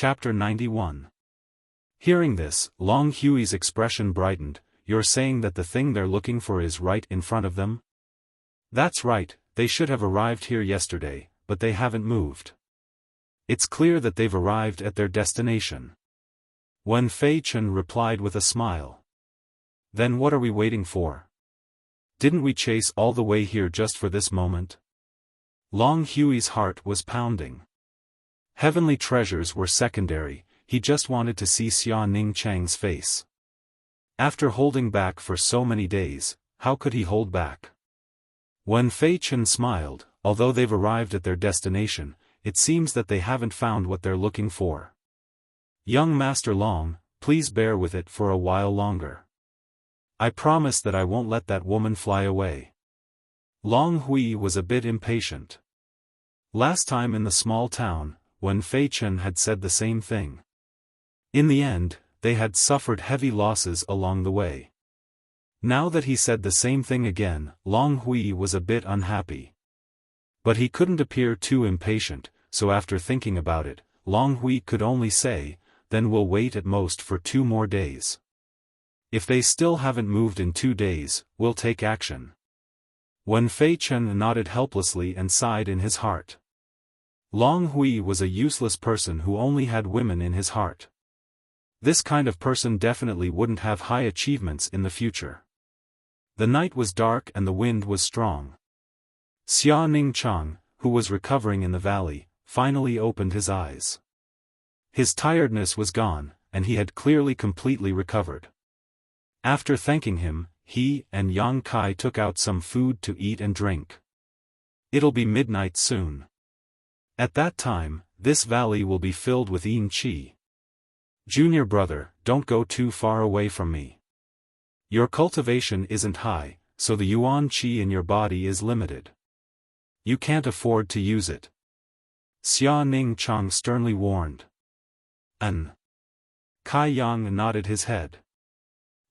Chapter 91. Hearing this, Long Hui's expression brightened. You're saying that the thing they're looking for is right in front of them? That's right, they should have arrived here yesterday, but they haven't moved. It's clear that they've arrived at their destination. Wen Fei-chen replied with a smile. Then what are we waiting for? Didn't we chase all the way here just for this moment? Long Hui's heart was pounding. Heavenly treasures were secondary, he just wanted to see Xia Ningchang's face. After holding back for so many days, how could he hold back? Wen Fei-chen smiled. Although they've arrived at their destination, it seems that they haven't found what they're looking for. Young Master Long, please bear with it for a while longer. I promise that I won't let that woman fly away. Long Hui was a bit impatient. Last time in the small town, Wen Fei-chen had said the same thing. In the end, they had suffered heavy losses along the way. Now that he said the same thing again, Long Hui was a bit unhappy. But he couldn't appear too impatient, so after thinking about it, Long Hui could only say, then we'll wait at most for 2 more days. If they still haven't moved in 2 days, we'll take action. Wen Fei-chen nodded helplessly and sighed in his heart. Long Hui was a useless person who only had women in his heart. This kind of person definitely wouldn't have high achievements in the future. The night was dark and the wind was strong. Xia Ningchang, who was recovering in the valley, finally opened his eyes. His tiredness was gone, and he had clearly completely recovered. After thanking him, he and Yang Kai took out some food to eat and drink. It'll be midnight soon. At that time, this valley will be filled with yin qi. Junior brother, don't go too far away from me. Your cultivation isn't high, so the yuan qi in your body is limited. You can't afford to use it. Xia Ningchang sternly warned. Kai Yang nodded his head.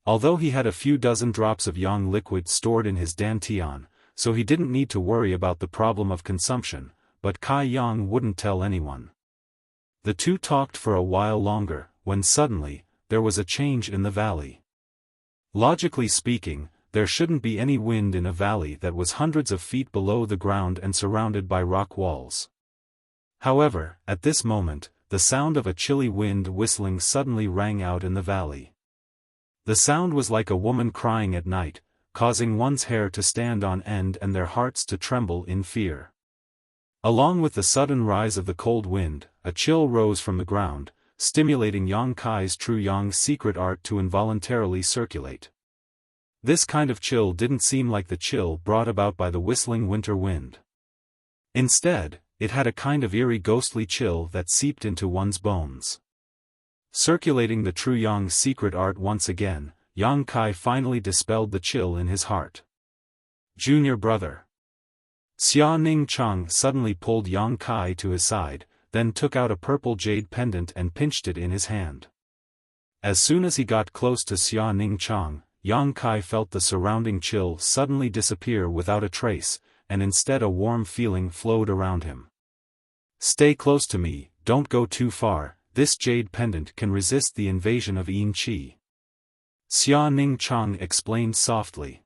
Although he had a few dozen drops of yang liquid stored in his dantian, so he didn't need to worry about the problem of consumption, but Kai Yang wouldn't tell anyone. The two talked for a while longer, when suddenly, there was a change in the valley. Logically speaking, there shouldn't be any wind in a valley that was hundreds of feet below the ground and surrounded by rock walls. However, at this moment, the sound of a chilly wind whistling suddenly rang out in the valley. The sound was like a woman crying at night, causing one's hair to stand on end and their hearts to tremble in fear. Along with the sudden rise of the cold wind, a chill rose from the ground, stimulating Yang Kai's true Yang secret art to involuntarily circulate. This kind of chill didn't seem like the chill brought about by the whistling winter wind. Instead, it had a kind of eerie ghostly chill that seeped into one's bones. Circulating the true Yang secret art once again, Yang Kai finally dispelled the chill in his heart. Junior brother. Xia Ningchang suddenly pulled Yang Kai to his side, then took out a purple jade pendant and pinched it in his hand. As soon as he got close to Xia Ningchang, Yang Kai felt the surrounding chill suddenly disappear without a trace, and instead a warm feeling flowed around him. Stay close to me, don't go too far, this jade pendant can resist the invasion of yin qi. Xia Ningchang explained softly.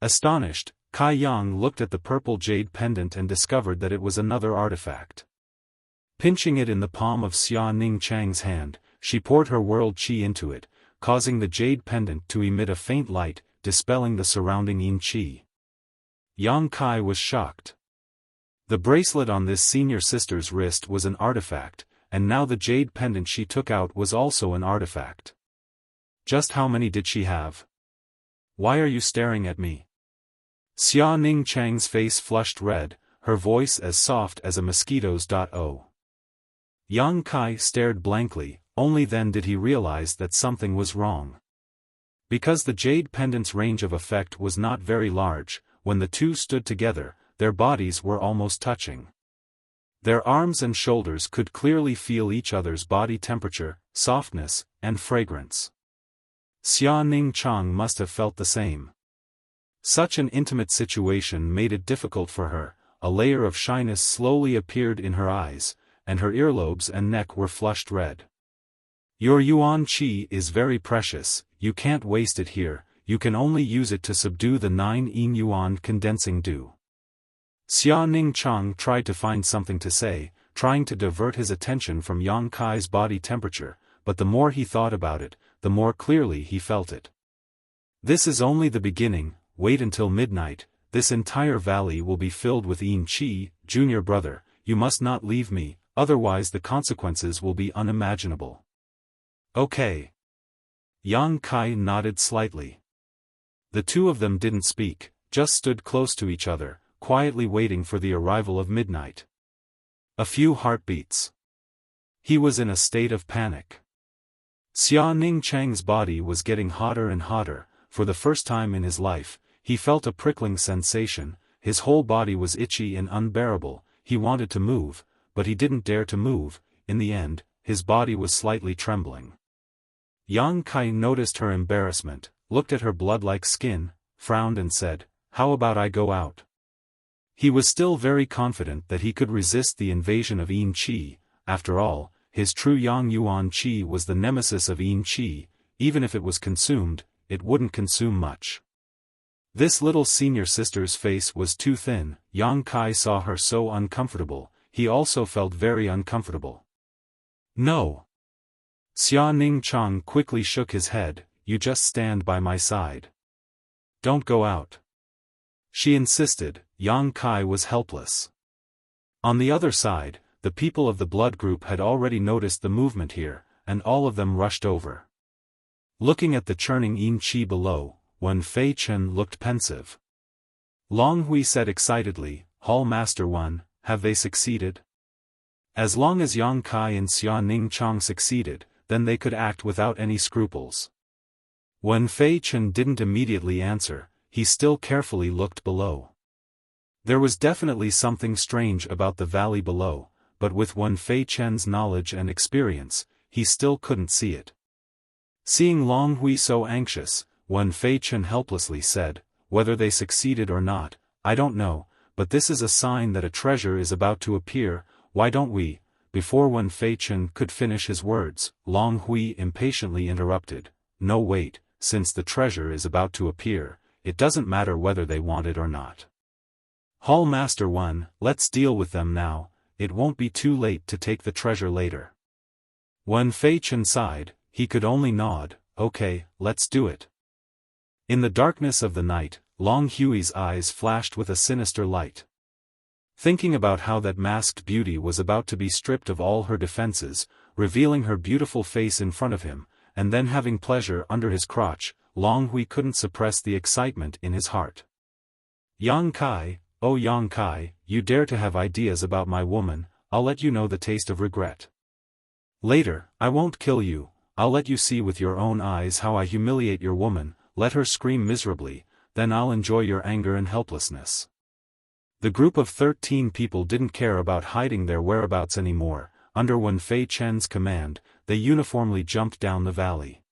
Astonished, Kai Yang looked at the purple jade pendant and discovered that it was another artifact. Pinching it in the palm of Xia Ningchang's hand, she poured her world qi into it, causing the jade pendant to emit a faint light, dispelling the surrounding yin qi. Yang Kai was shocked. The bracelet on this senior sister's wrist was an artifact, and now the jade pendant she took out was also an artifact. Just how many did she have? Why are you staring at me? Xia Ningchang's face flushed red, her voice as soft as a mosquito's. Yang Kai stared blankly, only then did he realize that something was wrong. Because the jade pendant's range of effect was not very large, when the two stood together, their bodies were almost touching. Their arms and shoulders could clearly feel each other's body temperature, softness, and fragrance. Xia Ningchang must have felt the same. Such an intimate situation made it difficult for her, a layer of shyness slowly appeared in her eyes, and her earlobes and neck were flushed red. "Your yuan qi is very precious, you can't waste it here, you can only use it to subdue the 9 yin yuan condensing dew." Xia Ningchang tried to find something to say, trying to divert his attention from Yang Kai's body temperature, but the more he thought about it, the more clearly he felt it. "This is only the beginning, wait until midnight, this entire valley will be filled with yin qi, junior brother, you must not leave me, otherwise the consequences will be unimaginable." "Okay." Yang Kai nodded slightly. The two of them didn't speak, just stood close to each other, quietly waiting for the arrival of midnight. A few heartbeats. He was in a state of panic. Xia Ningchang's body was getting hotter and hotter. For the first time in his life, he felt a prickling sensation, his whole body was itchy and unbearable, he wanted to move, but he didn't dare to move. In the end, his body was slightly trembling. Yang Kai noticed her embarrassment, looked at her blood-like skin, frowned and said, "How about I go out?" He was still very confident that he could resist the invasion of yin qi. After all, his true yang yuan qi was the nemesis of yin qi. Even if it was consumed, it wouldn't consume much. This little senior sister's face was too thin. Yang Kai saw her so uncomfortable, he also felt very uncomfortable. "No." Xia Ningchang quickly shook his head, "You just stand by my side. Don't go out." She insisted. Yang Kai was helpless. On the other side, the people of the blood group had already noticed the movement here, and all of them rushed over. Looking at the churning yin qi below, Wen Fei Chen looked pensive. Long Hui said excitedly, "Hall Master Wen, have they succeeded?" As long as Yang Kai and Xia Ningchang succeeded, then they could act without any scruples. Wen Fei Chen didn't immediately answer, he still carefully looked below. There was definitely something strange about the valley below, but with Wen Fei Chen's knowledge and experience, he still couldn't see it. Seeing Long Hui so anxious, Wen Fei Chen helplessly said, "Whether they succeeded or not, I don't know, but this is a sign that a treasure is about to appear. Why don't we?" Before Wen Fei Chen could finish his words, Long Hui impatiently interrupted, "No, wait, since the treasure is about to appear, it doesn't matter whether they want it or not. Hall Master Wen, let's deal with them now, it won't be too late to take the treasure later." Wen Fei Chen sighed, he could only nod, "Okay, let's do it." In the darkness of the night, Long Hui's eyes flashed with a sinister light. Thinking about how that masked beauty was about to be stripped of all her defenses, revealing her beautiful face in front of him, and then having pleasure under his crotch, Long Hui couldn't suppress the excitement in his heart. "Yang Kai, oh Yang Kai, you dare to have ideas about my woman, I'll let you know the taste of regret. Later, I won't kill you, I'll let you see with your own eyes how I humiliate your woman, let her scream miserably, then I'll enjoy your anger and helplessness." The group of 13 people didn't care about hiding their whereabouts anymore. Under Wen Fei Chen's command, they uniformly jumped down the valley.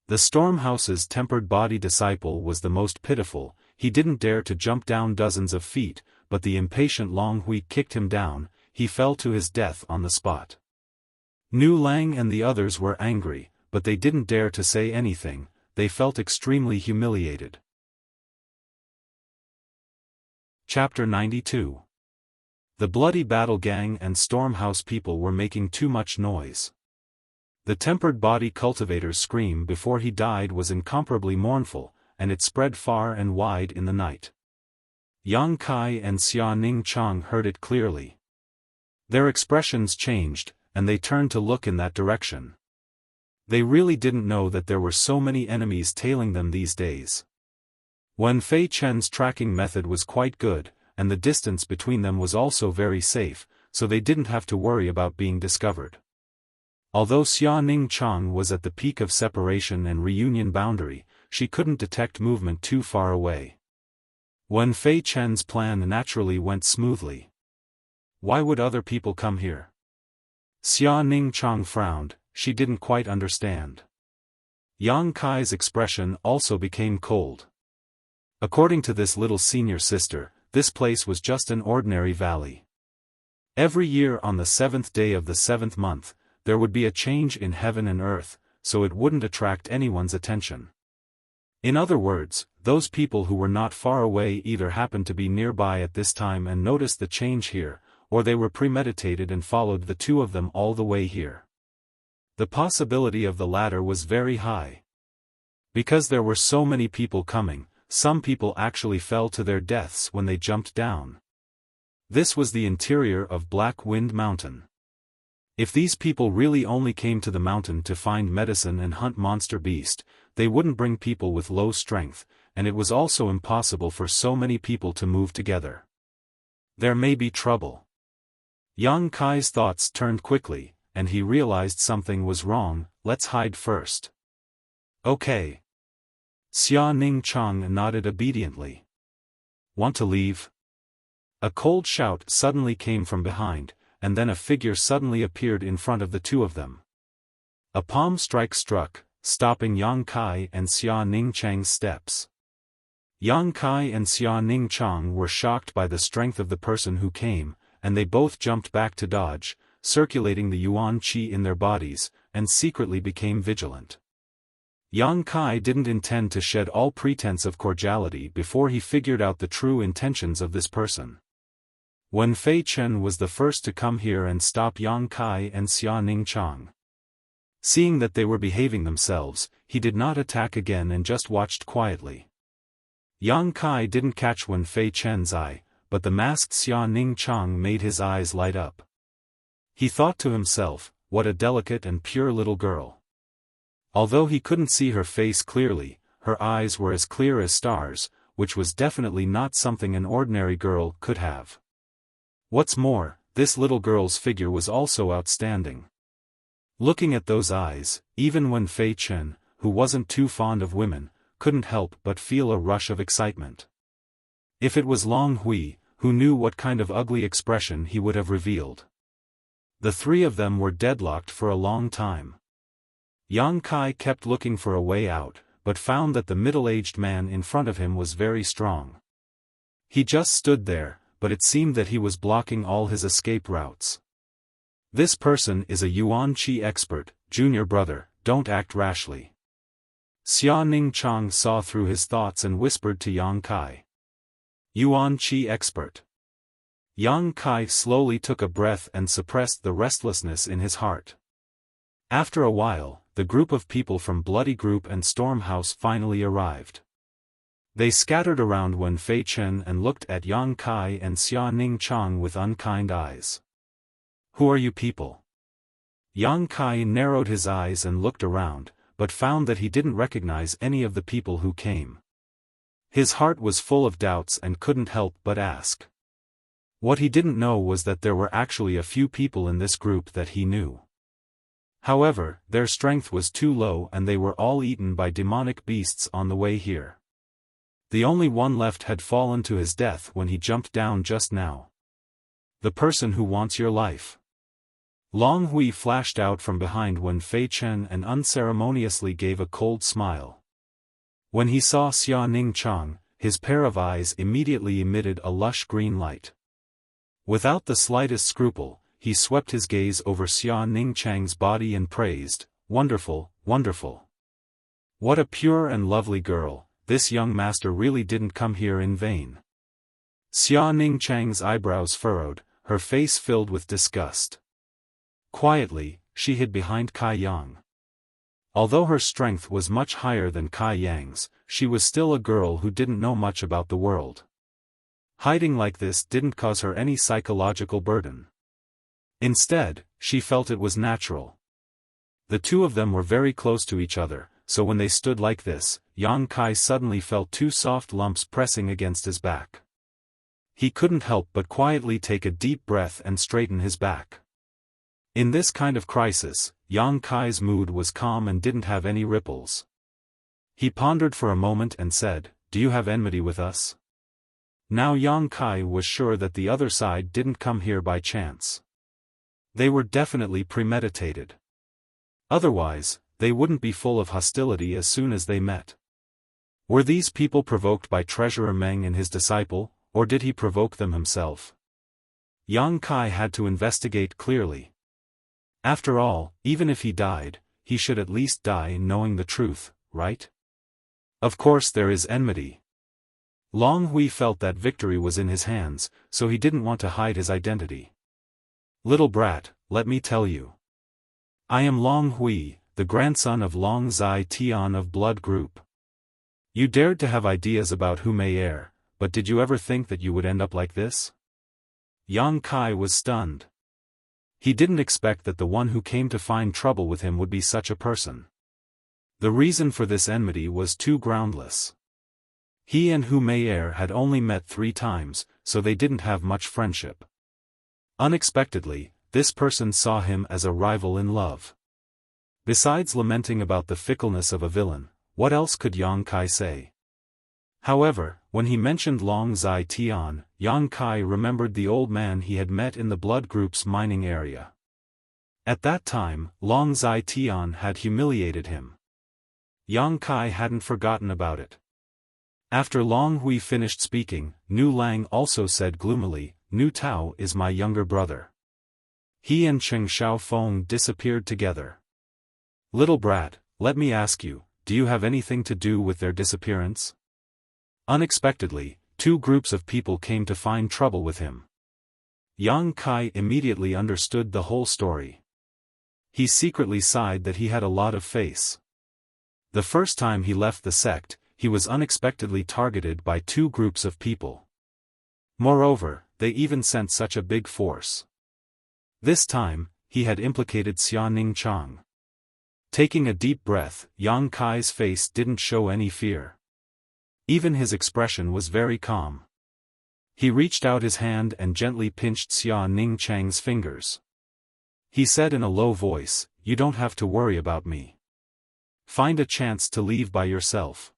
The Stormhouse's tempered body disciple was the most pitiful. He didn't dare to jump down dozens of feet, but the impatient Long Hui kicked him down, he fell to his death on the spot. Nu Lang and the others were angry, but they didn't dare to say anything, they felt extremely humiliated. Chapter 92. The bloody battle gang and Stormhouse people were making too much noise. The tempered body cultivator's scream before he died was incomparably mournful, and it spread far and wide in the night. Yang Kai and Xia Ningchang heard it clearly. Their expressions changed, and they turned to look in that direction. They really didn't know that there were so many enemies tailing them these days. Wen Fei Chen's tracking method was quite good, and the distance between them was also very safe, so they didn't have to worry about being discovered. Although Xia Ningchang was at the peak of separation and reunion boundary, she couldn't detect movement too far away. Wen Fei Chen's plan naturally went smoothly. Why would other people come here? Xia Ningchang frowned, she didn't quite understand. Yang Kai's expression also became cold. According to this little senior sister, this place was just an ordinary valley. Every year on the 7th day of the 7th month, there would be a change in heaven and earth, so it wouldn't attract anyone's attention. In other words, those people who were not far away either happened to be nearby at this time and noticed the change here, or they were premeditated and followed the two of them all the way here. The possibility of the latter was very high. Because there were so many people coming, some people actually fell to their deaths when they jumped down. This was the interior of Black Wind Mountain. If these people really only came to the mountain to find medicine and hunt monster beast, they wouldn't bring people with low strength, and it was also impossible for so many people to move together. There may be trouble. Yang Kai's thoughts turned quickly, and he realized something was wrong. Let's hide first. Okay. Xia Ning Chang nodded obediently. Want to leave? A cold shout suddenly came from behind, and then a figure suddenly appeared in front of the two of them. A palm strike struck, stopping Yang Kai and Xia Ning Chang's steps. Yang Kai and Xia Ning Chang were shocked by the strength of the person who came, and they both jumped back to dodge, circulating the Yuan Qi in their bodies, and secretly became vigilant. Yang Kai didn't intend to shed all pretense of cordiality before he figured out the true intentions of this person. Wen Fei Chen was the first to come here and stop Yang Kai and Xia Ning Chang. Seeing that they were behaving themselves, he did not attack again and just watched quietly. Yang Kai didn't catch Wen Fei Chen's eye, but the masked Xia Ning Chang made his eyes light up. He thought to himself, what a delicate and pure little girl. Although he couldn't see her face clearly, her eyes were as clear as stars, which was definitely not something an ordinary girl could have. What's more, this little girl's figure was also outstanding. Looking at those eyes, even Wen Fei Chen, who wasn't too fond of women, couldn't help but feel a rush of excitement. If it was Long Hui, who knew what kind of ugly expression he would have revealed. The three of them were deadlocked for a long time. Yang Kai kept looking for a way out, but found that the middle-aged man in front of him was very strong. He just stood there, but it seemed that he was blocking all his escape routes. This person is a Yuan Qi expert, junior brother, don't act rashly. Xia Ning Chang saw through his thoughts and whispered to Yang Kai. Yuan Qi expert. Yang Kai slowly took a breath and suppressed the restlessness in his heart. After a while, the group of people from Bloody Group and Storm House finally arrived. They scattered around Wen Fei Chen and looked at Yang Kai and Xia Ning Chang with unkind eyes. Who are you people? Yang Kai narrowed his eyes and looked around, but found that he didn't recognize any of the people who came. His heart was full of doubts and couldn't help but ask. What he didn't know was that there were actually a few people in this group that he knew. However, their strength was too low and they were all eaten by demonic beasts on the way here. The only one left had fallen to his death when he jumped down just now. The person who wants your life. Long Hui flashed out from behind Wen Fei Chen and unceremoniously gave a cold smile. When he saw Xia Ning Chang, his pair of eyes immediately emitted a lush green light. Without the slightest scruple, he swept his gaze over Xia Ning Chang's body and praised, "Wonderful, wonderful. What a pure and lovely girl, this young master really didn't come here in vain." Xia Ning Chang's eyebrows furrowed, her face filled with disgust. Quietly, she hid behind Kai Yang. Although her strength was much higher than Kai Yang's, she was still a girl who didn't know much about the world. Hiding like this didn't cause her any psychological burden. Instead, she felt it was natural. The two of them were very close to each other, so when they stood like this, Yang Kai suddenly felt two soft lumps pressing against his back. He couldn't help but quietly take a deep breath and straighten his back. In this kind of crisis, Yang Kai's mood was calm and didn't have any ripples. He pondered for a moment and said, "Do you have enmity with us?" Now Yang Kai was sure that the other side didn't come here by chance. They were definitely premeditated. Otherwise, they wouldn't be full of hostility as soon as they met. Were these people provoked by Treasurer Meng and his disciple, or did he provoke them himself? Yang Kai had to investigate clearly. After all, even if he died, he should at least die knowing the truth, right? Of course there is enmity. Long Hui felt that victory was in his hands, so he didn't want to hide his identity. Little brat, let me tell you. I am Long Hui, the grandson of Long Zai Tian of Blood Group. You dared to have ideas about who may heir, but did you ever think that you would end up like this? Yang Kai was stunned. He didn't expect that the one who came to find trouble with him would be such a person. The reason for this enmity was too groundless. He and Hu Meier had only met 3 times, so they didn't have much friendship. Unexpectedly, this person saw him as a rival in love. Besides lamenting about the fickleness of a villain, what else could Yang Kai say? However, when he mentioned Long Zai Tian, Yang Kai remembered the old man he had met in the Blood Group's mining area. At that time, Long Zai Tian had humiliated him. Yang Kai hadn't forgotten about it. After Long Hui finished speaking, Nu Lang also said gloomily, Nu Tao is my younger brother. He and Cheng Xiaofan disappeared together. Little brat, let me ask you, do you have anything to do with their disappearance? Unexpectedly, 2 groups of people came to find trouble with him. Yang Kai immediately understood the whole story. He secretly sighed that he had a lot of face. The first time he left the sect, he was unexpectedly targeted by 2 groups of people. Moreover, they even sent such a big force. This time, he had implicated Xia Ning Chang. Taking a deep breath, Yang Kai's face didn't show any fear. Even his expression was very calm. He reached out his hand and gently pinched Xia Ning Chang's fingers. He said in a low voice, "You don't have to worry about me. Find a chance to leave by yourself."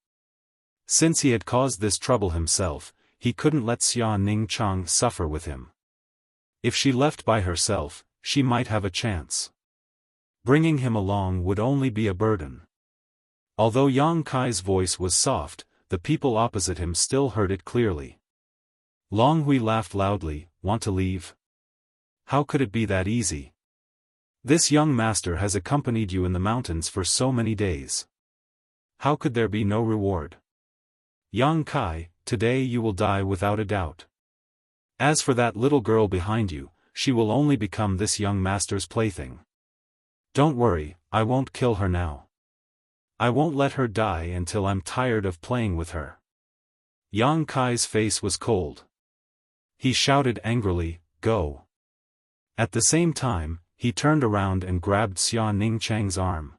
Since he had caused this trouble himself, he couldn't let Xia Ning Chang suffer with him. If she left by herself, she might have a chance. Bringing him along would only be a burden. Although Yang Kai's voice was soft, the people opposite him still heard it clearly. Long Hui laughed loudly. "Want to leave? How could it be that easy? This young master has accompanied you in the mountains for so many days. How could there be no reward? Yang Kai, today you will die without a doubt. As for that little girl behind you, she will only become this young master's plaything. Don't worry, I won't kill her now. I won't let her die until I'm tired of playing with her." Yang Kai's face was cold. He shouted angrily, "Go!" At the same time, he turned around and grabbed Xia Ning Chang's arm.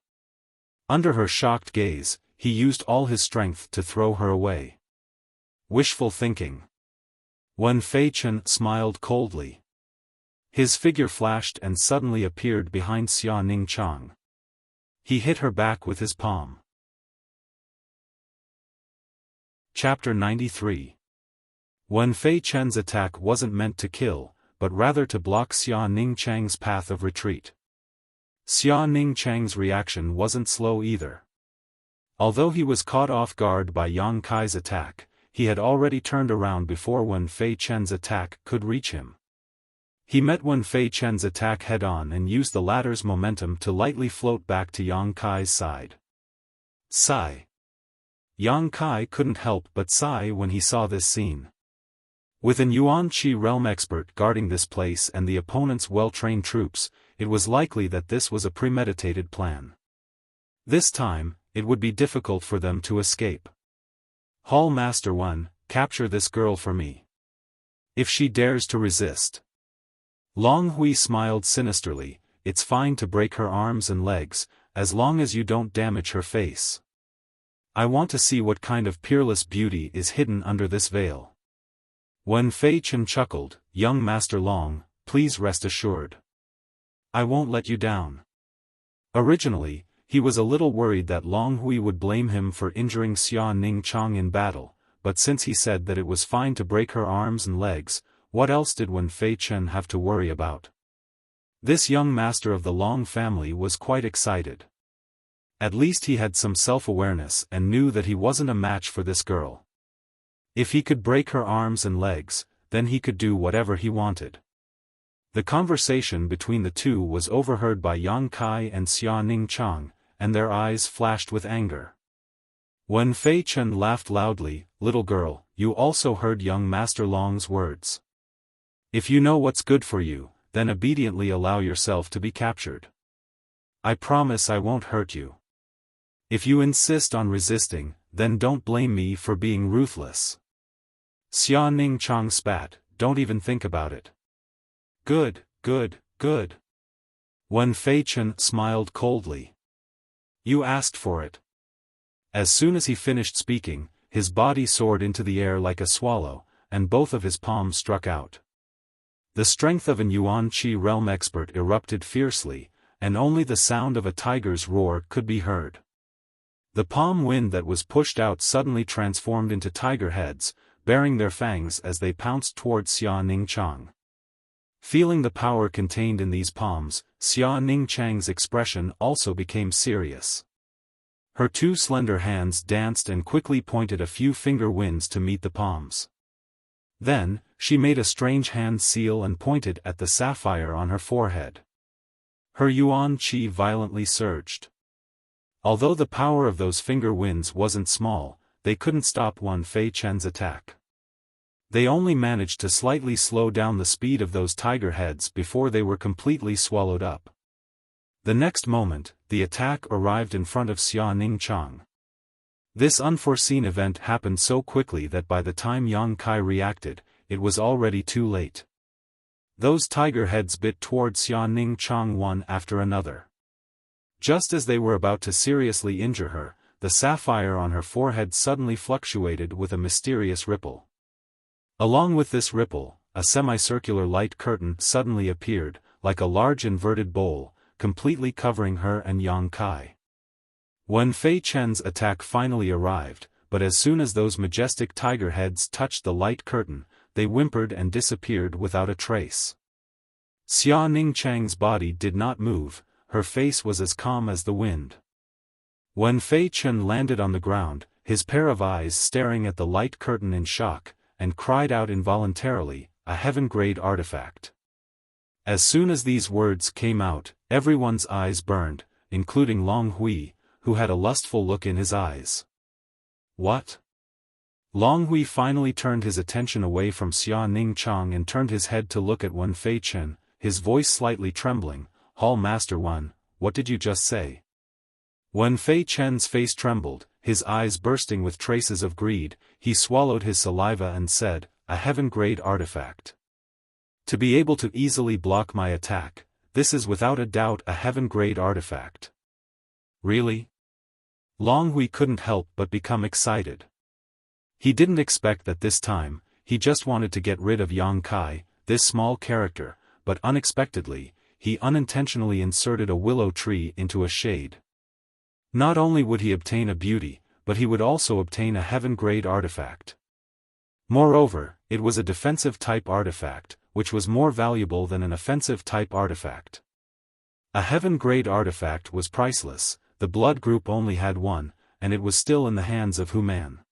Under her shocked gaze, he used all his strength to throw her away. Wishful thinking. Wen Fei Chen smiled coldly. His figure flashed and suddenly appeared behind Xia Ning Chang. He hit her back with his palm. Chapter 93. Wen Fei Chen's attack wasn't meant to kill, but rather to block Xia Ning Chang's path of retreat. Xia Ning Chang's reaction wasn't slow either. Although he was caught off guard by Yang Kai's attack, he had already turned around before Wen Fei Chen's attack could reach him. He met Wen Fei Chen's attack head-on and used the latter's momentum to lightly float back to Yang Kai's side. Sigh. Yang Kai couldn't help but sigh when he saw this scene. With an Yuan Qi realm expert guarding this place and the opponent's well-trained troops, it was likely that this was a premeditated plan. This time, it would be difficult for them to escape. Hall Master 1, capture this girl for me. If she dares to resist. Long Hui smiled sinisterly. "It's fine to break her arms and legs, as long as you don't damage her face. I want to see what kind of peerless beauty is hidden under this veil." Wen Fei Chen chuckled, "Young Master Long, please rest assured. I won't let you down." Originally, he was a little worried that Long Hui would blame him for injuring Xia Ning Chang in battle, but since he said that it was fine to break her arms and legs, what else did Wen Fei Chen have to worry about? This young master of the Long family was quite excited. At least he had some self-awareness and knew that he wasn't a match for this girl. If he could break her arms and legs, then he could do whatever he wanted. The conversation between the two was overheard by Yang Kai and Xia Ningchang, and their eyes flashed with anger. Wen Fei Chen laughed loudly. "Little girl, you also heard young Master Long's words. If you know what's good for you, then obediently allow yourself to be captured. I promise I won't hurt you. If you insist on resisting, then don't blame me for being ruthless." Xia Ningchang spat. "Don't even think about it." Good, good, good. Wen Fei Chen smiled coldly. "You asked for it." As soon as he finished speaking, his body soared into the air like a swallow, and both of his palms struck out. The strength of an Yuan Qi realm expert erupted fiercely, and only the sound of a tiger's roar could be heard. The palm wind that was pushed out suddenly transformed into tiger heads, baring their fangs as they pounced towards Xia Ningchang. Feeling the power contained in these palms, Xia Ningchang's expression also became serious. Her two slender hands danced and quickly pointed a few finger winds to meet the palms. Then, she made a strange hand seal and pointed at the sapphire on her forehead. Her Yuan Qi violently surged. Although the power of those finger winds wasn't small, they couldn't stop Wen Fei Chen's attack. They only managed to slightly slow down the speed of those tiger heads before they were completely swallowed up. The next moment, the attack arrived in front of Xia Ningchang. This unforeseen event happened so quickly that by the time Yang Kai reacted, it was already too late. Those tiger heads bit toward Xia Ningchang one after another. Just as they were about to seriously injure her, the sapphire on her forehead suddenly fluctuated with a mysterious ripple. Along with this ripple, a semicircular light curtain suddenly appeared, like a large inverted bowl, completely covering her and Yang Kai. Wen Fei Chen's attack finally arrived, but as soon as those majestic tiger heads touched the light curtain, they whimpered and disappeared without a trace. Xia Ningchang's body did not move, her face was as calm as the wind. Wen Fei Chen landed on the ground, his pair of eyes staring at the light curtain in shock, and cried out involuntarily, "A heaven-grade artifact." As soon as these words came out, everyone's eyes burned, including Long Hui, who had a lustful look in his eyes. What? Long Hui finally turned his attention away from Xia Ningchang and turned his head to look at Wen Fei Chen, his voice slightly trembling. "Hall Master Wen, what did you just say?" Wen Fei Chen's face trembled, his eyes bursting with traces of greed. He swallowed his saliva and said, "A heaven-grade artifact. To be able to easily block my attack, this is without a doubt a heaven-grade artifact." Really? Long Hui couldn't help but become excited. He didn't expect that this time, he just wanted to get rid of Yang Kai, this small character, but unexpectedly, he unintentionally inserted a willow tree into a shade. Not only would he obtain a beauty, but he would also obtain a heaven-grade artifact. Moreover, it was a defensive-type artifact, which was more valuable than an offensive-type artifact. A heaven-grade artifact was priceless, the blood group only had one, and it was still in the hands of Human.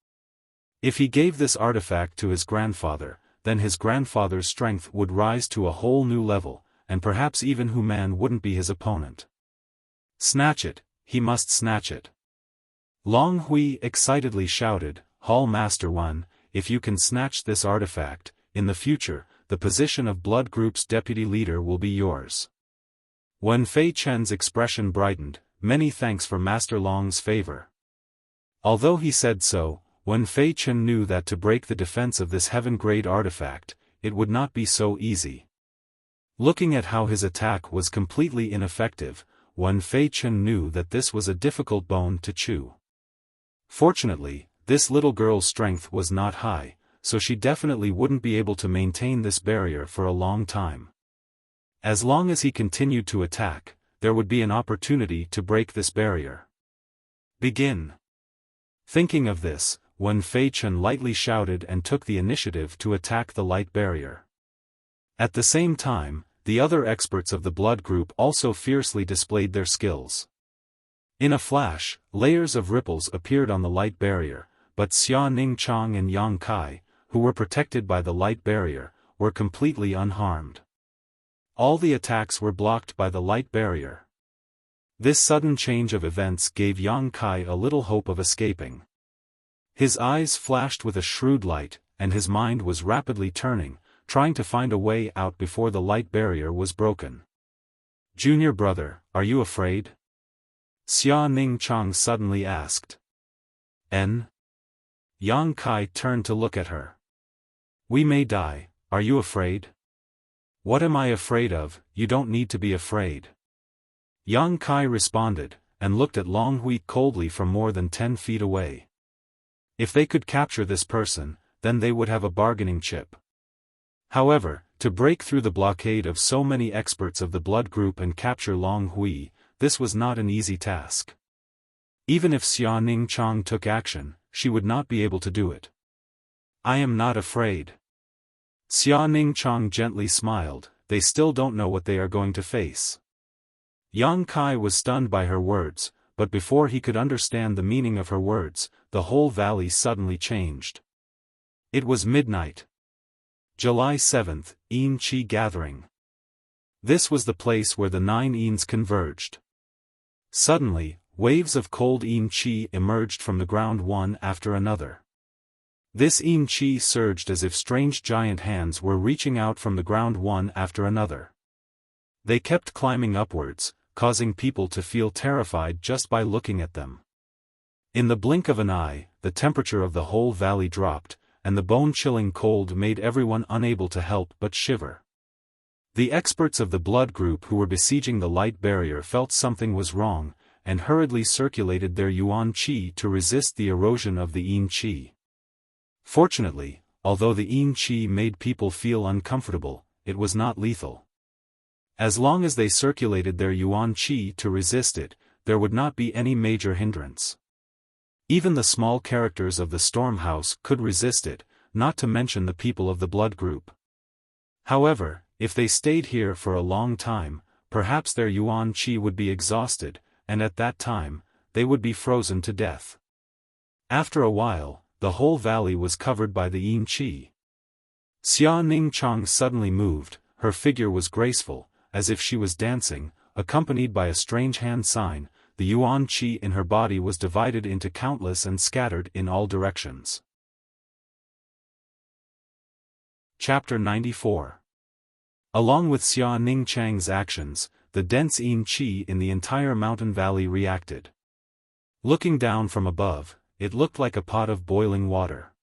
If he gave this artifact to his grandfather, then his grandfather's strength would rise to a whole new level, and perhaps even Human wouldn't be his opponent. Snatch it, he must snatch it. Long Hui excitedly shouted, "Hall Master Wen, if you can snatch this artifact, in the future, the position of Blood Group's deputy leader will be yours." Wen Fei Chen's expression brightened, "Many thanks for Master Long's favor." Although he said so, Wen Fei Chen knew that to break the defense of this heaven-grade artifact, it would not be so easy. Looking at how his attack was completely ineffective, Wen Fei Chen knew that this was a difficult bone to chew. Fortunately, this little girl's strength was not high, so she definitely wouldn't be able to maintain this barrier for a long time. As long as he continued to attack, there would be an opportunity to break this barrier. Begin. Thinking of this, Wen Fei Chen lightly shouted and took the initiative to attack the light barrier. At the same time, the other experts of the blood group also fiercely displayed their skills. In a flash, layers of ripples appeared on the light barrier, but Xia Ningchang and Yang Kai, who were protected by the light barrier, were completely unharmed. All the attacks were blocked by the light barrier. This sudden change of events gave Yang Kai a little hope of escaping. His eyes flashed with a shrewd light, and his mind was rapidly turning, trying to find a way out before the light barrier was broken. "Junior brother, are you afraid?" Xia Ning Chang suddenly asked. "N?" Yang Kai turned to look at her. "We may die, are you afraid?" "What am I afraid of? You don't need to be afraid." Yang Kai responded, and looked at Long Hui coldly from more than 10 feet away. If they could capture this person, then they would have a bargaining chip. However, to break through the blockade of so many experts of the blood group and capture Long Hui, this was not an easy task. Even if Xia Ning Chang took action, she would not be able to do it. "I am not afraid." Xia Ning Chang gently smiled, they still don't know what they are going to face. Yang Kai was stunned by her words, but before he could understand the meaning of her words, the whole valley suddenly changed. It was midnight. July 7th, Yin Qi Gathering. This was the place where the 9 Yins converged. Suddenly, waves of cold Yin Qi emerged from the ground one after another. This Yin Qi surged as if strange giant hands were reaching out from the ground one after another. They kept climbing upwards, causing people to feel terrified just by looking at them. In the blink of an eye, the temperature of the whole valley dropped, and the bone-chilling cold made everyone unable to help but shiver. The experts of the blood group who were besieging the light barrier felt something was wrong, and hurriedly circulated their yuan qi to resist the erosion of the yin qi. Fortunately, although the yin qi made people feel uncomfortable, it was not lethal. As long as they circulated their yuan qi to resist it, there would not be any major hindrance. Even the small characters of the storm house could resist it, not to mention the people of the blood group. However, if they stayed here for a long time, perhaps their yuan qi would be exhausted, and at that time, they would be frozen to death. After a while, the whole valley was covered by the yin qi. Xia Ning Chang suddenly moved, her figure was graceful, as if she was dancing, accompanied by a strange hand sign. The yuan qi in her body was divided into countless and scattered in all directions. Chapter 94. Along with Xia Ning Chang's actions, the dense yin qi in the entire mountain valley reacted. Looking down from above, it looked like a pot of boiling water.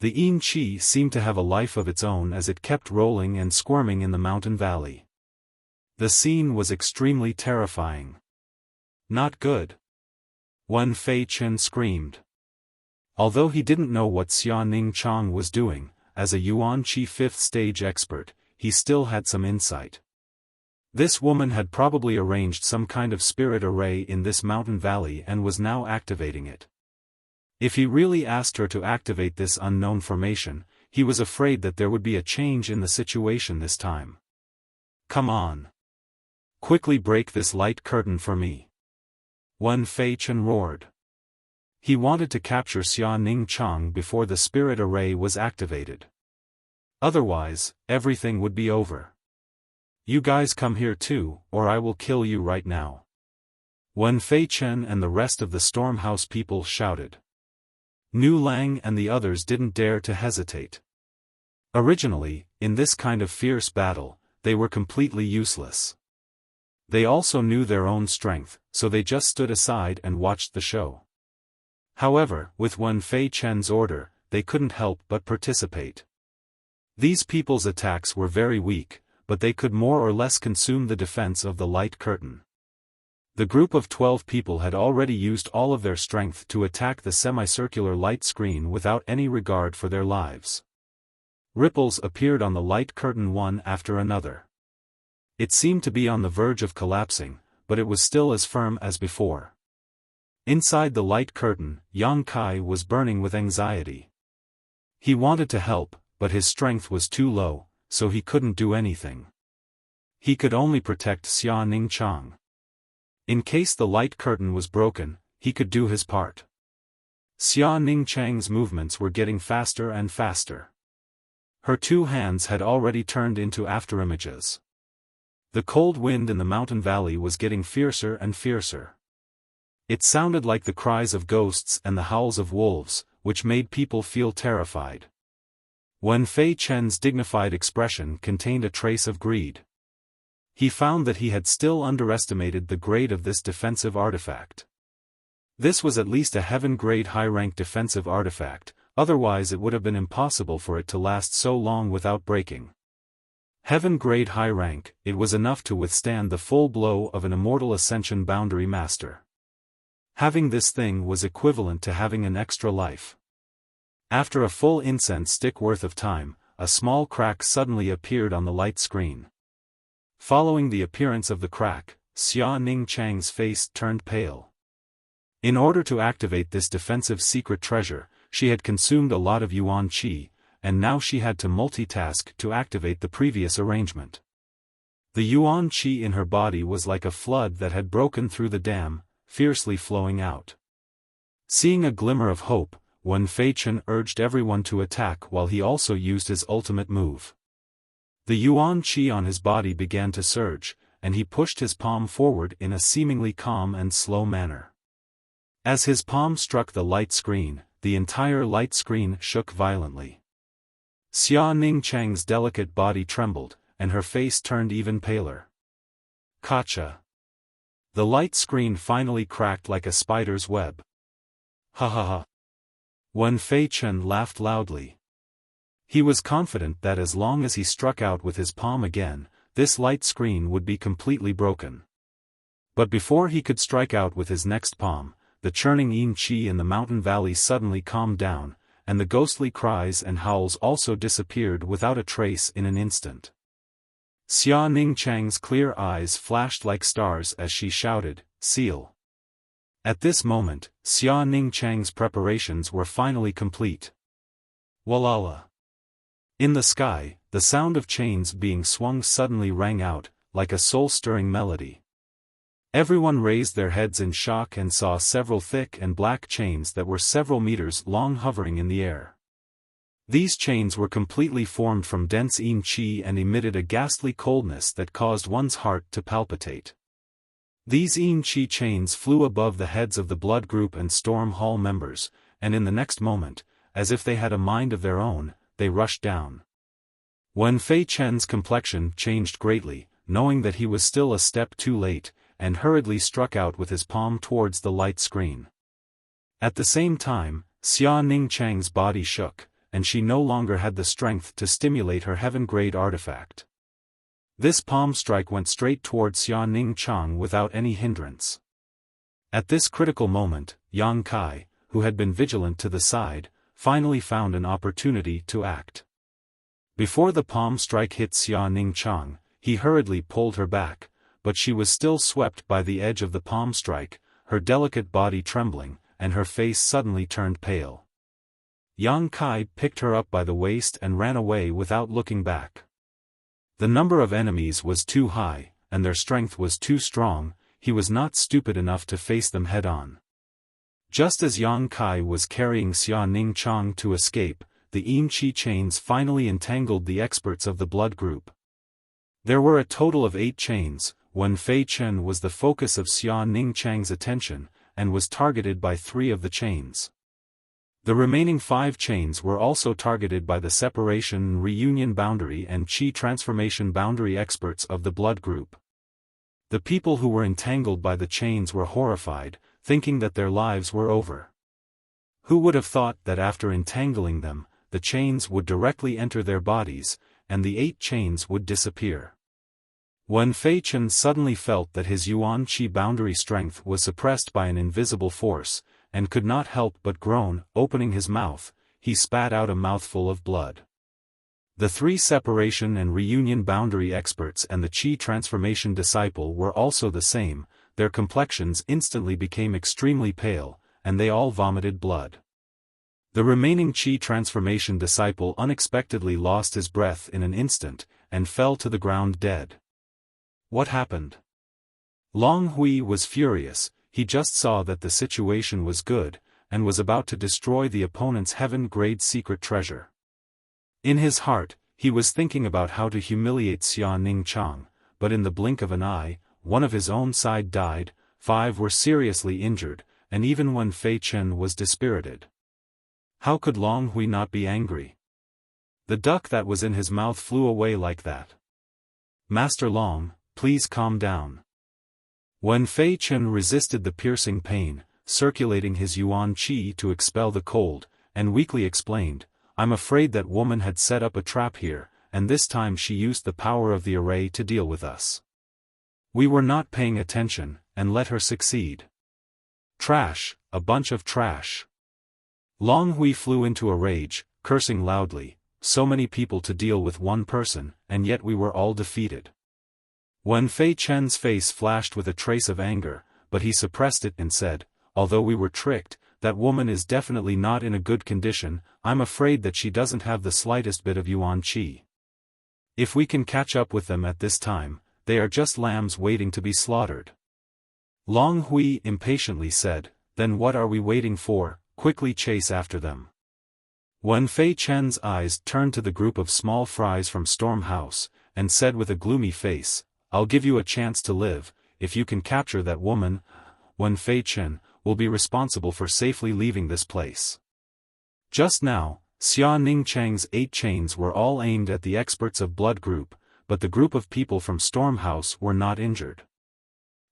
The yin qi seemed to have a life of its own as it kept rolling and squirming in the mountain valley. The scene was extremely terrifying. "Not good." Wen Fei Chen screamed. Although he didn't know what Xia Ning Chang was doing, as a yuan qi 5th stage expert, he still had some insight. This woman had probably arranged some kind of spirit array in this mountain valley and was now activating it. If he really asked her to activate this unknown formation, he was afraid that there would be a change in the situation this time. "Come on. Quickly break this light curtain for me." Wen Fei Chen roared. He wanted to capture Xia Ning Chang before the spirit array was activated. Otherwise, everything would be over. "You guys come here too, or I will kill you right now." Wen Fei Chen and the rest of the Stormhouse people shouted. Nu Lang and the others didn't dare to hesitate. Originally, in this kind of fierce battle, they were completely useless. They also knew their own strength, so they just stood aside and watched the show. However, with Wen Fei Chen's order, they couldn't help but participate. These people's attacks were very weak, but they could more or less consume the defense of the light curtain. The group of 12 people had already used all of their strength to attack the semicircular light screen without any regard for their lives. Ripples appeared on the light curtain one after another. It seemed to be on the verge of collapsing, but it was still as firm as before. Inside the light curtain, Yang Kai was burning with anxiety. He wanted to help, but his strength was too low, so he couldn't do anything. He could only protect Xia Ning Chang. In case the light curtain was broken, he could do his part. Xia Ning Chang's movements were getting faster and faster. Her 2 hands had already turned into afterimages. The cold wind in the mountain valley was getting fiercer and fiercer. It sounded like the cries of ghosts and the howls of wolves, which made people feel terrified. Wen Fei Chen's dignified expression contained a trace of greed. He found that he had still underestimated the grade of this defensive artifact. This was at least a heaven-grade high-rank defensive artifact, otherwise it would have been impossible for it to last so long without breaking. Heaven-grade high rank, it was enough to withstand the full blow of an immortal Ascension Boundary Master. Having this thing was equivalent to having an extra life. After a full incense stick worth of time, a small crack suddenly appeared on the light screen. Following the appearance of the crack, Xia Ningchang's face turned pale. In order to activate this defensive secret treasure, she had consumed a lot of yuan qi, and now she had to multitask to activate the previous arrangement. The yuan qi in her body was like a flood that had broken through the dam, fiercely flowing out. Seeing a glimmer of hope, Wen Fei Chen urged everyone to attack while he also used his ultimate move. The yuan qi on his body began to surge, and he pushed his palm forward in a seemingly calm and slow manner. As his palm struck the light screen, the entire light screen shook violently. Xia Ningchang's delicate body trembled, and her face turned even paler. Gotcha! The light screen finally cracked like a spider's web. Ha ha ha! Wen Fei Chen laughed loudly. He was confident that as long as he struck out with his palm again, this light screen would be completely broken. But before he could strike out with his next palm, the churning yin qi in the mountain valley suddenly calmed down, and the ghostly cries and howls also disappeared without a trace in an instant. Xia Ningchang's clear eyes flashed like stars as she shouted, "Seal!" At this moment, Xia Ningchang's preparations were finally complete. Walala! In the sky, the sound of chains being swung suddenly rang out, like a soul-stirring melody. Everyone raised their heads in shock and saw several thick and black chains that were several meters long hovering in the air. These chains were completely formed from dense yin qi and emitted a ghastly coldness that caused one's heart to palpitate. These yin qi chains flew above the heads of the Blood Group and Storm Hall members, and in the next moment, as if they had a mind of their own, they rushed down. Wen Fei Chen's complexion changed greatly, knowing that he was still a step too late, and hurriedly struck out with his palm towards the light screen. At the same time, Xia Ningchang's body shook, and she no longer had the strength to stimulate her heaven-grade artifact. This palm strike went straight towards Xia Ningchang without any hindrance. At this critical moment, Yang Kai, who had been vigilant to the side, finally found an opportunity to act. Before the palm strike hit Xia Ningchang, he hurriedly pulled her back, but she was still swept by the edge of the palm strike, her delicate body trembling, and her face suddenly turned pale. Yang Kai picked her up by the waist and ran away without looking back. The number of enemies was too high, and their strength was too strong, he was not stupid enough to face them head-on. Just as Yang Kai was carrying Xia Ningchang to escape, the yin qi chains finally entangled the experts of the Blood Group. There were a total of 8 chains. Wen Fei Chen was the focus of Xia Ningchang's attention, and was targeted by 3 of the chains. The remaining 5 chains were also targeted by the Separation Reunion Boundary and Qi Transformation Boundary experts of the Blood Group. The people who were entangled by the chains were horrified, thinking that their lives were over. Who would have thought that after entangling them, the chains would directly enter their bodies, and the 8 chains would disappear? Wen Fei Chen suddenly felt that his yuan qi boundary strength was suppressed by an invisible force, and could not help but groan. Opening his mouth, he spat out a mouthful of blood. The 3 Separation and Reunion Boundary experts and the Qi Transformation Disciple were also the same. Their complexions instantly became extremely pale, and they all vomited blood. The remaining Qi Transformation Disciple unexpectedly lost his breath in an instant, and fell to the ground dead. What happened? Long Hui was furious. He just saw that the situation was good, and was about to destroy the opponent's heaven-grade secret treasure. In his heart, he was thinking about how to humiliate Xia Ningchang, but in the blink of an eye, one of his own side died, 5 were seriously injured, and even Wen Fei Chen was dispirited. How could Long Hui not be angry? The duck that was in his mouth flew away like that. Master Long, please calm down. Wen Fei Chen resisted the piercing pain, circulating his yuan qi to expel the cold, and weakly explained, I'm afraid that woman had set up a trap here, and this time she used the power of the array to deal with us. We were not paying attention, and let her succeed. Trash, a bunch of trash. Long Hui flew into a rage, cursing loudly, so many people to deal with one person, and yet we were all defeated. Wen Fei Chen's face flashed with a trace of anger, but he suppressed it and said, although we were tricked, that woman is definitely not in a good condition, I'm afraid that she doesn't have the slightest bit of yuan qi. If we can catch up with them at this time, they are just lambs waiting to be slaughtered. Long Hui impatiently said, then what are we waiting for, quickly chase after them. Wen Fei Chen's eyes turned to the group of small fries from Storm House, and said with a gloomy face, I'll give you a chance to live, if you can capture that woman, Wen Fei Chen will be responsible for safely leaving this place. Just now, Xia Ningchang's 8 chains were all aimed at the experts of Blood Group, but the group of people from Storm House were not injured.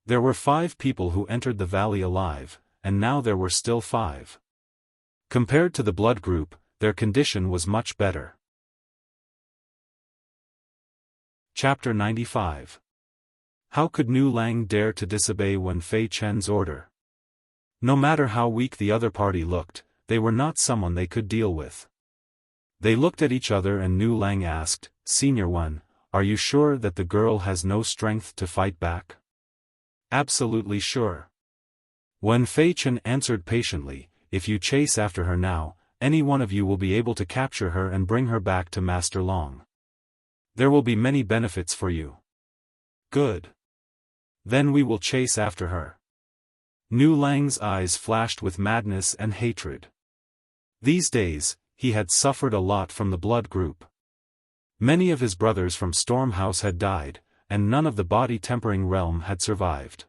There were 5 people who entered the valley alive, and now there were still 5. Compared to the Blood Group, their condition was much better. Chapter 95. How could Nu Lang dare to disobey Wen Fei Chen's order? No matter how weak the other party looked, they were not someone they could deal with. They looked at each other and Nu Lang asked, Senior Wen, are you sure that the girl has no strength to fight back? Absolutely sure. Wen Fei Chen answered patiently, if you chase after her now, any one of you will be able to capture her and bring her back to Master Long. There will be many benefits for you. Good. Then we will chase after her. Nu Lang's eyes flashed with madness and hatred. These days, he had suffered a lot from the Blood Group. Many of his brothers from Storm House had died, and none of the body-tempering realm had survived.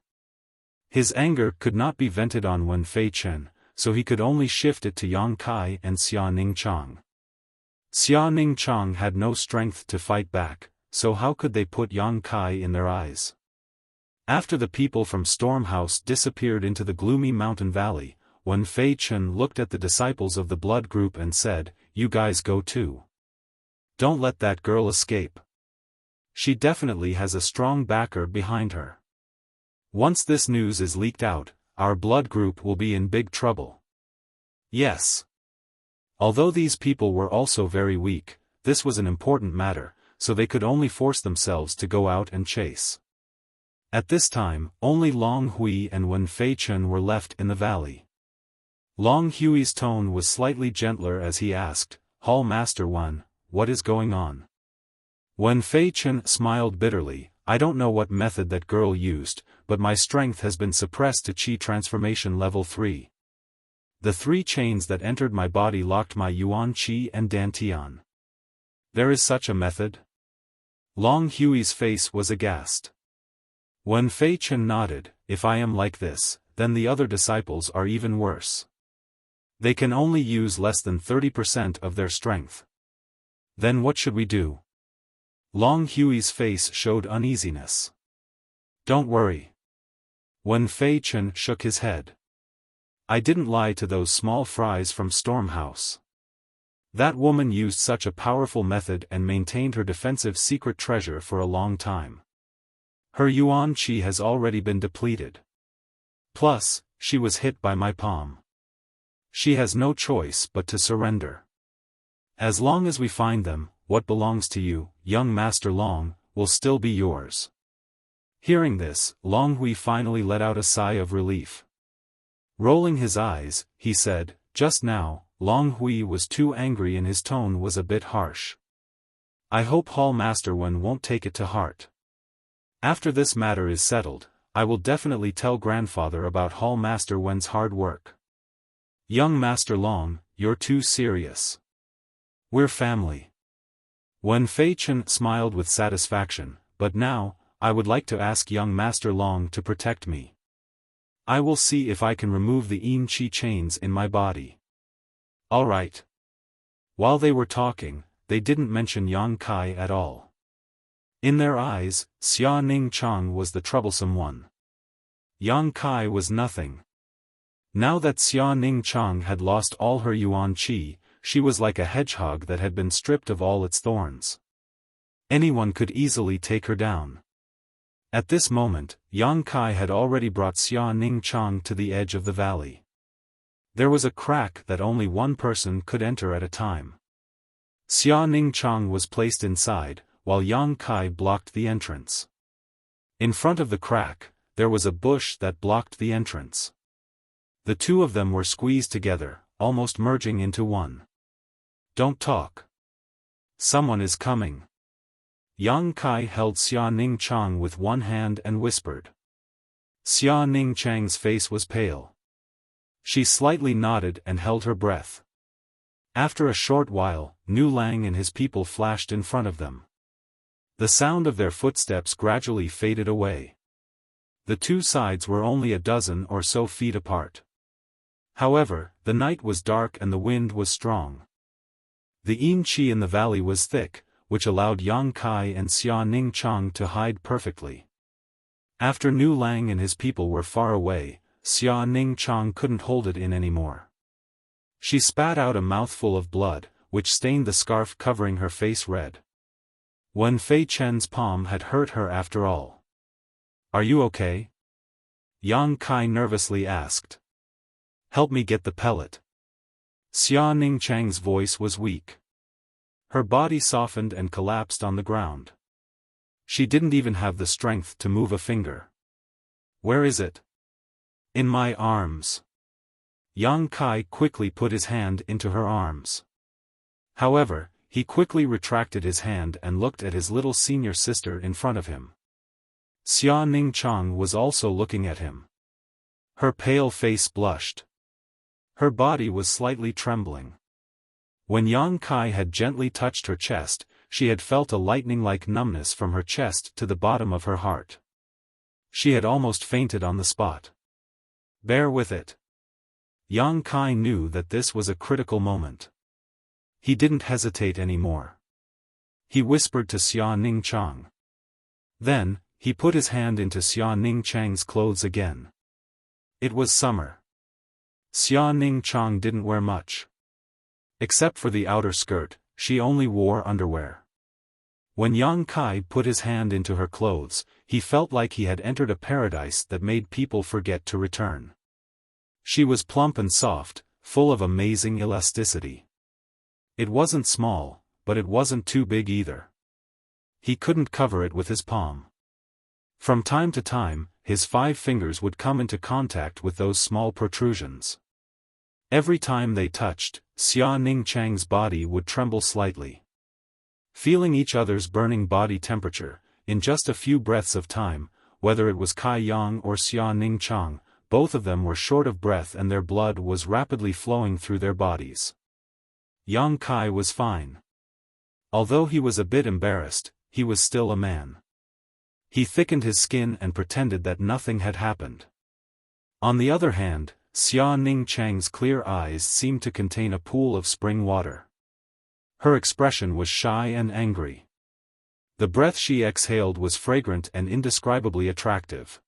His anger could not be vented on Wen Fei Chen, so he could only shift it to Yang Kai and Xia Ningchang. Xia Ningchang had no strength to fight back, so how could they put Yang Kai in their eyes? After the people from Storm House disappeared into the gloomy mountain valley, Wen Fei Chen looked at the disciples of the Blood Group and said, you guys go too. Don't let that girl escape. She definitely has a strong backer behind her. Once this news is leaked out, our Blood Group will be in big trouble. Yes. Although these people were also very weak, this was an important matter, so they could only force themselves to go out and chase. At this time, only Long Hui and Wen Fei Chen were left in the valley. Long Hui's tone was slightly gentler as he asked, Hall Master Wen, what is going on? Wen Fei Chen smiled bitterly, I don't know what method that girl used, but my strength has been suppressed to Qi Transformation Level 3. The 3 chains that entered my body locked my Yuan Qi and Dantian. There is such a method? Long Hui's face was aghast. Wen Fei Chen nodded, if I am like this, then the other disciples are even worse. They can only use less than 30% of their strength. Then what should we do? Long Hui's face showed uneasiness. Don't worry. Wen Fei Chen shook his head. I didn't lie to those small fries from Storm House. That woman used such a powerful method and maintained her defensive secret treasure for a long time. Her yuan qi has already been depleted. Plus, she was hit by my palm. She has no choice but to surrender. As long as we find them, what belongs to you, young Master Long, will still be yours. Hearing this, Long Hui finally let out a sigh of relief. Rolling his eyes, he said, just now, Long Hui was too angry and his tone was a bit harsh. I hope Hall Master Wen won't take it to heart. After this matter is settled, I will definitely tell grandfather about Hall Master Wen's hard work. Young Master Long, you're too serious. We're family. Wen Fei Chen smiled with satisfaction, but now, I would like to ask young Master Long to protect me. I will see if I can remove the yin qi chains in my body. Alright. While they were talking, they didn't mention Yang Kai at all. In their eyes, Xia Ning Chang was the troublesome one. Yang Kai was nothing. Now that Xia Ning Chang had lost all her yuan qi, she was like a hedgehog that had been stripped of all its thorns. Anyone could easily take her down. At this moment, Yang Kai had already brought Xia Ning Chang to the edge of the valley. There was a crack that only one person could enter at a time. Xia Ning Chang was placed inside, while Yang Kai blocked the entrance. In front of the crack, there was a bush that blocked the entrance. The two of them were squeezed together, almost merging into one. Don't talk. Someone is coming. Yang Kai held Xia Ning Chang with one hand and whispered. Xia Ning Chang's face was pale. She slightly nodded and held her breath. After a short while, Nu Lang and his people flashed in front of them. The sound of their footsteps gradually faded away. The two sides were only a dozen or so feet apart. However, the night was dark and the wind was strong. The yin qi in the valley was thick, which allowed Yang Kai and Xia Ning Chang to hide perfectly. After Nu Lang and his people were far away, Xia Ning Chang couldn't hold it in anymore. She spat out a mouthful of blood, which stained the scarf covering her face red. Wen Fei Chen's palm had hurt her after all. Are you okay? Yang Kai nervously asked. Help me get the pellet. Xia Ning Chang's voice was weak. Her body softened and collapsed on the ground. She didn't even have the strength to move a finger. Where is it? In my arms. Yang Kai quickly put his hand into her arms. However, he quickly retracted his hand and looked at his little senior sister in front of him. Xia Ning Chang was also looking at him. Her pale face blushed. Her body was slightly trembling. When Yang Kai had gently touched her chest, she had felt a lightning-like numbness from her chest to the bottom of her heart. She had almost fainted on the spot. Bear with it. Yang Kai knew that this was a critical moment. He didn't hesitate anymore. He whispered to Xia Ning Chang. Then, he put his hand into Xia Ning Chang's clothes again. It was summer. Xia Ning Chang didn't wear much. Except for the outer skirt, she only wore underwear. When Yang Kai put his hand into her clothes, he felt like he had entered a paradise that made people forget to return. She was plump and soft, full of amazing elasticity. It wasn't small, but it wasn't too big either. He couldn't cover it with his palm. From time to time, his 5 fingers would come into contact with those small protrusions. Every time they touched, Xia Ning Chang's body would tremble slightly. Feeling each other's burning body temperature, in just a few breaths of time, whether it was Kai Yang or Xia Ning Chang, both of them were short of breath and their blood was rapidly flowing through their bodies. Yang Kai was fine. Although he was a bit embarrassed, he was still a man. He thickened his skin and pretended that nothing had happened. On the other hand, Xia Ning Chang's clear eyes seemed to contain a pool of spring water. Her expression was shy and angry. The breath she exhaled was fragrant and indescribably attractive.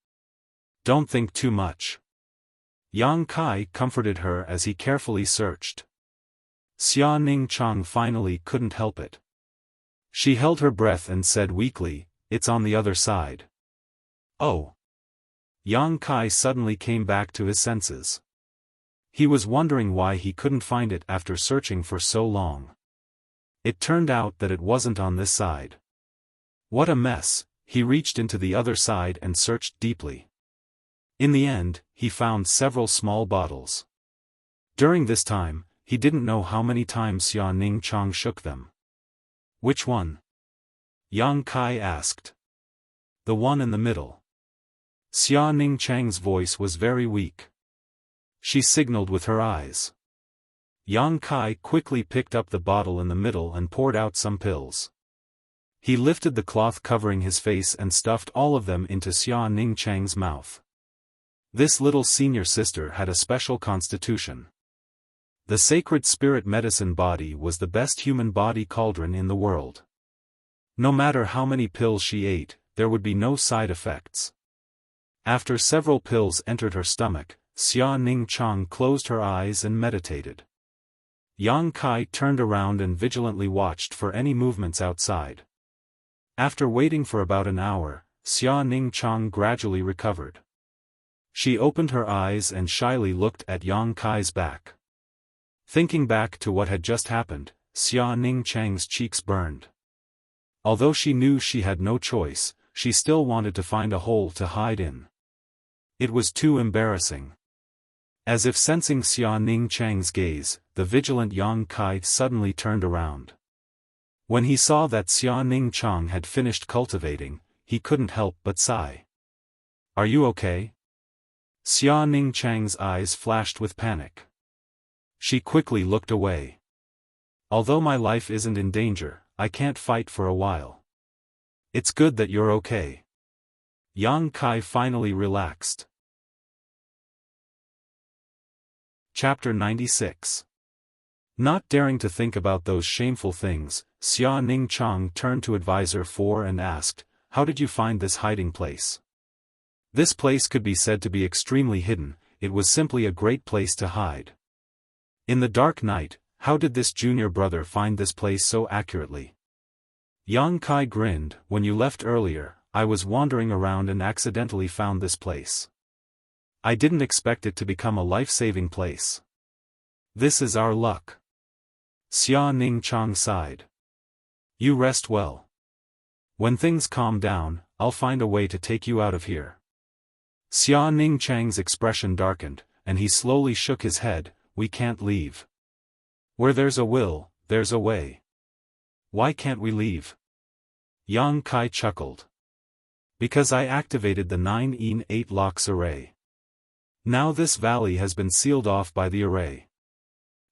Don't think too much. Yang Kai comforted her as he carefully searched. Xia Ning Chang finally couldn't help it. She held her breath and said weakly, "It's on the other side." Oh. Yang Kai suddenly came back to his senses. He was wondering why he couldn't find it after searching for so long. It turned out that it wasn't on this side. What a mess. He reached into the other side and searched deeply. In the end, he found several small bottles. During this time, he didn't know how many times Xia Ning Chang shook them. Which one? Yang Kai asked. The one in the middle. Xia Ning Chang's voice was very weak. She signaled with her eyes. Yang Kai quickly picked up the bottle in the middle and poured out some pills. He lifted the cloth covering his face and stuffed all of them into Xia Ningchang's mouth. This little senior sister had a special constitution. The sacred spirit medicine body was the best human body cauldron in the world. No matter how many pills she ate, there would be no side effects. After several pills entered her stomach, Xia Ningchang closed her eyes and meditated. Yang Kai turned around and vigilantly watched for any movements outside. After waiting for about an hour, Xia Ningchang gradually recovered. She opened her eyes and shyly looked at Yang Kai's back. Thinking back to what had just happened, Xia Ningchang's cheeks burned. Although she knew she had no choice, she still wanted to find a hole to hide in. It was too embarrassing. As if sensing Xia Ningchang's gaze, the vigilant Yang Kai suddenly turned around. When he saw that Xia Ningchang had finished cultivating, he couldn't help but sigh. "Are you okay?" Xia Ningchang's eyes flashed with panic. She quickly looked away. "Although my life isn't in danger, I can't fight for a while." "It's good that you're okay." Yang Kai finally relaxed. Chapter 96. Not daring to think about those shameful things, Xia Ningchang turned to advisor 4 and asked, "How did you find this hiding place?" This place could be said to be extremely hidden, it was simply a great place to hide. In the dark night, how did this junior brother find this place so accurately? Yang Kai grinned. "When you left earlier, I was wandering around and accidentally found this place. I didn't expect it to become a life-saving place. This is our luck." Xia Ningchang sighed. "You rest well. When things calm down, I'll find a way to take you out of here." Xia Ningchang's expression darkened, and he slowly shook his head. "We can't leave. Where there's a will, there's a way. Why can't we leave?" Yang Kai chuckled. "Because I activated the 9-in-8 locks array. Now this valley has been sealed off by the array.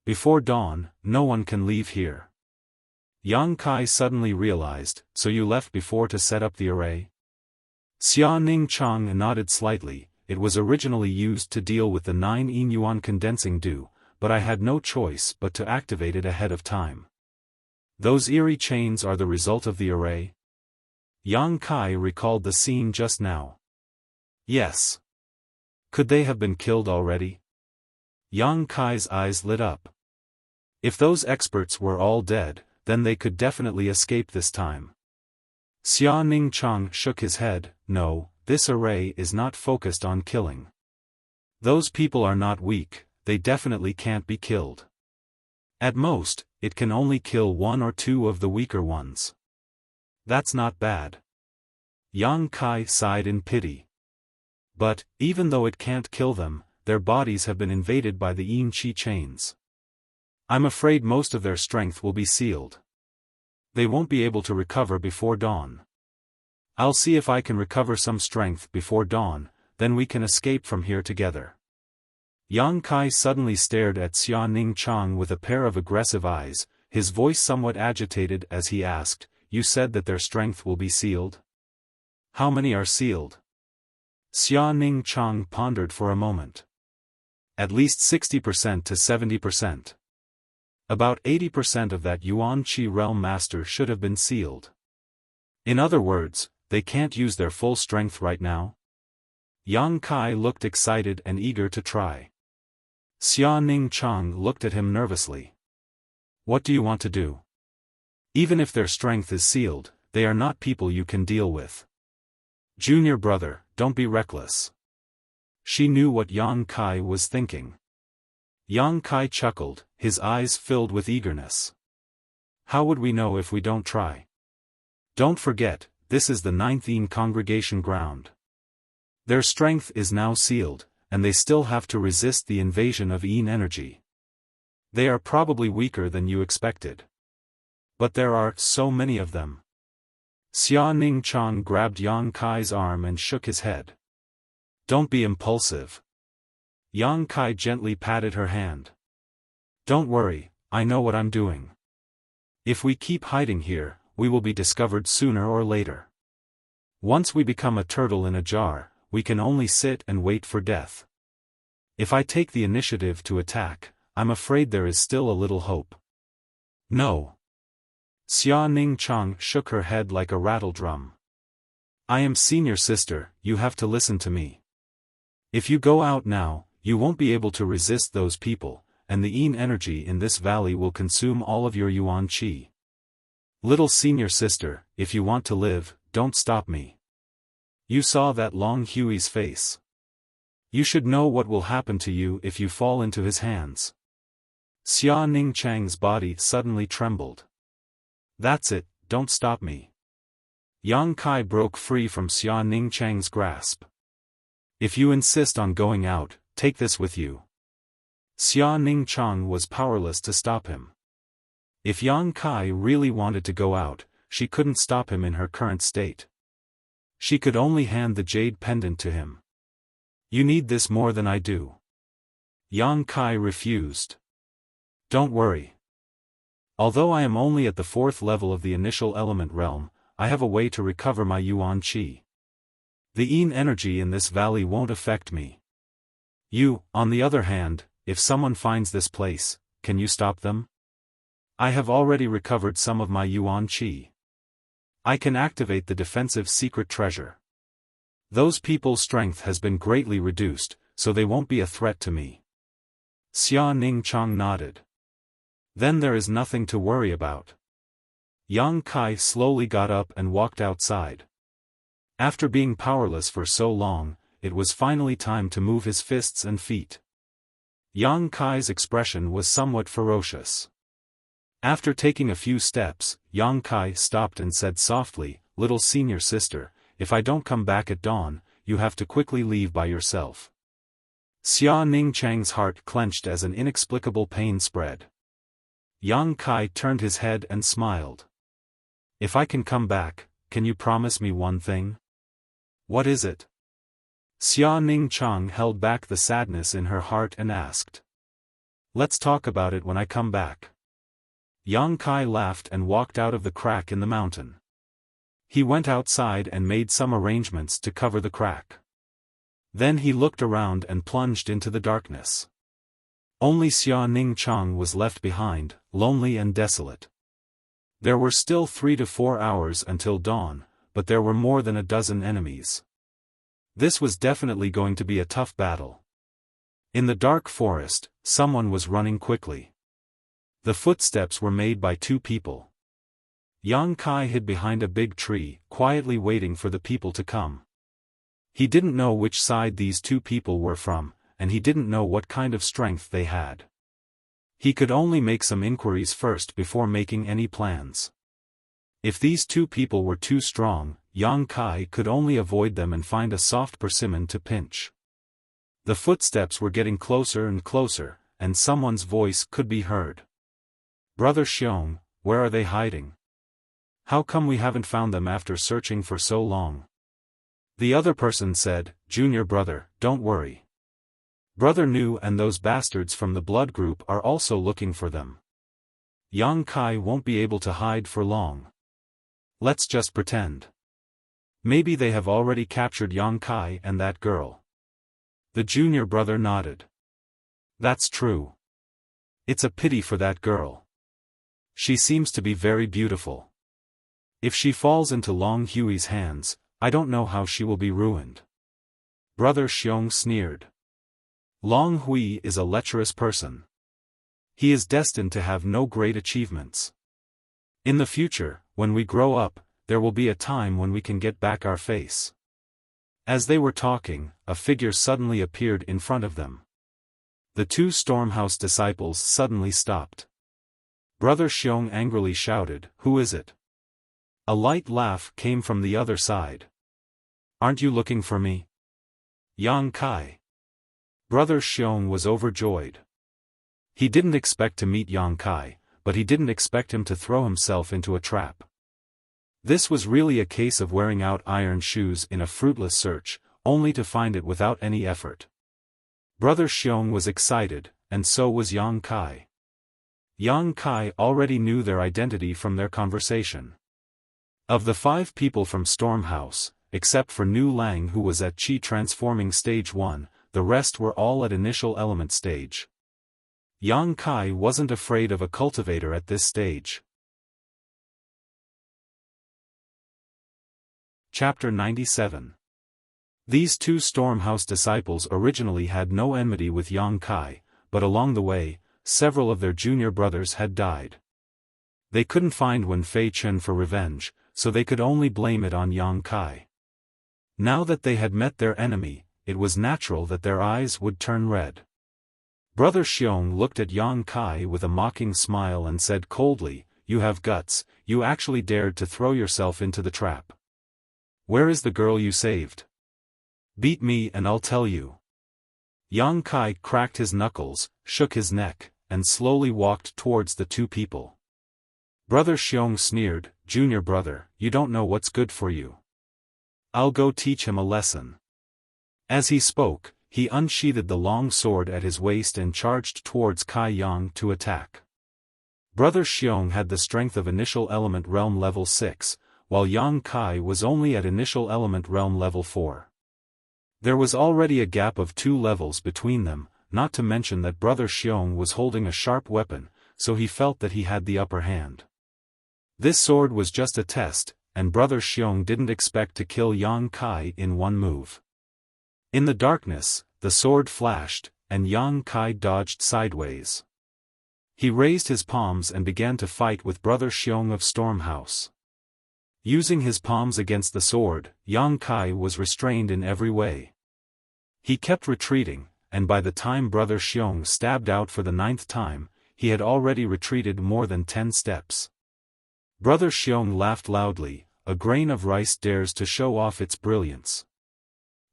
Before dawn, no one can leave here." Yang Kai suddenly realized, "So you left before to set up the array?" Xia Ningchang nodded slightly. "It was originally used to deal with the 9-in-yuan condensing dew, but I had no choice but to activate it ahead of time." "Those eerie chains are the result of the array?" Yang Kai recalled the scene just now. "Yes. Could they have been killed already?" Yang Kai's eyes lit up. "If those experts were all dead, then they could definitely escape this time." Xia Ningchang shook his head. "No, this array is not focused on killing. Those people are not weak, they definitely can't be killed. At most, it can only kill 1 or 2 of the weaker ones. That's not bad." Yang Kai sighed in pity. "But, even though it can't kill them, their bodies have been invaded by the yin qi chains. I'm afraid most of their strength will be sealed. They won't be able to recover before dawn. I'll see if I can recover some strength before dawn, then we can escape from here together." Yang Kai suddenly stared at Xia Ningchang with a pair of aggressive eyes, his voice somewhat agitated as he asked, "You said that their strength will be sealed? How many are sealed?" Xia Ningchang pondered for a moment. "At least 60% to 70%. About 80% of that Yuan Qi realm master should have been sealed. In other words, they can't use their full strength right now?" Yang Kai looked excited and eager to try. Xia Ningchang looked at him nervously. "What do you want to do? Even if their strength is sealed, they are not people you can deal with. Junior brother, don't be reckless." She knew what Yang Kai was thinking. Yang Kai chuckled, his eyes filled with eagerness. "How would we know if we don't try? Don't forget, this is the 9th-in congregation ground. Their strength is now sealed, and they still have to resist the invasion of yin energy. They are probably weaker than you expected. But there are so many of them." Xia Ningchang grabbed Yang Kai's arm and shook his head. "Don't be impulsive." Yang Kai gently patted her hand. "Don't worry, I know what I'm doing. If we keep hiding here, we will be discovered sooner or later. Once we become a turtle in a jar, we can only sit and wait for death. If I take the initiative to attack, I'm afraid there is still a little hope. No. Xia Ningchang shook her head like a rattledrum. I am senior sister, you have to listen to me. If you go out now, you won't be able to resist those people, and the yin energy in this valley will consume all of your yuan qi. Little senior sister, if you want to live, don't stop me. You saw that Long Hui's face. You should know what will happen to you if you fall into his hands. Xia Ningchang's body suddenly trembled. That's it, don't stop me. Yang Kai broke free from Xia Ningchang's grasp. If you insist on going out, take this with you. Xia Ningchang was powerless to stop him. If Yang Kai really wanted to go out, she couldn't stop him in her current state. She could only hand the jade pendant to him. You need this more than I do. Yang Kai refused. Don't worry. Although I am only at the 4th level of the initial element realm, I have a way to recover my yuan qi. The yin energy in this valley won't affect me. You, on the other hand, if someone finds this place, can you stop them? I have already recovered some of my yuan qi. I can activate the defensive secret treasure. Those people's strength has been greatly reduced, so they won't be a threat to me. Xia Ningchang nodded. Then there is nothing to worry about. Yang Kai slowly got up and walked outside. After being powerless for so long, it was finally time to move his fists and feet. Yang Kai's expression was somewhat ferocious. After taking a few steps, Yang Kai stopped and said softly, Little senior sister, if I don't come back at dawn, you have to quickly leave by yourself. Xia Ningchang's heart clenched as an inexplicable pain spread. Yang Kai turned his head and smiled. If I can come back, can you promise me one thing? What is it? Xia Ningchang held back the sadness in her heart and asked. Let's talk about it when I come back. Yang Kai laughed and walked out of the crack in the mountain. He went outside and made some arrangements to cover the crack. Then he looked around and plunged into the darkness. Only Xia Ningchang was left behind, lonely and desolate. There were still 3 to 4 hours until dawn, but there were more than a dozen enemies. This was definitely going to be a tough battle. In the dark forest, someone was running quickly. The footsteps were made by 2 people. Yang Kai hid behind a big tree, quietly waiting for the people to come. He didn't know which side these 2 people were from, and he didn't know what kind of strength they had. He could only make some inquiries first before making any plans. If these 2 people were too strong, Yang Kai could only avoid them and find a soft persimmon to pinch. The footsteps were getting closer and closer, and someone's voice could be heard. Brother Xiong, where are they hiding? How come we haven't found them after searching for so long? The other person said, Junior brother, don't worry. Brother Nu and those bastards from the blood group are also looking for them. Yang Kai won't be able to hide for long. Let's just pretend. Maybe they have already captured Yang Kai and that girl. The junior brother nodded. That's true. It's a pity for that girl. She seems to be very beautiful. If she falls into Long Hui's hands, I don't know how she will be ruined. Brother Xiong sneered. Long Hui is a lecherous person. He is destined to have no great achievements. In the future, when we grow up, there will be a time when we can get back our face. As they were talking, a figure suddenly appeared in front of them. The 2 Stormhouse disciples suddenly stopped. Brother Xiong angrily shouted, Who is it? A light laugh came from the other side. Aren't you looking for me? Yang Kai. Brother Xiong was overjoyed. He didn't expect to meet Yang Kai, but he didn't expect him to throw himself into a trap. This was really a case of wearing out iron shoes in a fruitless search, only to find it without any effort. Brother Xiong was excited, and so was Yang Kai. Yang Kai already knew their identity from their conversation. Of the 5 people from Storm House, except for Nu Lang who was at Qi transforming stage 1, the rest were all at initial element stage. Yang Kai wasn't afraid of a cultivator at this stage. Chapter 97. These 2 Stormhouse disciples originally had no enmity with Yang Kai, but along the way, several of their junior brothers had died. They couldn't find Wen Fei Chen for revenge, so they could only blame it on Yang Kai. Now that they had met their enemy, it was natural that their eyes would turn red. Brother Xiong looked at Yang Kai with a mocking smile and said coldly, "You have guts, you actually dared to throw yourself into the trap. Where is the girl you saved? Beat me and I'll tell you." Yang Kai cracked his knuckles, shook his neck, and slowly walked towards the 2 people. Brother Xiong sneered, "Junior brother, you don't know what's good for you. I'll go teach him a lesson." As he spoke, he unsheathed the long sword at his waist and charged towards Kai Yang to attack. Brother Xiong had the strength of initial element realm level 6, while Yang Kai was only at initial element realm level 4. There was already a gap of 2 levels between them, not to mention that Brother Xiong was holding a sharp weapon, so he felt that he had the upper hand. This sword was just a test, and Brother Xiong didn't expect to kill Yang Kai in one move. In the darkness, the sword flashed, and Yang Kai dodged sideways. He raised his palms and began to fight with Brother Xiong of Storm House. Using his palms against the sword, Yang Kai was restrained in every way. He kept retreating, and by the time Brother Xiong stabbed out for the 9th time, he had already retreated more than 10 steps. Brother Xiong laughed loudly, "A grain of rice dares to show off its brilliance.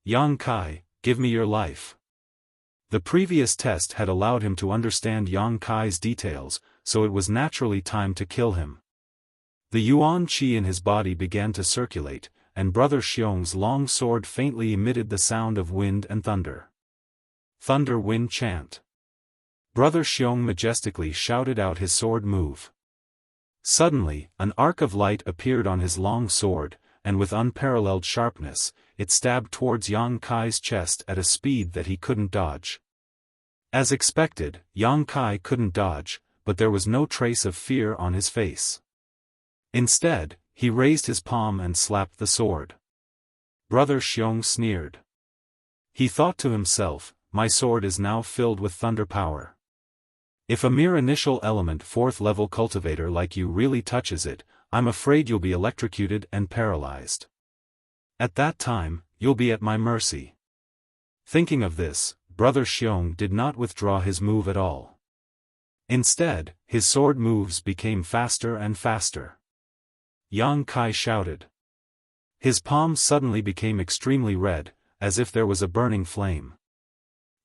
Yang Kai, give me your life." The previous test had allowed him to understand Yang Kai's details, so it was naturally time to kill him. The Yuan Qi in his body began to circulate, and Brother Xiong's long sword faintly emitted the sound of wind and thunder. Thunder Wind Chant. Brother Xiong majestically shouted out his sword move. Suddenly, an arc of light appeared on his long sword, and with unparalleled sharpness, it stabbed towards Yang Kai's chest at a speed that he couldn't dodge. As expected, Yang Kai couldn't dodge, but there was no trace of fear on his face. Instead, he raised his palm and slapped the sword. Brother Xiong sneered. He thought to himself, "My sword is now filled with thunder power. If a mere initial element 4th level cultivator like you really touches it, I'm afraid you'll be electrocuted and paralyzed. At that time, you'll be at my mercy." Thinking of this, Brother Xiong did not withdraw his move at all. Instead, his sword moves became faster and faster. Yang Kai shouted. His palms suddenly became extremely red, as if there was a burning flame.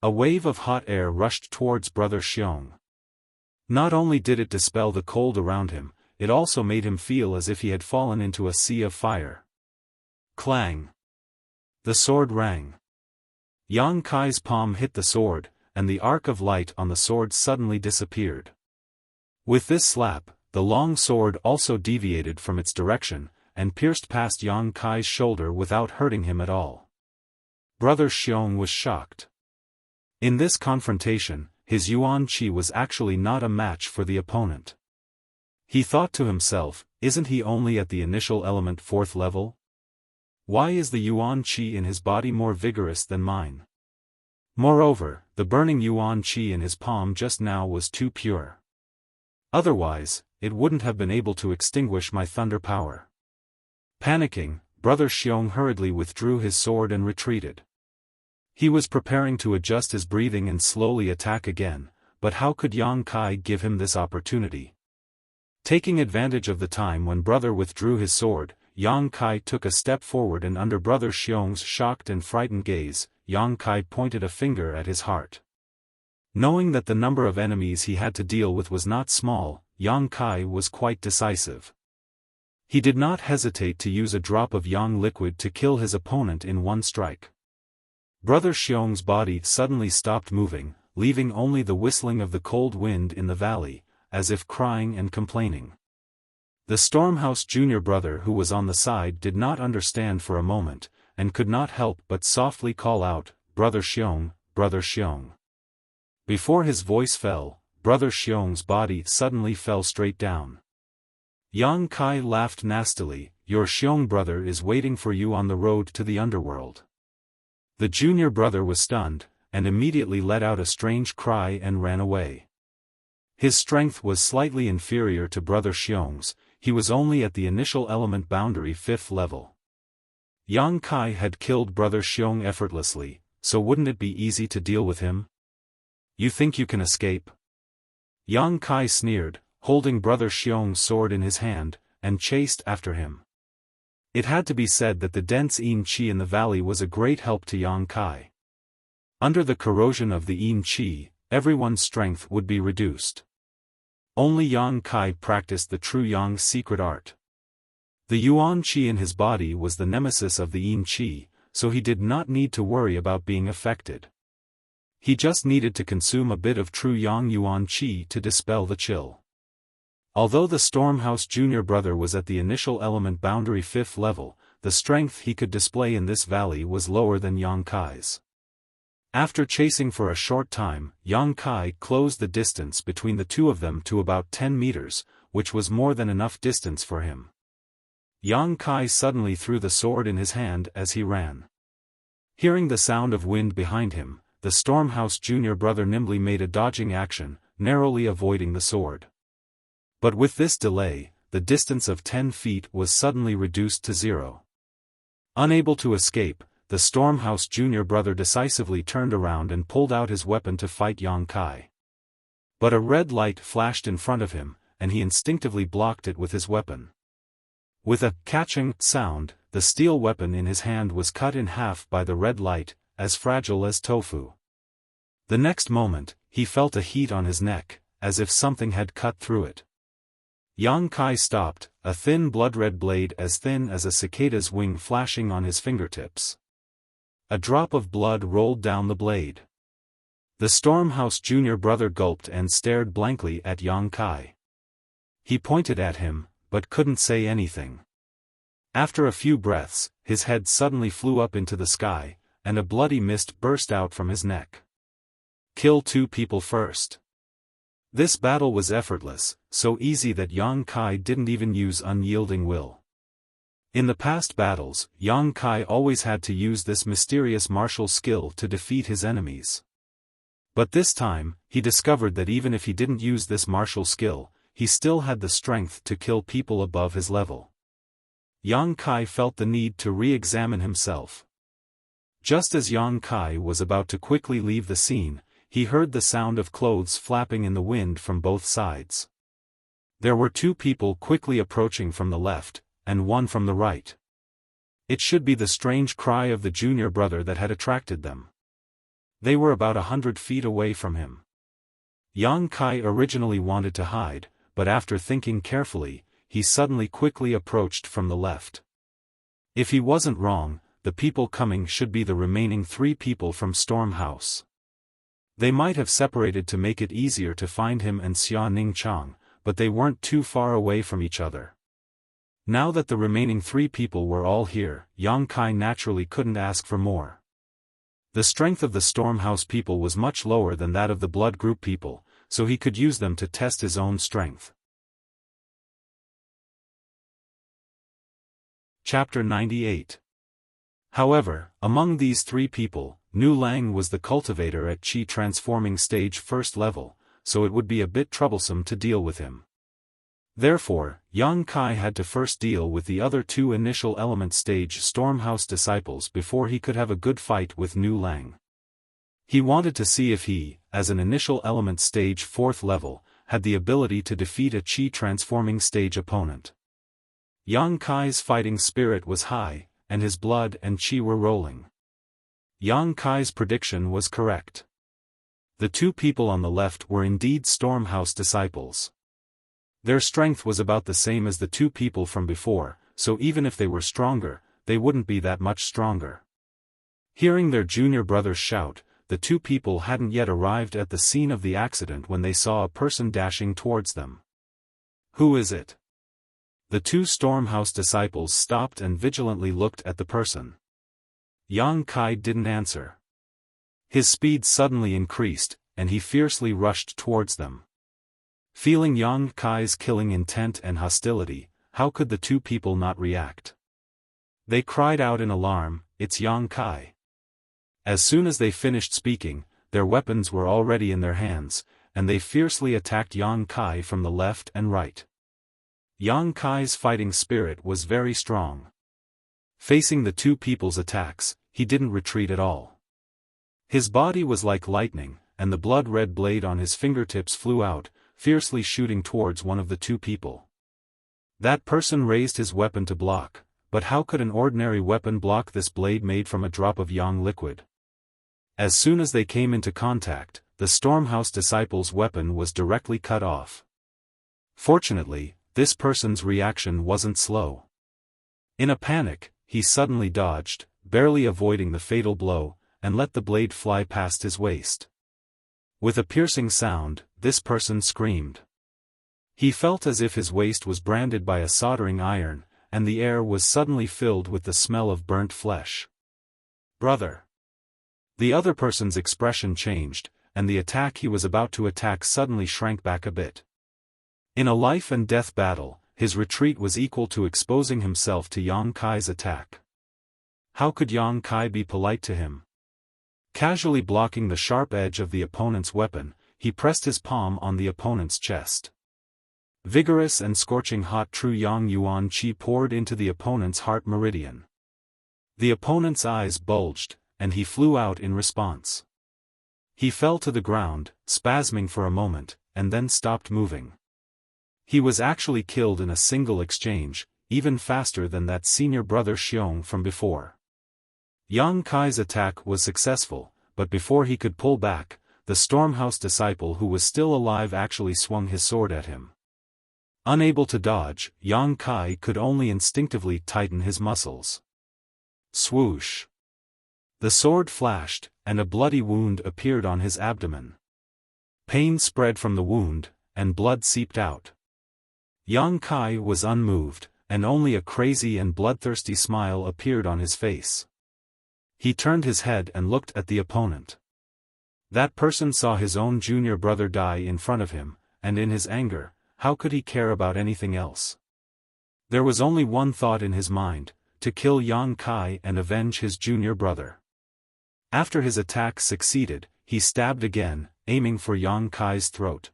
A wave of hot air rushed towards Brother Xiong. Not only did it dispel the cold around him, it also made him feel as if he had fallen into a sea of fire. Clang! The sword rang. Yang Kai's palm hit the sword, and the arc of light on the sword suddenly disappeared. With this slap, the long sword also deviated from its direction, and pierced past Yang Kai's shoulder without hurting him at all. Brother Xiong was shocked. In this confrontation, his Yuan Qi was actually not a match for the opponent. He thought to himself, "Isn't he only at the initial element 4th level? Why is the Yuan Qi in his body more vigorous than mine?" Moreover, the burning Yuan Qi in his palm just now was too pure. Otherwise, it wouldn't have been able to extinguish my thunder power. Panicking, Brother Xiong hurriedly withdrew his sword and retreated. He was preparing to adjust his breathing and slowly attack again, but how could Yang Kai give him this opportunity? Taking advantage of the time when Brother withdrew his sword, Yang Kai took a step forward, and under Brother Xiong's shocked and frightened gaze, Yang Kai pointed a finger at his heart. Knowing that the number of enemies he had to deal with was not small, Yang Kai was quite decisive. He did not hesitate to use a drop of Yang liquid to kill his opponent in one strike. Brother Xiong's body suddenly stopped moving, leaving only the whistling of the cold wind in the valley, as if crying and complaining. The Stormhouse junior brother who was on the side did not understand for a moment, and could not help but softly call out, "Brother Xiong, Brother Xiong." Before his voice fell, Brother Xiong's body suddenly fell straight down. Yang Kai laughed nastily, "Your Xiong brother is waiting for you on the road to the underworld." The junior brother was stunned, and immediately let out a strange cry and ran away. His strength was slightly inferior to Brother Xiong's, he was only at the initial element boundary 5th level. Yang Kai had killed Brother Xiong effortlessly, so wouldn't it be easy to deal with him? "You think you can escape?" Yang Kai sneered, holding Brother Xiong's sword in his hand, and chased after him. It had to be said that the dense Yin Qi in the valley was a great help to Yang Kai. Under the corrosion of the Yin Qi, everyone's strength would be reduced. Only Yang Kai practiced the true Yang's secret art. The Yuan Qi in his body was the nemesis of the Yin Qi, so he did not need to worry about being affected. He just needed to consume a bit of true Yang Yuan Qi to dispel the chill. Although the Stormhouse junior brother was at the initial element boundary 5th level, the strength he could display in this valley was lower than Yang Kai's. After chasing for a short time, Yang Kai closed the distance between the two of them to about 10 meters, which was more than enough distance for him. Yang Kai suddenly threw the sword in his hand as he ran. Hearing the sound of wind behind him, the Stormhouse junior brother nimbly made a dodging action, narrowly avoiding the sword. But with this delay, the distance of 10 feet was suddenly reduced to 0. Unable to escape, the Stormhouse junior brother decisively turned around and pulled out his weapon to fight Yang Kai. But a red light flashed in front of him, and he instinctively blocked it with his weapon. With a catching sound, the steel weapon in his hand was cut in half by the red light, as fragile as tofu. The next moment, he felt a heat on his neck, as if something had cut through it. Yang Kai stopped, a thin blood-red blade as thin as a cicada's wing flashing on his fingertips. A drop of blood rolled down the blade. The Stormhouse junior brother gulped and stared blankly at Yang Kai. He pointed at him, but couldn't say anything. After a few breaths, his head suddenly flew up into the sky, and a bloody mist burst out from his neck. Kill 2 people first. This battle was effortless, so easy that Yang Kai didn't even use unyielding will. In the past battles, Yang Kai always had to use this mysterious martial skill to defeat his enemies. But this time, he discovered that even if he didn't use this martial skill, he still had the strength to kill people above his level. Yang Kai felt the need to re-examine himself. Just as Yang Kai was about to quickly leave the scene, he heard the sound of clothes flapping in the wind from both sides. There were 2 people quickly approaching from the left, and 1 from the right. It should be the strange cry of the junior brother that had attracted them. They were about 100 feet away from him. Yang Kai originally wanted to hide, but after thinking carefully, he suddenly quickly approached from the left. If he wasn't wrong, the people coming should be the remaining 3 people from Stormhouse. They might have separated to make it easier to find him and Xia Ningchang, but they weren't too far away from each other. Now that the remaining 3 people were all here, Yang Kai naturally couldn't ask for more. The strength of the Stormhouse people was much lower than that of the Blood Group people, so he could use them to test his own strength. Chapter 98. However, among these 3 people, Nu Lang was the cultivator at Qi transforming stage 1st level, so it would be a bit troublesome to deal with him. Therefore, Yang Kai had to first deal with the other 2 initial element stage Stormhouse disciples before he could have a good fight with Nu Lang. He wanted to see if he, as an initial element stage 4th level, had the ability to defeat a Qi transforming stage opponent. Yang Kai's fighting spirit was high, and his blood and Qi were rolling. Yang Kai's prediction was correct. The 2 people on the left were indeed Stormhouse disciples. Their strength was about the same as the 2 people from before, so even if they were stronger, they wouldn't be that much stronger. Hearing their junior brother shout, the 2 people hadn't yet arrived at the scene of the accident when they saw a person dashing towards them. "Who is it?" The two Stormhouse disciples stopped and vigilantly looked at the person. Yang Kai didn't answer. His speed suddenly increased, and he fiercely rushed towards them. Feeling Yang Kai's killing intent and hostility, how could the two people not react? They cried out in alarm, "It's Yang Kai!" As soon as they finished speaking, their weapons were already in their hands, and they fiercely attacked Yang Kai from the left and right. Yang Kai's fighting spirit was very strong. Facing the two people's attacks, he didn't retreat at all. His body was like lightning, and the blood-red blade on his fingertips flew out, fiercely shooting towards one of the two people. That person raised his weapon to block, but how could an ordinary weapon block this blade made from a drop of yang liquid? As soon as they came into contact, the Stormhouse disciple's weapon was directly cut off. Fortunately, this person's reaction wasn't slow. In a panic, he suddenly dodged, barely avoiding the fatal blow, and let the blade fly past his waist. With a piercing sound, this person screamed. He felt as if his waist was branded by a soldering iron, and the air was suddenly filled with the smell of burnt flesh. "Brother!" The other person's expression changed, and the attack he was about to attack suddenly shrank back a bit. In a life-and-death battle, his retreat was equal to exposing himself to Yang Kai's attack. How could Yang Kai be polite to him? Casually blocking the sharp edge of the opponent's weapon, he pressed his palm on the opponent's chest. Vigorous and scorching hot true Yang Yuan Qi poured into the opponent's heart meridian. The opponent's eyes bulged, and he flew out in response. He fell to the ground, spasming for a moment, and then stopped moving. He was actually killed in a single exchange, even faster than that senior brother Xiong from before. Yang Kai's attack was successful, but before he could pull back, the Stormhouse disciple who was still alive actually swung his sword at him. Unable to dodge, Yang Kai could only instinctively tighten his muscles. Swoosh! The sword flashed, and a bloody wound appeared on his abdomen. Pain spread from the wound, and blood seeped out. Yang Kai was unmoved, and only a crazy and bloodthirsty smile appeared on his face. He turned his head and looked at the opponent. That person saw his own junior brother die in front of him, and in his anger, how could he care about anything else? There was only one thought in his mind, to kill Yang Kai and avenge his junior brother. After his attack succeeded, he stabbed again, aiming for Yang Kai's throat.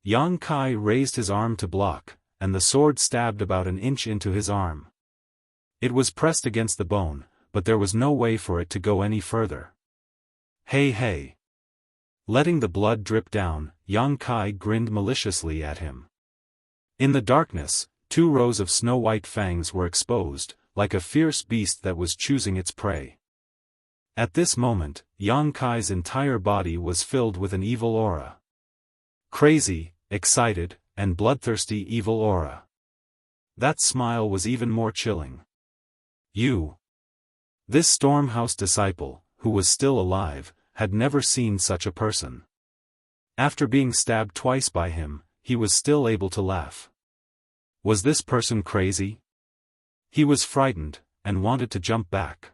Yang Kai raised his arm to block, and the sword stabbed about an inch into his arm. It was pressed against the bone, but there was no way for it to go any further. "Hey hey!" Letting the blood drip down, Yang Kai grinned maliciously at him. In the darkness, 2 rows of snow-white fangs were exposed, like a fierce beast that was choosing its prey. At this moment, Yang Kai's entire body was filled with an evil aura. Crazy, excited, and bloodthirsty evil aura. That smile was even more chilling. "You!" This Stormhouse disciple, who was still alive, had never seen such a person. After being stabbed twice by him, he was still able to laugh. Was this person crazy? He was frightened, and wanted to jump back.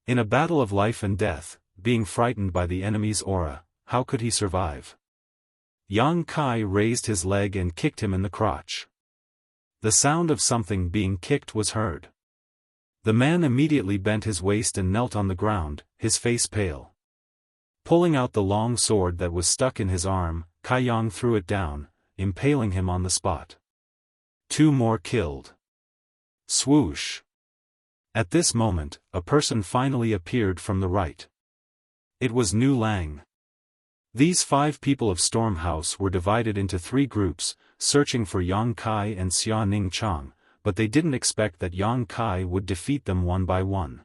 In a battle of life and death, being frightened by the enemy's aura, how could he survive? Yang Kai raised his leg and kicked him in the crotch. The sound of something being kicked was heard. The man immediately bent his waist and knelt on the ground, his face pale. Pulling out the long sword that was stuck in his arm, Kai Yang threw it down, impaling him on the spot. 2 more killed. Swoosh! At this moment, a person finally appeared from the right. It was Nu Lang. These 5 people of Stormhouse were divided into 3 groups, searching for Yang Kai and Xia Ning Chang, but they didn't expect that Yang Kai would defeat them one by one.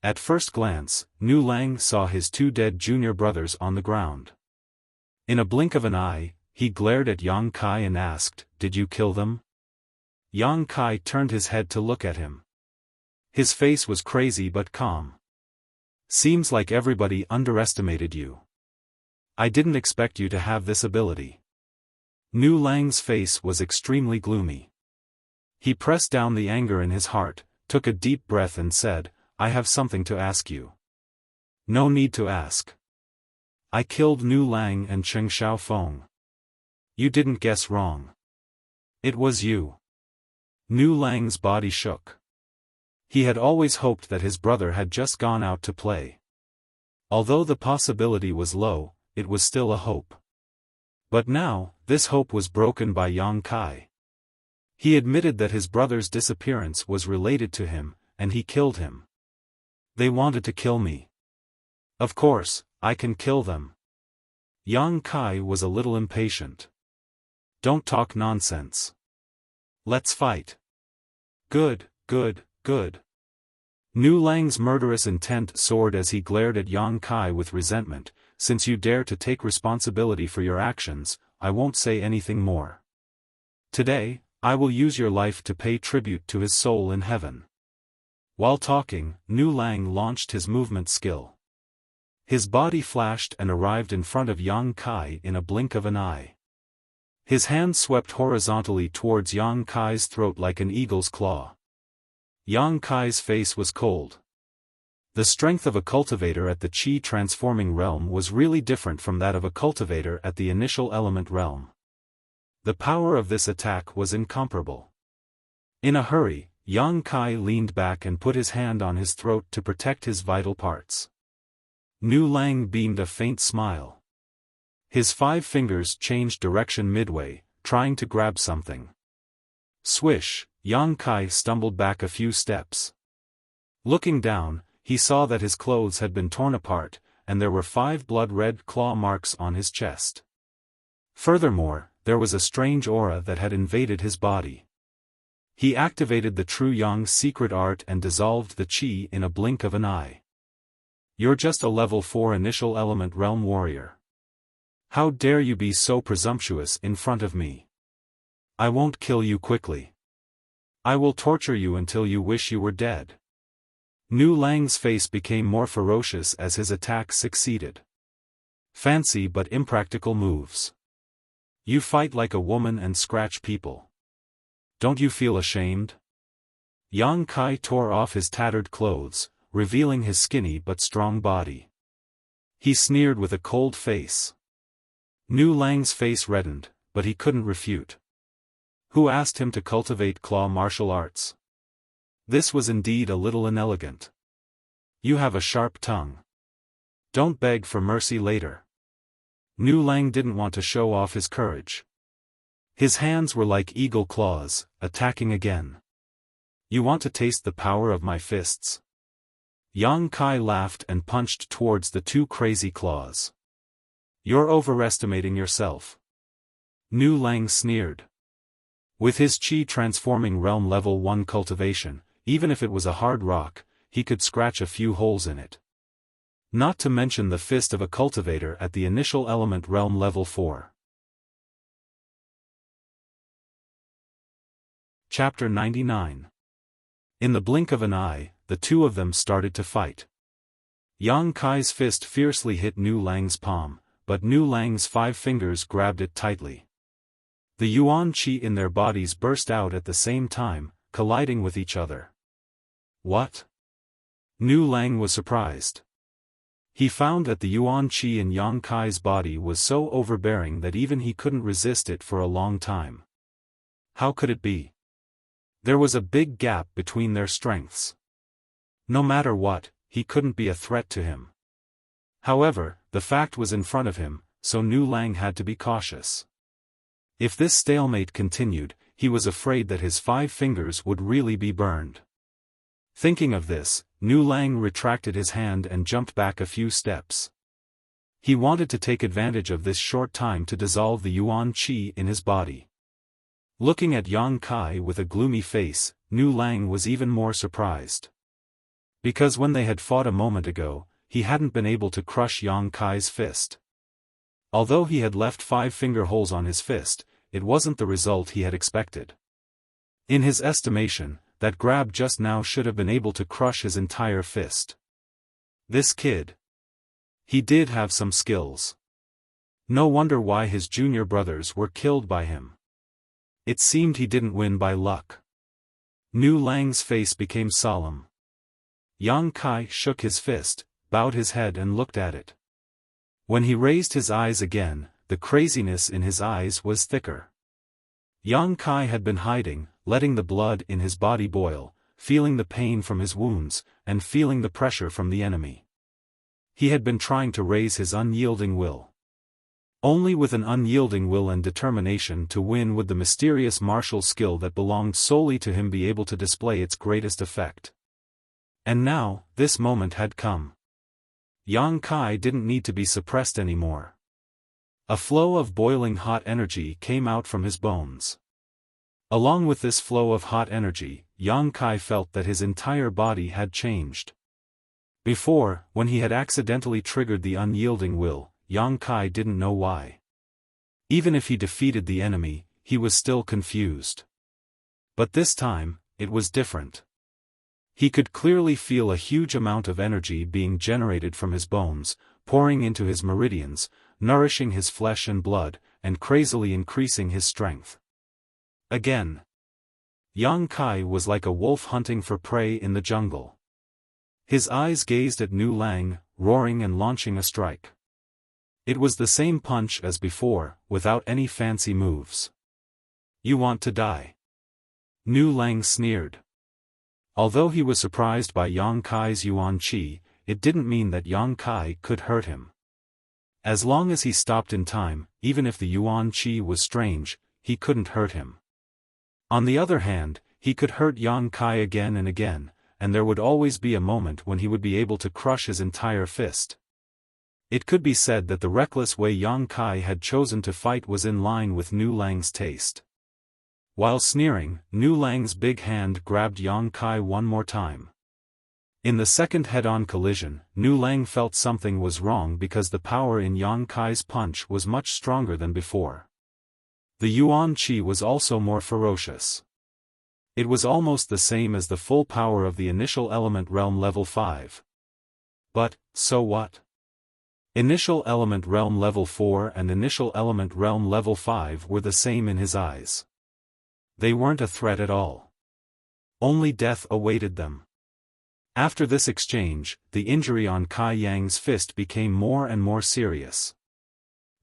At first glance, Nu Lang saw his 2 dead junior brothers on the ground. In a blink of an eye, he glared at Yang Kai and asked, "Did you kill them?" Yang Kai turned his head to look at him. His face was crazy but calm. "Seems like everybody underestimated you. I didn't expect you to have this ability." Nu Lang's face was extremely gloomy. He pressed down the anger in his heart, took a deep breath and said, I have something to ask you. No need to ask. I killed Nu Lang and Cheng Xiaofan. You didn't guess wrong. It was you. Nu Lang's body shook. He had always hoped that his brother had just gone out to play. Although the possibility was low, it was still a hope. But now, this hope was broken by Yang Kai. He admitted that his brother's disappearance was related to him, and he killed him. They wanted to kill me. Of course, I can kill them. Yang Kai was a little impatient. Don't talk nonsense. Let's fight. Good, good, good. Nu Lang's murderous intent soared as he glared at Yang Kai with resentment. Since you dare to take responsibility for your actions, I won't say anything more. Today, I will use your life to pay tribute to his soul in heaven. While talking, Nu Lang launched his movement skill. His body flashed and arrived in front of Yang Kai in a blink of an eye. His hand swept horizontally towards Yang Kai's throat like an eagle's claw. Yang Kai's face was cold. The strength of a cultivator at the Qi transforming realm was really different from that of a cultivator at the initial element realm. The power of this attack was incomparable. In a hurry, Yang Kai leaned back and put his hand on his throat to protect his vital parts. Nu Lang beamed a faint smile. His 5 fingers changed direction midway, trying to grab something. Swish, Yang Kai stumbled back a few steps. Looking down, he saw that his clothes had been torn apart, and there were 5 blood-red claw marks on his chest. Furthermore, there was a strange aura that had invaded his body. He activated the True Yang's secret art and dissolved the Qi in a blink of an eye. You're just a level 4 initial element realm warrior. How dare you be so presumptuous in front of me? I won't kill you quickly. I will torture you until you wish you were dead. Nu Lang's face became more ferocious as his attack succeeded. Fancy but impractical moves. You fight like a woman and scratch people. Don't you feel ashamed? Yang Kai tore off his tattered clothes, revealing his skinny but strong body. He sneered with a cold face. Nu Lang's face reddened, but he couldn't refute. Who asked him to cultivate claw martial arts? This was indeed a little inelegant. You have a sharp tongue. Don't beg for mercy later. Nu Lang didn't want to show off his courage. His hands were like eagle claws, attacking again. You want to taste the power of my fists? Yang Kai laughed and punched towards the 2 crazy claws. You're overestimating yourself. Nu Lang sneered. With his Qi transforming realm level 1 cultivation, even if it was a hard rock, he could scratch a few holes in it. Not to mention the fist of a cultivator at the initial element realm level 4. Chapter 99. In the blink of an eye, the 2 of them started to fight. Yang Kai's fist fiercely hit Nu Lang's palm, but Nu Lang's 5 fingers grabbed it tightly. The Yuan Qi in their bodies burst out at the same time, colliding with each other. What? Nu Lang was surprised. He found that the Yuan Qi in Yang Kai's body was so overbearing that even he couldn't resist it for a long time. How could it be? There was a big gap between their strengths. No matter what, he couldn't be a threat to him. However, the fact was in front of him, so Nu Lang had to be cautious. If this stalemate continued, he was afraid that his 5 fingers would really be burned. Thinking of this, Nu Lang retracted his hand and jumped back a few steps. He wanted to take advantage of this short time to dissolve the Yuan Qi in his body. Looking at Yang Kai with a gloomy face, Nu Lang was even more surprised. Because when they had fought a moment ago, he hadn't been able to crush Yang Kai's fist. Although he had left 5 finger holes on his fist, it wasn't the result he had expected. In his estimation, that grab just now should have been able to crush his entire fist. This kid. He did have some skills. No wonder why his junior brothers were killed by him. It seemed he didn't win by luck. Nu Lang's face became solemn. Yang Kai shook his fist, bowed his head and looked at it. When he raised his eyes again, the craziness in his eyes was thicker. Yang Kai had been hiding, letting the blood in his body boil, feeling the pain from his wounds, and feeling the pressure from the enemy. He had been trying to raise his unyielding will. Only with an unyielding will and determination to win would the mysterious martial skill that belonged solely to him be able to display its greatest effect. And now, this moment had come. Yang Kai didn't need to be suppressed anymore. A flow of boiling hot energy came out from his bones. Along with this flow of hot energy, Yang Kai felt that his entire body had changed. Before, when he had accidentally triggered the unyielding will, Yang Kai didn't know why. Even if he defeated the enemy, he was still confused. But this time, it was different. He could clearly feel a huge amount of energy being generated from his bones, pouring into his meridians, nourishing his flesh and blood, and crazily increasing his strength. Again. Yang Kai was like a wolf hunting for prey in the jungle. His eyes gazed at Nu Lang, roaring and launching a strike. It was the same punch as before, without any fancy moves. "You want to die?" Nu Lang sneered. Although he was surprised by Yang Kai's Yuan Qi, it didn't mean that Yang Kai could hurt him. As long as he stopped in time, even if the Yuan Qi was strange, he couldn't hurt him. On the other hand, he could hurt Yang Kai again and again, and there would always be a moment when he would be able to crush his entire fist. It could be said that the reckless way Yang Kai had chosen to fight was in line with Nu Lang's taste. While sneering, Nu Lang's big hand grabbed Yang Kai one more time. In the second head-on collision, Nu Lang felt something was wrong because the power in Yang Kai's punch was much stronger than before. The Yuan Qi was also more ferocious. It was almost the same as the full power of the initial element realm level 5. But, so what? Initial element realm level 4 and initial element realm level 5 were the same in his eyes. They weren't a threat at all. Only death awaited them. After this exchange, the injury on Kai Yang's fist became more and more serious.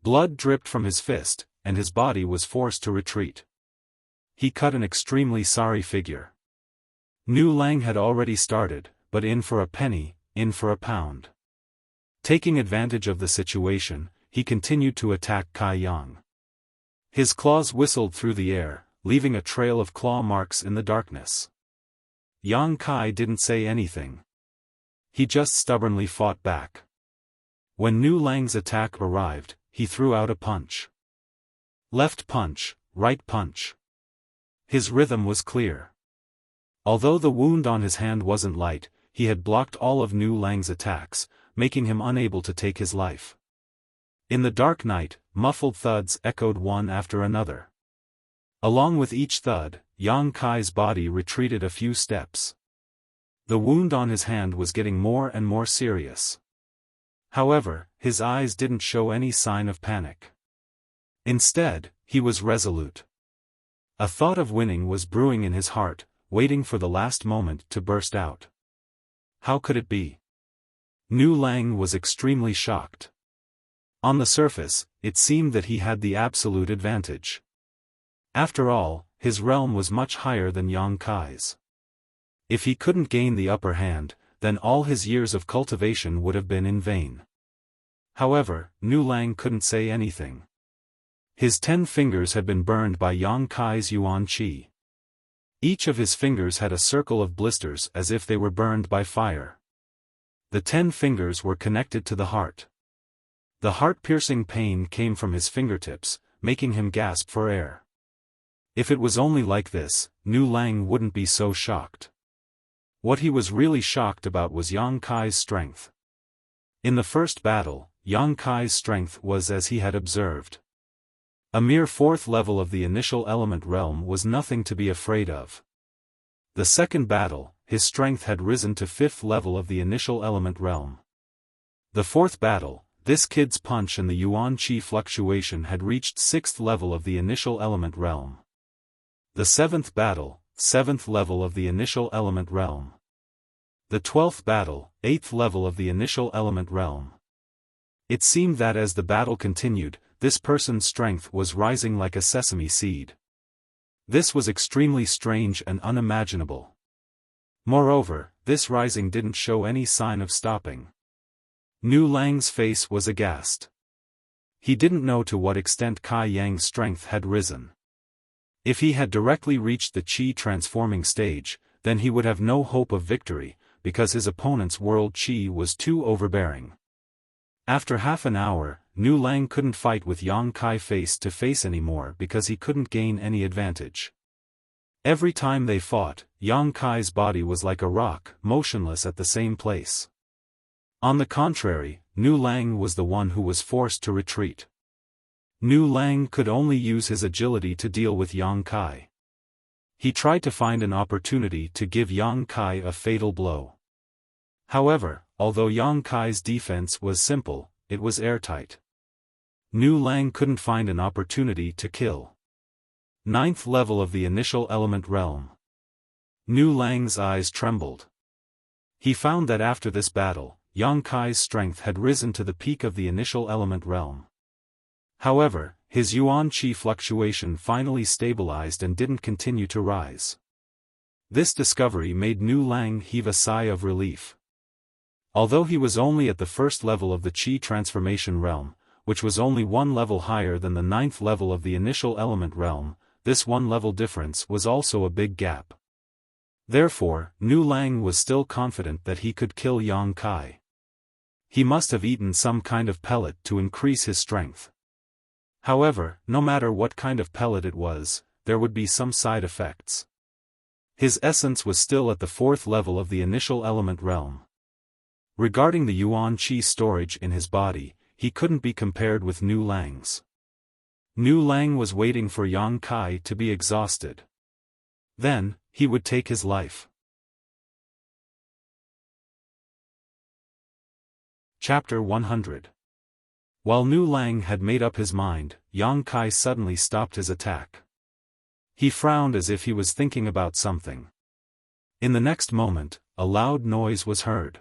Blood dripped from his fist, and his body was forced to retreat. He cut an extremely sorry figure. Nu Lang had already started, but in for a penny, in for a pound. Taking advantage of the situation, he continued to attack Kai Yang. His claws whistled through the air, leaving a trail of claw marks in the darkness. Yang Kai didn't say anything. He just stubbornly fought back. When Nu Lang's attack arrived, he threw out a punch. Left punch, right punch. His rhythm was clear. Although the wound on his hand wasn't light, he had blocked all of Nu Lang's attacks, making him unable to take his life. In the dark night, muffled thuds echoed one after another. Along with each thud, Yang Kai's body retreated a few steps. The wound on his hand was getting more and more serious. However, his eyes didn't show any sign of panic. Instead, he was resolute. A thought of winning was brewing in his heart, waiting for the last moment to burst out. How could it be? Nu Lang was extremely shocked. On the surface, it seemed that he had the absolute advantage. After all, his realm was much higher than Yang Kai's. If he couldn't gain the upper hand, then all his years of cultivation would have been in vain. However, Nu Lang couldn't say anything. His 10 fingers had been burned by Yang Kai's Yuan Qi. Each of his fingers had a circle of blisters as if they were burned by fire. The 10 fingers were connected to the heart. The heart-piercing pain came from his fingertips, making him gasp for air. If it was only like this, Nu Lang wouldn't be so shocked. What he was really shocked about was Yang Kai's strength. In the first battle, Yang Kai's strength was as he had observed. A mere 4th level of the initial element realm was nothing to be afraid of. The second battle, his strength had risen to 5th level of the initial element realm. The 4th battle, this kid's punch and the Yuan Qi fluctuation had reached 6th level of the initial element realm. The 7th battle, 7th level of the initial element realm. The 12th battle, 8th level of the initial element realm. It seemed that as the battle continued, this person's strength was rising like a sesame seed. This was extremely strange and unimaginable. Moreover, this rising didn't show any sign of stopping. Nu Lang's face was aghast. He didn't know to what extent Kai Yang's strength had risen. If he had directly reached the Qi transforming stage, then he would have no hope of victory, because his opponent's world Qi was too overbearing. After half an hour, Nu Lang couldn't fight with Yang Kai face to face anymore because he couldn't gain any advantage. Every time they fought, Yang Kai's body was like a rock, motionless at the same place. On the contrary, Nu Lang was the one who was forced to retreat. Nu Lang could only use his agility to deal with Yang Kai. He tried to find an opportunity to give Yang Kai a fatal blow. However, although Yang Kai's defense was simple, it was airtight. Nu Lang couldn't find an opportunity to kill. 9th level of the initial element realm. Nu Lang's eyes trembled. He found that after this battle, Yang Kai's strength had risen to the peak of the initial element realm. However, his Yuan Qi fluctuation finally stabilized and didn't continue to rise. This discovery made Nu Lang heave a sigh of relief. Although he was only at the 1st level of the Qi transformation realm, which was only one level higher than the 9th level of the initial element realm, this one level difference was also a big gap. Therefore, Nu Lang was still confident that he could kill Yang Kai. He must have eaten some kind of pellet to increase his strength. However, no matter what kind of pellet it was, there would be some side effects. His essence was still at the 4th level of the initial element realm. Regarding the Yuan Qi storage in his body, he couldn't be compared with Nu Lang's. Nu Lang was waiting for Yang Kai to be exhausted. Then, he would take his life. Chapter 100. While Nu Lang had made up his mind, Yang Kai suddenly stopped his attack. He frowned as if he was thinking about something. In the next moment, a loud noise was heard.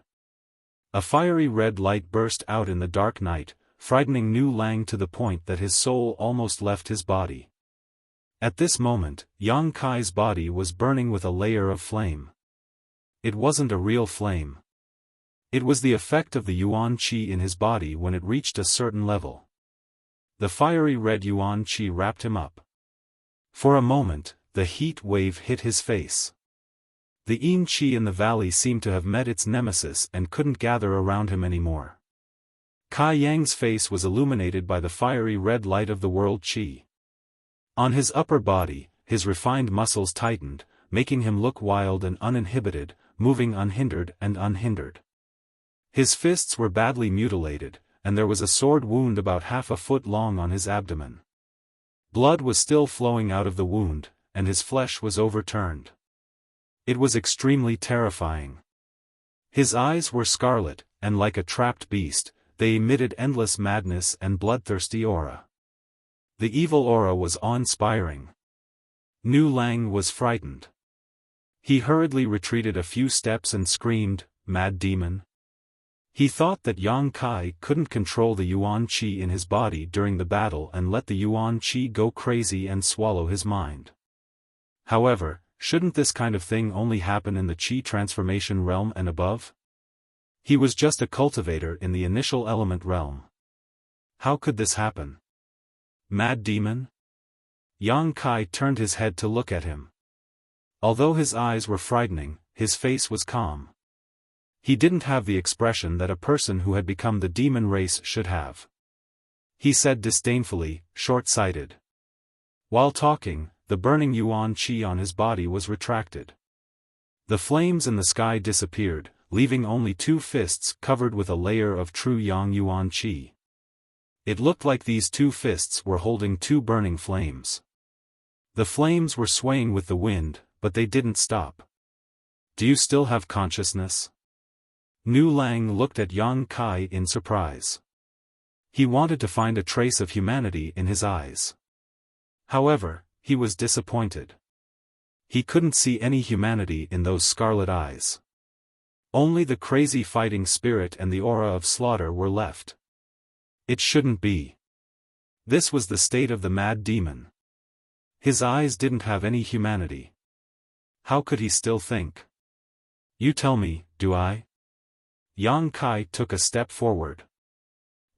A fiery red light burst out in the dark night, frightening Nu Lang to the point that his soul almost left his body. At this moment, Yang Kai's body was burning with a layer of flame. It wasn't a real flame. It was the effect of the Yuan Qi in his body when it reached a certain level. The fiery red Yuan Qi wrapped him up. For a moment, the heat wave hit his face. The Yin Qi in the valley seemed to have met its nemesis and couldn't gather around him anymore. Kai Yang's face was illuminated by the fiery red light of the world Qi. On his upper body, his refined muscles tightened, making him look wild and uninhibited, moving unhindered and unhindered. His fists were badly mutilated, and there was a sword wound about half a foot long on his abdomen. Blood was still flowing out of the wound, and his flesh was overturned. It was extremely terrifying. His eyes were scarlet, and like a trapped beast, they emitted endless madness and bloodthirsty aura. The evil aura was awe-inspiring. Nu Lang was frightened. He hurriedly retreated a few steps and screamed, "Mad demon!" He thought that Yang Kai couldn't control the Yuan Qi in his body during the battle and let the Yuan Qi go crazy and swallow his mind. However, shouldn't this kind of thing only happen in the Qi transformation realm and above? He was just a cultivator in the initial element realm. How could this happen? Mad demon? Yang Kai turned his head to look at him. Although his eyes were frightening, his face was calm. He didn't have the expression that a person who had become the demon race should have. He said disdainfully, "Short-sighted." While talking, the burning Yuan Qi on his body was retracted. The flames in the sky disappeared, leaving only two fists covered with a layer of true Yang Yuan Qi. It looked like these two fists were holding two burning flames. The flames were swaying with the wind, but they didn't stop. "Do you still have consciousness?" Nu Lang looked at Yang Kai in surprise. He wanted to find a trace of humanity in his eyes. However, he was disappointed. He couldn't see any humanity in those scarlet eyes. Only the crazy fighting spirit and the aura of slaughter were left. It shouldn't be. This was the state of the mad demon. His eyes didn't have any humanity. How could he still think? You tell me, do I? Yang Kai took a step forward.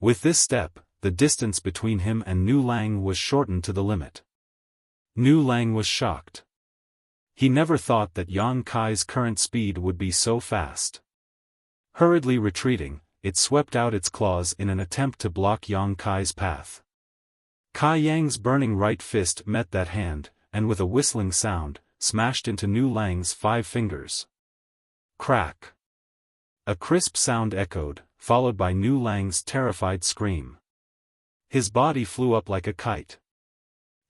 With this step, the distance between him and Nu Lang was shortened to the limit. Nu Lang was shocked. He never thought that Yang Kai's current speed would be so fast. Hurriedly retreating, it swept out its claws in an attempt to block Yang Kai's path. Kai Yang's burning right fist met that hand, and with a whistling sound, smashed into Nu Lang's 5 fingers. Crack! A crisp sound echoed, followed by Nu Lang's terrified scream. His body flew up like a kite.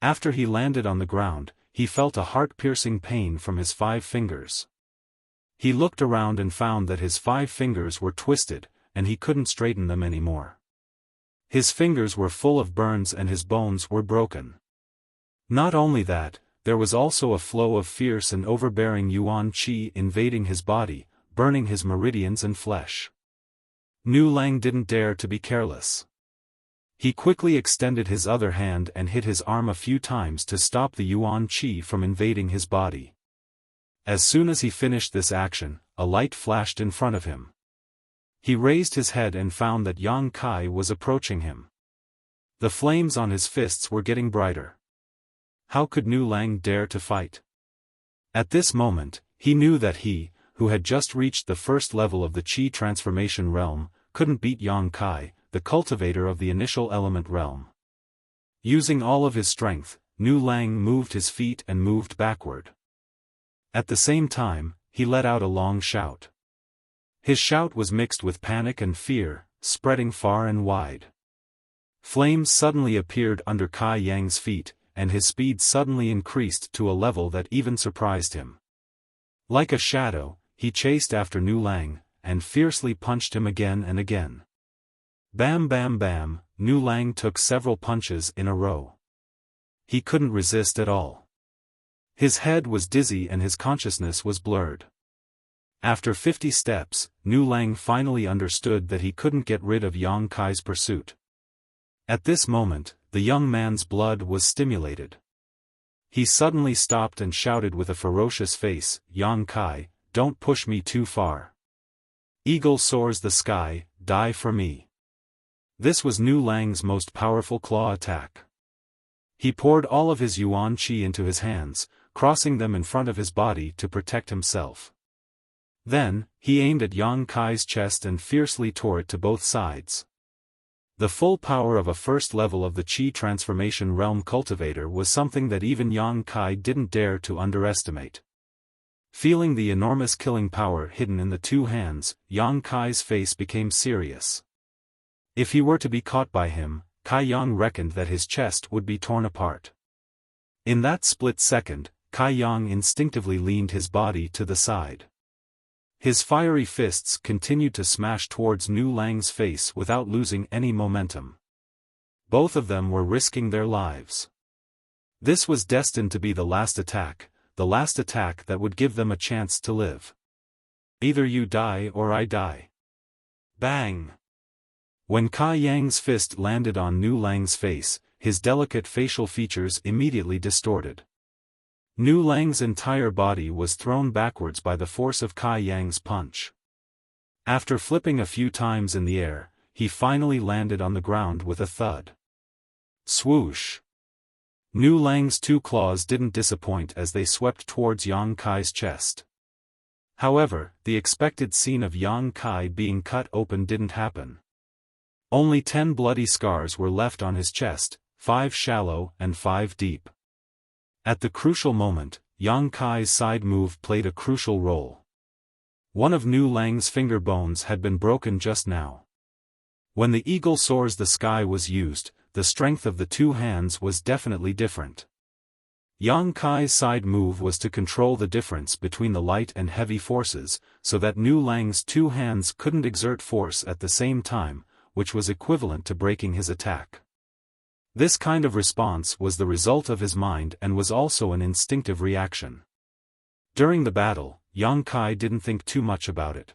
After he landed on the ground, he felt a heart-piercing pain from his 5 fingers. He looked around and found that his 5 fingers were twisted, and he couldn't straighten them anymore. His fingers were full of burns and his bones were broken. Not only that, there was also a flow of fierce and overbearing yuan qi invading his body, burning his meridians and flesh. Nu Lang didn't dare to be careless. He quickly extended his other hand and hit his arm a few times to stop the yuan qi from invading his body. As soon as he finished this action, a light flashed in front of him. He raised his head and found that Yang Kai was approaching him. The flames on his fists were getting brighter. How could Nu Lang dare to fight? At this moment, he knew that he, who had just reached the first level of the Qi transformation realm, couldn't beat Yang Kai, the cultivator of the initial element realm. Using all of his strength, Nu Lang moved his feet and moved backward. At the same time, he let out a long shout. His shout was mixed with panic and fear, spreading far and wide. Flames suddenly appeared under Kai Yang's feet, and his speed suddenly increased to a level that even surprised him. Like a shadow, he chased after Nu Lang, and fiercely punched him again and again. Bam bam bam, Nu Lang took several punches in a row. He couldn't resist at all. His head was dizzy and his consciousness was blurred. After 50 steps, Nu Lang finally understood that he couldn't get rid of Yang Kai's pursuit. At this moment, the young man's blood was stimulated. He suddenly stopped and shouted with a ferocious face, "Yang Kai, don't push me too far. Eagle soars the sky, die for me." This was Nu Lang's most powerful claw attack. He poured all of his yuan qi into his hands, crossing them in front of his body to protect himself. Then, he aimed at Yang Kai's chest and fiercely tore it to both sides. The full power of a first level of the Qi transformation realm cultivator was something that even Yang Kai didn't dare to underestimate. Feeling the enormous killing power hidden in the 2 hands, Yang Kai's face became serious. If he were to be caught by him, Kai Yang reckoned that his chest would be torn apart. In that split second, Kai Yang instinctively leaned his body to the side. His fiery fists continued to smash towards Nu Lang's face without losing any momentum. Both of them were risking their lives. This was destined to be the last attack that would give them a chance to live. Either you die or I die. Bang! When Kai Yang's fist landed on Nu Lang's face, his delicate facial features immediately distorted. Nu Lang's entire body was thrown backwards by the force of Kai Yang's punch. After flipping a few times in the air, he finally landed on the ground with a thud. Swoosh! Nu Lang's 2 claws didn't disappoint as they swept towards Yang Kai's chest. However, the expected scene of Yang Kai being cut open didn't happen. Only 10 bloody scars were left on his chest, 5 shallow and 5 deep. At the crucial moment, Yang Kai's side move played a crucial role. One of Nu Lang's finger bones had been broken just now. When the eagle soars the sky was used, the strength of the 2 hands was definitely different. Yang Kai's side move was to control the difference between the light and heavy forces, so that Nu Lang's 2 hands couldn't exert force at the same time, which was equivalent to breaking his attack. This kind of response was the result of his mind and was also an instinctive reaction. During the battle, Yang Kai didn't think too much about it.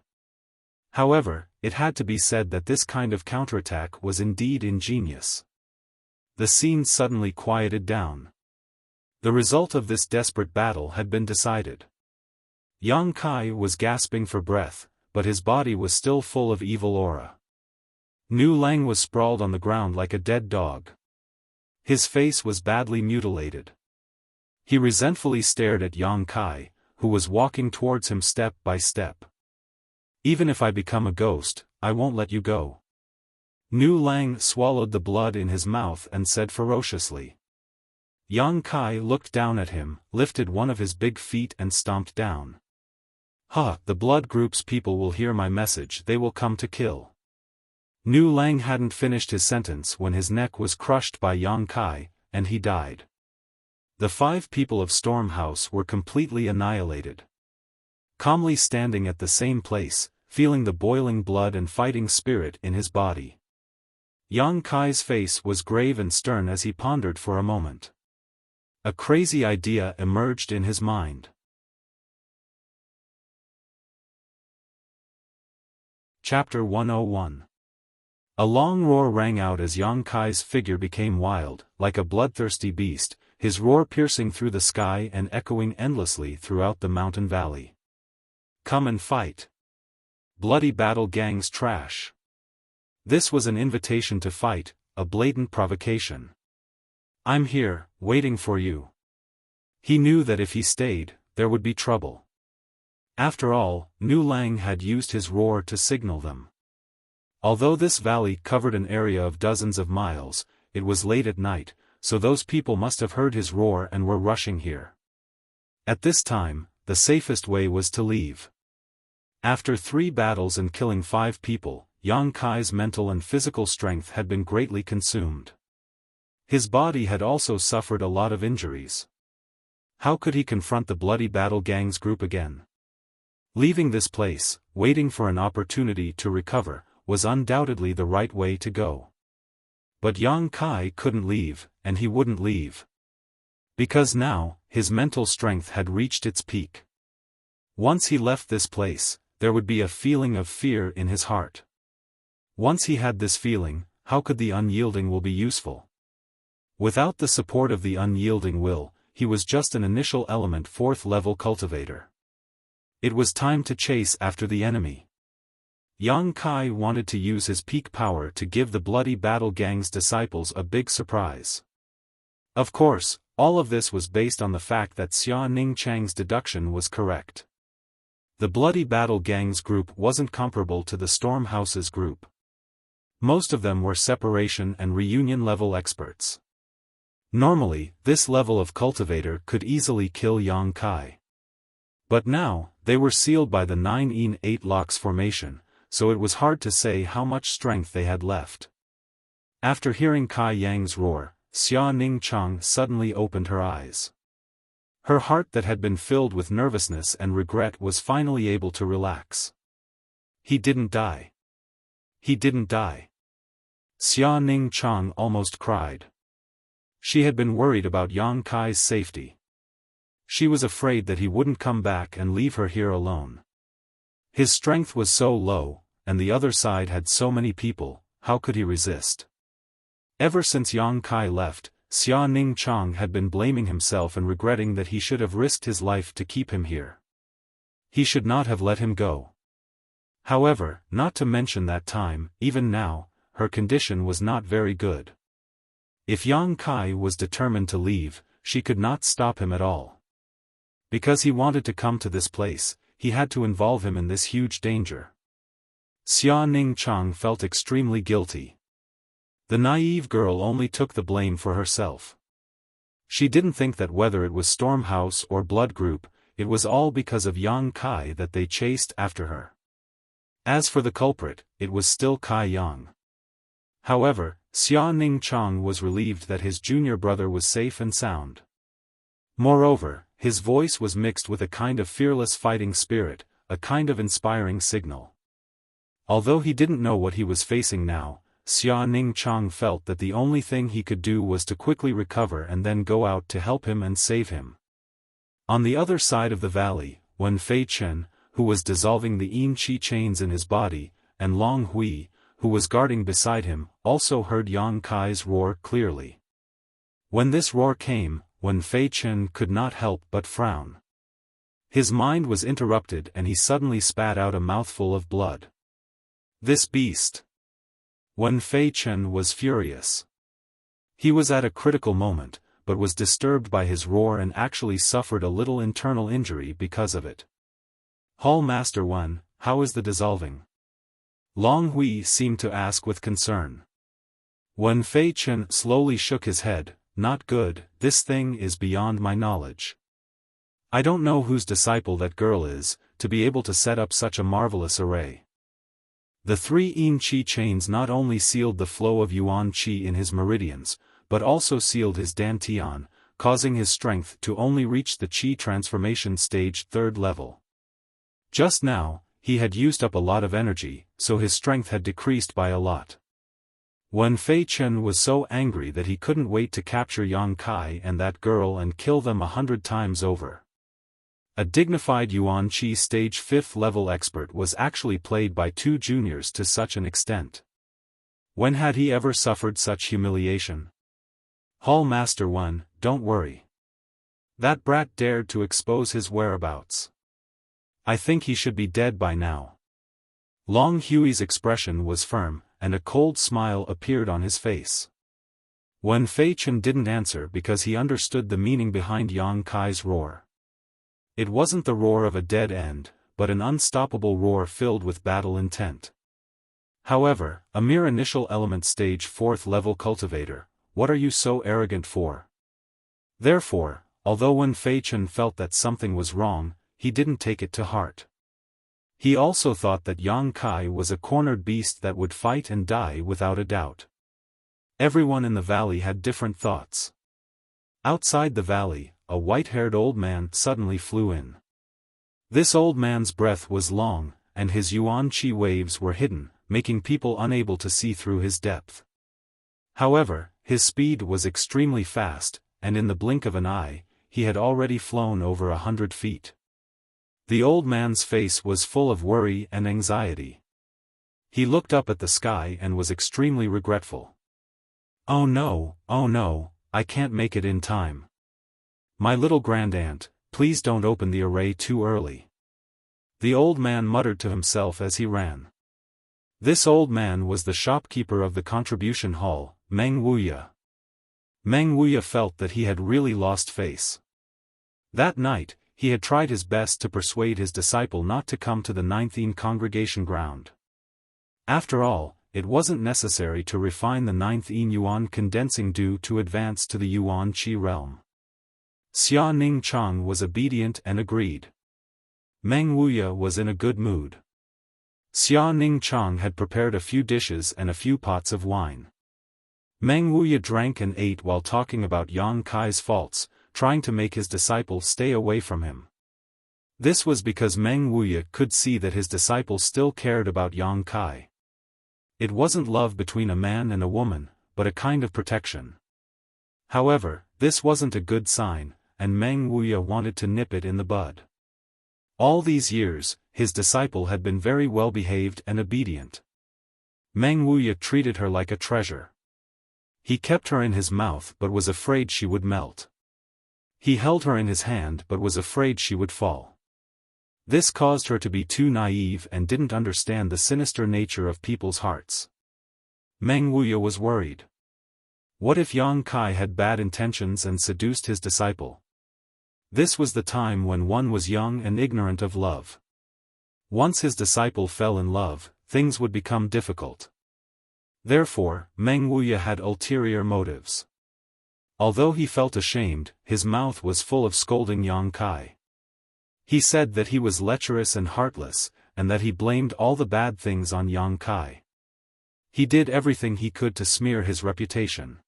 However, it had to be said that this kind of counterattack was indeed ingenious. The scene suddenly quieted down. The result of this desperate battle had been decided. Yang Kai was gasping for breath, but his body was still full of evil aura. Nu Lang was sprawled on the ground like a dead dog. His face was badly mutilated. He resentfully stared at Yang Kai, who was walking towards him step by step. Even if I become a ghost, I won't let you go. Nu Lang swallowed the blood in his mouth and said ferociously. Yang Kai looked down at him, lifted one of his big feet and stomped down. "Ha, the blood group's people will hear my message, they will come to kill." Nu Lang hadn't finished his sentence when his neck was crushed by Yang Kai, and he died. The 5 people of Storm House were completely annihilated. Calmly standing at the same place, feeling the boiling blood and fighting spirit in his body. Yang Kai's face was grave and stern as he pondered for a moment. A crazy idea emerged in his mind. Chapter 101. A long roar rang out as Yang Kai's figure became wild, like a bloodthirsty beast, his roar piercing through the sky and echoing endlessly throughout the mountain valley. "Come and fight. Bloody battle gangs trash." This was an invitation to fight, a blatant provocation. "I'm here, waiting for you." He knew that if he stayed, there would be trouble. After all, Nu Lang had used his roar to signal them. Although this valley covered an area of dozens of miles, it was late at night, so those people must have heard his roar and were rushing here. At this time, the safest way was to leave. After 3 battles and killing 5 people, Yang Kai's mental and physical strength had been greatly consumed. His body had also suffered a lot of injuries. How could he confront the bloody battle gangs group again? Leaving this place, waiting for an opportunity to recover, was undoubtedly the right way to go. But Yang Kai couldn't leave, and he wouldn't leave. Because now, his mental strength had reached its peak. Once he left this place, there would be a feeling of fear in his heart. Once he had this feeling, how could the unyielding will be useful? Without the support of the unyielding will, he was just an initial element 4th level cultivator. It was time to chase after the enemy. Yang Kai wanted to use his peak power to give the bloody battle gang's disciples a big surprise. Of course, all of this was based on the fact that Xia Ningchang's deduction was correct. The bloody battle gang's group wasn't comparable to the Storm House's group. Most of them were separation and reunion level experts. Normally, this level of cultivator could easily kill Yang Kai. But now, they were sealed by the 9-8 locks formation, so it was hard to say how much strength they had left. After hearing Kai Yang's roar, Xia Ningchang suddenly opened her eyes. Her heart that had been filled with nervousness and regret was finally able to relax. He didn't die. He didn't die. Xia Ningchang almost cried. She had been worried about Yang Kai's safety. She was afraid that he wouldn't come back and leave her here alone. His strength was so low, and the other side had so many people, how could he resist? Ever since Yang Kai left, Xia Ningchang had been blaming himself and regretting that he should have risked his life to keep him here. He should not have let him go. However, not to mention that time, even now, her condition was not very good. If Yang Kai was determined to leave, she could not stop him at all. Because he wanted to come to this place, he had to involve him in this huge danger. Xia Ningchang felt extremely guilty. The naive girl only took the blame for herself. She didn't think that whether it was Storm House or Blood Group, it was all because of Yang Kai that they chased after her. As for the culprit, it was still Kai Yang. However, Xia Ningchang was relieved that his junior brother was safe and sound. Moreover, his voice was mixed with a kind of fearless fighting spirit, a kind of inspiring signal. Although he didn't know what he was facing now, Xia Ningchang felt that the only thing he could do was to quickly recover and then go out to help him and save him. On the other side of the valley, Wen Feichen, who was dissolving the yin qi chains in his body, and Long Hui, who was guarding beside him, also heard Yang Kai's roar clearly. When this roar came, Wen Feichen could not help but frown. His mind was interrupted and he suddenly spat out a mouthful of blood. This beast! Wen Feichen was furious. He was at a critical moment, but was disturbed by his roar and actually suffered a little internal injury because of it. Hall Master Wen, how is the dissolving? Long Hui seemed to ask with concern. Wen Feichen slowly shook his head. Not good, this thing is beyond my knowledge. I don't know whose disciple that girl is, to be able to set up such a marvelous array. The 3 yin qi chains not only sealed the flow of yuan qi in his meridians, but also sealed his dantian, causing his strength to only reach the qi transformation stage 3rd level. Just now, he had used up a lot of energy, so his strength had decreased by a lot. Wen Feichen was so angry that he couldn't wait to capture Yang Kai and that girl and kill them 100 times over. A dignified Yuan Qi stage 5th level expert was actually played by 2 juniors to such an extent. When had he ever suffered such humiliation? Hall Master Wen, don't worry. That brat dared to expose his whereabouts. I think he should be dead by now. Long Hui's expression was firm, and a cold smile appeared on his face. Wen Feichen didn't answer because he understood the meaning behind Yang Kai's roar. It wasn't the roar of a dead end, but an unstoppable roar filled with battle intent. However, a mere initial element stage 4th level cultivator, what are you so arrogant for? Therefore, although Wen Feichen felt that something was wrong, he didn't take it to heart. He also thought that Yang Kai was a cornered beast that would fight and die without a doubt. Everyone in the valley had different thoughts. Outside the valley, a white-haired old man suddenly flew in. This old man's breath was long, and his yuan qi waves were hidden, making people unable to see through his depth. However, his speed was extremely fast, and in the blink of an eye, he had already flown over 100 feet. The old man's face was full of worry and anxiety. He looked up at the sky and was extremely regretful. Oh no, I can't make it in time. My little grandaunt, please don't open the array too early. The old man muttered to himself as he ran. This old man was the shopkeeper of the contribution hall, Meng Wuya. Meng Wuya felt that he had really lost face. That night, he had tried his best to persuade his disciple not to come to the 9th Yin congregation ground. After all, it wasn't necessary to refine the 9th Yin Yuan condensing due to advance to the Yuan Qi realm. Xia Ning Chang was obedient and agreed. Meng Wuya was in a good mood. Xia Ning Chang had prepared a few dishes and a few pots of wine. Meng Wuya drank and ate while talking about Yang Kai's faults, trying to make his disciple stay away from him. This was because Meng Wuya could see that his disciple still cared about Yang Kai. It wasn't love between a man and a woman, but a kind of protection. However, this wasn't a good sign, and Meng Wuya wanted to nip it in the bud. All these years, his disciple had been very well behaved and obedient. Meng Wuya treated her like a treasure. He kept her in his mouth but was afraid she would melt. He held her in his hand but was afraid she would fall. This caused her to be too naive and didn't understand the sinister nature of people's hearts. Meng Wuya was worried. What if Yang Kai had bad intentions and seduced his disciple? This was the time when one was young and ignorant of love. Once his disciple fell in love, things would become difficult. Therefore, Meng Wuya had ulterior motives. Although he felt ashamed, his mouth was full of scolding Yang Kai. He said that he was lecherous and heartless, and that he blamed all the bad things on Yang Kai. He did everything he could to smear his reputation.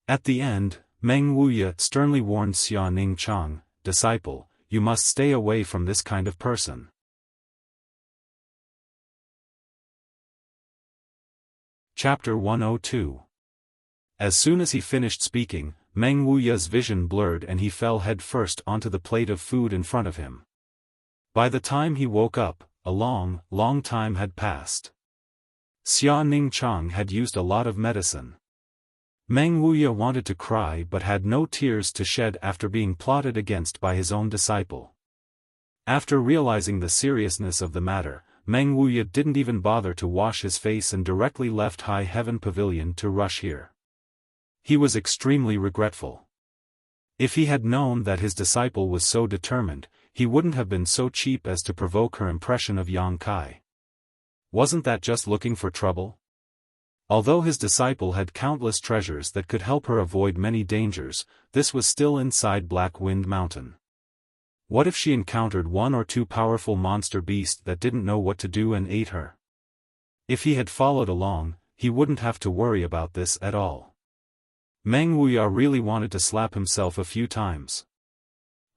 At the end, Meng Wuya sternly warned Xia Ning Chang, "Disciple, you must stay away from this kind of person." Chapter 102. As soon as he finished speaking, Meng Wuya's vision blurred and he fell headfirst onto the plate of food in front of him. By the time he woke up, a long, long time had passed. Xia Ningchang had used a lot of medicine. Meng Wuya wanted to cry but had no tears to shed after being plotted against by his own disciple. After realizing the seriousness of the matter, Meng Wuya didn't even bother to wash his face and directly left High Heaven Pavilion to rush here. He was extremely regretful. If he had known that his disciple was so determined, he wouldn't have been so cheap as to provoke her impression of Yang Kai. Wasn't that just looking for trouble? Although his disciple had countless treasures that could help her avoid many dangers, this was still inside Black Wind Mountain. What if she encountered one or two powerful monster beasts that didn't know what to do and ate her? If he had followed along, he wouldn't have to worry about this at all. Meng Wuya really wanted to slap himself a few times.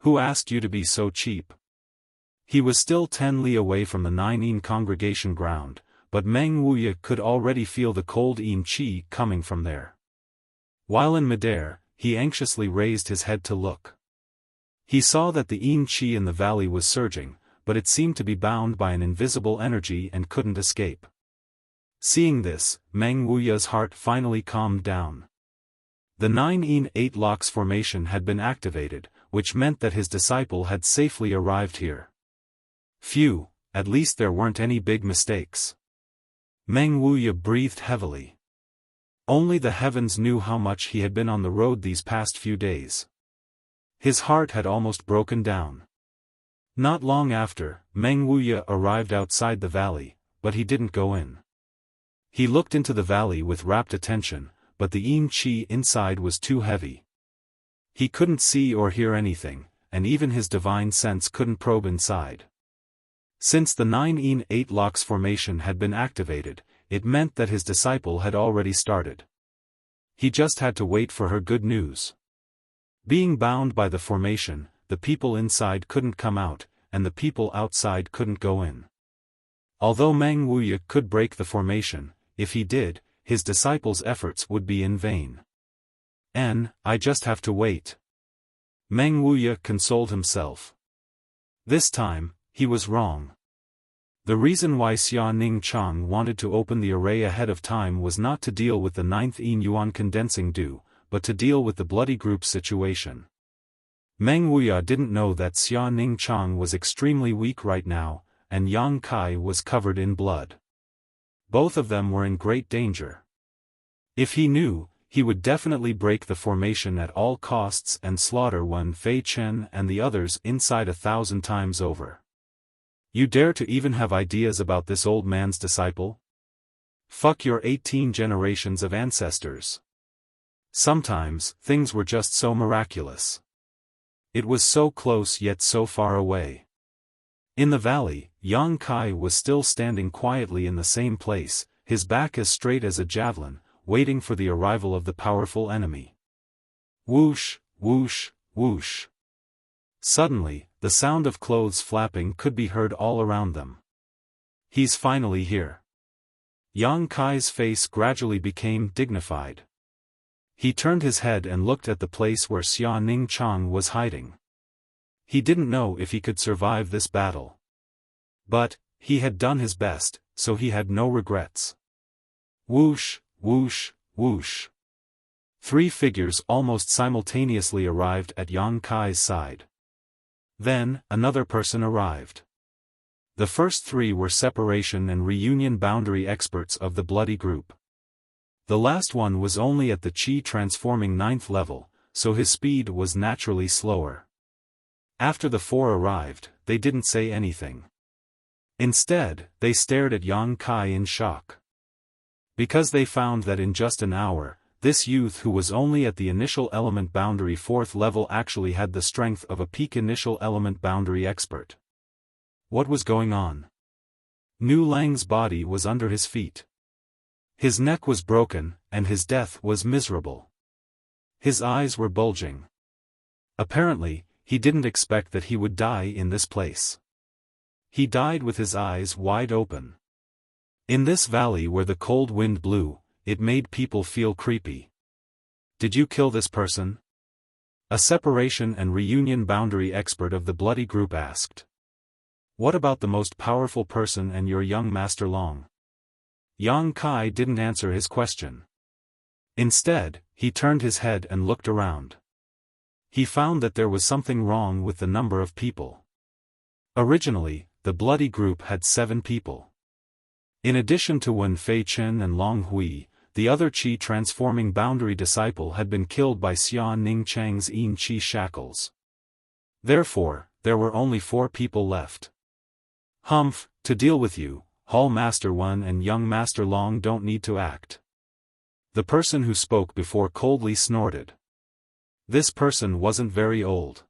Who asked you to be so cheap? He was still 10 li away from the 9 yin congregation ground, but Meng Wuya could already feel the cold yin qi coming from there. While in midair, he anxiously raised his head to look. He saw that the yin qi in the valley was surging, but it seemed to be bound by an invisible energy and couldn't escape. Seeing this, Meng Wuya's heart finally calmed down. The 9 yin 8 locks formation had been activated, which meant that his disciple had safely arrived here. Phew, at least there weren't any big mistakes. Meng Wuya breathed heavily. Only the heavens knew how much he had been on the road these past few days. His heart had almost broken down. Not long after, Meng Wuya arrived outside the valley, but he didn't go in. He looked into the valley with rapt attention, but the yin qi inside was too heavy. He couldn't see or hear anything, and even his divine sense couldn't probe inside. Since the 9 yin 8 locks formation had been activated, it meant that his disciple had already started. He just had to wait for her good news. Being bound by the formation, the people inside couldn't come out, and the people outside couldn't go in. Although Meng Wuya could break the formation, if he did, his disciple's efforts would be in vain. I just have to wait. Meng Wuya consoled himself. This time, he was wrong. The reason why Xia Ningchang wanted to open the array ahead of time was not to deal with the 9th yin yuan condensing dew, but to deal with the bloody group situation. Meng Wuya didn't know that Xia Ningchang was extremely weak right now, and Yang Kai was covered in blood. Both of them were in great danger. If he knew, he would definitely break the formation at all costs and slaughter Wen Fei Chen and the others inside 1,000 times over. You dare to even have ideas about this old man's disciple? Fuck your 18 generations of ancestors. Sometimes, things were just so miraculous. It was so close yet so far away. In the valley, Yang Kai was still standing quietly in the same place, his back as straight as a javelin, waiting for the arrival of the powerful enemy. Whoosh, whoosh, whoosh. Suddenly, the sound of clothes flapping could be heard all around them. He's finally here. Yang Kai's face gradually became dignified. He turned his head and looked at the place where Xia Ningchang was hiding. He didn't know if he could survive this battle. But, he had done his best, so he had no regrets. Whoosh, whoosh, whoosh. 3 figures almost simultaneously arrived at Yang Kai's side. Then, another person arrived. The first 3 were separation and reunion boundary experts of the bloody group. The last one was only at the Qi transforming 9th level, so his speed was naturally slower. After the 4 arrived, they didn't say anything. Instead, they stared at Yang Kai in shock. Because they found that in just an hour, this youth who was only at the initial element boundary 4th level actually had the strength of a peak initial element boundary expert. What was going on? Nu Lang's body was under his feet. His neck was broken, and his death was miserable. His eyes were bulging. Apparently, he didn't expect that he would die in this place. He died with his eyes wide open. In this valley where the cold wind blew, it made people feel creepy. Did you kill this person? A separation and reunion boundary expert of the bloody group asked. What about the most powerful person and your young Master Long? Yang Kai didn't answer his question. Instead, he turned his head and looked around. He found that there was something wrong with the number of people. Originally, the bloody group had 7 people. In addition to Wen Fei Chen and Long Hui, the other Qi transforming boundary disciple had been killed by Xia Ning Chang's Yin Qi shackles. Therefore, there were only 4 people left. Humph, to deal with you, Hall Master Wen and young Master Long don't need to act. The person who spoke before coldly snorted. This person wasn't very old.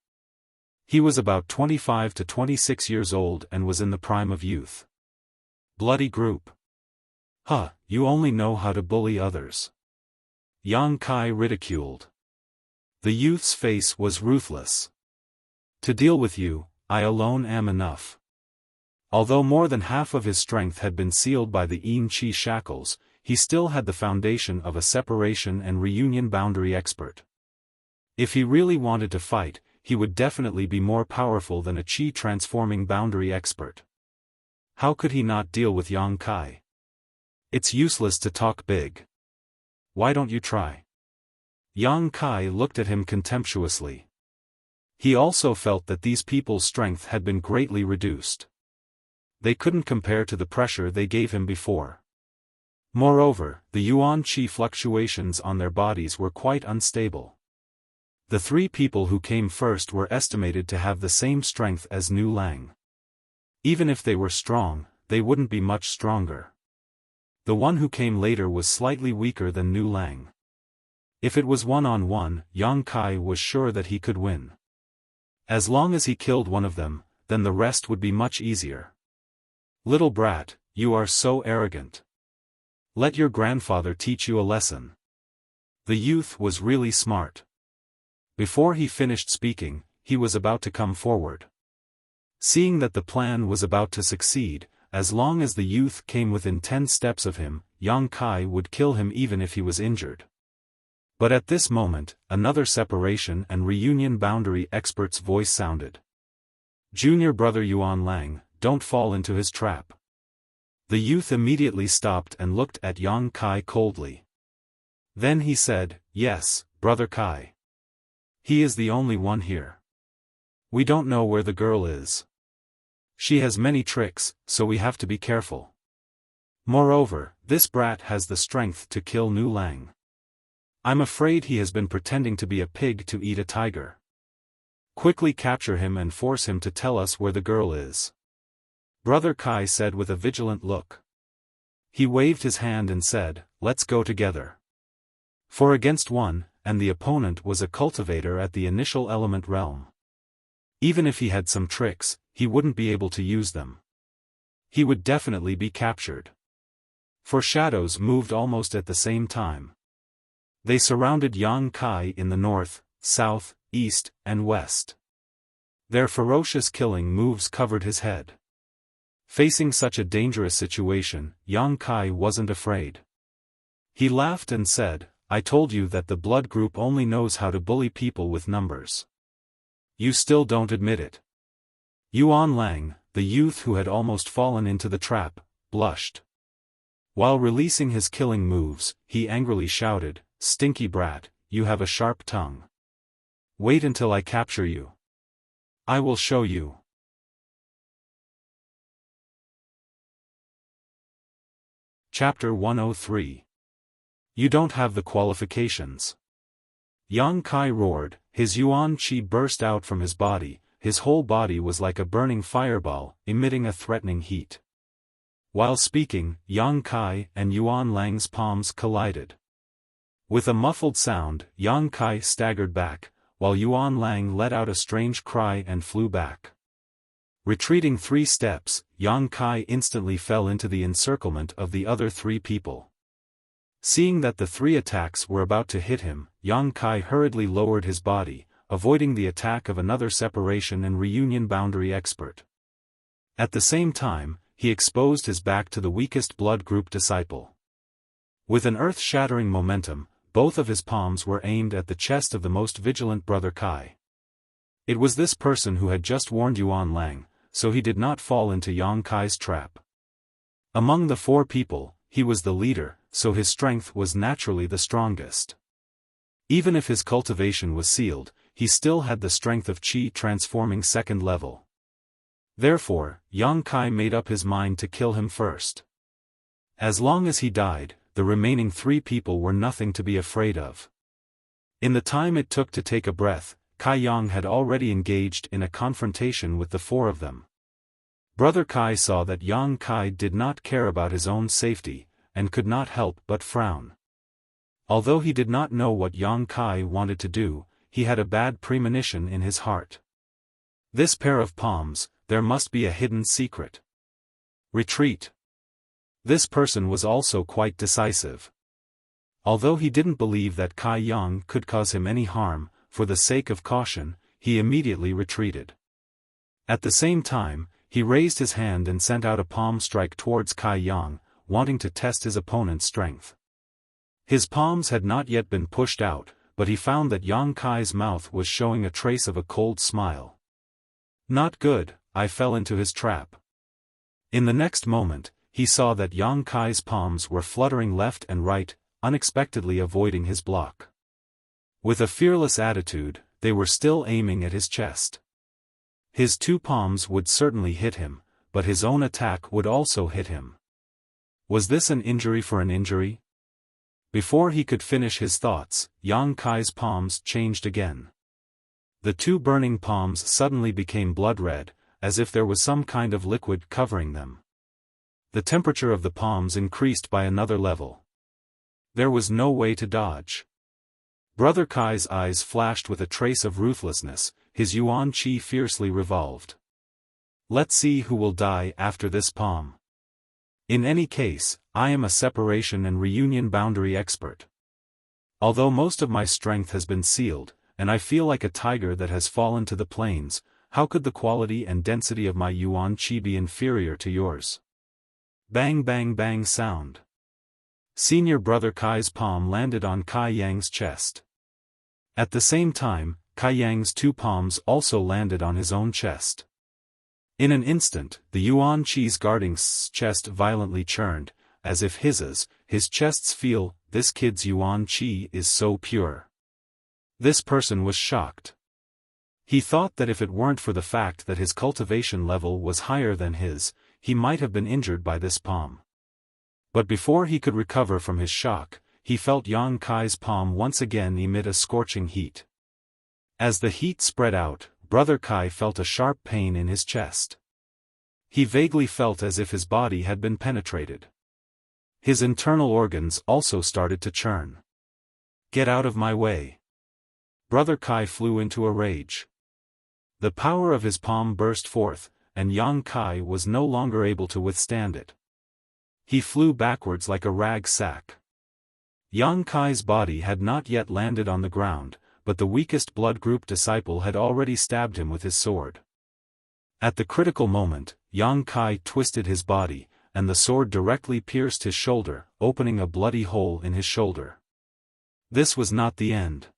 He was about 25 to 26 years old and was in the prime of youth. Bloody group. Huh, you only know how to bully others. Yang Kai ridiculed. The youth's face was ruthless. To deal with you, I alone am enough. Although more than half of his strength had been sealed by the Yin Qi shackles, he still had the foundation of a separation and reunion boundary expert. If he really wanted to fight, he would definitely be more powerful than a Qi transforming boundary expert. How could he not deal with Yang Kai? It's useless to talk big. Why don't you try? Yang Kai looked at him contemptuously. He also felt that these people's strength had been greatly reduced. They couldn't compare to the pressure they gave him before. Moreover, the Yuan Qi fluctuations on their bodies were quite unstable. The 3 people who came first were estimated to have the same strength as Nu Lang. Even if they were strong, they wouldn't be much stronger. The one who came later was slightly weaker than Nu Lang. If it was one-on-one, Yang Kai was sure that he could win. As long as he killed one of them, then the rest would be much easier. Little brat, you are so arrogant. Let your grandfather teach you a lesson. The youth was really smart. Before he finished speaking, he was about to come forward. Seeing that the plan was about to succeed, as long as the youth came within 10 steps of him, Yang Kai would kill him even if he was injured. But at this moment, another separation and reunion boundary expert's voice sounded. Junior brother Yuan Lang, don't fall into his trap. The youth immediately stopped and looked at Yang Kai coldly. Then he said, yes, brother Kai. He is the only one here. We don't know where the girl is. She has many tricks, so we have to be careful. Moreover, this brat has the strength to kill Nu Lang. I'm afraid he has been pretending to be a pig to eat a tiger. Quickly capture him and force him to tell us where the girl is. Brother Kai said with a vigilant look. He waved his hand and said, let's go together. 4 against 1, and the opponent was a cultivator at the initial element realm. Even if he had some tricks, he wouldn't be able to use them. He would definitely be captured. 4 shadows moved almost at the same time. They surrounded Yang Kai in the north, south, east, and west. Their ferocious killing moves covered his head. Facing such a dangerous situation, Yang Kai wasn't afraid. He laughed and said, I told you that the blood group only knows how to bully people with numbers. You still don't admit it. Yuan Lang, the youth who had almost fallen into the trap, blushed. While releasing his killing moves, he angrily shouted, Stinky brat, you have a sharp tongue. Wait until I capture you. I will show you. Chapter 103. You don't have the qualifications. Yang Kai roared, his Yuan Qi burst out from his body, his whole body was like a burning fireball, emitting a threatening heat. While speaking, Yang Kai and Yuan Lang's palms collided. With a muffled sound, Yang Kai staggered back, while Yuan Lang let out a strange cry and flew back. Retreating 3 steps, Yang Kai instantly fell into the encirclement of the other 3 people. Seeing that the 3 attacks were about to hit him, Yang Kai hurriedly lowered his body, avoiding the attack of another separation and reunion boundary expert. At the same time, he exposed his back to the weakest blood group disciple. With an earth-shattering momentum, both of his palms were aimed at the chest of the most vigilant brother Kai. It was this person who had just warned Yuan Lang, so he did not fall into Yang Kai's trap. Among the 4 people, he was the leader, so his strength was naturally the strongest. Even if his cultivation was sealed, he still had the strength of Qi transforming 2nd level. Therefore, Yang Kai made up his mind to kill him first. As long as he died, the remaining 3 people were nothing to be afraid of. In the time it took to take a breath, Kai Yang had already engaged in a confrontation with the 4 of them. Brother Kai saw that Yang Kai did not care about his own safety, and could not help but frown. Although he did not know what Yang Kai wanted to do, he had a bad premonition in his heart. This pair of palms, there must be a hidden secret. Retreat. This person was also quite decisive. Although he didn't believe that Kai Yang could cause him any harm, for the sake of caution, he immediately retreated. At the same time, he raised his hand and sent out a palm strike towards Kai Yang, wanting to test his opponent's strength. His palms had not yet been pushed out, but he found that Yang Kai's mouth was showing a trace of a cold smile. Not good, I fell into his trap. In the next moment, he saw that Yang Kai's palms were fluttering left and right, unexpectedly avoiding his block. With a fearless attitude, they were still aiming at his chest. His 2 palms would certainly hit him, but his own attack would also hit him. Was this an injury for an injury? Before he could finish his thoughts, Yang Kai's palms changed again. The 2 burning palms suddenly became blood red, as if there was some kind of liquid covering them. The temperature of the palms increased by another level. There was no way to dodge. Brother Kai's eyes flashed with a trace of ruthlessness, his Yuan Qi fiercely revolved. Let's see who will die after this palm. In any case, I am a separation and reunion boundary expert. Although most of my strength has been sealed, and I feel like a tiger that has fallen to the plains, how could the quality and density of my Yuan Qi be inferior to yours? Bang bang bang sound. Senior brother Kai's palm landed on Kai Yang's chest. At the same time, Kai Yang's 2 palms also landed on his own chest. In an instant, the Yuan Qi's guarding chest violently churned, as if his chest's feel, this kid's Yuan Qi is so pure. This person was shocked. He thought that if it weren't for the fact that his cultivation level was higher than his, he might have been injured by this palm. But before he could recover from his shock, he felt Yang Kai's palm once again emit a scorching heat. As the heat spread out, Brother Kai felt a sharp pain in his chest. He vaguely felt as if his body had been penetrated. His internal organs also started to churn. Get out of my way. Brother Kai flew into a rage. The power of his palm burst forth, and Yang Kai was no longer able to withstand it. He flew backwards like a rag sack. Yang Kai's body had not yet landed on the ground, but the weakest blood group disciple had already stabbed him with his sword. At the critical moment, Yang Kai twisted his body, and the sword directly pierced his shoulder, opening a bloody hole in his shoulder. This was not the end.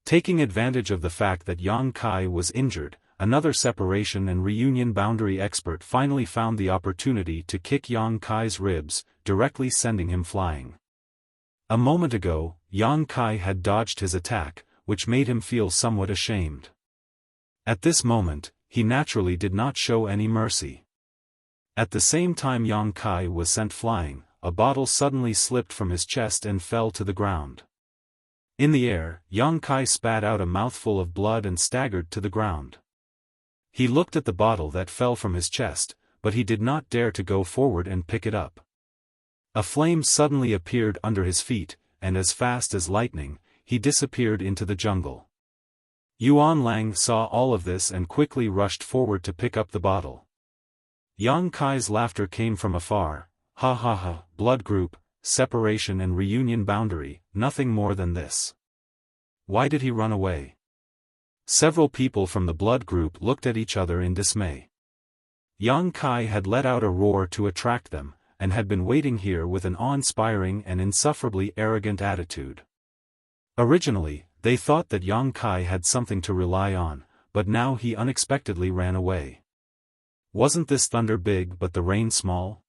Taking advantage of the fact that Yang Kai was injured, another separation and reunion boundary expert finally found the opportunity to kick Yang Kai's ribs, directly sending him flying. A moment ago, Yang Kai had dodged his attack, which made him feel somewhat ashamed. At this moment, he naturally did not show any mercy. At the same time Yang Kai was sent flying, a bottle suddenly slipped from his chest and fell to the ground. In the air, Yang Kai spat out a mouthful of blood and staggered to the ground. He looked at the bottle that fell from his chest, but he did not dare to go forward and pick it up. A flame suddenly appeared under his feet, and as fast as lightning, he disappeared into the jungle. Yuan Lang saw all of this and quickly rushed forward to pick up the bottle. Yang Kai's laughter came from afar. Ha ha ha, blood group, separation and reunion boundary, nothing more than this. Why did he run away? Several people from the blood group looked at each other in dismay. Yang Kai had let out a roar to attract them, and had been waiting here with an awe-inspiring and insufferably arrogant attitude. Originally, they thought that Yang Kai had something to rely on, but now he unexpectedly ran away. Wasn't this thunder big but the rain small?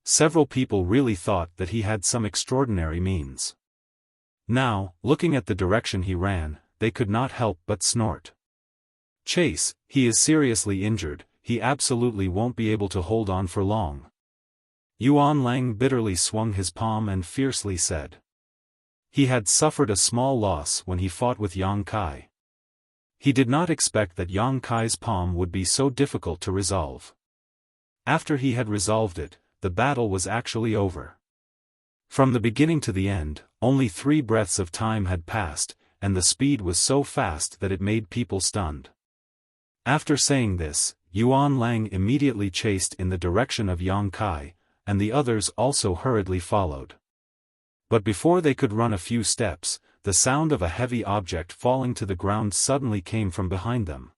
Several people really thought that he had some extraordinary means. Now, looking at the direction he ran, they could not help but snort. Chase, he is seriously injured, he absolutely won't be able to hold on for long. Yuan Lang bitterly swung his palm and fiercely said. He had suffered a small loss when he fought with Yang Kai. He did not expect that Yang Kai's palm would be so difficult to resolve. After he had resolved it, the battle was actually over. From the beginning to the end, only 3 breaths of time had passed, and the speed was so fast that it made people stunned. After saying this, Yuan Lang immediately chased in the direction of Yang Kai, and the others also hurriedly followed. But before they could run a few steps, the sound of a heavy object falling to the ground suddenly came from behind them.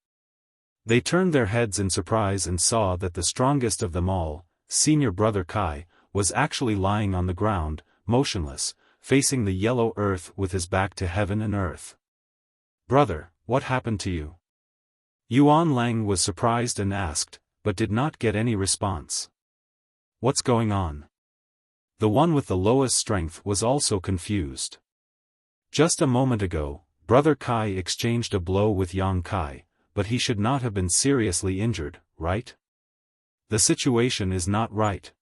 They turned their heads in surprise and saw that the strongest of them all, senior brother Kai, was actually lying on the ground, motionless, facing the yellow earth with his back to heaven and earth. "Brother, what happened to you?" Yuan Lang was surprised and asked, but did not get any response. "What's going on?" The one with the lowest strength was also confused. Just a moment ago, brother Kai exchanged a blow with Yang Kai, but he should not have been seriously injured, right? The situation is not right.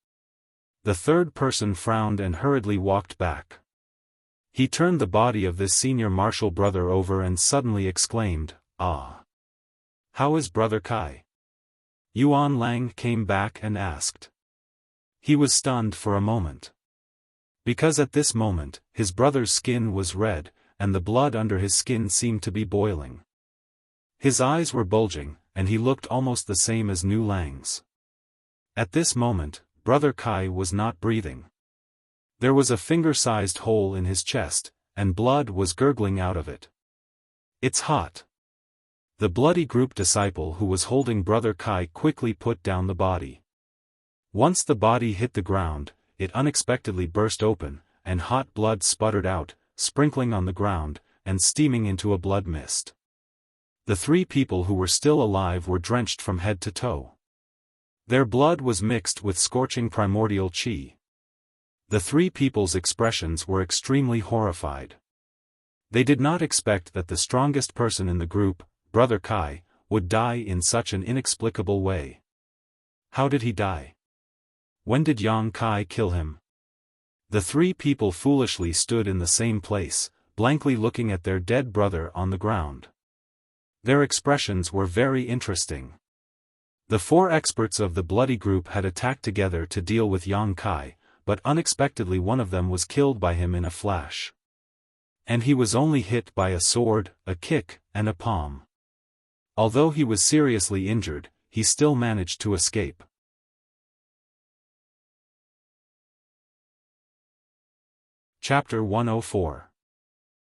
The third person frowned and hurriedly walked back. He turned the body of this senior martial brother over and suddenly exclaimed, "Ah! How is brother Kai?" Yuan Lang came back and asked. He was stunned for a moment. Because at this moment, his brother's skin was red, and the blood under his skin seemed to be boiling. His eyes were bulging, and he looked almost the same as Nu Lang's. At this moment, brother Kai was not breathing. There was a finger-sized hole in his chest, and blood was gurgling out of it. "It's hot." The bloody group disciple who was holding brother Kai quickly put down the body. Once the body hit the ground, it unexpectedly burst open, and hot blood sputtered out, sprinkling on the ground, and steaming into a blood mist. The 3 people who were still alive were drenched from head to toe. Their blood was mixed with scorching primordial qi. The 3 people's expressions were extremely horrified. They did not expect that the strongest person in the group, brother Kai, would die in such an inexplicable way. How did he die? When did Yang Kai kill him? The 3 people foolishly stood in the same place, blankly looking at their dead brother on the ground. Their expressions were very interesting. The 4 experts of the bloody group had attacked together to deal with Yang Kai, but unexpectedly one of them was killed by him in a flash. And he was only hit by a sword, a kick, and a palm. Although he was seriously injured, he still managed to escape. Chapter 104.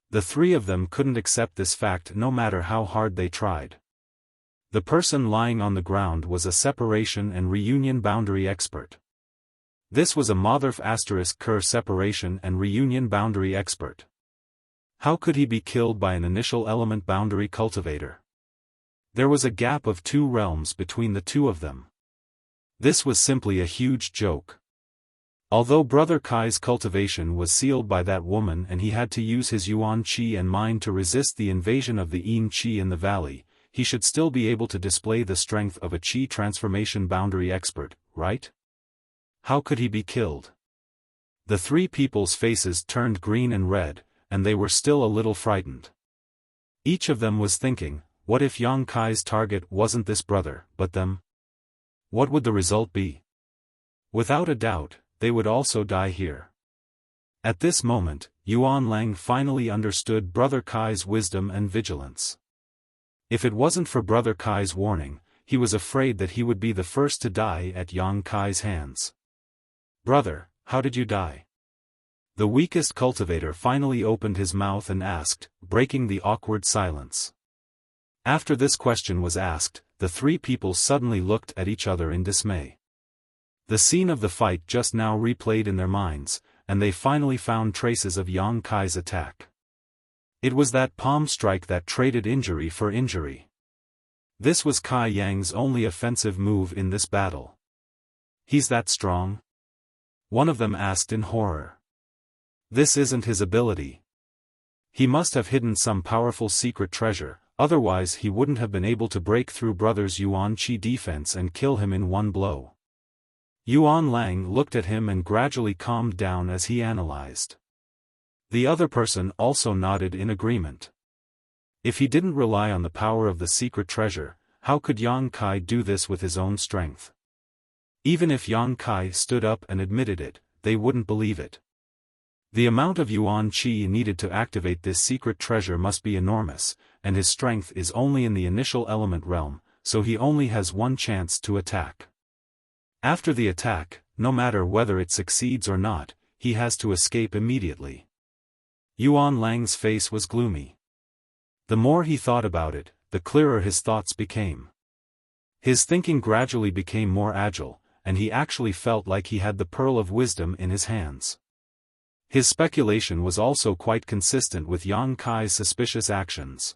The 3 of them couldn't accept this fact no matter how hard they tried. The person lying on the ground was a separation and reunion boundary expert. This was a Motherf *Ker separation and reunion boundary expert. How could he be killed by an initial element boundary cultivator? There was a gap of 2 realms between the 2 of them. This was simply a huge joke. Although brother Kai's cultivation was sealed by that woman and he had to use his Yuan Qi and mind to resist the invasion of the Yin Qi in the valley, he should still be able to display the strength of a Qi transformation boundary expert, right? How could he be killed? The 3 people's faces turned green and red, and they were still a little frightened. Each of them was thinking, what if Yang Kai's target wasn't this brother, but them? What would the result be? Without a doubt, they would also die here. At this moment, Yuan Lang finally understood brother Kai's wisdom and vigilance. If it wasn't for brother Kai's warning, he was afraid that he would be the first to die at Yang Kai's hands. "Brother, how did you die?" The weakest cultivator finally opened his mouth and asked, breaking the awkward silence. After this question was asked, the 3 people suddenly looked at each other in dismay. The scene of the fight just now replayed in their minds, and they finally found traces of Yang Kai's attack. It was that palm strike that traded injury for injury. This was Kai Yang's only offensive move in this battle. He's that strong? One of them asked in horror. This isn't his ability. He must have hidden some powerful secret treasure, otherwise he wouldn't have been able to break through Brother's Yuan Qi defense and kill him in one blow. Yuan Lang looked at him and gradually calmed down as he analyzed. The other person also nodded in agreement. If he didn't rely on the power of the secret treasure, how could Yang Kai do this with his own strength? Even if Yang Kai stood up and admitted it, they wouldn't believe it. The amount of Yuan Qi needed to activate this secret treasure must be enormous, and his strength is only in the initial element realm, so he only has one chance to attack. After the attack, no matter whether it succeeds or not, he has to escape immediately. Yuan Lang's face was gloomy. The more he thought about it, the clearer his thoughts became. His thinking gradually became more agile, and he actually felt like he had the pearl of wisdom in his hands. His speculation was also quite consistent with Yang Kai's suspicious actions.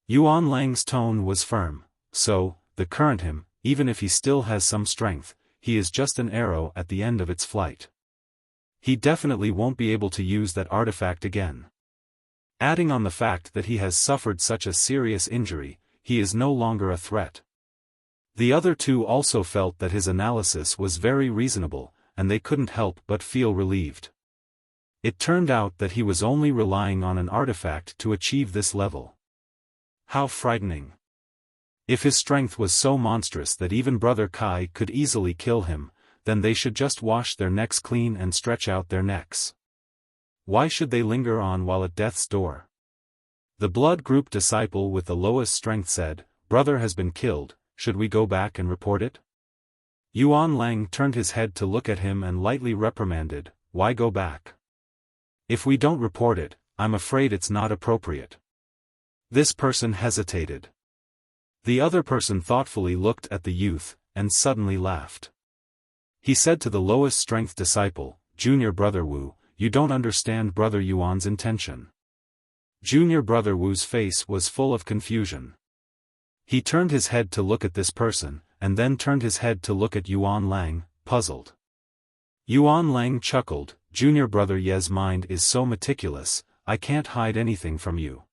Yuan Lang's tone was firm, so, the current him, even if he still has some strength, he is just an arrow at the end of its flight. He definitely won't be able to use that artifact again. Adding on the fact that he has suffered such a serious injury, he is no longer a threat. The other two also felt that his analysis was very reasonable, and they couldn't help but feel relieved. It turned out that he was only relying on an artifact to achieve this level. How frightening! If his strength was so monstrous that even Brother Kai could easily kill him, then they should just wash their necks clean and stretch out their necks. Why should they linger on while at death's door? The blood group disciple with the lowest strength said, "Brother has been killed, should we go back and report it?" Yuan Lang turned his head to look at him and lightly reprimanded, "Why go back? If we don't report it, I'm afraid it's not appropriate." This person hesitated. The other person thoughtfully looked at the youth, and suddenly laughed. He said to the lowest strength disciple, "Junior Brother Wu, you don't understand Brother Yuan's intention." Junior Brother Wu's face was full of confusion. He turned his head to look at this person, and then turned his head to look at Yuan Lang, puzzled. Yuan Lang chuckled, "Junior Brother Ye's mind is so meticulous, I can't hide anything from you."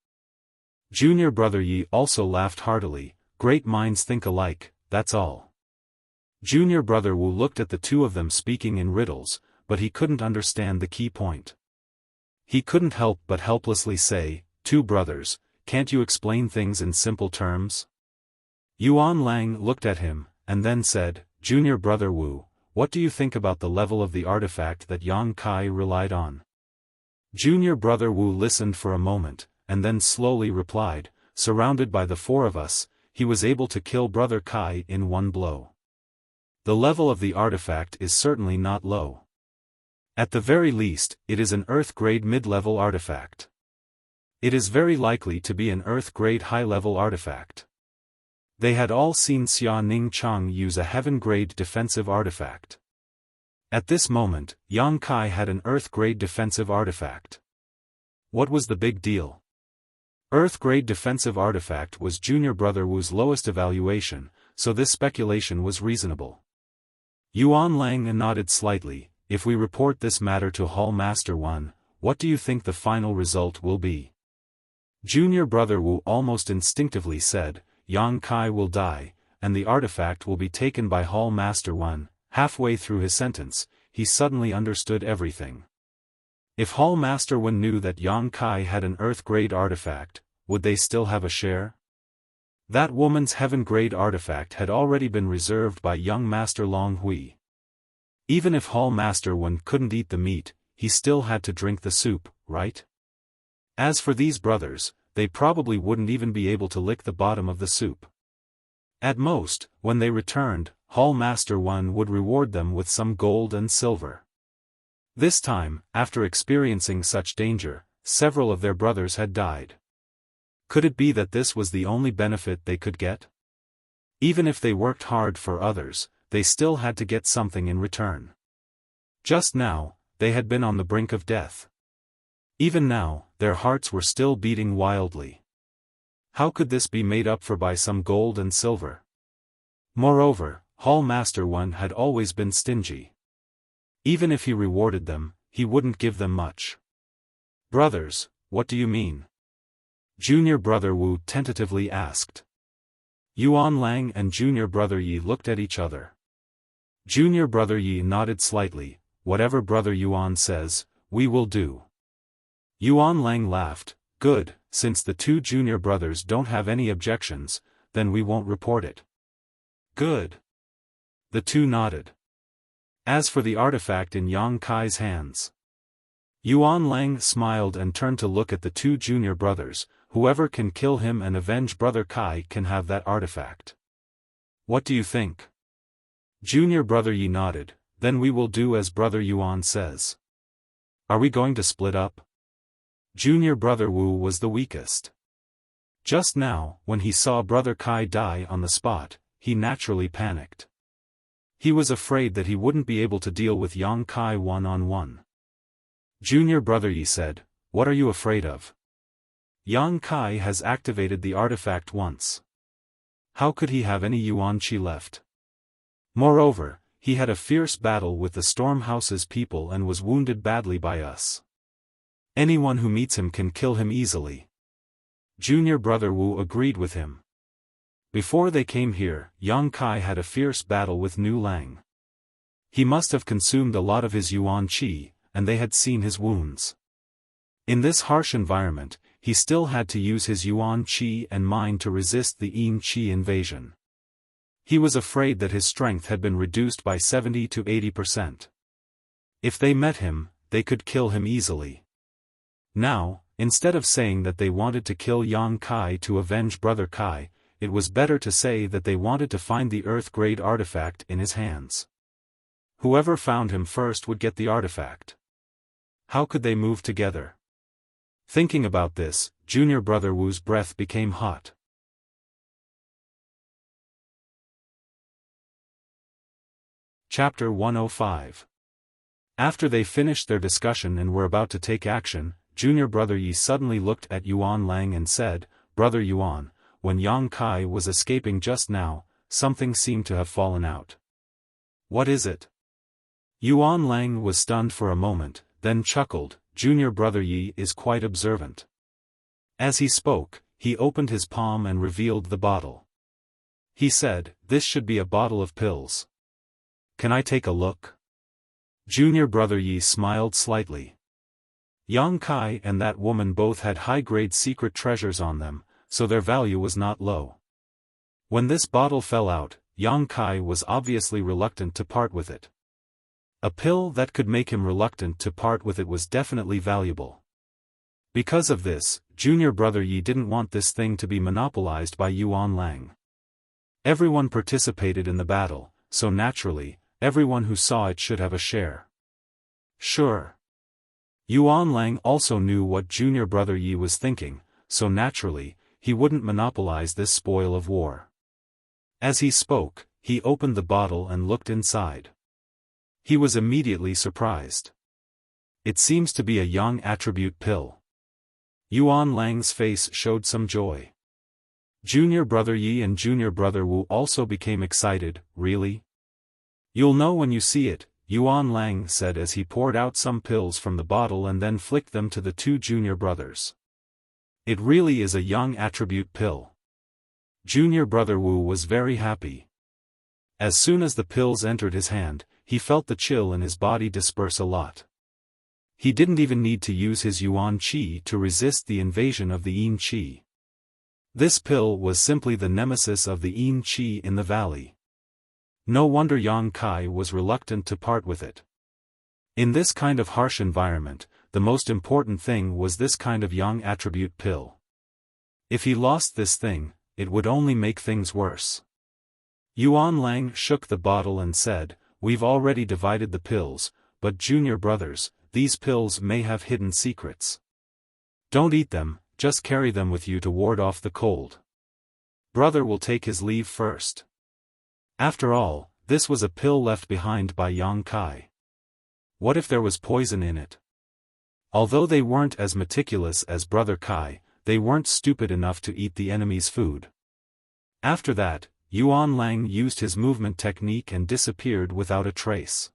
Junior Brother Yi also laughed heartily, "Great minds think alike, that's all." Junior Brother Wu looked at the two of them speaking in riddles, but he couldn't understand the key point. He couldn't help but helplessly say, "Two brothers, can't you explain things in simple terms?" Yuan Lang looked at him, and then said, "Junior Brother Wu, what do you think about the level of the artifact that Yang Kai relied on?" Junior Brother Wu listened for a moment, and then slowly replied, "Surrounded by the four of us, he was able to kill Brother Kai in one blow. The level of the artifact is certainly not low. At the very least, it is an Earth-grade mid-level artifact. It is very likely to be an Earth-grade high-level artifact." They had all seen Xia Ning Chang use a Heaven-grade defensive artifact. At this moment, Yang Kai had an Earth-grade defensive artifact. What was the big deal? Earth-grade defensive artifact was Junior Brother Wu's lowest evaluation, so this speculation was reasonable. Yuan Lang nodded slightly. "If we report this matter to Hall Master 1, what do you think the final result will be?" Junior Brother Wu almost instinctively said, "Yang Kai will die, and the artifact will be taken by Hall Master 1. Halfway through his sentence, he suddenly understood everything. If Hall Master 1 knew that Yang Kai had an Earth-grade artifact, would they still have a share? That woman's Heaven-grade artifact had already been reserved by young Master Long Hui. Even if Hall Master 1 couldn't eat the meat, he still had to drink the soup, right? As for these brothers, they probably wouldn't even be able to lick the bottom of the soup. At most, when they returned, Hall Master 1 would reward them with some gold and silver. This time, after experiencing such danger, several of their brothers had died. Could it be that this was the only benefit they could get? Even if they worked hard for others, they still had to get something in return. Just now, they had been on the brink of death. Even now, their hearts were still beating wildly. How could this be made up for by some gold and silver? Moreover, Hall Master One had always been stingy. Even if he rewarded them, he wouldn't give them much. Brothers, what do you mean? Junior Brother Wu tentatively asked. Yuan Lang and Junior Brother Yi looked at each other. Junior Brother Yi nodded slightly. Whatever Brother Yuan says, we will do. Yuan Lang laughed. Good, since the two junior brothers don't have any objections, then we won't report it. Good. The two nodded. As for the artifact in Yang Kai's hands. Yuan Lang smiled and turned to look at the two junior brothers. Whoever can kill him and avenge Brother Kai can have that artifact. What do you think? Junior Brother Yi nodded. Then we will do as Brother Yuan says. Are we going to split up? Junior Brother Wu was the weakest. Just now, when he saw Brother Kai die on the spot, he naturally panicked. He was afraid that he wouldn't be able to deal with Yang Kai one-on-one. Junior Brother Yi said, what are you afraid of? Yang Kai has activated the artifact once. How could he have any Yuan Qi left? Moreover, he had a fierce battle with the Stormhouse's people and was wounded badly by us. Anyone who meets him can kill him easily. Junior Brother Wu agreed with him. Before they came here, Yang Kai had a fierce battle with Nu Lang. He must have consumed a lot of his Yuan Qi, and they had seen his wounds. In this harsh environment, he still had to use his Yuan Qi and mind to resist the Yin Qi invasion. He was afraid that his strength had been reduced by 70 to 80%. If they met him, they could kill him easily. Now, instead of saying that they wanted to kill Yang Kai to avenge Brother Kai, it was better to say that they wanted to find the Earth-grade artifact in his hands. Whoever found him first would get the artifact. How could they move together? Thinking about this, Junior Brother Wu's breath became hot. Chapter 105. After they finished their discussion and were about to take action, Junior Brother Yi suddenly looked at Yuan Lang and said, Brother Yuan, when Yang Kai was escaping just now, something seemed to have fallen out. What is it? Yuan Lang was stunned for a moment, then chuckled. Junior Brother Yi is quite observant. As he spoke, he opened his palm and revealed the bottle. He said, this should be a bottle of pills. Can I take a look? Junior Brother Yi smiled slightly. Yang Kai and that woman both had high-grade secret treasures on them, so their value was not low. When this bottle fell out, Yang Kai was obviously reluctant to part with it. A pill that could make him reluctant to part with it was definitely valuable. Because of this, Junior Brother Yi didn't want this thing to be monopolized by Yuan Lang. Everyone participated in the battle, so naturally, everyone who saw it should have a share. Sure. Yuan Lang also knew what Junior Brother Yi was thinking, so naturally, he wouldn't monopolize this spoil of war. As he spoke, he opened the bottle and looked inside. He was immediately surprised. It seems to be a Yang attribute pill. Yuan Lang's face showed some joy. Junior Brother Yi and Junior Brother Wu also became excited. Really? You'll know when you see it, Yuan Lang said as he poured out some pills from the bottle and then flicked them to the two junior brothers. It really is a Yang attribute pill. Junior Brother Wu was very happy. As soon as the pills entered his hand, he felt the chill in his body disperse a lot. He didn't even need to use his Yuan Qi to resist the invasion of the Yin Qi. This pill was simply the nemesis of the Yin Qi in the valley. No wonder Yang Kai was reluctant to part with it. In this kind of harsh environment, the most important thing was this kind of Yang attribute pill. If he lost this thing, it would only make things worse. Yuan Lang shook the bottle and said, We've already divided the pills, but junior brothers, these pills may have hidden secrets. Don't eat them, just carry them with you to ward off the cold. Brother will take his leave first. After all, this was a pill left behind by Yang Kai. What if there was poison in it? Although they weren't as meticulous as Brother Kai, they weren't stupid enough to eat the enemy's food. After that, Yuan Lang used his movement technique and disappeared without a trace.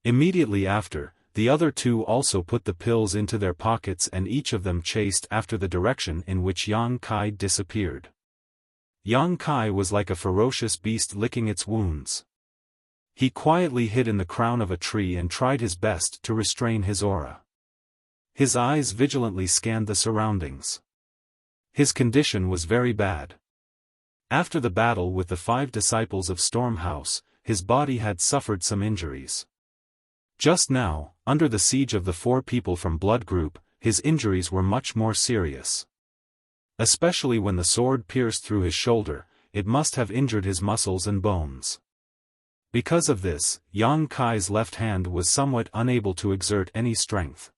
Immediately after, the other two also put the pills into their pockets and each of them chased after the direction in which Yang Kai disappeared. Yang Kai was like a ferocious beast licking its wounds. He quietly hid in the crown of a tree and tried his best to restrain his aura. His eyes vigilantly scanned the surroundings. His condition was very bad. After the battle with the 5 disciples of Stormhouse, his body had suffered some injuries. Just now, under the siege of the 4 people from Blood Group, his injuries were much more serious. Especially when the sword pierced through his shoulder, it must have injured his muscles and bones. Because of this, Yang Kai's left hand was somewhat unable to exert any strength.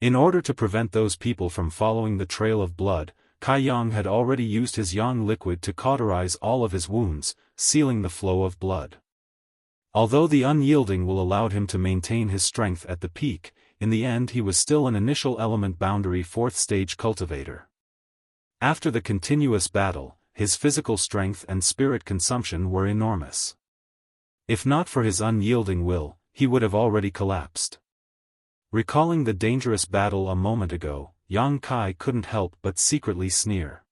In order to prevent those people from following the trail of blood, Kai Yang had already used his Yang liquid to cauterize all of his wounds, sealing the flow of blood. Although the unyielding will allowed him to maintain his strength at the peak, in the end he was still an initial element boundary 4th stage cultivator. After the continuous battle, his physical strength and spirit consumption were enormous. If not for his unyielding will, he would have already collapsed. Recalling the dangerous battle a moment ago, Yang Kai couldn't help but secretly sneer.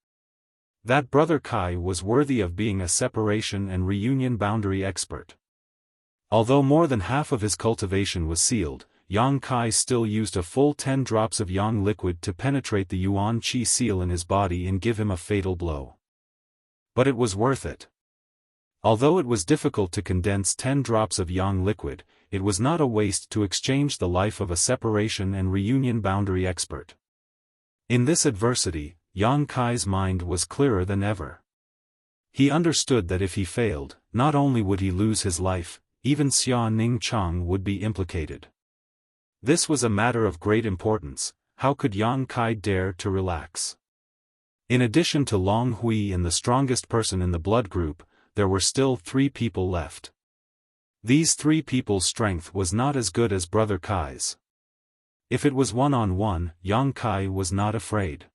That Brother Kai was worthy of being a separation and reunion boundary expert. Although more than half of his cultivation was sealed, Yang Kai still used a full 10 drops of Yang liquid to penetrate the Yuan Qi seal in his body and give him a fatal blow. But it was worth it. Although it was difficult to condense 10 drops of Yang liquid, it was not a waste to exchange the life of a separation and reunion boundary expert. In this adversity, Yang Kai's mind was clearer than ever. He understood that if he failed, not only would he lose his life, even Xia Ning Chang would be implicated. This was a matter of great importance. How could Yang Kai dare to relax? In addition to Long Hui and the strongest person in the blood group, there were still 3 people left. These 3 people's strength was not as good as Brother Kai's. If it was one-on-one, Yang Kai was not afraid.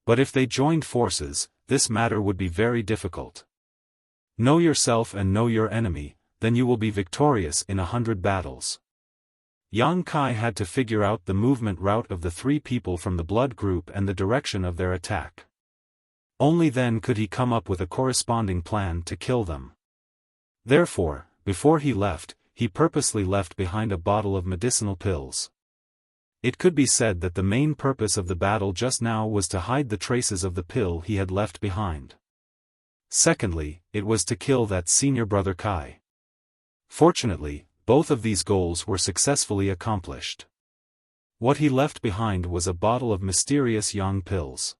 But if they joined forces, this matter would be very difficult. Know yourself and know your enemy, then you will be victorious in 100 battles. Yang Kai had to figure out the movement route of the 3 people from the blood group and the direction of their attack. Only then could he come up with a corresponding plan to kill them. Therefore, before he left, he purposely left behind a bottle of medicinal pills. It could be said that the main purpose of the battle just now was to hide the traces of the pill he had left behind. Secondly, it was to kill that senior Brother Kai. Fortunately, both of these goals were successfully accomplished. What he left behind was a bottle of mysterious Yang pills.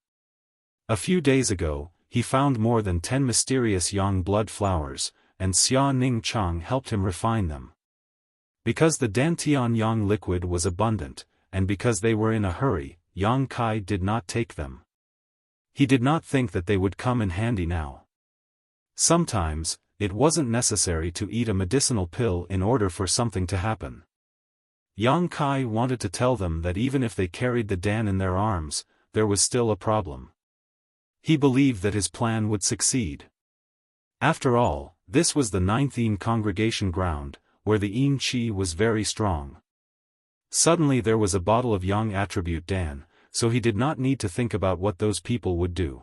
A few days ago, he found more than 10 mysterious Yang blood flowers, and Xia Ning Chang helped him refine them. Because the Dantian Yang liquid was abundant, and because they were in a hurry, Yang Kai did not take them. He did not think that they would come in handy now. Sometimes, it wasn't necessary to eat a medicinal pill in order for something to happen. Yang Kai wanted to tell them that even if they carried the Dan in their arms, there was still a problem. He believed that his plan would succeed. After all, this was the 9th Yin congregation ground, where the Yin Qi was very strong. Suddenly there was a bottle of Yang attribute Dan, so he did not need to think about what those people would do.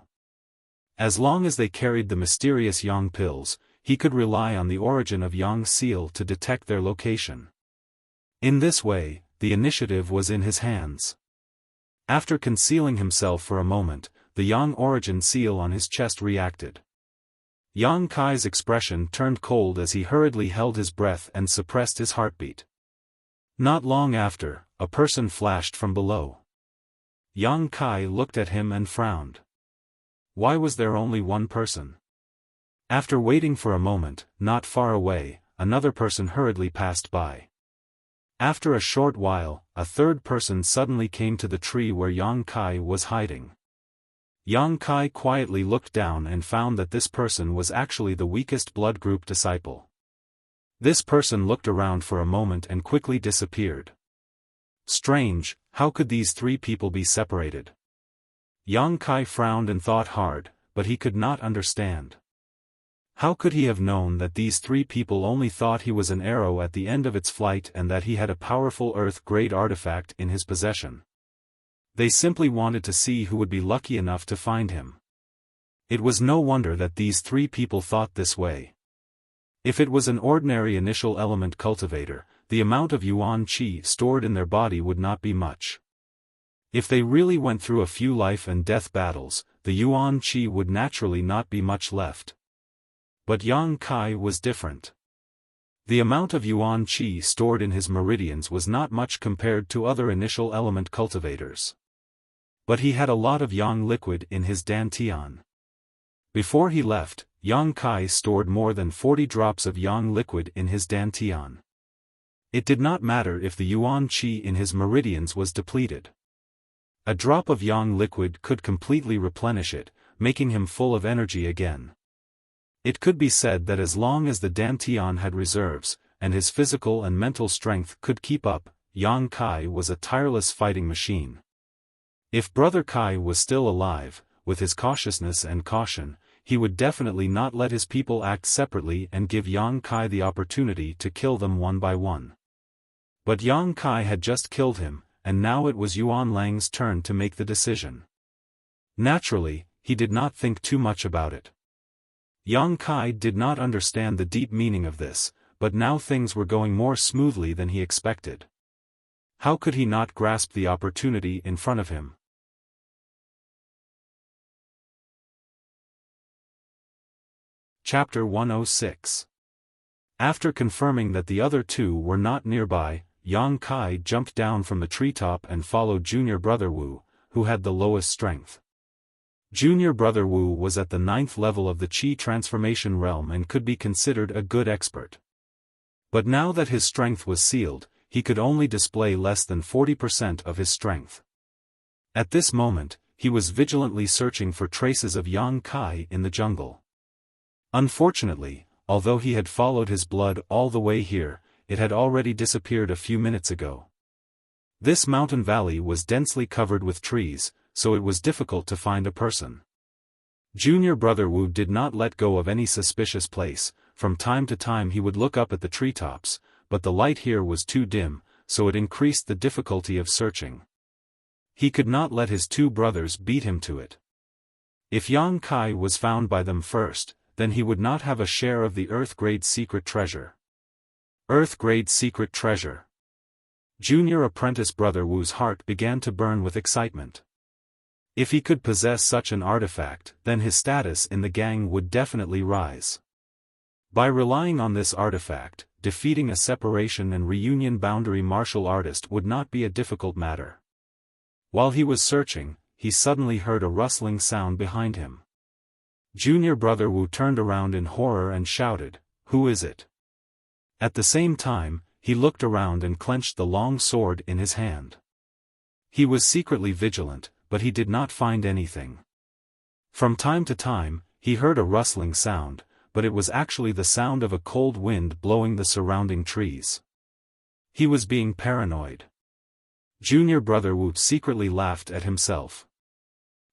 As long as they carried the mysterious Yang pills, he could rely on the origin of Yang seal to detect their location. In this way, the initiative was in his hands. After concealing himself for a moment, the Yang origin seal on his chest reacted. Yang Kai's expression turned cold as he hurriedly held his breath and suppressed his heartbeat. Not long after, a person flashed from below. Yang Kai looked at him and frowned. Why was there only one person? After waiting for a moment, not far away, another person hurriedly passed by. After a short while, a third person suddenly came to the tree where Yang Kai was hiding. Yang Kai quietly looked down and found that this person was actually the weakest blood group disciple. This person looked around for a moment and quickly disappeared. Strange, how could these three people be separated? Yang Kai frowned and thought hard, but he could not understand. How could he have known that these three people only thought he was an arrow at the end of its flight and that he had a powerful Earth-grade artifact in his possession? They simply wanted to see who would be lucky enough to find him. It was no wonder that these three people thought this way. If it was an ordinary initial element cultivator, the amount of yuan qi stored in their body would not be much. If they really went through a few life and death battles, the yuan qi would naturally not be much left. But Yang Kai was different. The amount of yuan qi stored in his meridians was not much compared to other initial element cultivators. But he had a lot of yang liquid in his dantian. Before he left, Yang Kai stored more than 40 drops of yang liquid in his dantian. It did not matter if the yuan qi in his meridians was depleted. A drop of yang liquid could completely replenish it, making him full of energy again. It could be said that as long as the dantian had reserves, and his physical and mental strength could keep up, Yang Kai was a tireless fighting machine. If Brother Kai was still alive, with his cautiousness and caution, he would definitely not let his people act separately and give Yang Kai the opportunity to kill them one by one. But Yang Kai had just killed him, and now it was Yuan Lang's turn to make the decision. Naturally, he did not think too much about it. Yang Kai did not understand the deep meaning of this, but now things were going more smoothly than he expected. How could he not grasp the opportunity in front of him? Chapter 106. After confirming that the other two were not nearby, Yang Kai jumped down from the treetop and followed Junior Brother Wu, who had the lowest strength. Junior Brother Wu was at the 9th level of the Qi transformation realm and could be considered a good expert. But now that his strength was sealed, he could only display less than 40% of his strength. At this moment, he was vigilantly searching for traces of Yang Kai in the jungle. Unfortunately, although he had followed his blood all the way here, it had already disappeared a few minutes ago. This mountain valley was densely covered with trees, so it was difficult to find a person. Junior Brother Wu did not let go of any suspicious place. From time to time he would look up at the treetops, but the light here was too dim, so it increased the difficulty of searching. He could not let his two brothers beat him to it. If Yang Kai was found by them first, then he would not have a share of the Earth-grade secret treasure. Earth-grade secret treasure. Junior apprentice Brother Wu's heart began to burn with excitement. If he could possess such an artifact, then his status in the gang would definitely rise. By relying on this artifact, defeating a separation and reunion boundary martial artist would not be a difficult matter. While he was searching, he suddenly heard a rustling sound behind him. Junior Brother Wu turned around in horror and shouted, "Who is it?" At the same time, he looked around and clenched the long sword in his hand. He was secretly vigilant, but he did not find anything. From time to time, he heard a rustling sound, but it was actually the sound of a cold wind blowing the surrounding trees. He was being paranoid. Junior Brother Wu secretly laughed at himself.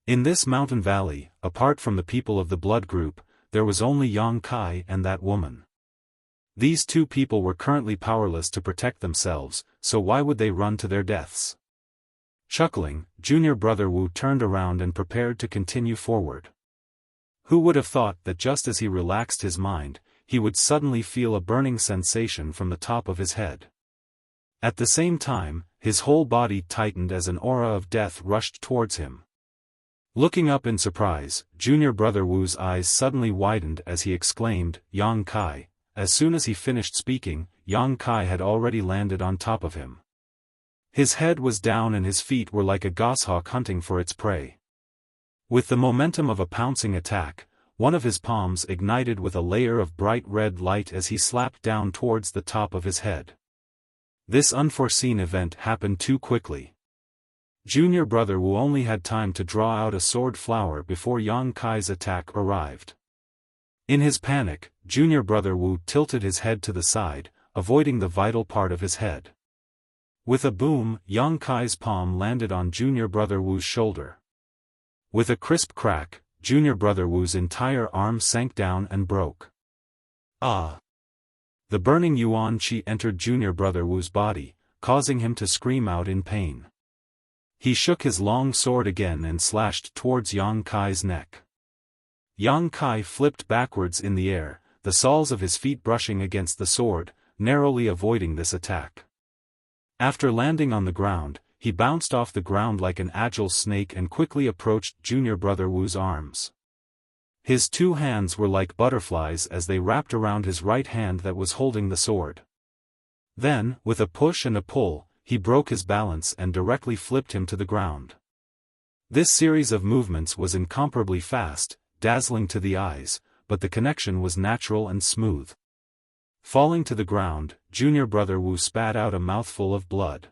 In this mountain valley, apart from the people of the blood group, there was only Yang Kai and that woman. These two people were currently powerless to protect themselves, so why would they run to their deaths? Chuckling, Junior Brother Wu turned around and prepared to continue forward. Who would have thought that just as he relaxed his mind, he would suddenly feel a burning sensation from the top of his head. At the same time, his whole body tightened as an aura of death rushed towards him. Looking up in surprise, Junior Brother Wu's eyes suddenly widened as he exclaimed, "Yang Kai." As soon as he finished speaking, Yang Kai had already landed on top of him. His head was down and his feet were like a goshawk hunting for its prey. With the momentum of a pouncing attack, one of his palms ignited with a layer of bright red light as he slapped down towards the top of his head. This unforeseen event happened too quickly. Junior Brother Wu only had time to draw out a sword flower before Yang Kai's attack arrived. In his panic, Junior Brother Wu tilted his head to the side, avoiding the vital part of his head. With a boom, Yang Kai's palm landed on Junior Brother Wu's shoulder. With a crisp crack, Junior Brother Wu's entire arm sank down and broke. Ah! The burning yuan qi entered Junior Brother Wu's body, causing him to scream out in pain. He shook his long sword again and slashed towards Yang Kai's neck. Yang Kai flipped backwards in the air, the soles of his feet brushing against the sword, narrowly avoiding this attack. After landing on the ground, he bounced off the ground like an agile snake and quickly approached Junior Brother Wu's arms. His two hands were like butterflies as they wrapped around his right hand that was holding the sword. Then, with a push and a pull, he broke his balance and directly flipped him to the ground. This series of movements was incomparably fast, dazzling to the eyes, but the connection was natural and smooth. Falling to the ground, Junior Brother Wu spat out a mouthful of blood.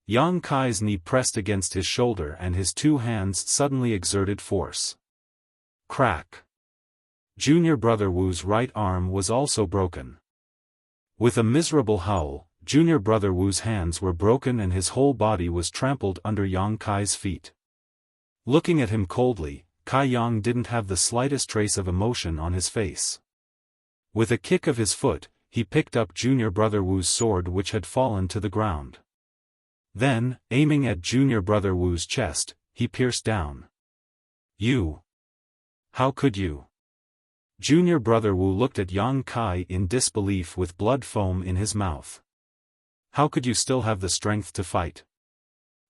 Yang Kai's knee pressed against his shoulder and his two hands suddenly exerted force. Crack! Junior Brother Wu's right arm was also broken. With a miserable howl, Junior Brother Wu's hands were broken and his whole body was trampled under Yang Kai's feet. Looking at him coldly, Kai Yang didn't have the slightest trace of emotion on his face. With a kick of his foot, he picked up Junior Brother Wu's sword which had fallen to the ground. Then, aiming at Junior Brother Wu's chest, he pierced down. You! How could you? Junior Brother Wu looked at Yang Kai in disbelief with blood foam in his mouth. How could you still have the strength to fight?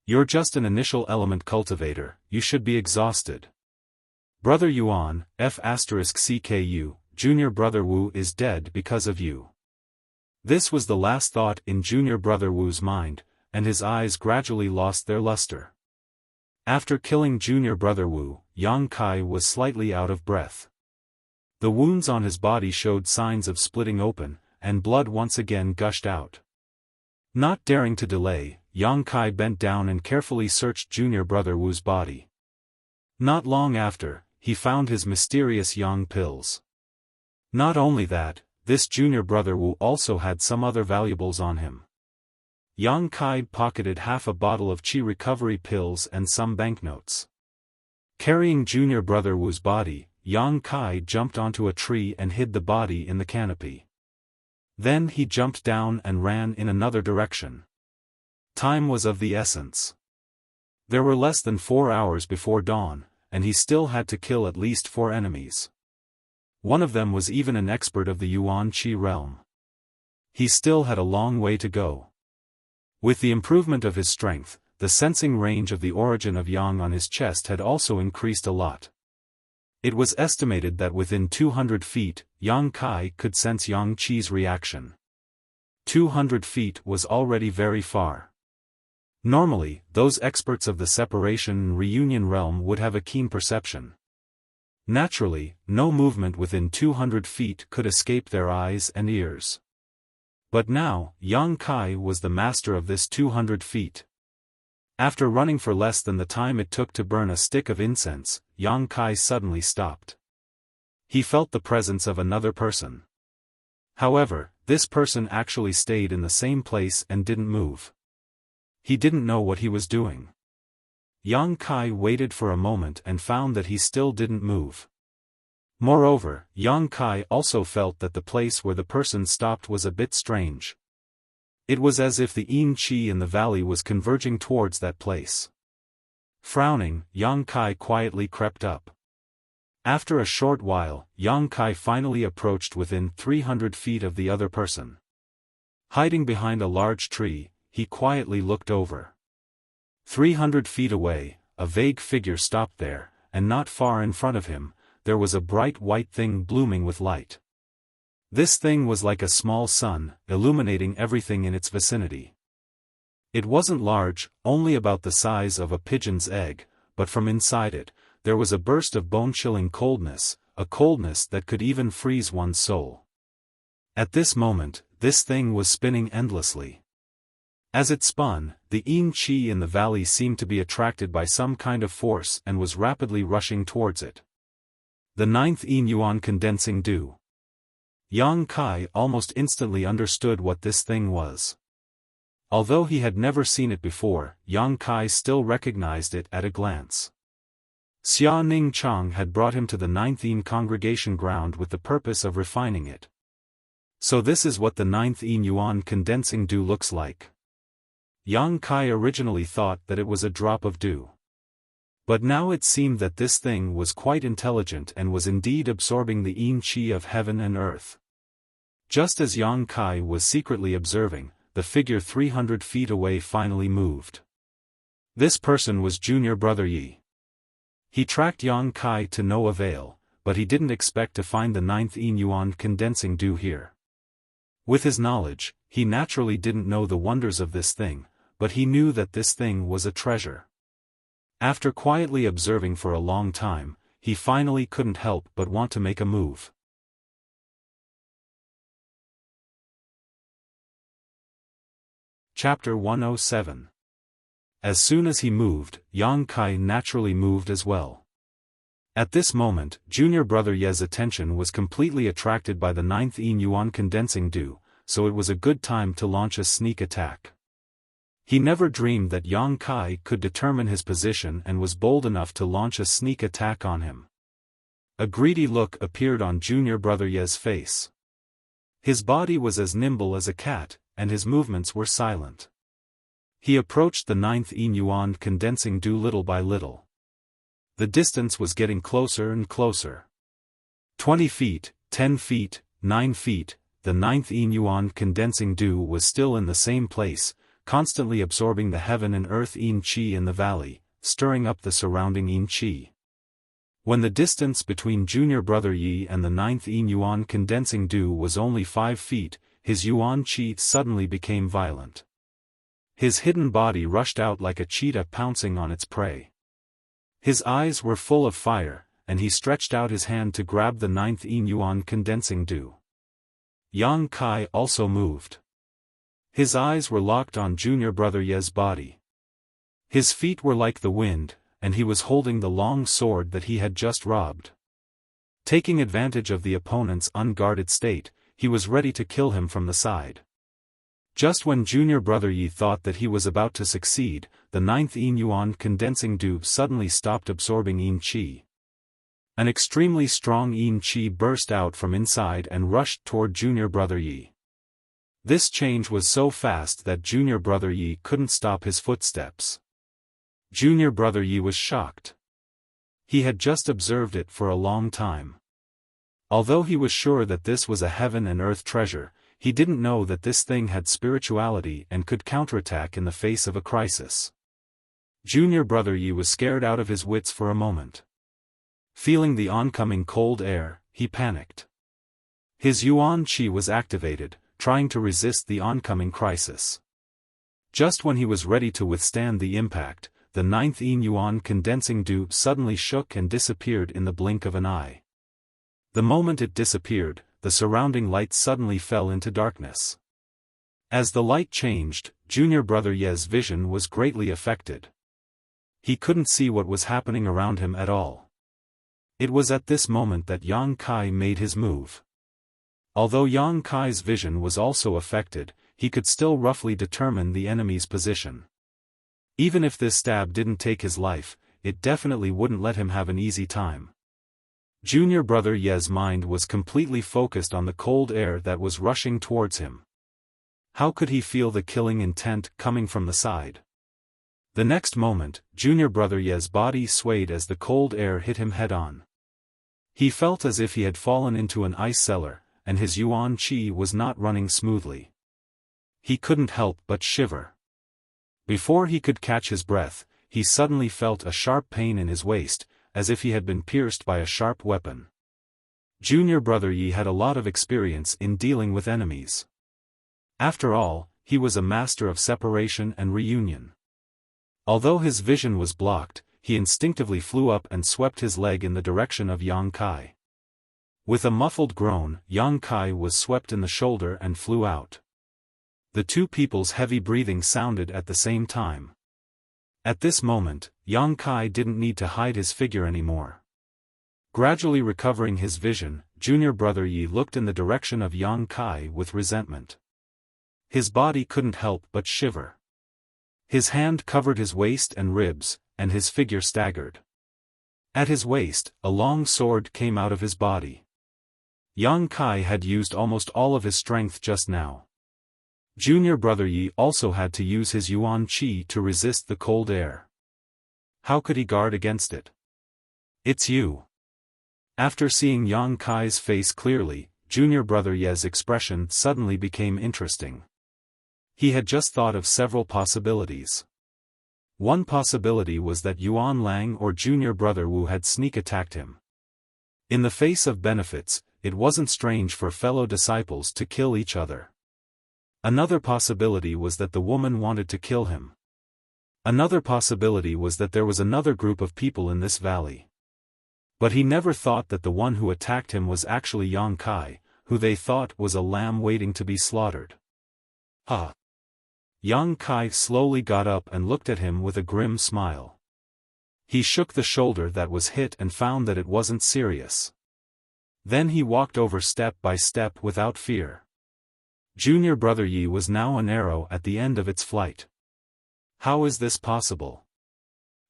You're just an initial element cultivator, you should be exhausted. Brother Yuan, F***CKU, Junior Brother Wu is dead because of you. This was the last thought in Junior Brother Wu's mind, and his eyes gradually lost their luster. After killing Junior Brother Wu, Yang Kai was slightly out of breath. The wounds on his body showed signs of splitting open, and blood once again gushed out. Not daring to delay, Yang Kai bent down and carefully searched Junior Brother Wu's body. Not long after, he found his mysterious yang pills. Not only that, this Junior Brother Wu also had some other valuables on him. Yang Kai pocketed half a bottle of qi recovery pills and some banknotes. Carrying Junior Brother Wu's body, Yang Kai jumped onto a tree and hid the body in the canopy. Then he jumped down and ran in another direction. Time was of the essence. There were less than 4 hours before dawn, and he still had to kill at least 4 enemies. One of them was even an expert of the Yuan Qi realm. He still had a long way to go. With the improvement of his strength, the sensing range of the origin of yang on his chest had also increased a lot. It was estimated that within 200 feet, Yang Kai could sense Yang Qi's reaction. 200 feet was already very far. Normally, those experts of the separation and reunion realm would have a keen perception. Naturally, no movement within 200 feet could escape their eyes and ears. But now, Yang Kai was the master of this 200 feet. After running for less than the time it took to burn a stick of incense, Yang Kai suddenly stopped. He felt the presence of another person. However, this person actually stayed in the same place and didn't move. He didn't know what he was doing. Yang Kai waited for a moment and found that he still didn't move. Moreover, Yang Kai also felt that the place where the person stopped was a bit strange. It was as if the yin qi in the valley was converging towards that place. Frowning, Yang Kai quietly crept up. After a short while, Yang Kai finally approached within 300 feet of the other person. Hiding behind a large tree, he quietly looked over. 300 feet away, a vague figure stopped there, and not far in front of him, there was a bright white thing blooming with light. This thing was like a small sun, illuminating everything in its vicinity. It wasn't large, only about the size of a pigeon's egg, but from inside it, there was a burst of bone-chilling coldness, a coldness that could even freeze one's soul. At this moment, this thing was spinning endlessly. As it spun, the yin qi in the valley seemed to be attracted by some kind of force and was rapidly rushing towards it. The 9th yin yuan condensing dew. Yang Kai almost instantly understood what this thing was. Although he had never seen it before, Yang Kai still recognized it at a glance. Xia Ning Chang had brought him to the 9th Yin congregation ground with the purpose of refining it. So this is what the 9th Yin Yuan condensing dew looks like. Yang Kai originally thought that it was a drop of dew. But now it seemed that this thing was quite intelligent and was indeed absorbing the yin qi of heaven and earth. Just as Yang Kai was secretly observing, the figure 300 feet away finally moved. This person was Junior Brother Yi. He tracked Yang Kai to no avail, but he didn't expect to find the 9th Yin Yuan condensing dew here. With his knowledge, he naturally didn't know the wonders of this thing, but he knew that this thing was a treasure. After quietly observing for a long time, he finally couldn't help but want to make a move. Chapter 107. As soon as he moved, Yang Kai naturally moved as well. At this moment, Junior Brother Ye's attention was completely attracted by the 9th Yin Yuan condensing dew, so it was a good time to launch a sneak attack. He never dreamed that Yang Kai could determine his position and was bold enough to launch a sneak attack on him. A greedy look appeared on Junior Brother Ye's face. His body was as nimble as a cat, and his movements were silent. He approached the 9th Yin Yuan condensing dew little by little. The distance was getting closer and closer. 20 feet, 10 feet, 9 feet, the 9th Yin Yuan condensing dew was still in the same place, constantly absorbing the heaven and earth yin qi in the valley, stirring up the surrounding yin qi. When the distance between Junior Brother Yi and the 9th Yin Yuan condensing dew was only 5 feet, his yuan qi suddenly became violent. His hidden body rushed out like a cheetah pouncing on its prey. His eyes were full of fire, and he stretched out his hand to grab the 9th Yin Yuan condensing dew. Yang Kai also moved. His eyes were locked on Junior Brother Ye's body. His feet were like the wind, and he was holding the long sword that he had just robbed. Taking advantage of the opponent's unguarded state, he was ready to kill him from the side. Just when Junior Brother Yi thought that he was about to succeed, the 9th Yin Yuan condensing dew suddenly stopped absorbing yin qi. An extremely strong yin qi burst out from inside and rushed toward Junior Brother Yi. This change was so fast that Junior Brother Yi couldn't stop his footsteps. Junior Brother Yi was shocked. He had just observed it for a long time. Although he was sure that this was a heaven and earth treasure, he didn't know that this thing had spirituality and could counterattack in the face of a crisis. Junior Brother Yi was scared out of his wits for a moment. Feeling the oncoming cold air, he panicked. His yuan qi was activated, trying to resist the oncoming crisis. Just when he was ready to withstand the impact, the 9th Yin Yuan condensing dew suddenly shook and disappeared in the blink of an eye. The moment it disappeared, the surrounding light suddenly fell into darkness. As the light changed, Junior Brother Ye's vision was greatly affected. He couldn't see what was happening around him at all. It was at this moment that Yang Kai made his move. Although Yang Kai's vision was also affected, he could still roughly determine the enemy's position. Even if this stab didn't take his life, it definitely wouldn't let him have an easy time. Junior Brother Ye's mind was completely focused on the cold air that was rushing towards him. How could he feel the killing intent coming from the side? The next moment, Junior Brother Ye's body swayed as the cold air hit him head-on. He felt as if he had fallen into an ice cellar, and his yuan qi was not running smoothly. He couldn't help but shiver. Before he could catch his breath, he suddenly felt a sharp pain in his waist, as if he had been pierced by a sharp weapon. Junior Brother Yi had a lot of experience in dealing with enemies. After all, he was a master of separation and reunion. Although his vision was blocked, he instinctively flew up and swept his leg in the direction of Yang Kai. With a muffled groan, Yang Kai was swept in the shoulder and flew out. The two people's heavy breathing sounded at the same time. At this moment, Yang Kai didn't need to hide his figure anymore. Gradually recovering his vision, Junior Brother Yi looked in the direction of Yang Kai with resentment. His body couldn't help but shiver. His hand covered his waist and ribs, and his figure staggered. At his waist, a long sword came out of his body. Yang Kai had used almost all of his strength just now. Junior brother Yi also had to use his Yuan Qi to resist the cold air. How could he guard against it? It's you. After seeing Yang Kai's face clearly, junior brother Ye's expression suddenly became interesting. He had just thought of several possibilities. One possibility was that Yuan Lang or junior brother Wu had sneak attacked him. In the face of benefits, it wasn't strange for fellow disciples to kill each other. Another possibility was that the woman wanted to kill him. Another possibility was that there was another group of people in this valley. But he never thought that the one who attacked him was actually Yang Kai, who they thought was a lamb waiting to be slaughtered. Huh. Yang Kai slowly got up and looked at him with a grim smile. He shook the shoulder that was hit and found that it wasn't serious. Then he walked over step by step without fear. Junior brother Yi was now an arrow at the end of its flight. How is this possible?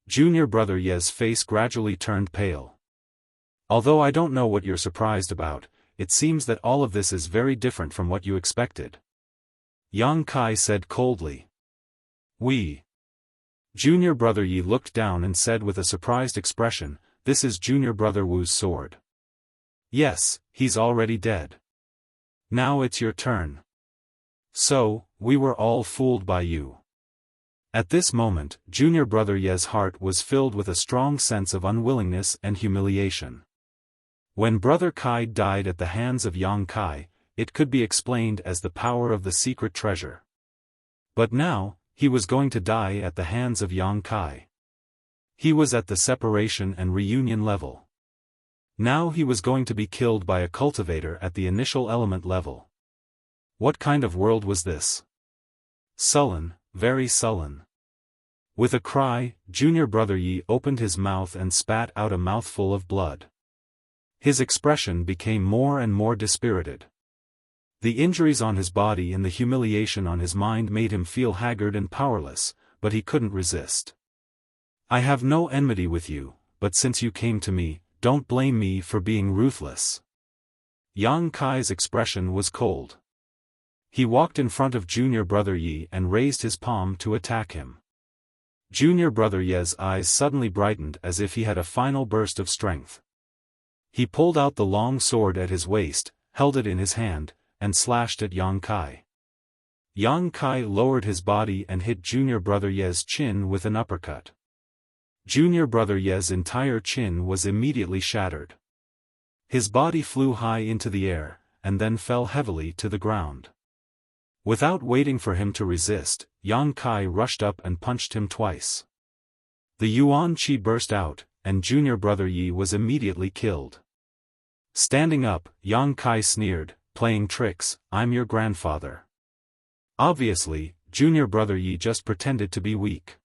Junior brother Ye's face gradually turned pale. Although I don't know what you're surprised about, it seems that all of this is very different from what you expected. Yang Kai said coldly. Junior brother Yi looked down and said with a surprised expression, "This is junior brother Wu's sword." "Yes, he's already dead. Now it's your turn." "So, we were all fooled by you." At this moment, junior brother Ye's heart was filled with a strong sense of unwillingness and humiliation. When brother Kai died at the hands of Yang Kai, it could be explained as the power of the secret treasure. But now, he was going to die at the hands of Yang Kai. He was at the separation and reunion level. Now he was going to be killed by a cultivator at the initial element level. What kind of world was this? Sullen, very sullen. With a cry, junior brother Yi opened his mouth and spat out a mouthful of blood. His expression became more and more dispirited. The injuries on his body and the humiliation on his mind made him feel haggard and powerless, but he couldn't resist. "I have no enmity with you, but since you came to me, don't blame me for being ruthless." Yang Kai's expression was cold. He walked in front of junior brother Yi and raised his palm to attack him. Junior brother Ye's eyes suddenly brightened as if he had a final burst of strength. He pulled out the long sword at his waist, held it in his hand, and slashed at Yang Kai. Yang Kai lowered his body and hit junior brother Ye's chin with an uppercut. Junior brother Ye's entire chin was immediately shattered. His body flew high into the air, and then fell heavily to the ground. Without waiting for him to resist, Yang Kai rushed up and punched him twice. The Yuan Qi burst out, and junior brother Yi was immediately killed. Standing up, Yang Kai sneered, "Playing tricks, I'm your grandfather." Obviously, junior brother Yi just pretended to be weak.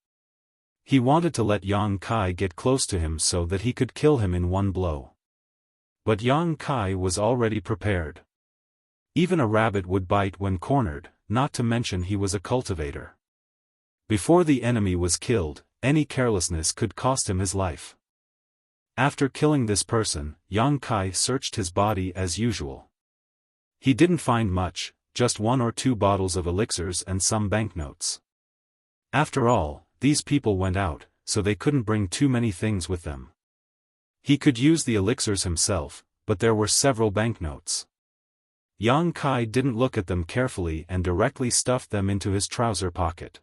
He wanted to let Yang Kai get close to him so that he could kill him in one blow. But Yang Kai was already prepared. Even a rabbit would bite when cornered, not to mention he was a cultivator. Before the enemy was killed, any carelessness could cost him his life. After killing this person, Yang Kai searched his body as usual. He didn't find much, just 1 or 2 bottles of elixirs and some banknotes. After all, these people went out, so they couldn't bring too many things with them. He could use the elixirs himself, but there were several banknotes. Yang Kai didn't look at them carefully and directly stuffed them into his trouser pocket.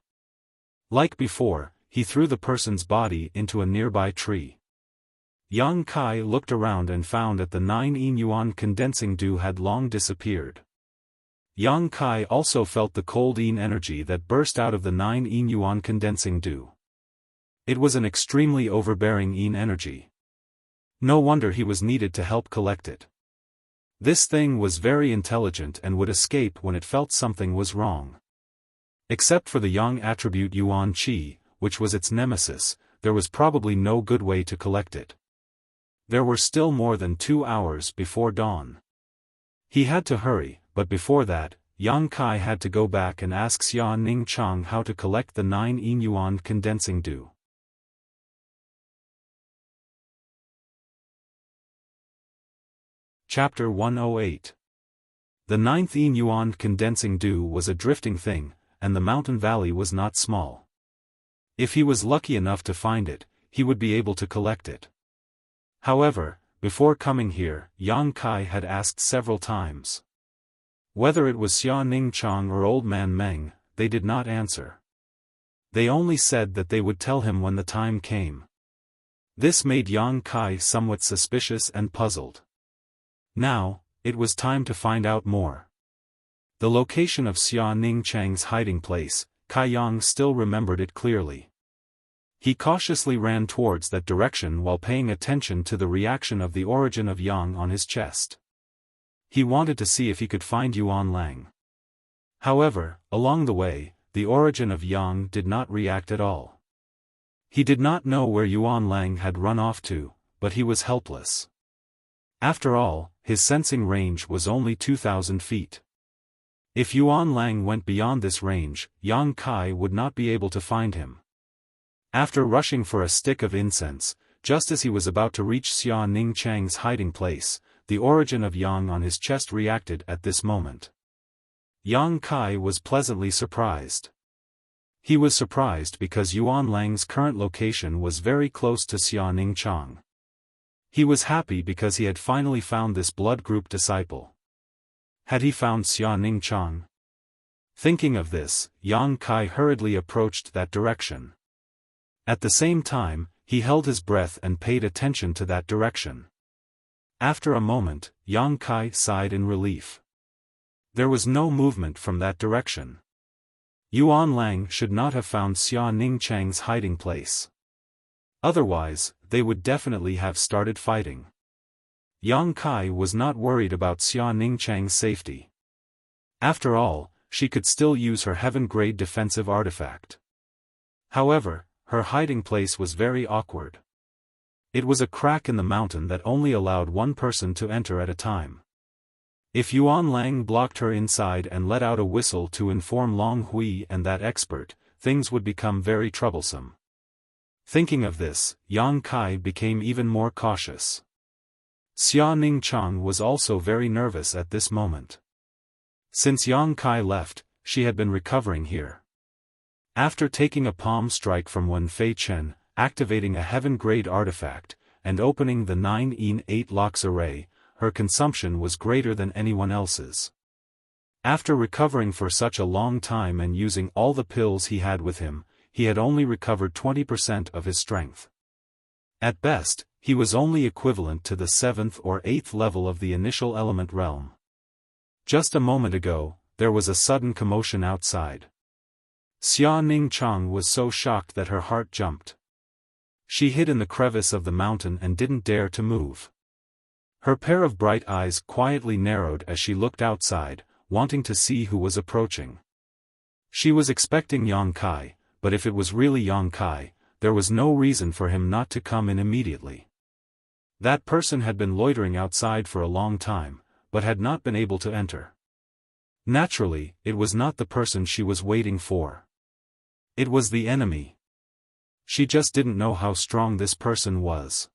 Like before, he threw the person's body into a nearby tree. Yang Kai looked around and found that the 9 yin yuan condensing dew had long disappeared. Yang Kai also felt the cold yin energy that burst out of the 9 yin yuan condensing dew. It was an extremely overbearing yin energy. No wonder he was needed to help collect it. This thing was very intelligent and would escape when it felt something was wrong. Except for the yang attribute Yuan Qi, which was its nemesis, there was probably no good way to collect it. There were still more than 2 hours before dawn. He had to hurry, but before that, Yang Kai had to go back and ask Xia Ningchang how to collect the 9 yin yuan condensing dew. Chapter 108. The 9th yin yuan condensing dew was a drifting thing, and the mountain valley was not small. If he was lucky enough to find it, he would be able to collect it. However, before coming here, Yang Kai had asked several times. Whether it was Xia Ningchang or Old Man Meng, they did not answer. They only said that they would tell him when the time came. This made Yang Kai somewhat suspicious and puzzled. Now, it was time to find out more. The location of Xia Ningchang's hiding place, Kai Yang still remembered it clearly. He cautiously ran towards that direction while paying attention to the reaction of the origin of Yang on his chest. He wanted to see if he could find Yuan Lang. However, along the way, the origin of Yang did not react at all. He did not know where Yuan Lang had run off to, but he was helpless. After all, his sensing range was only 2,000 feet. If Yuan Lang went beyond this range, Yang Kai would not be able to find him. After rushing for a stick of incense, just as he was about to reach Xia Ningchang's hiding place, the origin of Yang on his chest reacted at this moment. Yang Kai was pleasantly surprised. He was surprised because Yuan Lang's current location was very close to Xia Ningchang. He was happy because he had finally found this blood group disciple. Had he found Xia Ningchang? Thinking of this, Yang Kai hurriedly approached that direction. At the same time, he held his breath and paid attention to that direction. After a moment, Yang Kai sighed in relief. There was no movement from that direction. Yuan Lang should not have found Xia Ningchang's hiding place. Otherwise, they would definitely have started fighting. Yang Kai was not worried about Xia Ningchang's safety. After all, she could still use her heaven-grade defensive artifact. However, her hiding place was very awkward. It was a crack in the mountain that only allowed one person to enter at a time. If Yuan Lang blocked her inside and let out a whistle to inform Long Hui and that expert, things would become very troublesome. Thinking of this, Yang Kai became even more cautious. Xia Ningchang was also very nervous at this moment. Since Yang Kai left, she had been recovering here. After taking a palm strike from Wen Fei Chen, activating a heaven-grade artifact, and opening the 9 yin 8 locks array, her consumption was greater than anyone else's. After recovering for such a long time and using all the pills he had with him, he had only recovered 20% of his strength. At best, he was only equivalent to the 7th or 8th level of the initial element realm. Just a moment ago, there was a sudden commotion outside. Xia Ningchang was so shocked that her heart jumped. She hid in the crevice of the mountain and didn't dare to move. Her pair of bright eyes quietly narrowed as she looked outside, wanting to see who was approaching. She was expecting Yang Kai, but if it was really Yang Kai, there was no reason for him not to come in immediately. That person had been loitering outside for a long time, but had not been able to enter. Naturally, it was not the person she was waiting for. It was the enemy. She just didn't know how strong this person was.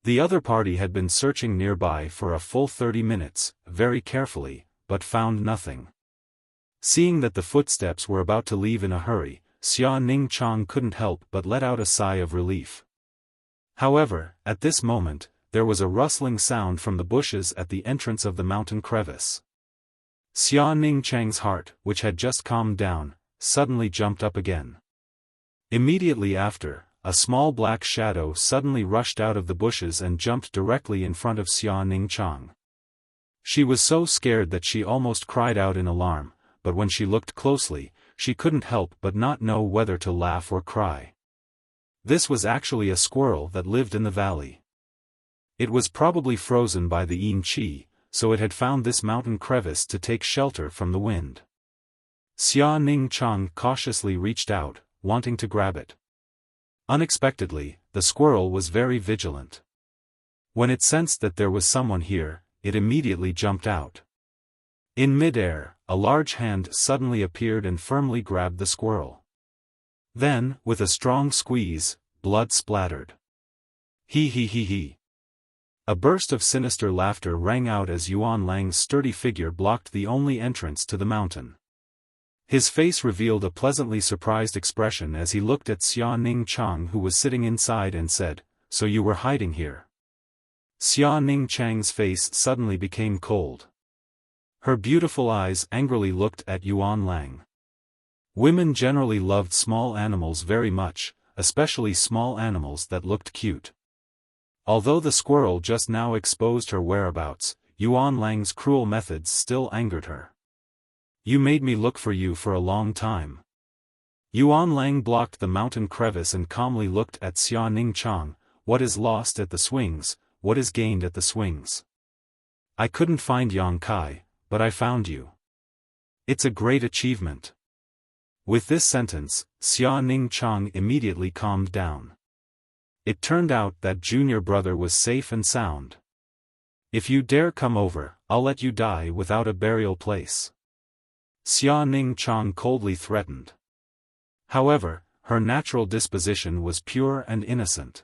The other party had been searching nearby for a full 30 minutes, very carefully, but found nothing. Seeing that the footsteps were about to leave in a hurry, Xia Ningchang couldn't help but let out a sigh of relief. However, at this moment, there was a rustling sound from the bushes at the entrance of the mountain crevice. Xia Ningchang's heart, which had just calmed down, suddenly jumped up again. Immediately after, a small black shadow suddenly rushed out of the bushes and jumped directly in front of Xia Ningchang. She was so scared that she almost cried out in alarm, but when she looked closely, she couldn't help but not know whether to laugh or cry. This was actually a squirrel that lived in the valley. It was probably frozen by the yin qi, so it had found this mountain crevice to take shelter from the wind. Xia Ningchang cautiously reached out, wanting to grab it. Unexpectedly, the squirrel was very vigilant. When it sensed that there was someone here, it immediately jumped out. In midair, a large hand suddenly appeared and firmly grabbed the squirrel. Then, with a strong squeeze, blood splattered. He he he he. A burst of sinister laughter rang out as Yuan Lang's sturdy figure blocked the only entrance to the mountain. His face revealed a pleasantly surprised expression as he looked at Xia Ning Chang, who was sitting inside, and said, "So you were hiding here." Xia Ning Chang's face suddenly became cold. Her beautiful eyes angrily looked at Yuan Lang. Women generally loved small animals very much, especially small animals that looked cute. Although the squirrel just now exposed her whereabouts, Yuan Lang's cruel methods still angered her. "You made me look for you for a long time." Yuan Lang blocked the mountain crevice and calmly looked at Xia Ning Chang. "What is lost at the swings, what is gained at the swings? I couldn't find Yang Kai, but I found you. It's a great achievement." With this sentence, Xia Ning Chang immediately calmed down. It turned out that junior brother was safe and sound. "If you dare come over, I'll let you die without a burial place," Xia Ning Chang coldly threatened. However, her natural disposition was pure and innocent.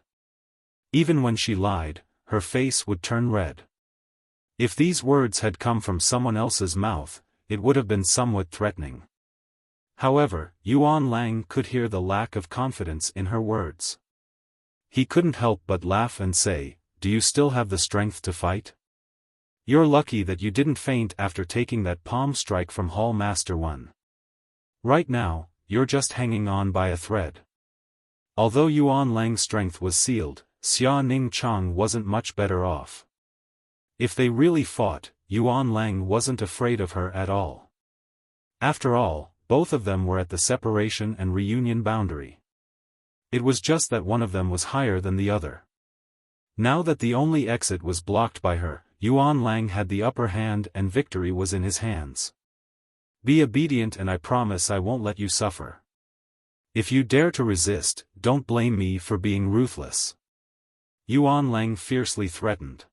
Even when she lied, her face would turn red. If these words had come from someone else's mouth, it would have been somewhat threatening. However, Yuan Lang could hear the lack of confidence in her words. He couldn't help but laugh and say, "Do you still have the strength to fight? You're lucky that you didn't faint after taking that palm strike from Hall Master 1. Right now, you're just hanging on by a thread." Although Yuan Lang's strength was sealed, Xia Ning Chang wasn't much better off. If they really fought, Yuan Lang wasn't afraid of her at all. After all, both of them were at the separation and reunion boundary. It was just that one of them was higher than the other. Now that the only exit was blocked by her, Yuan Lang had the upper hand and victory was in his hands. "Be obedient and I promise I won't let you suffer. If you dare to resist, don't blame me for being ruthless," Yuan Lang fiercely threatened.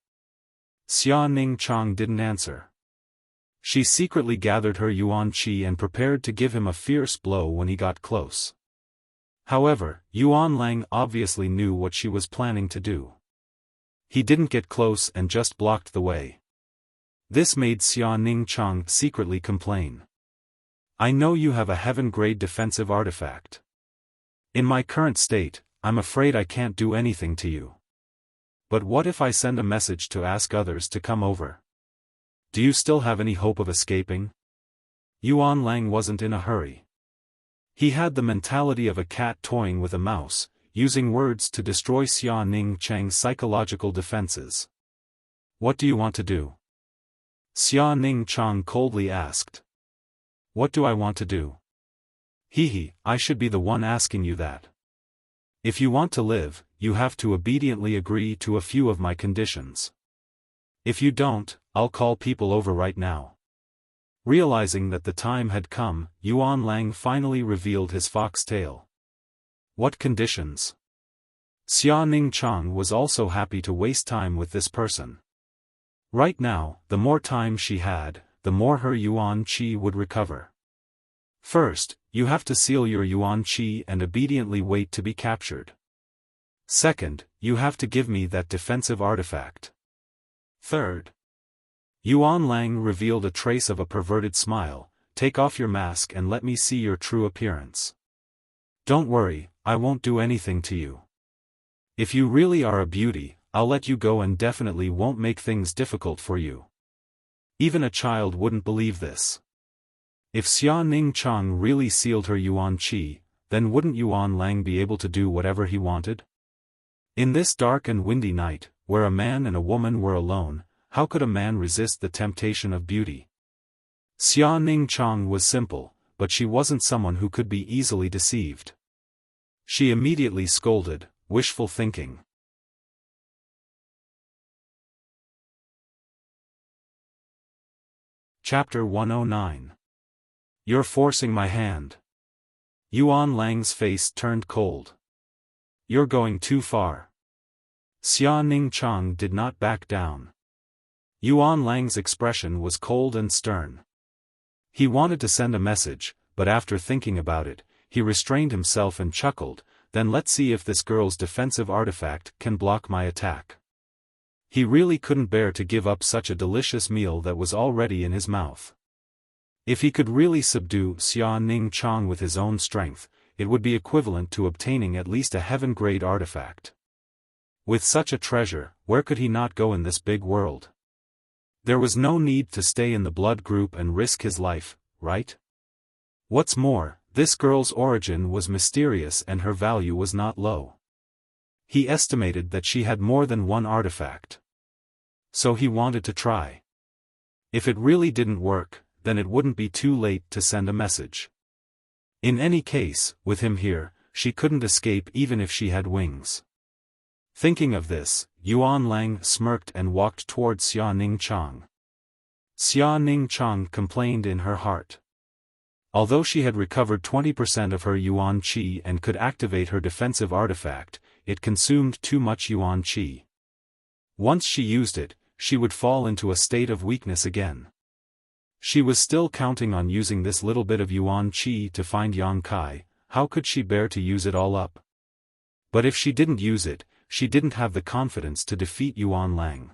Xia Ning Chang didn't answer. She secretly gathered her Yuan Qi and prepared to give him a fierce blow when he got close. However, Yuan Lang obviously knew what she was planning to do. He didn't get close and just blocked the way. This made Xia Ning Chang secretly complain. "I know you have a heaven-grade defensive artifact. In my current state, I'm afraid I can't do anything to you. But what if I send a message to ask others to come over? Do you still have any hope of escaping?" Yuan Lang wasn't in a hurry. He had the mentality of a cat toying with a mouse, using words to destroy Xia Ning Chang's psychological defenses. "What do you want to do?" Xia Ning Chang coldly asked. "What do I want to do? He, I should be the one asking you that. If you want to live, you have to obediently agree to a few of my conditions. If you don't, I'll call people over right now." Realizing that the time had come, Yuan Lang finally revealed his fox tail. "What conditions?" Xia Ning Chang was also happy to waste time with this person. Right now, the more time she had, the more her Yuan Qi would recover. "First, you have to seal your Yuan Qi and obediently wait to be captured. Second, you have to give me that defensive artifact. Third." Yuan Lang revealed a trace of a perverted smile. "Take off your mask and let me see your true appearance. Don't worry, I won't do anything to you. If you really are a beauty, I'll let you go and definitely won't make things difficult for you." Even a child wouldn't believe this. If Xia Ning Chang really sealed her Yuan Qi, then wouldn't Yuan Lang be able to do whatever he wanted? In this dark and windy night, where a man and a woman were alone, how could a man resist the temptation of beauty? Xia Ning Chang was simple, but she wasn't someone who could be easily deceived. She immediately scolded, "Wishful thinking." Chapter 109. "You're forcing my hand." Yuan Lang's face turned cold. "You're going too far." Xia Ning Chang did not back down. Yuan Lang's expression was cold and stern. He wanted to send a message, but after thinking about it, he restrained himself and chuckled, then let's see if this girl's defensive artifact can block my attack. He really couldn't bear to give up such a delicious meal that was already in his mouth. If he could really subdue Xia Ning Chang with his own strength, it would be equivalent to obtaining at least a heaven-grade artifact. With such a treasure, where could he not go in this big world? There was no need to stay in the blood group and risk his life, right? What's more, this girl's origin was mysterious and her value was not low. He estimated that she had more than one artifact. So he wanted to try. If it really didn't work, then it wouldn't be too late to send a message. In any case, with him here, she couldn't escape even if she had wings. Thinking of this, Yuan Lang smirked and walked towards Xia Ning Chang. Xia Ning Chang complained in her heart. Although she had recovered 20% of her Yuan Qi and could activate her defensive artifact, it consumed too much Yuan Qi. Once she used it, she would fall into a state of weakness again. She was still counting on using this little bit of Yuan Qi to find Yang Kai. How could she bear to use it all up? But if she didn't use it, she didn't have the confidence to defeat Yuan Lang.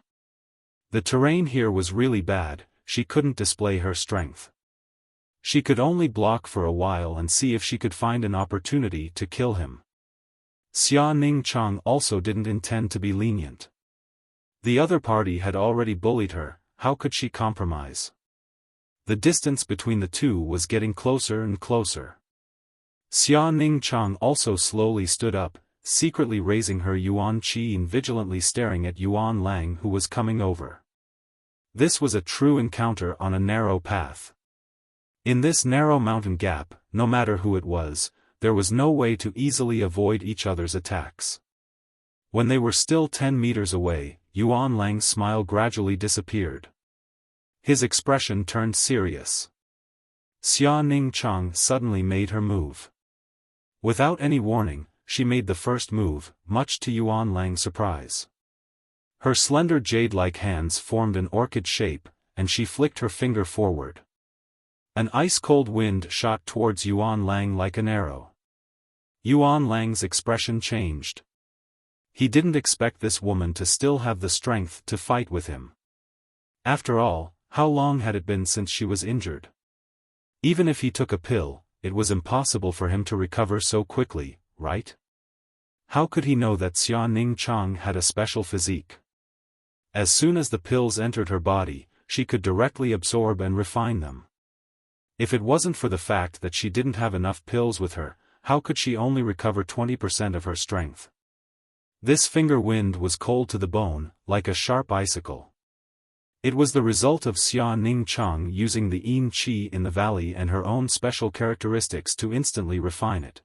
The terrain here was really bad, she couldn't display her strength. She could only block for a while and see if she could find an opportunity to kill him. Xia Ning Chang also didn't intend to be lenient. The other party had already bullied her, how could she compromise? The distance between the two was getting closer and closer. Xia Ning Chang also slowly stood up, secretly raising her Yuan Qi and vigilantly staring at Yuan Lang who was coming over. This was a true encounter on a narrow path. In this narrow mountain gap, no matter who it was, there was no way to easily avoid each other's attacks. When they were still 10 meters away, Yuan Lang's smile gradually disappeared. His expression turned serious. Xia Ning Chang suddenly made her move. Without any warning, she made the first move, much to Yuan Lang's surprise. Her slender jade-like hands formed an orchid shape, and she flicked her finger forward. An ice-cold wind shot towards Yuan Lang like an arrow. Yuan Lang's expression changed. He didn't expect this woman to still have the strength to fight with him. After all, how long had it been since she was injured? Even if he took a pill, it was impossible for him to recover so quickly, right? How could he know that Xia Ning Chang had a special physique? As soon as the pills entered her body, she could directly absorb and refine them. If it wasn't for the fact that she didn't have enough pills with her, how could she only recover 20% of her strength? This finger wind was cold to the bone, like a sharp icicle. It was the result of Xia Ning Chang using the Yin Qi in the valley and her own special characteristics to instantly refine it.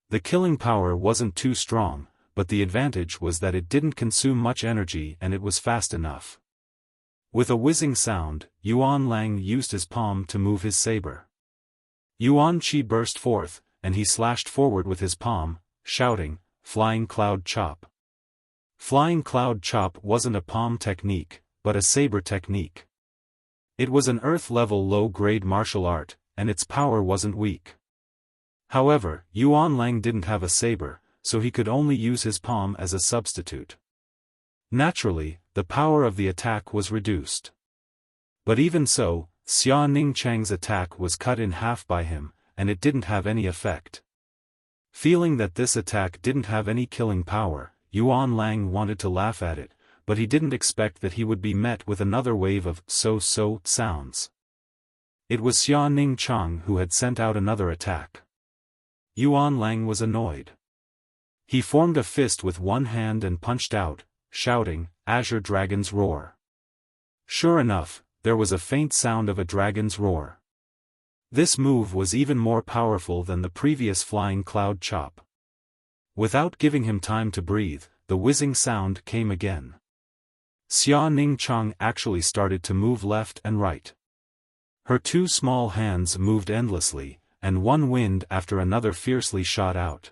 The killing power wasn't too strong, but the advantage was that it didn't consume much energy and it was fast enough. With a whizzing sound, Yuan Lang used his palm to move his saber. Yuan Qi burst forth, and he slashed forward with his palm, shouting, "Flying Cloud Chop." Flying Cloud Chop wasn't a palm technique, but a saber technique. It was an earth-level low-grade martial art, and its power wasn't weak. However, Yuan Lang didn't have a saber, so he could only use his palm as a substitute. Naturally, the power of the attack was reduced. But even so, Xia Ning Chang's attack was cut in half by him, and it didn't have any effect. Feeling that this attack didn't have any killing power, Yuan Lang wanted to laugh at it, but he didn't expect that he would be met with another wave of so-so sounds. It was Xia Ning Chang who had sent out another attack. Yuan Lang was annoyed. He formed a fist with one hand and punched out, shouting, "Azure Dragon's Roar." Sure enough, there was a faint sound of a dragon's roar. This move was even more powerful than the previous Flying Cloud Chop. Without giving him time to breathe, the whizzing sound came again. Xia Ning Chang actually started to move left and right. Her two small hands moved endlessly, and one wind after another fiercely shot out.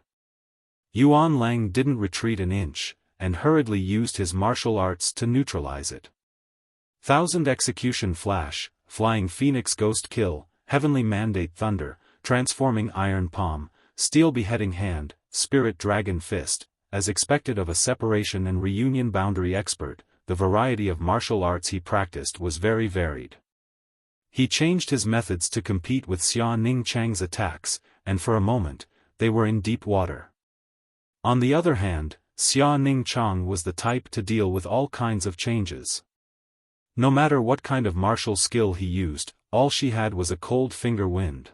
Yuan Lang didn't retreat an inch, and hurriedly used his martial arts to neutralize it. Thousand Execution Flash, Flying Phoenix Ghost Kill, heavenly mandate thunder, transforming iron palm, steel beheading hand, spirit dragon fist. As expected of a separation and reunion boundary expert, the variety of martial arts he practiced was very varied. He changed his methods to compete with Xia Ning Chang's attacks, and for a moment, they were in deep water. On the other hand, Xia Ning Chang was the type to deal with all kinds of changes. No matter what kind of martial skill he used, all she had was a cold finger wind.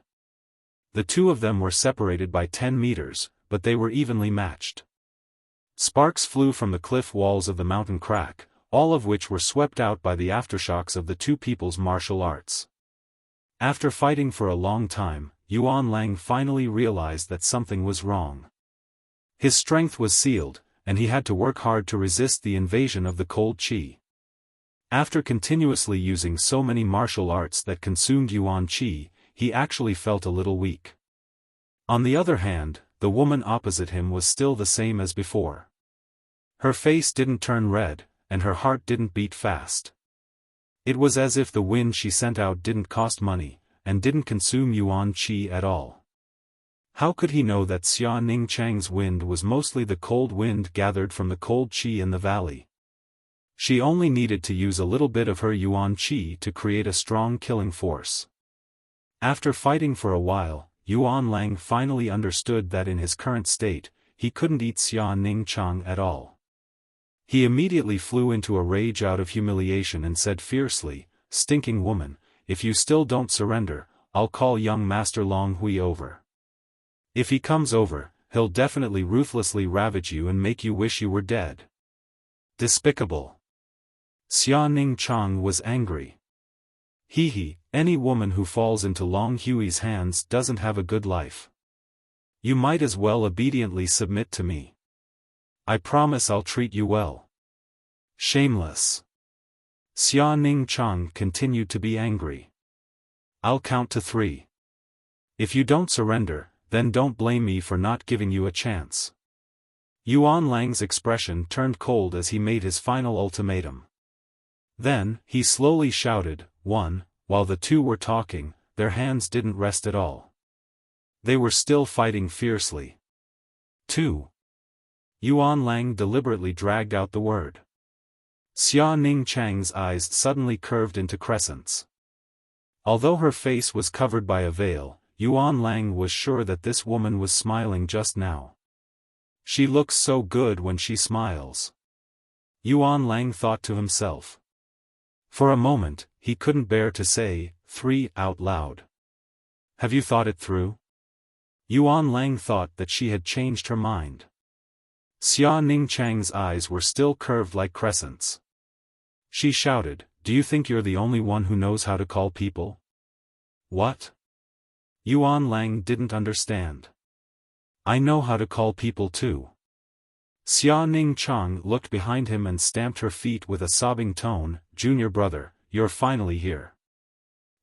The two of them were separated by 10 meters, but they were evenly matched. Sparks flew from the cliff walls of the mountain crack, all of which were swept out by the aftershocks of the two people's martial arts. After fighting for a long time, Yuan Lang finally realized that something was wrong. His strength was sealed, and he had to work hard to resist the invasion of the cold qi. After continuously using so many martial arts that consumed Yuan qi, he actually felt a little weak. On the other hand, the woman opposite him was still the same as before. Her face didn't turn red, and her heart didn't beat fast. It was as if the wind she sent out didn't cost money, and didn't consume Yuan qi at all. How could he know that Xia Ning Chang's wind was mostly the cold wind gathered from the cold qi in the valley? She only needed to use a little bit of her Yuan qi to create a strong killing force. After fighting for a while, Yuan Lang finally understood that in his current state, he couldn't eat Xia Ning Chang at all. He immediately flew into a rage out of humiliation and said fiercely, "Stinking woman, if you still don't surrender, I'll call young Master Long Hui over. If he comes over, he'll definitely ruthlessly ravage you and make you wish you were dead." Despicable. Xia Ning Chang was angry. He, any woman who falls into Long Hui's hands doesn't have a good life. You might as well obediently submit to me. I promise I'll treat you well. Shameless. Xia Ning Chang continued to be angry. I'll count to 3. If you don't surrender, then don't blame me for not giving you a chance. Yuan Lang's expression turned cold as he made his final ultimatum. Then, he slowly shouted, 1, while the two were talking, their hands didn't rest at all. They were still fighting fiercely. 2. Yuan Lang deliberately dragged out the word. Xia Ning Chang's eyes suddenly curved into crescents. Although her face was covered by a veil, Yuan Lang was sure that this woman was smiling just now. She looks so good when she smiles. Yuan Lang thought to himself. For a moment, he couldn't bear to say, 3 out loud. Have you thought it through? Yuan Lang thought that she had changed her mind. Xia Ning Chang's eyes were still curved like crescents. She shouted, "Do you think you're the only one who knows how to call people?" What? Yuan Lang didn't understand. I know how to call people too. Xia Ning Chang looked behind him and stamped her feet with a sobbing tone, "Junior brother, you're finally here."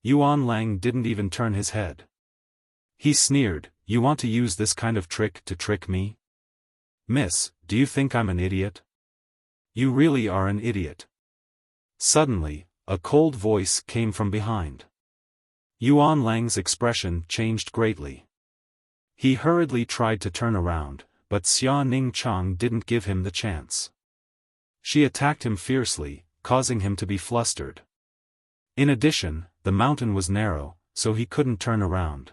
Yuan Lang didn't even turn his head. He sneered, "You want to use this kind of trick to trick me? Miss, do you think I'm an idiot? You really are an idiot." Suddenly, a cold voice came from behind. Yuan Lang's expression changed greatly. He hurriedly tried to turn around, but Xia Ning Chang didn't give him the chance. She attacked him fiercely, causing him to be flustered. In addition, the mountain was narrow, so he couldn't turn around.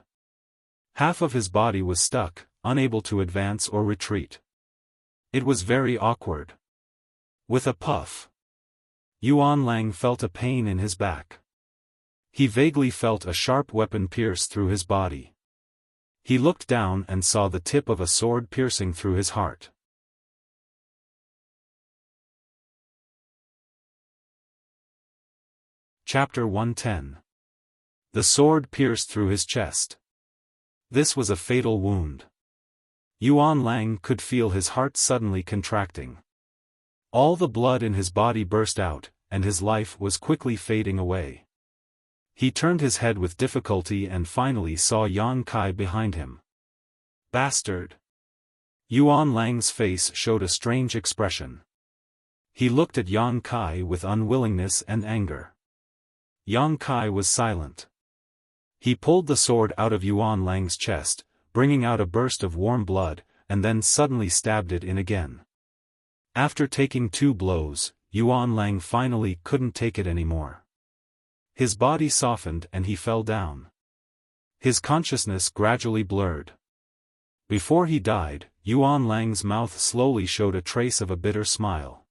Half of his body was stuck, unable to advance or retreat. It was very awkward. With a puff, Yuan Lang felt a pain in his back. He vaguely felt a sharp weapon pierce through his body. He looked down and saw the tip of a sword piercing through his heart. Chapter 110. The sword pierced through his chest. This was a fatal wound. Yuan Lang could feel his heart suddenly contracting. All the blood in his body burst out, and his life was quickly fading away. He turned his head with difficulty and finally saw Yan Kai behind him. Bastard! Yuan Lang's face showed a strange expression. He looked at Yan Kai with unwillingness and anger. Yan Kai was silent. He pulled the sword out of Yuan Lang's chest, bringing out a burst of warm blood, and then suddenly stabbed it in again. After taking 2 blows, Yuan Lang finally couldn't take it anymore. His body softened and he fell down. His consciousness gradually blurred. Before he died, Yuan Lang's mouth slowly showed a trace of a bitter smile.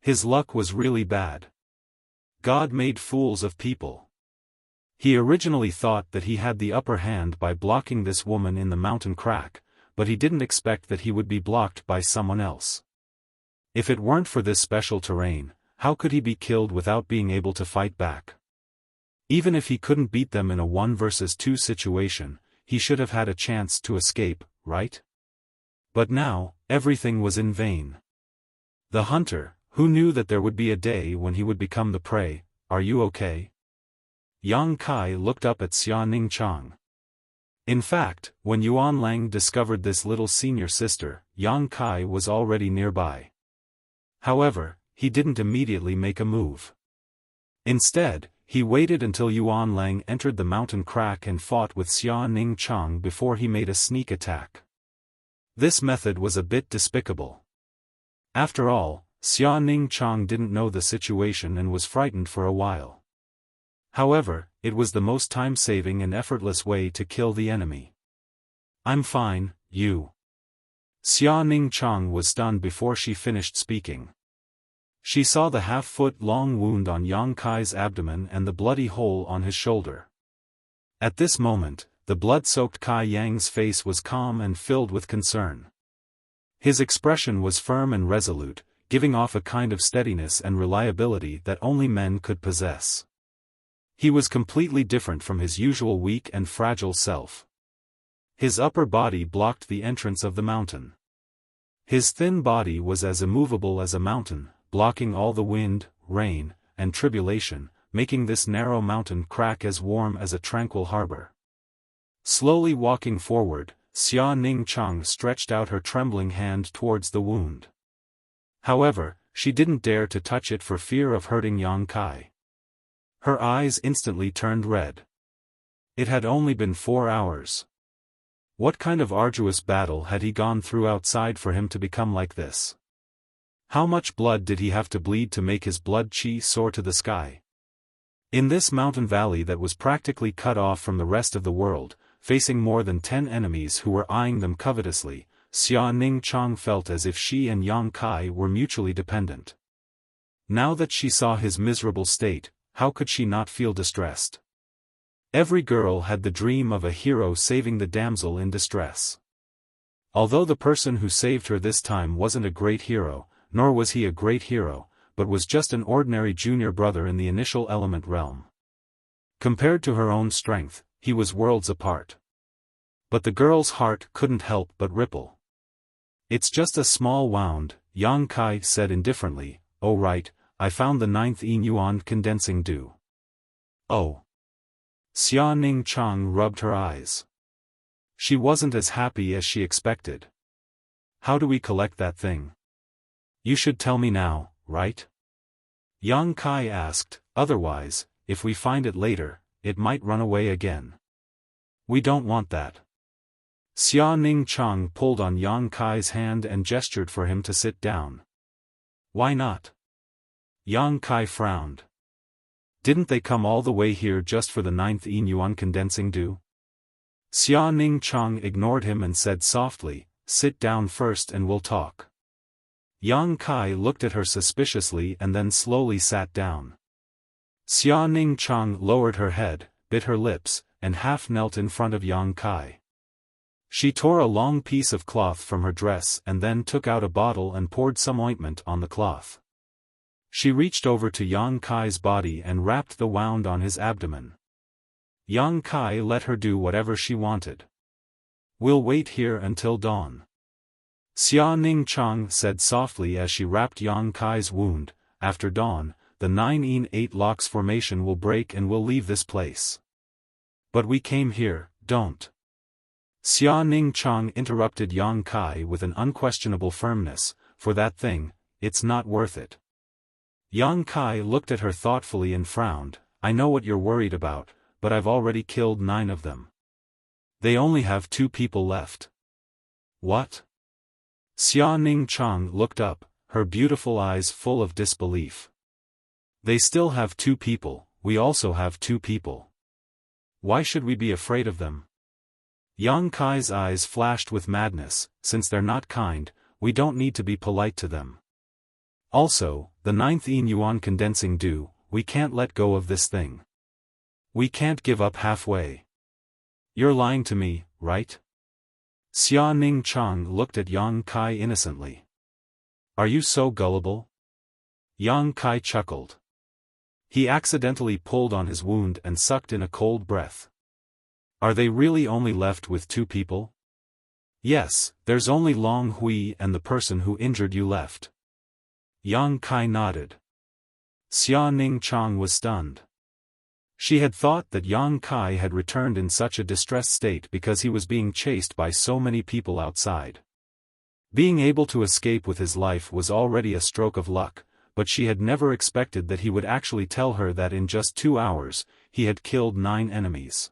His luck was really bad. God made fools of people. He originally thought that he had the upper hand by blocking this woman in the mountain crack, but he didn't expect that he would be blocked by someone else. If it weren't for this special terrain, how could he be killed without being able to fight back? Even if he couldn't beat them in a 1 versus 2 situation, he should have had a chance to escape, right? But now, everything was in vain. The hunter, who knew that there would be a day when he would become the prey, "Are you okay?" Yang Kai looked up at Xia Ningchang. In fact, when Yuan Lang discovered this little senior sister, Yang Kai was already nearby. However, he didn't immediately make a move. Instead, he waited until Yuan Lang entered the mountain crack and fought with Xia Ningchang before he made a sneak attack. This method was a bit despicable. After all, Xia Ningchang didn't know the situation and was frightened for a while. However, it was the most time-saving and effortless way to kill the enemy. "I'm fine, you." Xia Ningchang was stunned before she finished speaking. She saw the half-foot-long wound on Yang Kai's abdomen and the bloody hole on his shoulder. At this moment, the blood-soaked Kai Yang's face was calm and filled with concern. His expression was firm and resolute, giving off a kind of steadiness and reliability that only men could possess. He was completely different from his usual weak and fragile self. His upper body blocked the entrance of the mountain. His thin body was as immovable as a mountain, blocking all the wind, rain, and tribulation, making this narrow mountain crack as warm as a tranquil harbor. Slowly walking forward, Xia Ningchang stretched out her trembling hand towards the wound. However, she didn't dare to touch it for fear of hurting Yang Kai. Her eyes instantly turned red. It had only been 4 hours. What kind of arduous battle had he gone through outside for him to become like this? How much blood did he have to bleed to make his blood chi soar to the sky? In this mountain valley that was practically cut off from the rest of the world, facing more than 10 enemies who were eyeing them covetously, Xia Ningchang felt as if she and Yang Kai were mutually dependent. Now that she saw his miserable state, how could she not feel distressed? Every girl had the dream of a hero saving the damsel in distress. Although the person who saved her this time wasn't a great hero, nor was he a great hero, but was just an ordinary junior brother in the initial element realm. Compared to her own strength, he was worlds apart. But the girl's heart couldn't help but ripple. "It's just a small wound," Yang Kai said indifferently. "Oh right, I found the 9th Yuan condensing dew." "Oh." Xia Ningchang rubbed her eyes. She wasn't as happy as she expected. "How do we collect that thing? You should tell me now, right?" Yang Kai asked, "Otherwise, if we find it later, it might run away again. We don't want that." Xia Ningchang pulled on Yang Kai's hand and gestured for him to sit down. "Why not?" Yang Kai frowned. Didn't they come all the way here just for the 9th Yuan condensing dew? Xia Ningchang ignored him and said softly, "Sit down first and we'll talk." Yang Kai looked at her suspiciously and then slowly sat down. Xia Ningchang lowered her head, bit her lips, and half knelt in front of Yang Kai. She tore a long piece of cloth from her dress and then took out a bottle and poured some ointment on the cloth. She reached over to Yang Kai's body and wrapped the wound on his abdomen. Yang Kai let her do whatever she wanted. "We'll wait here until dawn," Xia Ningchang said softly as she wrapped Yang Kai's wound. "After dawn, the 9-8 locks formation will break and we'll leave this place." "But we came here, don't." Xia Ningchang interrupted Yang Kai with an unquestionable firmness, "For that thing, it's not worth it." Yang Kai looked at her thoughtfully and frowned. "I know what you're worried about, but I've already killed 9 of them. They only have 2 people left. What? Xia Ningchang looked up, her beautiful eyes full of disbelief. They still have 2 people, we also have 2 people. Why should we be afraid of them? Yang Kai's eyes flashed with madness. Since they're not kind, we don't need to be polite to them. Also, the 9th Yin Yuan condensing dew, we can't let go of this thing. We can't give up halfway. You're lying to me, right? Xia Ningchang looked at Yang Kai innocently. Are you so gullible? Yang Kai chuckled. He accidentally pulled on his wound and sucked in a cold breath. Are they really only left with 2 people? Yes, there's only Long Hui and the person who injured you left. Yang Kai nodded. Xia Ningchang was stunned. She had thought that Yang Kai had returned in such a distressed state because he was being chased by so many people outside. Being able to escape with his life was already a stroke of luck, but she had never expected that he would actually tell her that in just 2 hours, he had killed 9 enemies.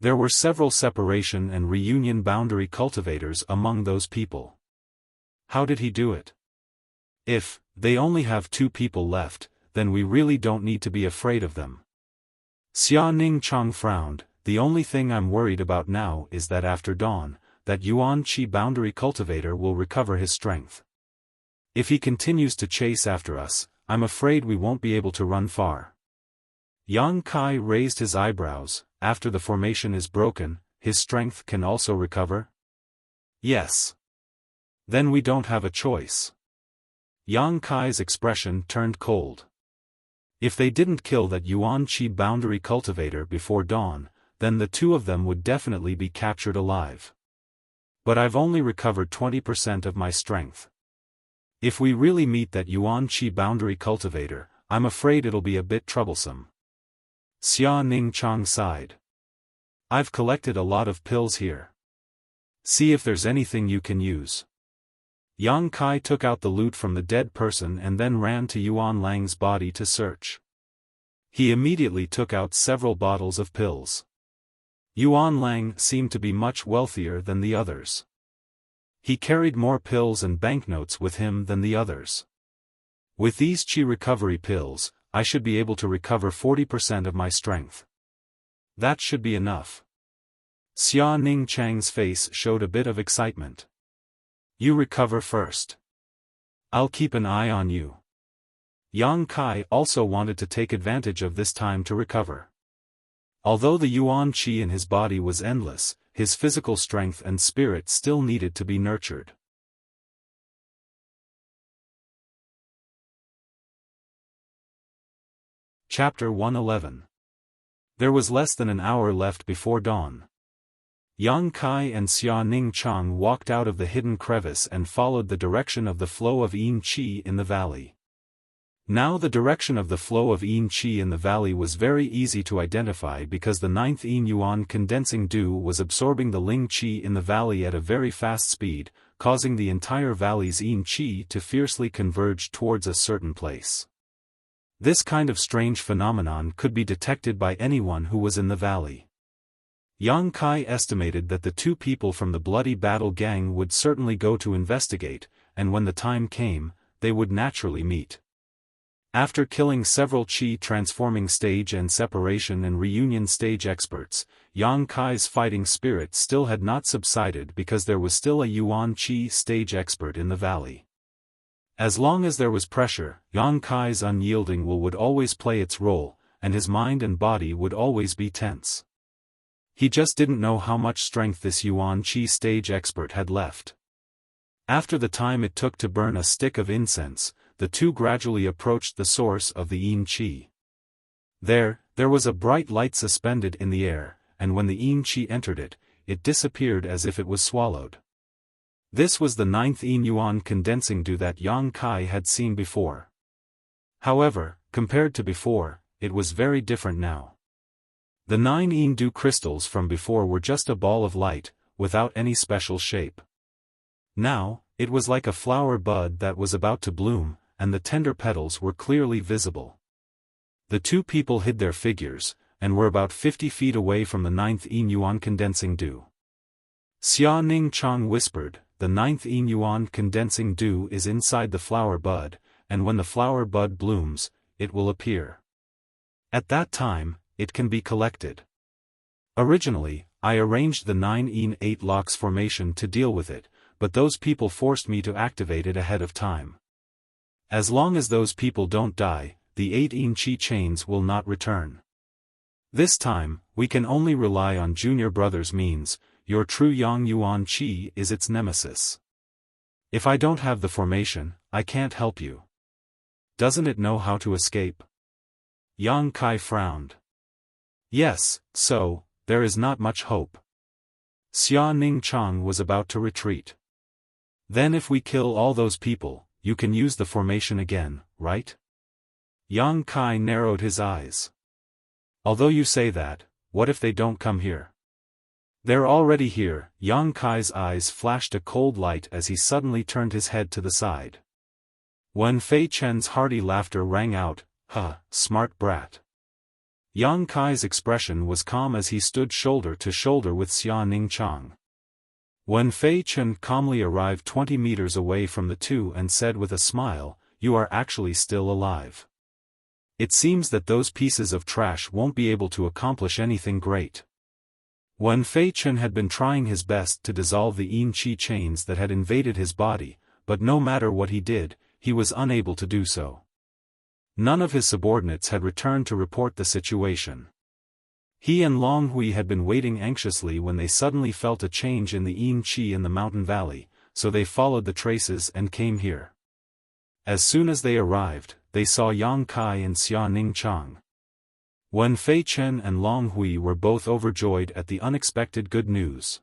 There were several separation and reunion boundary cultivators among those people. How did he do it? If they only have 2 people left, then we really don't need to be afraid of them. Xia Ningchang frowned. The only thing I'm worried about now is that after dawn, that Yuan Qi boundary cultivator will recover his strength. If he continues to chase after us, I'm afraid we won't be able to run far. Yang Kai raised his eyebrows. After the formation is broken, his strength can also recover? Yes. Then we don't have a choice. Yang Kai's expression turned cold. If they didn't kill that Yuan Qi boundary cultivator before dawn, then the 2 of them would definitely be captured alive. But I've only recovered 20% of my strength. If we really meet that Yuan Qi boundary cultivator, I'm afraid it'll be a bit troublesome. Xia Ningchang sighed. I've collected a lot of pills here. See if there's anything you can use. Yang Kai took out the loot from the dead person and then ran to Yuan Lang's body to search. He immediately took out several bottles of pills. Yuan Lang seemed to be much wealthier than the others. He carried more pills and banknotes with him than the others. With these Qi recovery pills, I should be able to recover 40% of my strength. That should be enough. Xia Ningchang's face showed a bit of excitement. You recover first. I'll keep an eye on you. Yang Kai also wanted to take advantage of this time to recover. Although the Yuan Qi in his body was endless, his physical strength and spirit still needed to be nurtured. Chapter 111. There was less than an hour left before dawn. Yang Kai and Xia Ningchang walked out of the hidden crevice and followed the direction of the flow of Yin Qi in the valley. Now the direction of the flow of Yin Qi in the valley was very easy to identify because the 9th Yin Yuan condensing dew was absorbing the Ling Qi in the valley at a very fast speed, causing the entire valley's Yin Qi to fiercely converge towards a certain place. This kind of strange phenomenon could be detected by anyone who was in the valley. Yang Kai estimated that the 2 people from the Bloody Battle gang would certainly go to investigate, and when the time came, they would naturally meet. After killing several Qi transforming stage and separation and reunion stage experts, Yang Kai's fighting spirit still had not subsided because there was still a Yuan Qi stage expert in the valley. As long as there was pressure, Yang Kai's unyielding will would always play its role, and his mind and body would always be tense. He just didn't know how much strength this Yuan Qi stage expert had left. After the time it took to burn a stick of incense, the 2 gradually approached the source of the Yin Qi. There was a bright light suspended in the air, and when the Yin Qi entered it, it disappeared as if it was swallowed. This was the 9th Yin Yuan condensing dew that Yang Kai had seen before. However, compared to before, it was very different now. The 9 Yin dew crystals from before were just a ball of light, without any special shape. Now, it was like a flower bud that was about to bloom, and the tender petals were clearly visible. The 2 people hid their figures, and were about 50 feet away from the 9th Yuan condensing dew. Xia Ning Chang whispered, "The 9th Yuan condensing dew is inside the flower bud, and when the flower bud blooms, it will appear. At that time, it can be collected. Originally, I arranged the 9-8 locks formation to deal with it, but those people forced me to activate it ahead of time. As long as those people don't die, the 8 Qi chains will not return. This time, we can only rely on Junior Brother's means. Your true Yang Yuan Qi is its nemesis. If I don't have the formation, I can't help you. Doesn't it know how to escape?" Yang Kai frowned. "Yes, so, there is not much hope." Xia Ning Chang was about to retreat. "Then if we kill all those people, you can use the formation again, right?" Yang Kai narrowed his eyes. "Although you say that, what if they don't come here?" "They're already here." Yang Kai's eyes flashed a cold light as he suddenly turned his head to the side. Wen Fei Chen's hearty laughter rang out, "Ha, smart brat." Yang Kai's expression was calm as he stood shoulder to shoulder with Xia Ning Chang. Wen Fei Chen calmly arrived 20 meters away from the two and said with a smile, "You are actually still alive. It seems that those pieces of trash won't be able to accomplish anything great." Wen Fei Chen had been trying his best to dissolve the Yin Qi chains that had invaded his body, but no matter what he did, he was unable to do so. None of his subordinates had returned to report the situation. He and Long Hui had been waiting anxiously when they suddenly felt a change in the Yin Qi in the mountain valley, so they followed the traces and came here. As soon as they arrived, they saw Yang Kai and Xia Ning Chang. Wen Fei Chen and Long Hui were both overjoyed at the unexpected good news.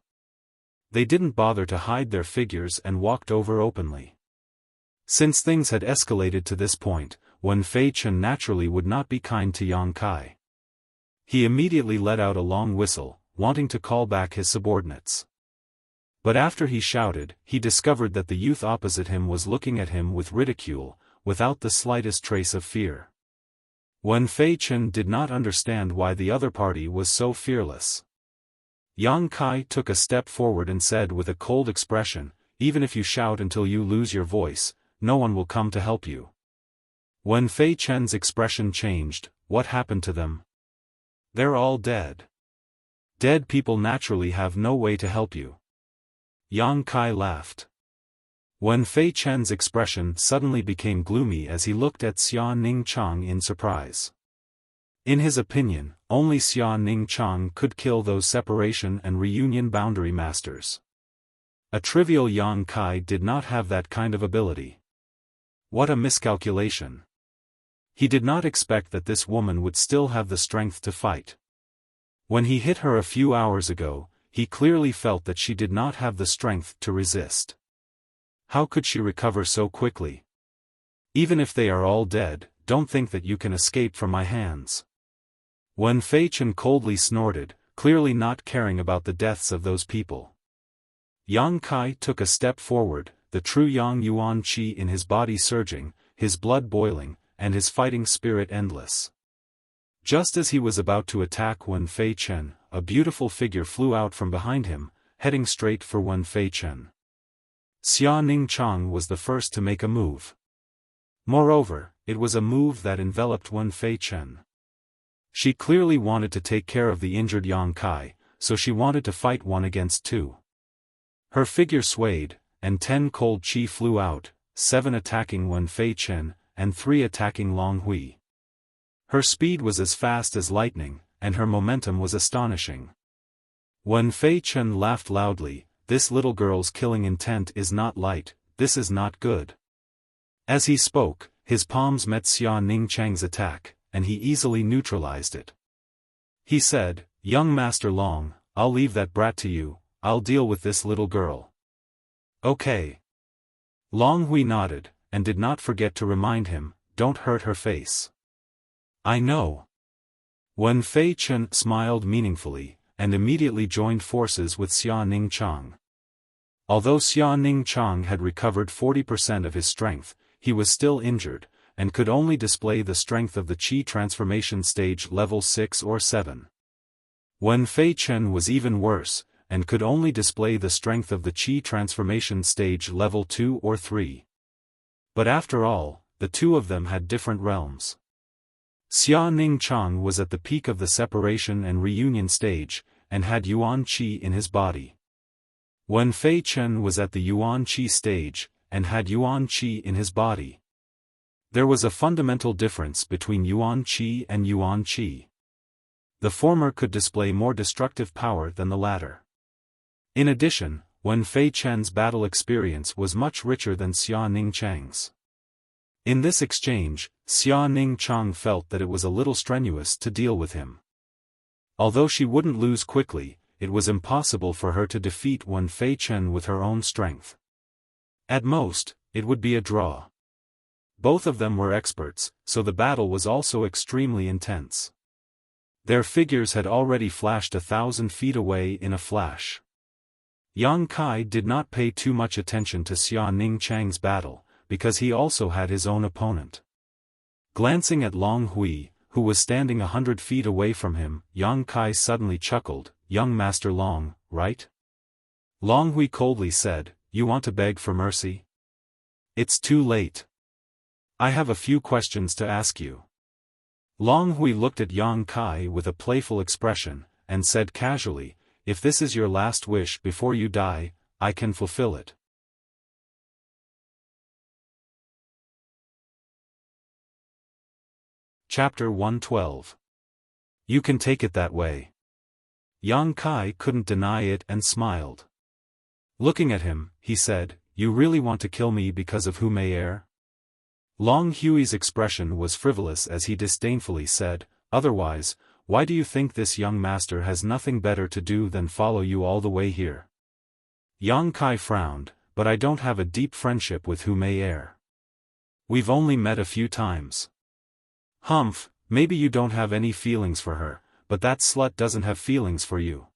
They didn't bother to hide their figures and walked over openly. Since things had escalated to this point, Wen Fei Chen naturally would not be kind to Yang Kai. He immediately let out a long whistle, wanting to call back his subordinates. But after he shouted, he discovered that the youth opposite him was looking at him with ridicule, without the slightest trace of fear. Wen Fei Chen did not understand why the other party was so fearless. Yang Kai took a step forward and said with a cold expression, "Even if you shout until you lose your voice, no one will come to help you." Wen Fei Chen's expression changed. "What happened to them?" "They're all dead." "Dead people naturally have no way to help you." Yang Kai laughed. Wen Fei Chen's expression suddenly became gloomy as he looked at Xia Ning Chang in surprise. In his opinion, only Xia Ning Chang could kill those separation and reunion boundary masters. A trivial Yang Kai did not have that kind of ability. What a miscalculation. He did not expect that this woman would still have the strength to fight. When he hit her a few hours ago, he clearly felt that she did not have the strength to resist. How could she recover so quickly? "Even if they are all dead, don't think that you can escape from my hands." Wen Fei Chen coldly snorted, clearly not caring about the deaths of those people. Yang Kai took a step forward, the true Yang Yuan Qi in his body surging, his blood boiling, and his fighting spirit endless. Just as he was about to attack Wen Fei Chen, a beautiful figure flew out from behind him, heading straight for Wen Fei Chen. Xia Ning Chang was the first to make a move. Moreover, it was a move that enveloped Wen Fei Chen. She clearly wanted to take care of the injured Yang Kai, so she wanted to fight 1 against 2. Her figure swayed, and 10 cold qi flew out, 7 attacking Wen Fei Chen, and 3 attacking Long Hui. Her speed was as fast as lightning, and her momentum was astonishing. Wen Fei Chen laughed loudly. "This little girl's killing intent is not light, this is not good." As he spoke, his palms met Xia Ning Chang's attack, and he easily neutralized it. He said, "Young Master Long, I'll leave that brat to you, I'll deal with this little girl." "Okay." Long Hui nodded, and did not forget to remind him, "Don't hurt her face." "I know." Wen Fei Chen smiled meaningfully, and immediately joined forces with Xia Ning Chang. Although Xia Ning Chang had recovered 40% of his strength, he was still injured, and could only display the strength of the Qi transformation stage level 6 or 7. Wen Fei Chen was even worse, and could only display the strength of the Qi transformation stage level 2 or 3. But after all, the two of them had different realms. Xia Ningchang was at the peak of the separation and reunion stage, and had Yuan Qi in his body. Wen Fei Chen was at the Yuan Qi stage, and had Yuan Qi in his body. There was a fundamental difference between Yuan Qi and Yuan Qi. The former could display more destructive power than the latter. In addition, Wen Fei Chen's battle experience was much richer than Xia Ningchang's. In this exchange, Xia Ningchang felt that it was a little strenuous to deal with him. Although she wouldn't lose quickly, it was impossible for her to defeat Wen Fei Chen with her own strength. At most, it would be a draw. Both of them were experts, so the battle was also extremely intense. Their figures had already flashed 1,000 feet away in a flash. Yang Kai did not pay too much attention to Xia Ningchang's battle, because he also had his own opponent. Glancing at Long Hui, who was standing 100 feet away from him, Yang Kai suddenly chuckled, "Young Master Long, right?" Long Hui coldly said, "You want to beg for mercy? It's too late. I have a few questions to ask you." Long Hui looked at Yang Kai with a playful expression, and said casually, "If this is your last wish before you die, I can fulfill it." Chapter 112. You can take it that way. Yang Kai couldn't deny it and smiled. Looking at him, he said, "You really want to kill me because of Hu Mei? Long Hui's expression was frivolous as he disdainfully said, "Otherwise, why do you think this young master has nothing better to do than follow you all the way here?" Yang Kai frowned, "But I don't have a deep friendship with Hu Mei. We've only met a few times." "Humph, maybe you don't have any feelings for her, but that slut doesn't have feelings for you."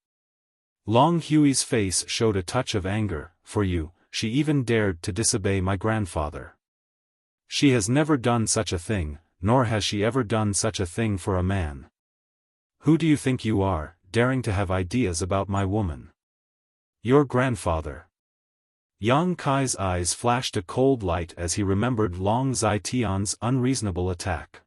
Long Hui's face showed a touch of anger. "For you, she even dared to disobey my grandfather. She has never done such a thing, nor has she ever done such a thing for a man. Who do you think you are, daring to have ideas about my woman?" "Your grandfather." Yang Kai's eyes flashed a cold light as he remembered Long Zitian's unreasonable attack.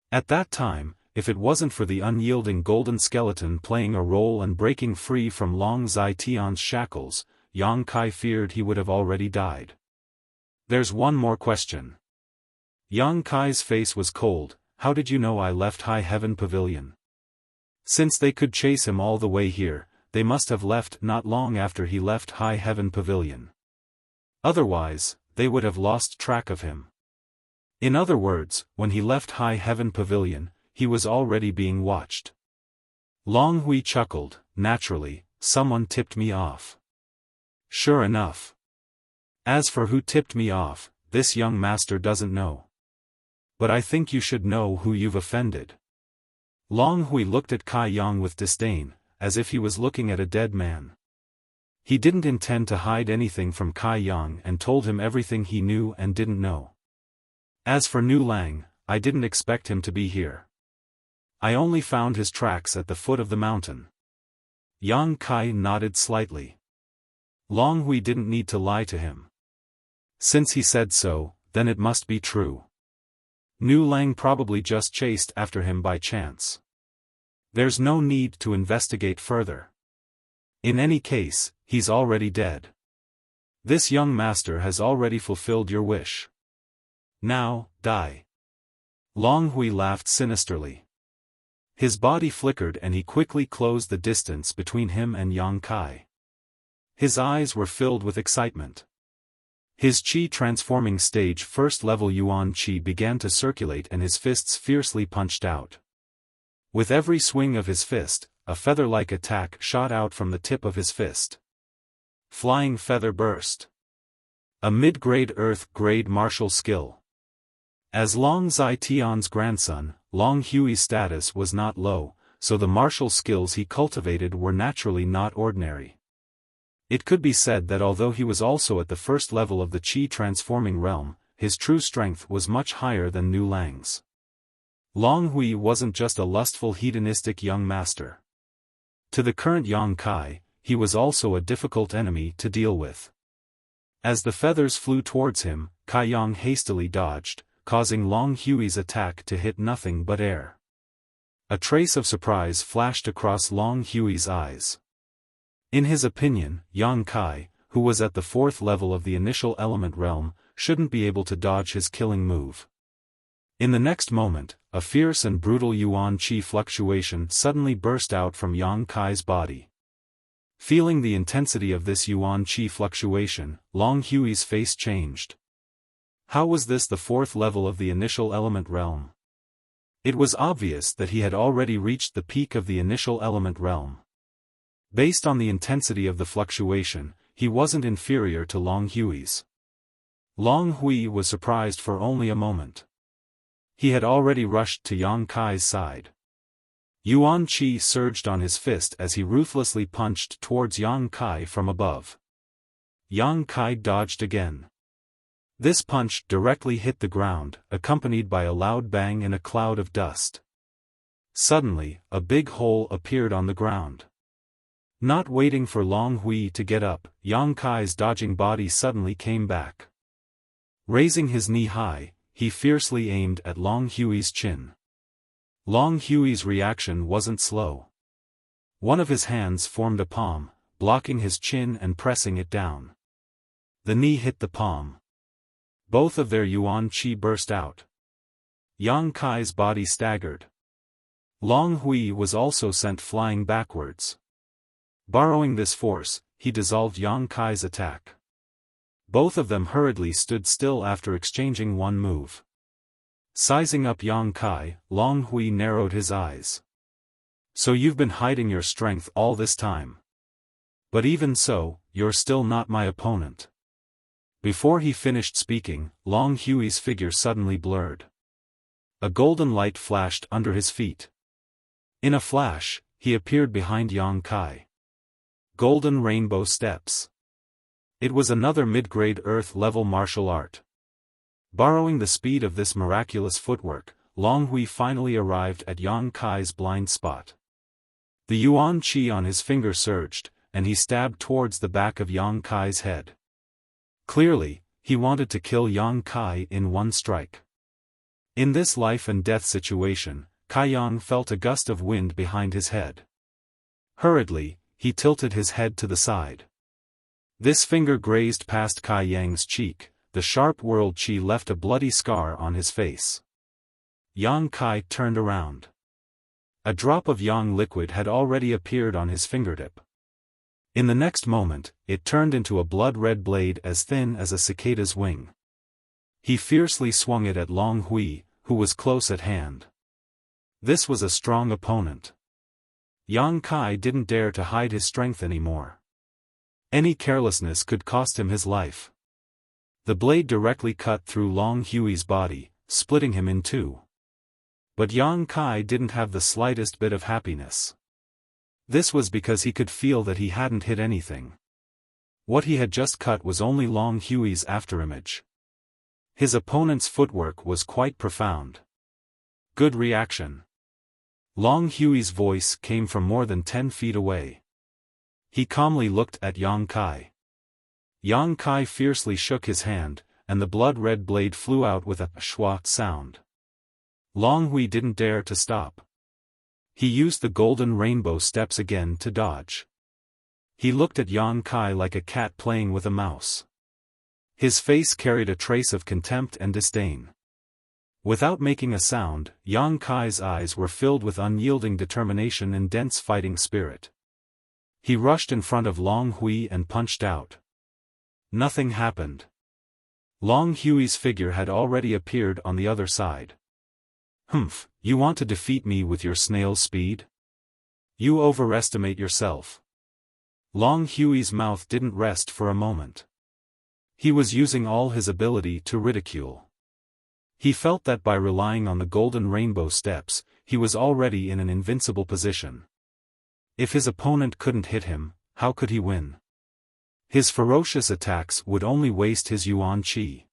At that time, if it wasn't for the unyielding golden skeleton playing a role and breaking free from Long Zitian's shackles, Yang Kai feared he would have already died. "There's one more question." Yang Kai's face was cold. "How did you know I left High Heaven Pavilion?" Since they could chase him all the way here, they must have left not long after he left High Heaven Pavilion. Otherwise, they would have lost track of him. In other words, when he left High Heaven Pavilion, he was already being watched. Long Hui chuckled, "Naturally, someone tipped me off." "Sure enough. As for who tipped me off, this young master doesn't know. But I think you should know who you've offended." Long Hui looked at Kai Yang with disdain, as if he was looking at a dead man. He didn't intend to hide anything from Kai Yang and told him everything he knew and didn't know. "As for Nu Lang, I didn't expect him to be here. I only found his tracks at the foot of the mountain." Yang Kai nodded slightly. Long Hui didn't need to lie to him. Since he said so, then it must be true. Nu Lang probably just chased after him by chance. There's no need to investigate further. In any case, he's already dead. This young master has already fulfilled your wish. Now, die. Long Hui laughed sinisterly. His body flickered and he quickly closed the distance between him and Yang Kai. His eyes were filled with excitement. His Qi transforming stage first level Yuan Qi began to circulate and his fists fiercely punched out. With every swing of his fist, a feather-like attack shot out from the tip of his fist. Flying Feather Burst. A mid-grade earth-grade martial skill. As Long Zitian's grandson, Long Hui's status was not low, so the martial skills he cultivated were naturally not ordinary. It could be said that although he was also at the first level of the Qi transforming realm, his true strength was much higher than Nu Lang's. Long Hui wasn't just a lustful hedonistic young master. To the current Yang Kai, he was also a difficult enemy to deal with. As the feathers flew towards him, Kai Yang hastily dodged, causing Long Hui's attack to hit nothing but air. A trace of surprise flashed across Long Hui's eyes. In his opinion, Yang Kai, who was at the 4th level of the initial element realm, shouldn't be able to dodge his killing move. In the next moment, a fierce and brutal Yuan Qi fluctuation suddenly burst out from Yang Kai's body. Feeling the intensity of this Yuan Qi fluctuation, Long Hui's face changed. How was this the 4th level of the initial element realm? It was obvious that he had already reached the peak of the initial element realm. Based on the intensity of the fluctuation, he wasn't inferior to Long Hui's. Long Hui was surprised for only a moment. He had already rushed to Yang Kai's side. Yuan Qi surged on his fist as he ruthlessly punched towards Yang Kai from above. Yang Kai dodged again. This punch directly hit the ground, accompanied by a loud bang and a cloud of dust. Suddenly, a big hole appeared on the ground. Not waiting for Long Hui to get up, Yang Kai's dodging body suddenly came back. Raising his knee high, he fiercely aimed at Long Hui's chin. Long Hui's reaction wasn't slow. One of his hands formed a palm, blocking his chin and pressing it down. The knee hit the palm. Both of their Yuan Qi burst out. Yang Kai's body staggered. Long Hui was also sent flying backwards. Borrowing this force, he dissolved Yang Kai's attack. Both of them hurriedly stood still after exchanging one move. Sizing up Yang Kai, Long Hui narrowed his eyes. So you've been hiding your strength all this time. But even so, you're still not my opponent. Before he finished speaking, Long Hui's figure suddenly blurred. A golden light flashed under his feet. In a flash, he appeared behind Yang Kai. Golden rainbow steps. It was another mid-grade Earth-level martial art. Borrowing the speed of this miraculous footwork, Long Hui finally arrived at Yang Kai's blind spot. The Yuan Qi on his finger surged, and he stabbed towards the back of Yang Kai's head. Clearly, he wanted to kill Yang Kai in one strike. In this life-and-death situation, Kai Yang felt a gust of wind behind his head. Hurriedly, he tilted his head to the side. This finger grazed past Kai Yang's cheek. The sharp world Qi left a bloody scar on his face. Yang Kai turned around. A drop of Yang liquid had already appeared on his fingertip. In the next moment, it turned into a blood-red blade as thin as a cicada's wing. He fiercely swung it at Long Hui, who was close at hand. This was a strong opponent. Yang Kai didn't dare to hide his strength anymore. Any carelessness could cost him his life. The blade directly cut through Long Hui's body, splitting him in two. But Yang Kai didn't have the slightest bit of happiness. This was because he could feel that he hadn't hit anything. What he had just cut was only Long Hui's afterimage. His opponent's footwork was quite profound. Good reaction. Long Hui's voice came from more than 10 feet away. He calmly looked at Yang Kai. Yang Kai fiercely shook his hand, and the blood-red blade flew out with a schwa sound. Long Hui didn't dare to stop. He used the golden rainbow steps again to dodge. He looked at Yang Kai like a cat playing with a mouse. His face carried a trace of contempt and disdain. Without making a sound, Yang Kai's eyes were filled with unyielding determination and dense fighting spirit. He rushed in front of Long Hui and punched out. Nothing happened. Long Hui's figure had already appeared on the other side. Humph, you want to defeat me with your snail's speed? You overestimate yourself. Long Hui's mouth didn't rest for a moment. He was using all his ability to ridicule. He felt that by relying on the golden rainbow steps, he was already in an invincible position. If his opponent couldn't hit him, how could he win? His ferocious attacks would only waste his Yuan Qi.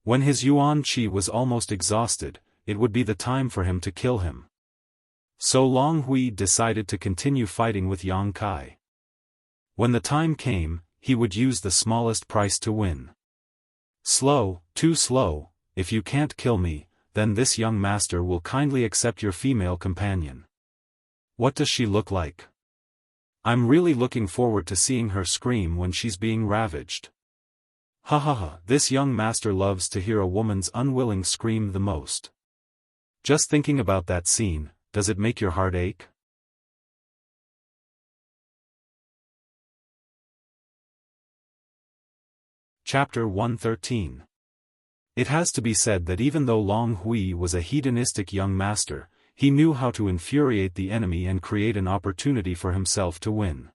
When his yuan qi was almost exhausted, it would be the time for him to kill him. So Long Hui decided to continue fighting with Yang Kai. When the time came, he would use the smallest price to win. Slow, too slow, if you can't kill me, then this young master will kindly accept your female companion. What does she look like? I'm really looking forward to seeing her scream when she's being ravaged. Ha ha ha, this young master loves to hear a woman's unwilling scream the most. Just thinking about that scene, does it make your heart ache? Chapter 113. It has to be said that even though Long Hui was a hedonistic young master, he knew how to infuriate the enemy and create an opportunity for himself to win.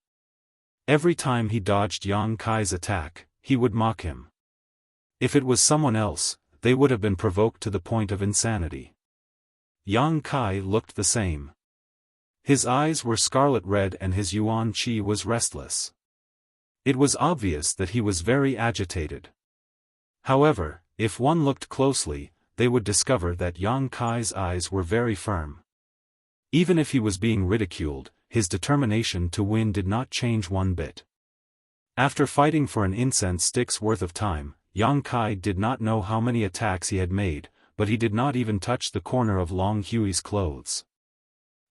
Every time he dodged Yang Kai's attack, he would mock him. If it was someone else, they would have been provoked to the point of insanity. Yang Kai looked the same. His eyes were scarlet red and his yuan qi was restless. It was obvious that he was very agitated. However, if one looked closely, they would discover that Yang Kai's eyes were very firm. Even if he was being ridiculed, his determination to win did not change one bit. After fighting for an incense stick's worth of time, Yang Kai did not know how many attacks he had made, but he did not even touch the corner of Long Hui's clothes.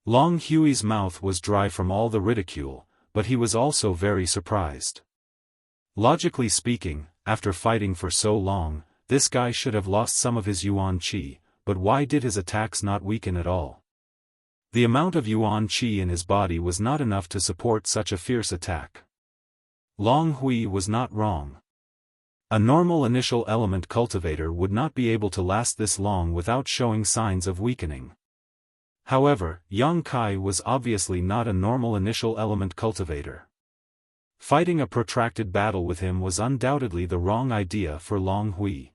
Long Hui's mouth was dry from all the ridicule, but he was also very surprised. Logically speaking, after fighting for so long, this guy should have lost some of his yuan qi, but why did his attacks not weaken at all? The amount of yuan qi in his body was not enough to support such a fierce attack. Long Hui was not wrong. A normal initial element cultivator would not be able to last this long without showing signs of weakening. However, Yang Kai was obviously not a normal initial element cultivator. Fighting a protracted battle with him was undoubtedly the wrong idea for Long Hui.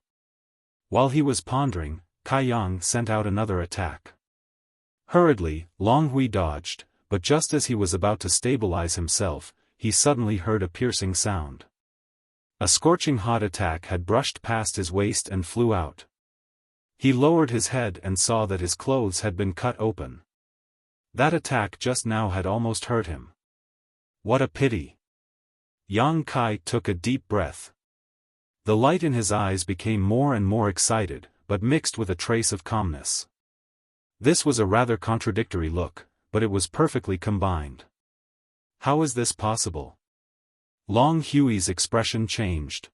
While he was pondering, Kai Yang sent out another attack. Hurriedly, Long Hui dodged, but just as he was about to stabilize himself, he suddenly heard a piercing sound. A scorching hot attack had brushed past his waist and flew out. He lowered his head and saw that his clothes had been cut open. That attack just now had almost hurt him. What a pity! Yang Kai took a deep breath. The light in his eyes became more and more excited, but mixed with a trace of calmness. This was a rather contradictory look, but it was perfectly combined. How is this possible? Long Hui's expression changed.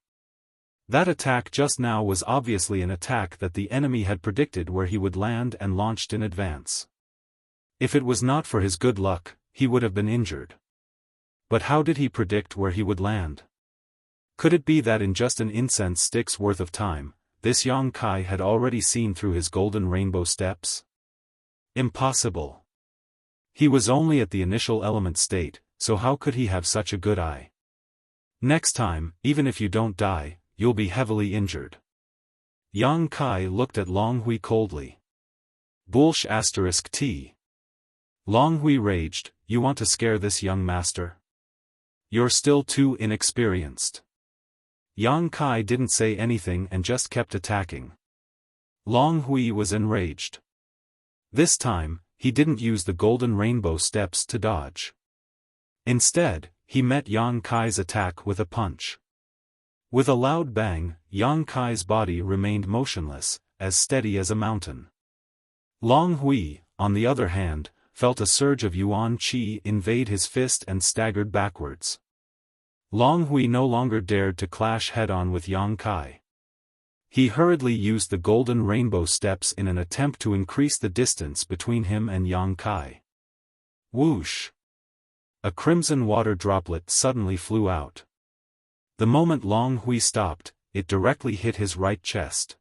That attack just now was obviously an attack that the enemy had predicted where he would land and launched in advance. If it was not for his good luck, he would have been injured. But how did he predict where he would land? Could it be that in just an incense stick's worth of time, this Yang Kai had already seen through his golden rainbow steps? Impossible. He was only at the initial element state, so how could he have such a good eye? Next time, even if you don't die, you'll be heavily injured. Yang Kai looked at Long Hui coldly. Bullsh *T. Long Hui raged, you want to scare this young master? You're still too inexperienced. Yang Kai didn't say anything and just kept attacking. Long Hui was enraged. This time, he didn't use the golden rainbow steps to dodge. Instead, he met Yang Kai's attack with a punch. With a loud bang, Yang Kai's body remained motionless, as steady as a mountain. Long Hui, on the other hand, felt a surge of yuan qi invade his fist and staggered backwards. Long Hui no longer dared to clash head-on with Yang Kai. He hurriedly used the golden rainbow steps in an attempt to increase the distance between him and Yang Kai. Whoosh! A crimson water droplet suddenly flew out. The moment Long Hui stopped, it directly hit his right chest.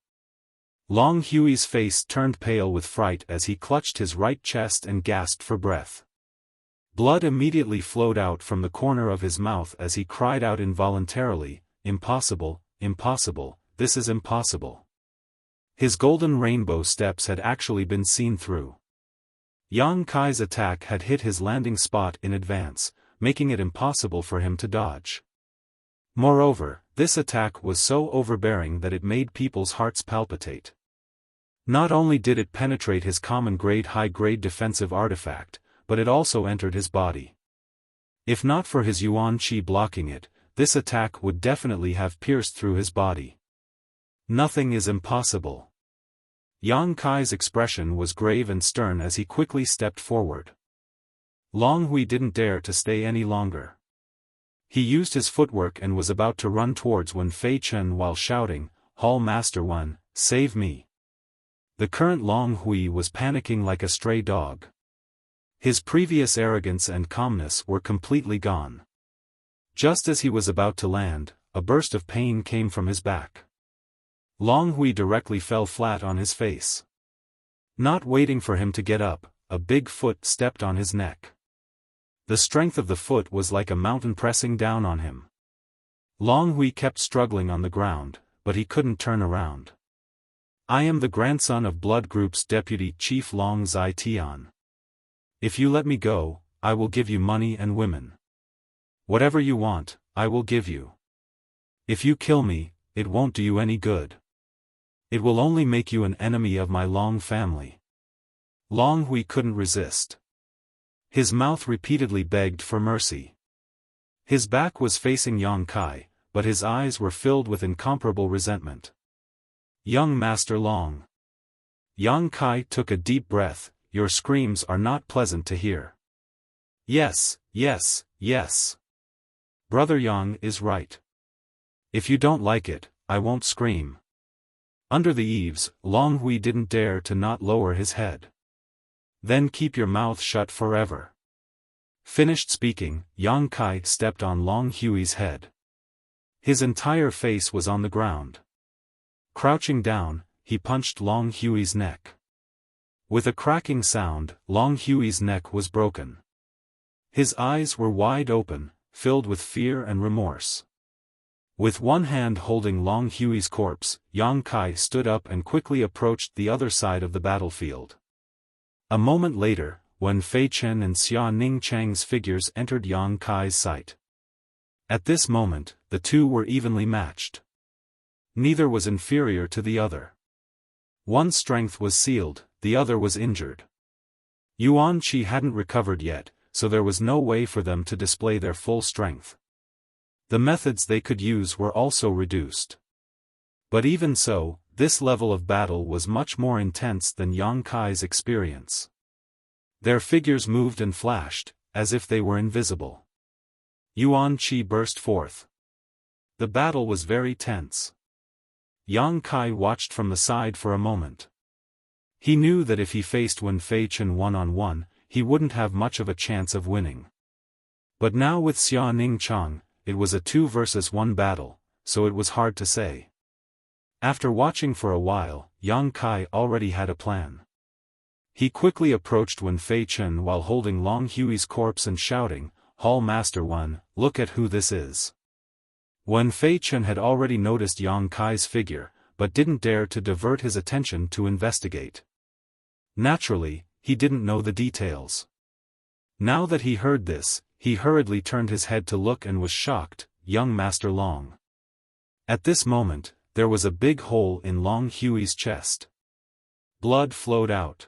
Long Hui's face turned pale with fright as he clutched his right chest and gasped for breath. Blood immediately flowed out from the corner of his mouth as he cried out involuntarily, "Impossible, impossible, this is impossible." His golden rainbow steps had actually been seen through. Yang Kai's attack had hit his landing spot in advance, making it impossible for him to dodge. Moreover, this attack was so overbearing that it made people's hearts palpitate. Not only did it penetrate his common-grade high-grade defensive artifact, but it also entered his body. If not for his Yuan Qi blocking it, this attack would definitely have pierced through his body. Nothing is impossible. Yang Kai's expression was grave and stern as he quickly stepped forward. Long Hui didn't dare to stay any longer. He used his footwork and was about to run towards Wen Fei Chen while shouting, "Hall Master Wen, save me." The current Long Hui was panicking like a stray dog. His previous arrogance and calmness were completely gone. Just as he was about to land, a burst of pain came from his back. Long Hui directly fell flat on his face. Not waiting for him to get up, a big foot stepped on his neck. The strength of the foot was like a mountain pressing down on him. Long Hui kept struggling on the ground, but he couldn't turn around. "I am the grandson of Blood Group's deputy chief Long Zai Tian. If you let me go, I will give you money and women. Whatever you want, I will give you. If you kill me, it won't do you any good. It will only make you an enemy of my Long family." Long Hui couldn't resist. His mouth repeatedly begged for mercy. His back was facing Yang Kai, but his eyes were filled with incomparable resentment. "Young Master Long." Yang Kai took a deep breath. "Your screams are not pleasant to hear." "Yes, yes, yes. Brother Yang is right. If you don't like it, I won't scream." Under the eaves, Long Hui didn't dare to not lower his head. "Then keep your mouth shut forever." Finished speaking, Yang Kai stepped on Long Hui's head. His entire face was on the ground. Crouching down, he punched Long Hui's neck. With a cracking sound, Long Hui's neck was broken. His eyes were wide open, filled with fear and remorse. With one hand holding Long Hui's corpse, Yang Kai stood up and quickly approached the other side of the battlefield. A moment later, Wen Fei Chen and Xia Ning Chang's figures entered Yang Kai's sight. At this moment, the two were evenly matched. Neither was inferior to the other. One's strength was sealed, the other was injured. Yuan Qi hadn't recovered yet, so there was no way for them to display their full strength. The methods they could use were also reduced. But even so, this level of battle was much more intense than Yang Kai's experience. Their figures moved and flashed, as if they were invisible. Yuan Qi burst forth. The battle was very tense. Yang Kai watched from the side for a moment. He knew that if he faced Wen Fei Chen one-on-one, he wouldn't have much of a chance of winning. But now with Xia Ning Chang, it was a 2 versus 1 battle, so it was hard to say. After watching for a while, Yang Kai already had a plan. He quickly approached Wen Fei Chen while holding Long Hui's corpse and shouting, "Hall Master Wen, look at who this is." Wen Fei Chen had already noticed Yang Kai's figure, but didn't dare to divert his attention to investigate. Naturally, he didn't know the details. Now that he heard this, he hurriedly turned his head to look and was shocked. "Young Master Long." At this moment, there was a big hole in Long Hui's chest. Blood flowed out.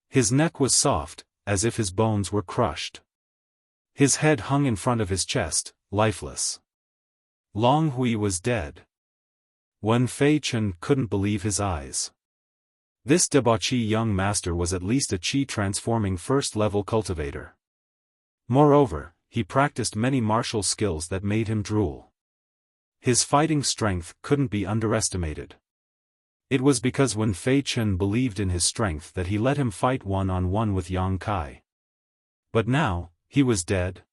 His neck was soft, as if his bones were crushed. His head hung in front of his chest, lifeless. Long Hui was dead. Wen Fei Chen couldn't believe his eyes. This debauchee young master was at least a Qi-transforming first-level cultivator. Moreover, he practiced many martial skills that made him drool. His fighting strength couldn't be underestimated. It was because Wen Fei Chen believed in his strength that he let him fight one-on-one with Yang Kai. But now, he was dead.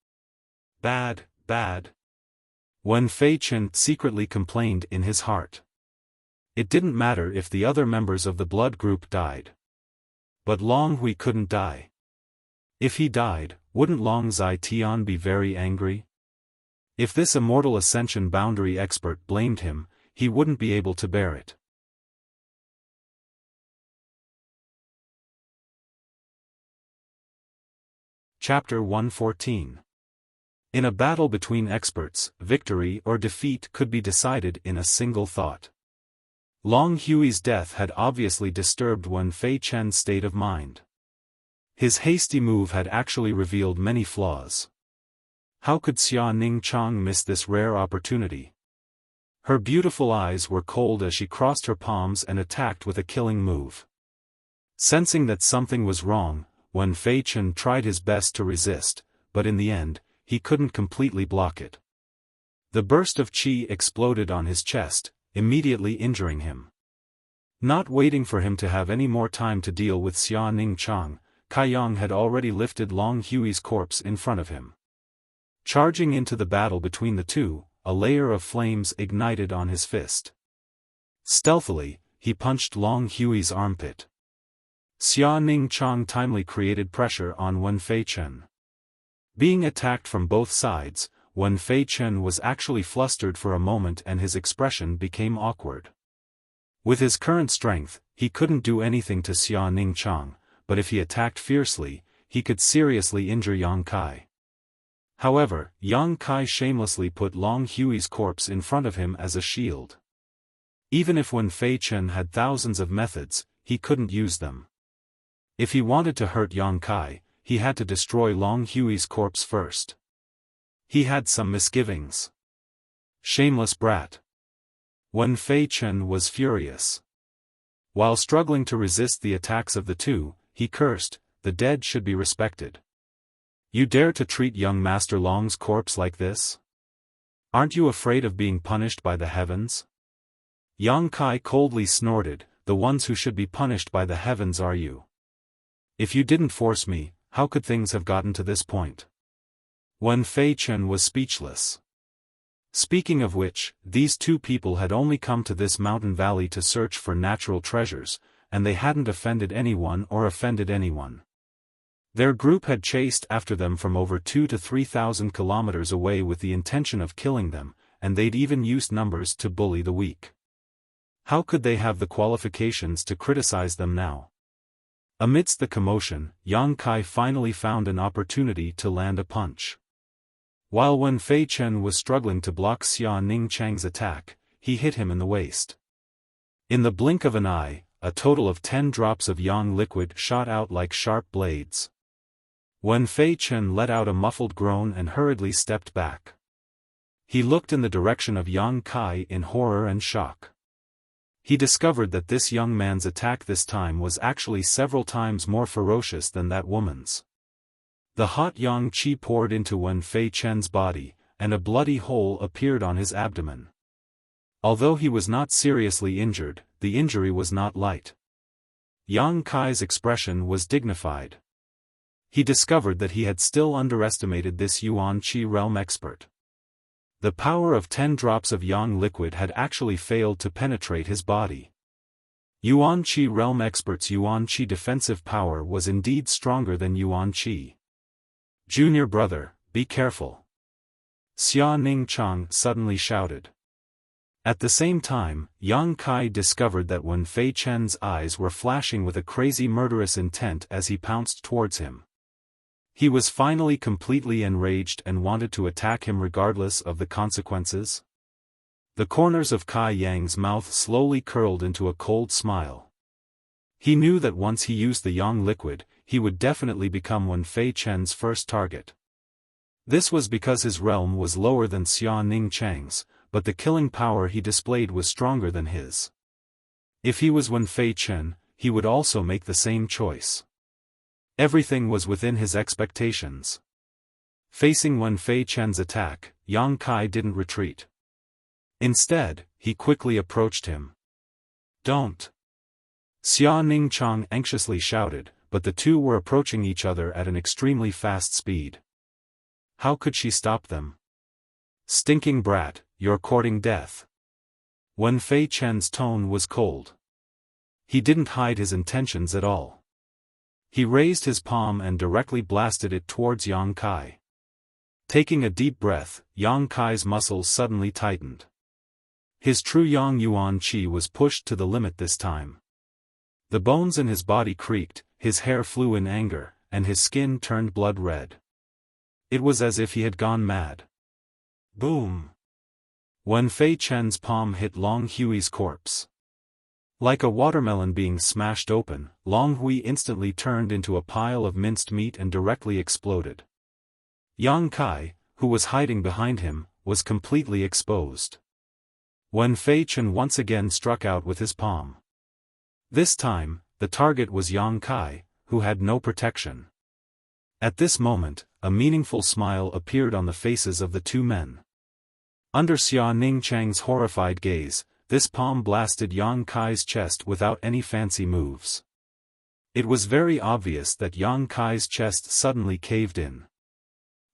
Bad, bad. Wen Fei Chen secretly complained in his heart. It didn't matter if the other members of the blood group died. But Long Hui couldn't die. If he died, wouldn't Long Zai Tian be very angry? If this immortal ascension boundary expert blamed him, he wouldn't be able to bear it. Chapter 114. In a battle between experts, victory or defeat could be decided in a single thought. Long Hui's death had obviously disturbed Wen Fei Chen's state of mind. His hasty move had actually revealed many flaws. How could Xia Ningchang miss this rare opportunity? Her beautiful eyes were cold as she crossed her palms and attacked with a killing move. Sensing that something was wrong, Wen Fei Chen tried his best to resist, but in the end, he couldn't completely block it. The burst of qi exploded on his chest, immediately injuring him. Not waiting for him to have any more time to deal with Xia Ningchang, Cai Yang had already lifted Long Hui's corpse in front of him. Charging into the battle between the two, a layer of flames ignited on his fist. Stealthily, he punched Long Hui's armpit. Xia Ningchang timely created pressure on Wen Fei Chen. Being attacked from both sides, Wen Fei Chen was actually flustered for a moment and his expression became awkward. With his current strength, he couldn't do anything to Xia Ningchang, but if he attacked fiercely, he could seriously injure Yang Kai. However, Yang Kai shamelessly put Long Hui's corpse in front of him as a shield. Even if Wen Fei Chen had thousands of methods, he couldn't use them. If he wanted to hurt Yang Kai, he had to destroy Long Hui's corpse first. He had some misgivings. Shameless brat. Wen Fei Chen was furious. While struggling to resist the attacks of the two, he cursed, "The dead should be respected. You dare to treat young Master Long's corpse like this? Aren't you afraid of being punished by the heavens?" Yang Kai coldly snorted, "The ones who should be punished by the heavens are you. If you didn't force me, how could things have gotten to this point?" Wen Fei Chen was speechless. Speaking of which, these two people had only come to this mountain valley to search for natural treasures, and they hadn't offended anyone or offended anyone. Their group had chased after them from over 2,000 to 3,000 kilometers away with the intention of killing them, and they'd even used numbers to bully the weak. How could they have the qualifications to criticize them now? Amidst the commotion, Yang Kai finally found an opportunity to land a punch. While Wen Fei Chen was struggling to block Xia Ningchang's attack, he hit him in the waist. In the blink of an eye, a total of 10 drops of yang liquid shot out like sharp blades. Wen Fei Chen let out a muffled groan and hurriedly stepped back. He looked in the direction of Yang Kai in horror and shock. He discovered that this young man's attack this time was actually several times more ferocious than that woman's. The hot yang qi poured into Wen Fei Chen's body, and a bloody hole appeared on his abdomen. Although he was not seriously injured, the injury was not light. Yang Kai's expression was dignified. He discovered that he had still underestimated this Yuan Qi realm expert. The power of 10 drops of yang liquid had actually failed to penetrate his body. Yuan Qi realm expert's Yuan Qi defensive power was indeed stronger than Yuan Qi. "Junior brother, be careful," Xia Ningchang suddenly shouted. At the same time, Yang Kai discovered that Wen Fei Chen's eyes were flashing with a crazy murderous intent as he pounced towards him. He was finally completely enraged and wanted to attack him regardless of the consequences. The corners of Cai Yang's mouth slowly curled into a cold smile. He knew that once he used the yang liquid, he would definitely become Wen Fei Chen's first target. This was because his realm was lower than Xia Ningchang's, but the killing power he displayed was stronger than his. If he was Wen Fei Chen, he would also make the same choice. Everything was within his expectations. Facing Wen Fei Chen's attack, Yang Kai didn't retreat. Instead, he quickly approached him. "Don't!" Xia Ningchang anxiously shouted, but the two were approaching each other at an extremely fast speed. How could she stop them? "Stinking brat, you're courting death." Wen Fei Chen's tone was cold. He didn't hide his intentions at all. He raised his palm and directly blasted it towards Yang Kai. Taking a deep breath, Yang Kai's muscles suddenly tightened. His true Yang Yuan Qi was pushed to the limit this time. The bones in his body creaked, his hair flew in anger, and his skin turned blood red. It was as if he had gone mad. Boom! Wen Fei Chen's palm hit Long Hui's corpse. Like a watermelon being smashed open, Long Hui instantly turned into a pile of minced meat and directly exploded. Yang Kai, who was hiding behind him, was completely exposed. Wen Fei Chen once again struck out with his palm. This time, the target was Yang Kai, who had no protection. At this moment, a meaningful smile appeared on the faces of the two men. Under Xia Ningchang's horrified gaze, this palm blasted Yang Kai's chest without any fancy moves. It was very obvious that Yang Kai's chest suddenly caved in.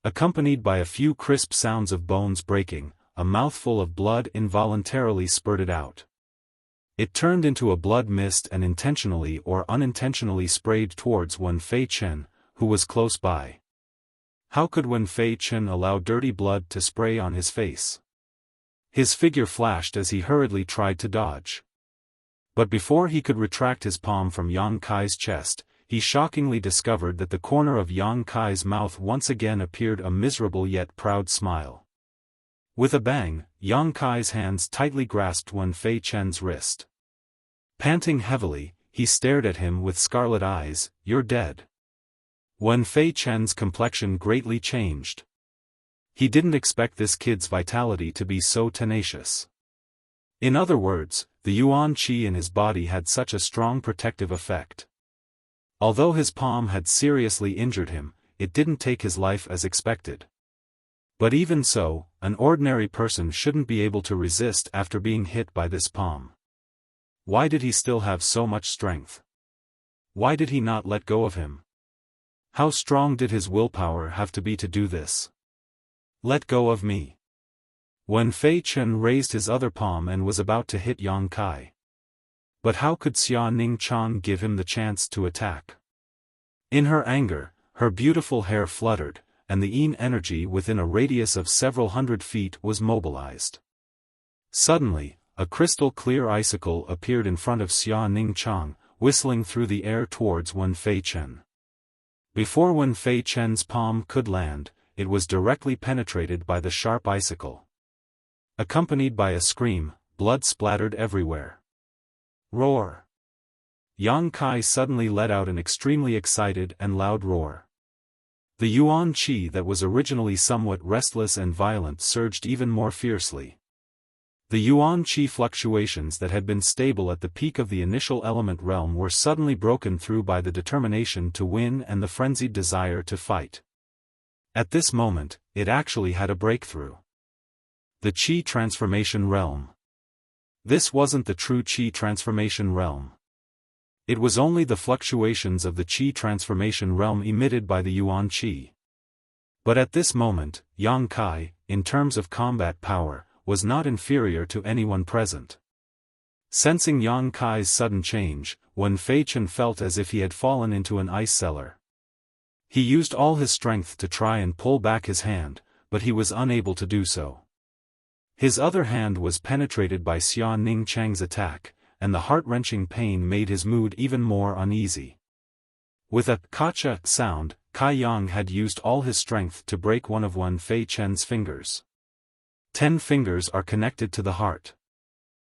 Accompanied by a few crisp sounds of bones breaking, a mouthful of blood involuntarily spurted out. It turned into a blood mist and intentionally or unintentionally sprayed towards Wen Fei Chen, who was close by. How could Wen Fei Chen allow dirty blood to spray on his face? His figure flashed as he hurriedly tried to dodge. But before he could retract his palm from Yang Kai's chest, he shockingly discovered that the corner of Yang Kai's mouth once again appeared a miserable yet proud smile. With a bang, Yang Kai's hands tightly grasped Wen Fei Chen's wrist. Panting heavily, he stared at him with scarlet eyes. "You're dead." Wen Fei Chen's complexion greatly changed. He didn't expect this kid's vitality to be so tenacious. In other words, the yuan qi in his body had such a strong protective effect. Although his palm had seriously injured him, it didn't take his life as expected. But even so, an ordinary person shouldn't be able to resist after being hit by this palm. Why did he still have so much strength? Why did he not let go of him? How strong did his willpower have to be to do this? "Let go of me." Wen Fei Chen raised his other palm and was about to hit Yang Kai. But how could Xia Ningchang give him the chance to attack? In her anger, her beautiful hair fluttered, and the yin energy within a radius of several hundred feet was mobilized. Suddenly, a crystal-clear icicle appeared in front of Xia Ningchang, whistling through the air towards Wen Fei Chen. Before Wen Fei Chen's palm could land, it was directly penetrated by the sharp icicle. Accompanied by a scream, blood splattered everywhere. Roar! Yang Kai suddenly let out an extremely excited and loud roar. The yuan qi that was originally somewhat restless and violent surged even more fiercely. The yuan qi fluctuations that had been stable at the peak of the initial element realm were suddenly broken through by the determination to win and the frenzied desire to fight. At this moment, it actually had a breakthrough. The Qi Transformation Realm. This wasn't the true Qi Transformation Realm. It was only the fluctuations of the Qi Transformation Realm emitted by the Yuan Qi. But at this moment, Yang Kai, in terms of combat power, was not inferior to anyone present. Sensing Yang Kai's sudden change, Wen Fei Chen felt as if he had fallen into an ice cellar. He used all his strength to try and pull back his hand, but he was unable to do so. His other hand was penetrated by Xia Ningchang's attack, and the heart-wrenching pain made his mood even more uneasy. With a "kacha" sound, Kai Yang had used all his strength to break one of Wen Fei Chen's fingers. 10 fingers are connected to the heart.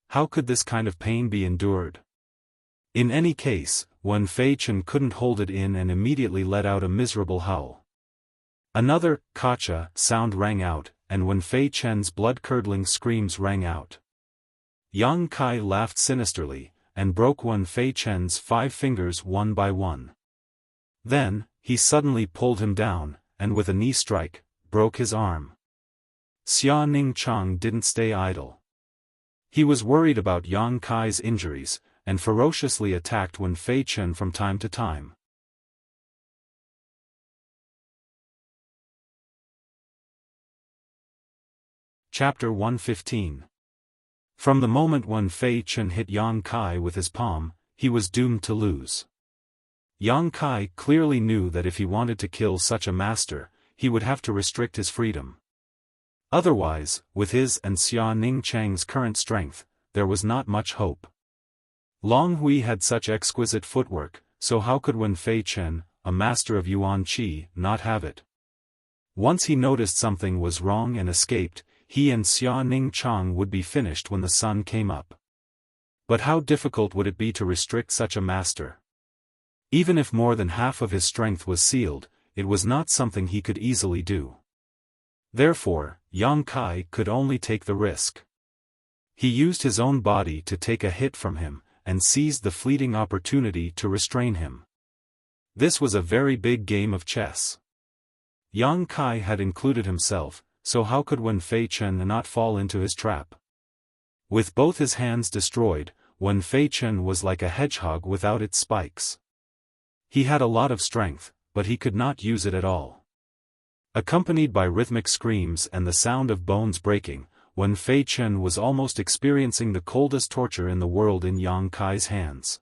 How could this kind of pain be endured? In any case, Wen Fei Chen couldn't hold it in and immediately let out a miserable howl. Another "kacha" sound rang out, and Wen Fei Chen's blood-curdling screams rang out. Yang Kai laughed sinisterly, and broke Wen Fei Chen's 5 fingers one by one. Then, he suddenly pulled him down, and with a knee strike, broke his arm. Xia Ningchang didn't stay idle. He was worried about Yang Kai's injuries, and ferociously attacked Wen Fei Chen from time to time. Chapter 115. From the moment Wen Fei Chen hit Yang Kai with his palm, he was doomed to lose. Yang Kai clearly knew that if he wanted to kill such a master, he would have to restrict his freedom. Otherwise, with his and Xia Ningchang's current strength, there was not much hope. Long Hui had such exquisite footwork, so how could Wen Fei Chen, a master of Yuan Qi, not have it? Once he noticed something was wrong and escaped, he and Xia Ningchang would be finished when the sun came up. But how difficult would it be to restrict such a master? Even if more than half of his strength was sealed, it was not something he could easily do. Therefore, Yang Kai could only take the risk. He used his own body to take a hit from him, and seized the fleeting opportunity to restrain him. This was a very big game of chess. Yang Kai had included himself, so how could Wen Fei Chen not fall into his trap? With both his hands destroyed, Wen Fei Chen was like a hedgehog without its spikes. He had a lot of strength, but he could not use it at all. Accompanied by rhythmic screams and the sound of bones breaking, Wen Fei Chen was almost experiencing the coldest torture in the world in Yang Kai's hands.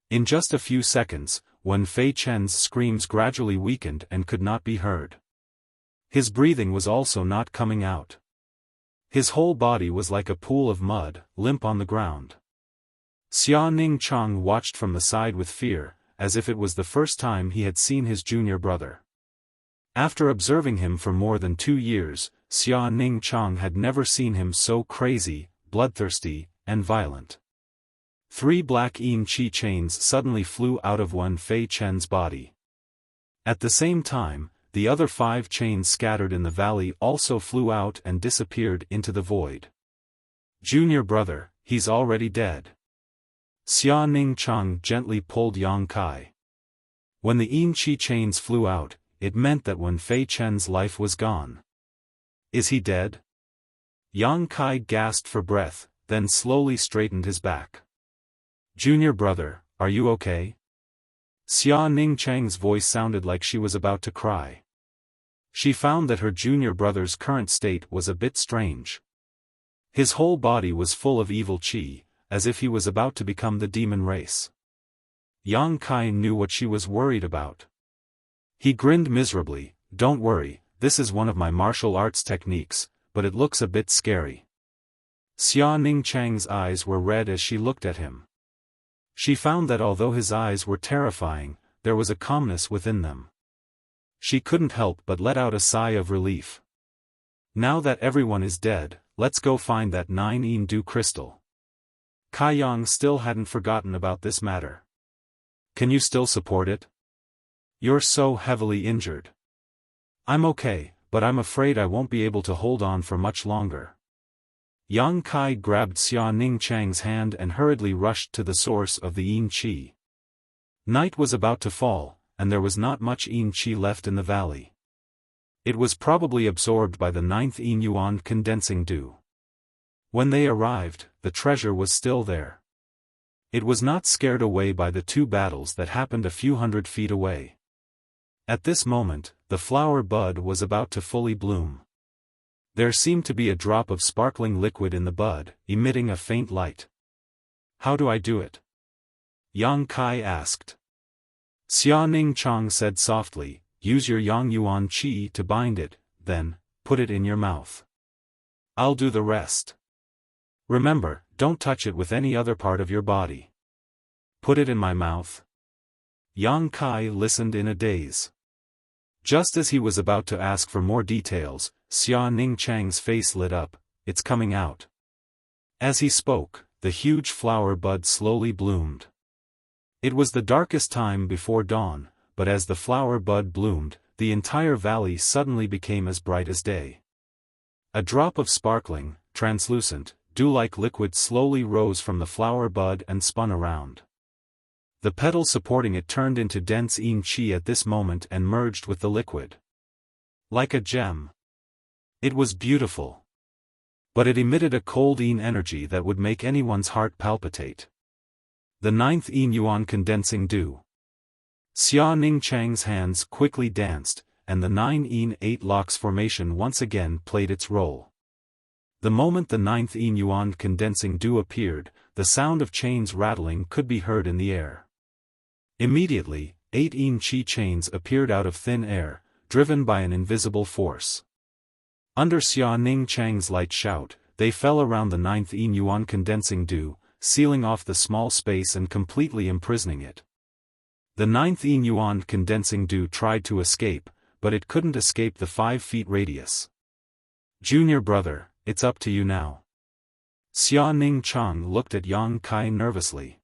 In just a few seconds, Wen Fei Chen's screams gradually weakened and could not be heard. His breathing was also not coming out. His whole body was like a pool of mud, limp on the ground. Xia Ningchang watched from the side with fear, as if it was the first time he had seen his junior brother. After observing him for more than 2 years, Xia Ningchang had never seen him so crazy, bloodthirsty, and violent. 3 black yin qi chains suddenly flew out of Wen Fei Chen's body. At the same time, the other 5 chains scattered in the valley also flew out and disappeared into the void. Junior brother, he's already dead. Xia Ningchang gently pulled Yang Kai. When the yin qi chains flew out, it meant that Wen Fei Chen's life was gone. Is he dead? Yang Kai gasped for breath, then slowly straightened his back. Junior brother, are you okay? Xia Ningchang's voice sounded like she was about to cry. She found that her junior brother's current state was a bit strange. His whole body was full of evil qi, as if he was about to become the demon race. Yang Kai knew what she was worried about. He grinned miserably. Don't worry, this is one of my martial arts techniques, but it looks a bit scary. Xia Ningchang's eyes were red as she looked at him. She found that although his eyes were terrifying, there was a calmness within them. She couldn't help but let out a sigh of relief. Now that everyone is dead, let's go find that 9 yin dew crystal. Kai Yang still hadn't forgotten about this matter. Can you still support it? You're so heavily injured. I'm okay, but I'm afraid I won't be able to hold on for much longer. Yang Kai grabbed Xia Ningchang's hand and hurriedly rushed to the source of the yin qi. Night was about to fall, and there was not much yin qi left in the valley. It was probably absorbed by the 9th yin yuan condensing dew. When they arrived, the treasure was still there. It was not scared away by the 2 battles that happened a few hundred feet away. At this moment, the flower bud was about to fully bloom. There seemed to be a drop of sparkling liquid in the bud, emitting a faint light. How do I do it? Yang Kai asked. Xia Ningchang said softly, use your Yang Yuan Qi to bind it, then, put it in your mouth. I'll do the rest. Remember, don't touch it with any other part of your body. Put it in my mouth. Yang Kai listened in a daze. Just as he was about to ask for more details, Xia Ningchang's face lit up. It's coming out. As he spoke, the huge flower bud slowly bloomed. It was the darkest time before dawn, but as the flower bud bloomed, the entire valley suddenly became as bright as day. A drop of sparkling, translucent, dew-like liquid slowly rose from the flower bud and spun around. The petal supporting it turned into dense yin qi at this moment and merged with the liquid. Like a gem. It was beautiful. But it emitted a cold yin energy that would make anyone's heart palpitate. The 9th yin yuan condensing dew. Xia Ningchang's hands quickly danced, and the 9 yin 8 locks formation once again played its role. The moment the 9th yin yuan condensing dew appeared, the sound of chains rattling could be heard in the air. Immediately, 8 yin qi chains appeared out of thin air, driven by an invisible force. Under Xia Ningchang's light shout, they fell around the 9th yin yuan condensing dew, sealing off the small space and completely imprisoning it. The 9th yin yuan condensing dew tried to escape, but it couldn't escape the 5 feet radius. "Junior brother, it's up to you now." Xia Ningchang looked at Yang Kai nervously.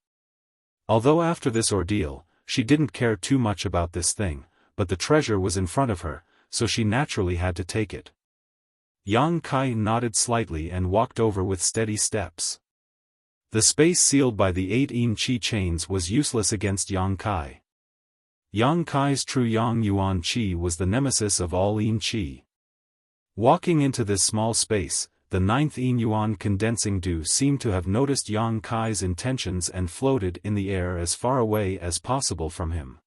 Although after this ordeal, she didn't care too much about this thing, but the treasure was in front of her, so she naturally had to take it. Yang Kai nodded slightly and walked over with steady steps. The space sealed by the 8 yin qi chains was useless against Yang Kai. Yang Kai's true Yang Yuan qi was the nemesis of all yin qi. Walking into this small space, the 9th yin yuan condensing dew seemed to have noticed Yang Kai's intentions and floated in the air as far away as possible from him.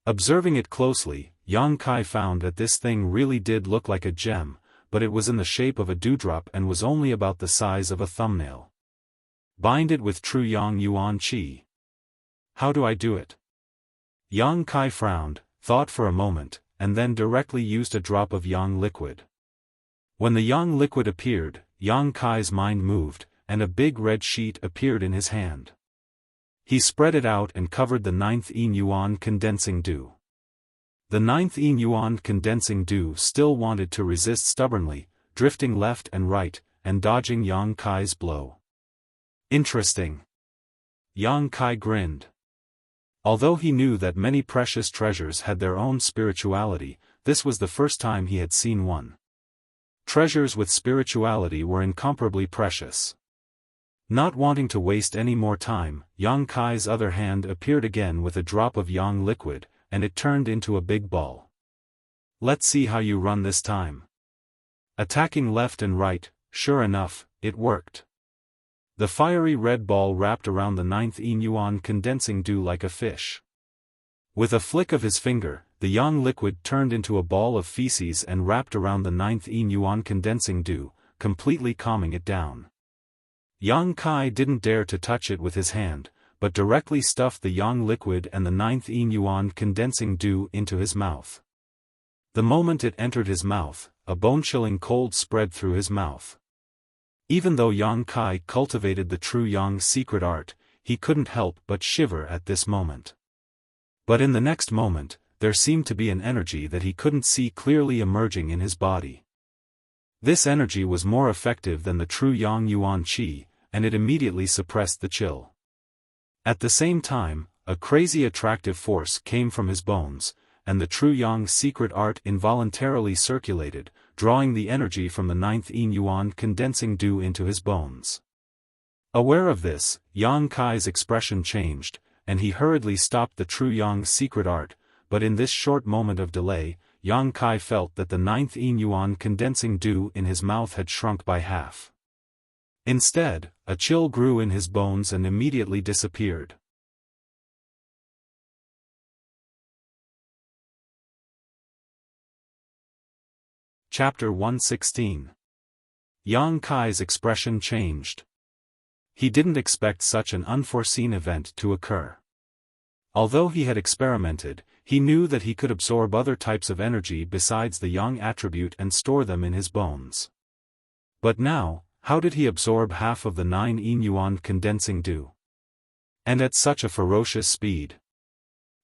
Observing it closely, Yang Kai found that this thing really did look like a gem, but it was in the shape of a dewdrop and was only about the size of a thumbnail. Bind it with true Yang Yuan qi. How do I do it? Yang Kai frowned, thought for a moment, and then directly used a drop of Yang liquid. When the Yang liquid appeared, Yang Kai's mind moved, and a big red sheet appeared in his hand. He spread it out and covered the 9th yin yuan condensing dew. The 9th yin yuan condensing dew still wanted to resist stubbornly, drifting left and right, and dodging Yang Kai's blow. Interesting. Yang Kai grinned. Although he knew that many precious treasures had their own spirituality, this was the first time he had seen one. Treasures with spirituality were incomparably precious. Not wanting to waste any more time, Yang Kai's other hand appeared again with a drop of Yang liquid, and it turned into a big ball. "Let's see how you run this time." Attacking left and right, sure enough, it worked. The fiery red ball wrapped around the 9th yin yuan condensing dew like a fish. With a flick of his finger, the Yang liquid turned into a ball of feces and wrapped around the 9th yin yuan condensing dew, completely calming it down. Yang Kai didn't dare to touch it with his hand, but directly stuffed the Yang liquid and the 9th yin yuan condensing dew into his mouth. The moment it entered his mouth, a bone-chilling cold spread through his mouth. Even though Yang Kai cultivated the true Yang secret art, he couldn't help but shiver at this moment. But in the next moment, there seemed to be an energy that he couldn't see clearly emerging in his body. This energy was more effective than the true Yang Yuan qi, and it immediately suppressed the chill. At the same time, a crazy attractive force came from his bones, and the true Yang secret art involuntarily circulated, drawing the energy from the 9th yin yuan condensing dew into his bones. Aware of this, Yang Kai's expression changed, and he hurriedly stopped the true Yang secret art, but in this short moment of delay, Yang Kai felt that the 9th yin yuan condensing dew in his mouth had shrunk by half. Instead, a chill grew in his bones and immediately disappeared. Chapter 116. Yang Kai's expression changed. He didn't expect such an unforeseen event to occur. Although he had experimented, he knew that he could absorb other types of energy besides the Yang attribute and store them in his bones. But now, how did he absorb half of the 9 yin yuan condensing dew? And at such a ferocious speed.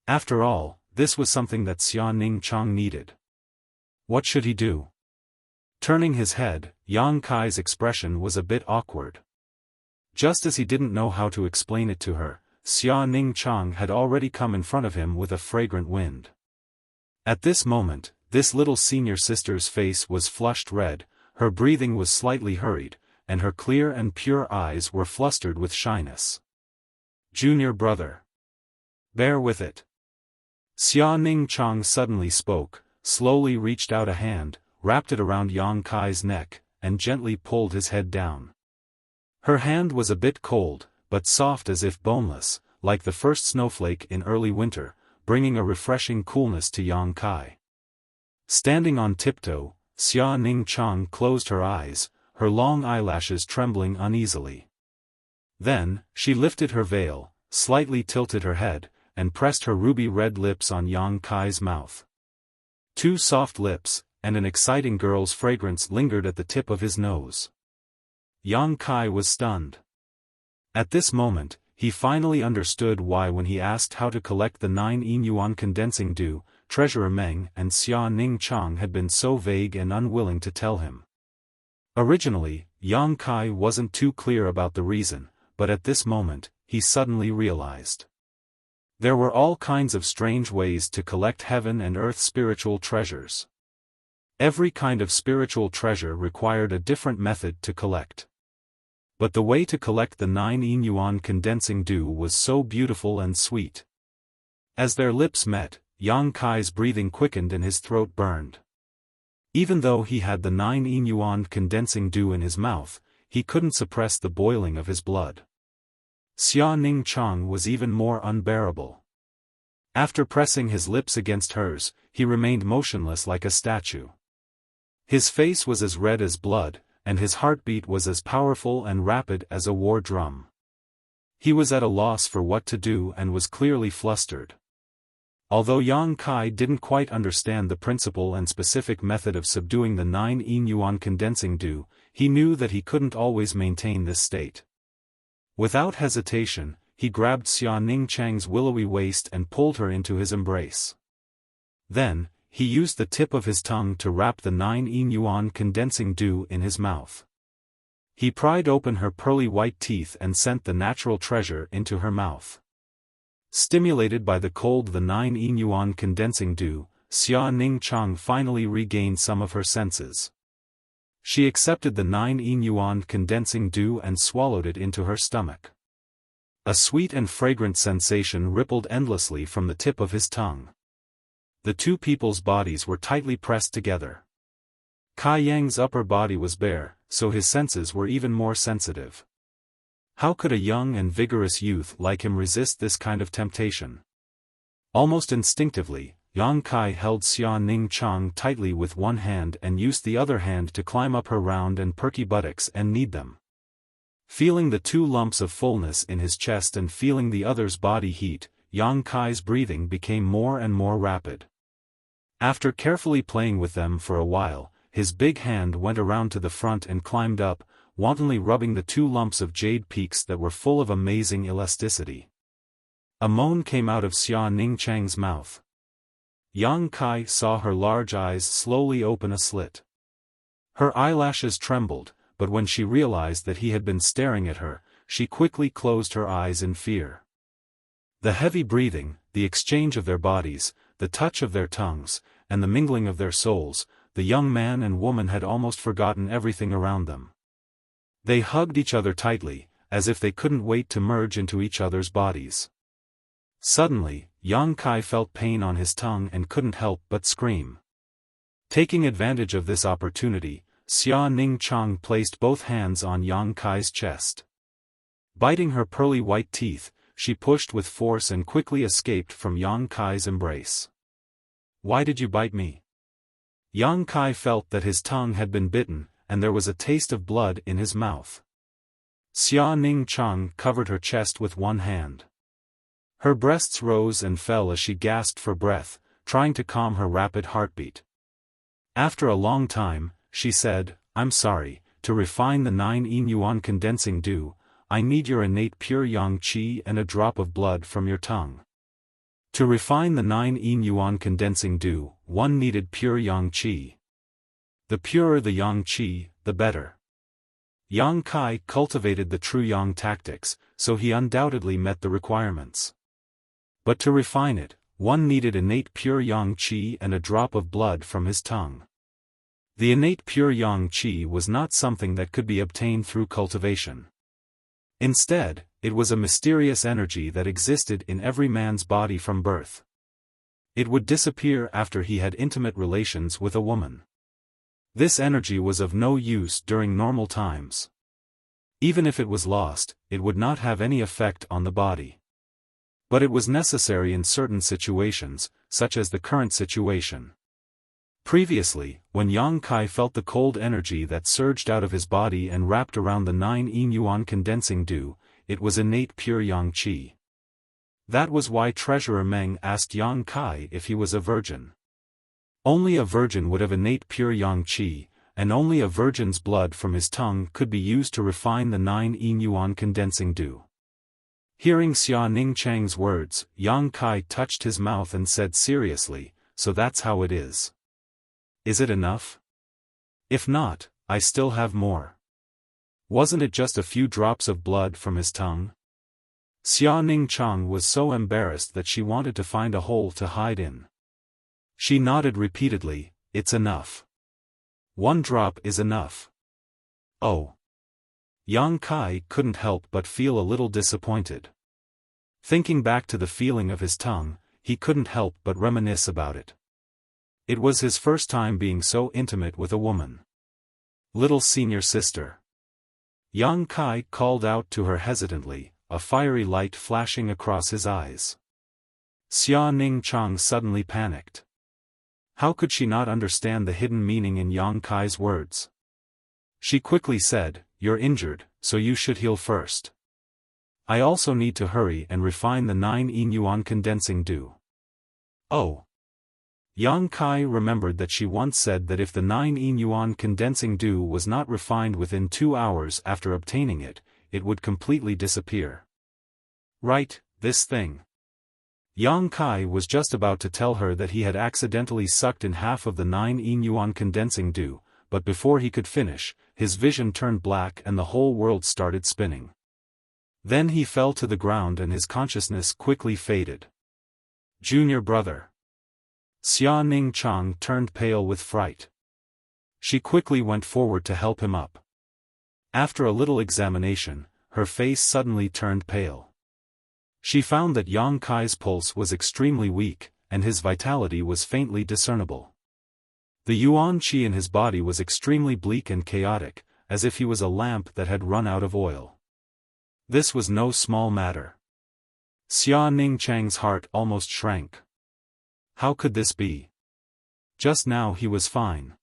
After all, this was something that Xia Ningchang needed. What should he do? Turning his head, Yang Kai's expression was a bit awkward. Just as he didn't know how to explain it to her, Xia Ningchang had already come in front of him with a fragrant wind. At this moment, this little senior sister's face was flushed red, her breathing was slightly hurried, and her clear and pure eyes were flustered with shyness. "Junior brother. Bear with it." Xia Ningchang suddenly spoke, slowly reached out a hand, wrapped it around Yang Kai's neck, and gently pulled his head down. Her hand was a bit cold, but soft as if boneless, like the first snowflake in early winter, bringing a refreshing coolness to Yang Kai. Standing on tiptoe, Xia Ningchang closed her eyes, her long eyelashes trembling uneasily. Then, she lifted her veil, slightly tilted her head, and pressed her ruby-red lips on Yang Kai's mouth. Two soft lips, and an exciting girl's fragrance lingered at the tip of his nose. Yang Kai was stunned. At this moment, he finally understood why when he asked how to collect the 9 yin yuan condensing dew, Treasurer Meng and Xia Ningchang had been so vague and unwilling to tell him. Originally, Yang Kai wasn't too clear about the reason, but at this moment, he suddenly realized. There were all kinds of strange ways to collect heaven and earth spiritual treasures. Every kind of spiritual treasure required a different method to collect. But the way to collect the 9 yin yuan condensing dew was so beautiful and sweet. As their lips met, Yang Kai's breathing quickened and his throat burned. Even though he had the 9 yin yuan condensing dew in his mouth, he couldn't suppress the boiling of his blood. Xia Ningchang was even more unbearable. After pressing his lips against hers, he remained motionless like a statue. His face was as red as blood, and his heartbeat was as powerful and rapid as a war drum. He was at a loss for what to do and was clearly flustered. Although Yang Kai didn't quite understand the principle and specific method of subduing the 9 yin yuan condensing dew, he knew that he couldn't always maintain this state. Without hesitation, he grabbed Xia Ningchang's willowy waist and pulled her into his embrace. Then, he used the tip of his tongue to wrap the 9 yin yuan condensing dew in his mouth. He pried open her pearly white teeth and sent the natural treasure into her mouth. Stimulated by the cold the 9 yin yuan condensing dew, Xia Ningchang finally regained some of her senses. She accepted the 9 yin yuan condensing dew and swallowed it into her stomach. A sweet and fragrant sensation rippled endlessly from the tip of his tongue. The two people's bodies were tightly pressed together. Kai Yang's upper body was bare, so his senses were even more sensitive. How could a young and vigorous youth like him resist this kind of temptation? Almost instinctively, Yang Kai held Xia Ningchang tightly with one hand and used the other hand to climb up her round and perky buttocks and knead them. Feeling the two lumps of fullness in his chest and feeling the other's body heat, Yang Kai's breathing became more and more rapid. After carefully playing with them for a while, his big hand went around to the front and climbed up, wantonly rubbing the two lumps of jade peaks that were full of amazing elasticity. A moan came out of Xia Ningchang's mouth. Yang Kai saw her large eyes slowly open a slit. Her eyelashes trembled, but when she realized that he had been staring at her, she quickly closed her eyes in fear. The heavy breathing, the exchange of their bodies, the touch of their tongues, and the mingling of their souls, the young man and woman had almost forgotten everything around them. They hugged each other tightly, as if they couldn't wait to merge into each other's bodies. Suddenly, Yang Kai felt pain on his tongue and couldn't help but scream. Taking advantage of this opportunity, Xia Ningchang placed both hands on Yang Kai's chest. Biting her pearly white teeth, she pushed with force and quickly escaped from Yang Kai's embrace. "Why did you bite me?" Yang Kai felt that his tongue had been bitten, and there was a taste of blood in his mouth. Xia Ningchang covered her chest with one hand. Her breasts rose and fell as she gasped for breath, trying to calm her rapid heartbeat. After a long time, she said, "I'm sorry, to refine the 9 yin yuan condensing dew, I need your innate pure yang qi and a drop of blood from your tongue." To refine the 9 yin yuan condensing dew, one needed pure yang qi. The purer the yang qi, the better. Yang Kai cultivated the true yang tactics, so he undoubtedly met the requirements. But to refine it, one needed innate pure yang qi and a drop of blood from his tongue. The innate pure yang qi was not something that could be obtained through cultivation. Instead, it was a mysterious energy that existed in every man's body from birth. It would disappear after he had intimate relations with a woman. This energy was of no use during normal times. Even if it was lost, it would not have any effect on the body. But it was necessary in certain situations, such as the current situation. Previously, when Yang Kai felt the cold energy that surged out of his body and wrapped around the 9 yin yuan condensing dew, it was innate pure yang qi. That was why Treasurer Meng asked Yang Kai if he was a virgin. Only a virgin would have innate pure yang qi, and only a virgin's blood from his tongue could be used to refine the 9 yin yuan condensing dew. Hearing Xia Ningchang's words, Yang Kai touched his mouth and said seriously, so that's how it is. Is it enough? If not, I still have more. Wasn't it just a few drops of blood from his tongue? Xia Ningchang was so embarrassed that she wanted to find a hole to hide in. She nodded repeatedly, it's enough. 1 drop is enough. Oh. Yang Kai couldn't help but feel a little disappointed. Thinking back to the feeling of his tongue, he couldn't help but reminisce about it. It was his first time being so intimate with a woman. Little senior sister. Yang Kai called out to her hesitantly, a fiery light flashing across his eyes. Xia Ningchang suddenly panicked. How could she not understand the hidden meaning in Yang Kai's words? She quickly said, "You're injured, so you should heal first. I also need to hurry and refine the 9 yuan condensing dew." Oh. Yang Kai remembered that she once said that if the 9 yuan condensing dew was not refined within 2 hours after obtaining it, it would completely disappear. Right, this thing. Yang Kai was just about to tell her that he had accidentally sucked in half of the 9 yuan condensing dew, but before he could finish, his vision turned black and the whole world started spinning. Then he fell to the ground and his consciousness quickly faded. Junior brother. Xia Ningchang turned pale with fright. She quickly went forward to help him up. After a little examination, her face suddenly turned pale. She found that Yang Kai's pulse was extremely weak, and his vitality was faintly discernible. The yuan qi in his body was extremely bleak and chaotic, as if he was a lamp that had run out of oil. This was no small matter. Xia Ningchang's heart almost shrank. How could this be? Just now he was fine.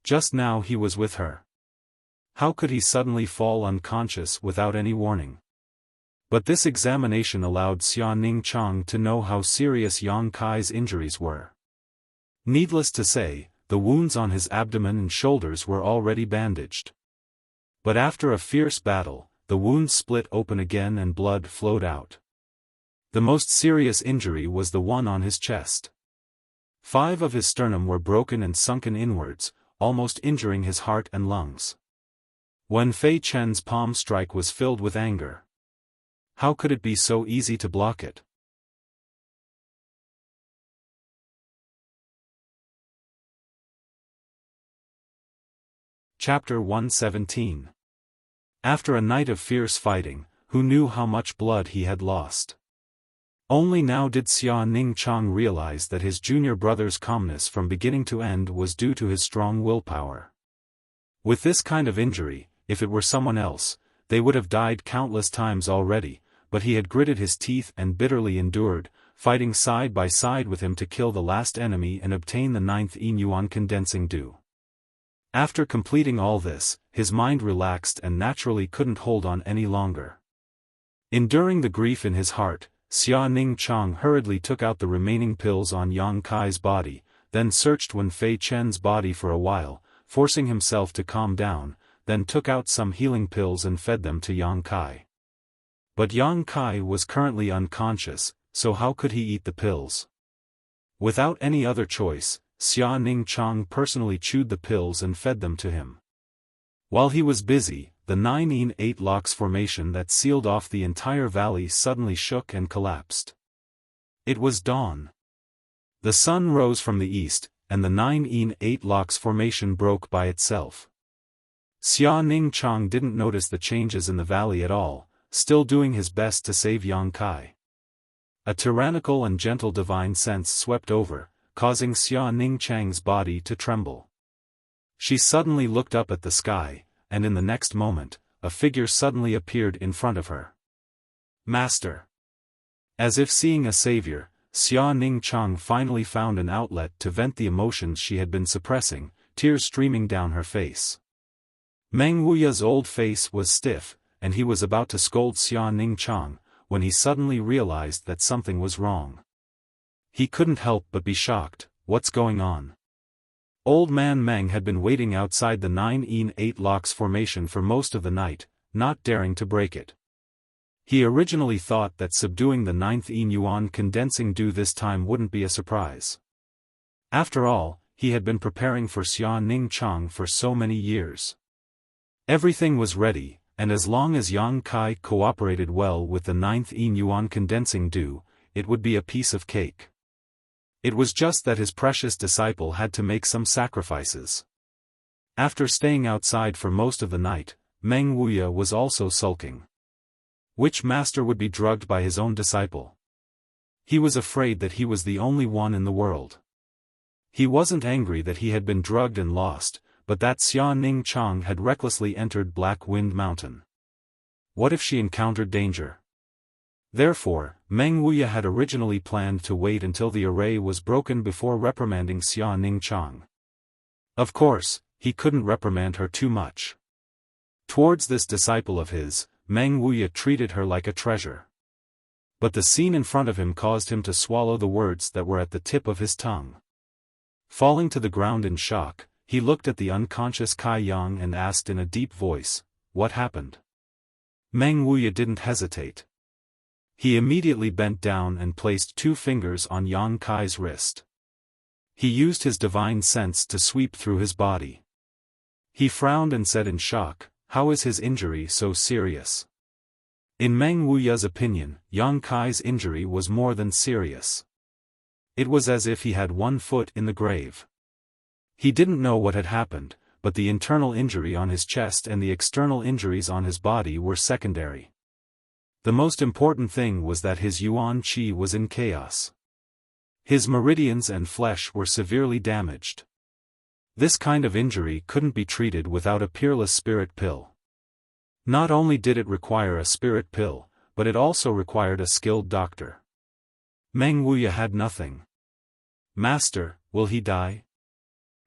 Just now he was with her. How could he suddenly fall unconscious without any warning? But this examination allowed Xia Ningchang to know how serious Yang Kai's injuries were. Needless to say, the wounds on his abdomen and shoulders were already bandaged. But after a fierce battle, the wounds split open again and blood flowed out. The most serious injury was the one on his chest. 5 of his sternum were broken and sunken inwards, almost injuring his heart and lungs. When Fei Chen's palm strike was filled with anger. How could it be so easy to block it? Chapter 117. After a night of fierce fighting, who knew how much blood he had lost? Only now did Xia Ningchang realize that his junior brother's calmness from beginning to end was due to his strong willpower. With this kind of injury, if it were someone else, they would have died countless times already, but he had gritted his teeth and bitterly endured, fighting side by side with him to kill the last enemy and obtain the 9 yuan condensing dew. After completing all this, his mind relaxed and naturally couldn't hold on any longer. Enduring the grief in his heart, Xia Ningchang hurriedly took out the remaining pills on Yang Kai's body, then searched Wen Fei Chen's body for a while, forcing himself to calm down, then took out some healing pills and fed them to Yang Kai. But Yang Kai was currently unconscious, so how could he eat the pills? Without any other choice, Xia Ningchang personally chewed the pills and fed them to him. While he was busy, the 9-8 locks formation that sealed off the entire valley suddenly shook and collapsed. It was dawn. The sun rose from the east, and the 9-8 locks formation broke by itself. Xia Ningchang didn't notice the changes in the valley at all, still doing his best to save Yang Kai. A tyrannical and gentle divine sense swept over, causing Xia Ningchang's body to tremble. She suddenly looked up at the sky, and in the next moment, a figure suddenly appeared in front of her. Master! As if seeing a savior, Xia Ningchang finally found an outlet to vent the emotions she had been suppressing, tears streaming down her face. Meng Wuya's old face was stiff, and he was about to scold Xia Ningchang, when he suddenly realized that something was wrong. He couldn't help but be shocked. What's going on? Old man Meng had been waiting outside the 9-8 locks formation for most of the night, not daring to break it. He originally thought that subduing the 9th yuan condensing dew this time wouldn't be a surprise. After all, he had been preparing for Xia Ningchang for so many years. Everything was ready, and as long as Yang Kai cooperated well with the 9th Yin Yuan condensing dew, it would be a piece of cake. It was just that his precious disciple had to make some sacrifices. After staying outside for most of the night, Meng Wuya was also sulking. Which master would be drugged by his own disciple? He was afraid that he was the only one in the world. He wasn't angry that he had been drugged and lost, but that Xia Ningchang had recklessly entered Black Wind Mountain. What if she encountered danger? Therefore, Meng Wuya had originally planned to wait until the array was broken before reprimanding Xia Ningchang. Of course, he couldn't reprimand her too much. Towards this disciple of his, Meng Wuya treated her like a treasure. But the scene in front of him caused him to swallow the words that were at the tip of his tongue. Falling to the ground in shock, he looked at the unconscious Kai Yang and asked in a deep voice, "What happened?" Meng Wuya didn't hesitate. He immediately bent down and placed 2 fingers on Yang Kai's wrist. He used his divine sense to sweep through his body. He frowned and said in shock, "How is his injury so serious?" In Meng Wuya's opinion, Yang Kai's injury was more than serious. It was as if he had 1 foot in the grave. He didn't know what had happened, but the internal injury on his chest and the external injuries on his body were secondary. The most important thing was that his yuan qi was in chaos. His meridians and flesh were severely damaged. This kind of injury couldn't be treated without a peerless spirit pill. Not only did it require a spirit pill, but it also required a skilled doctor. Meng Wuya had nothing. "Master, will he die?"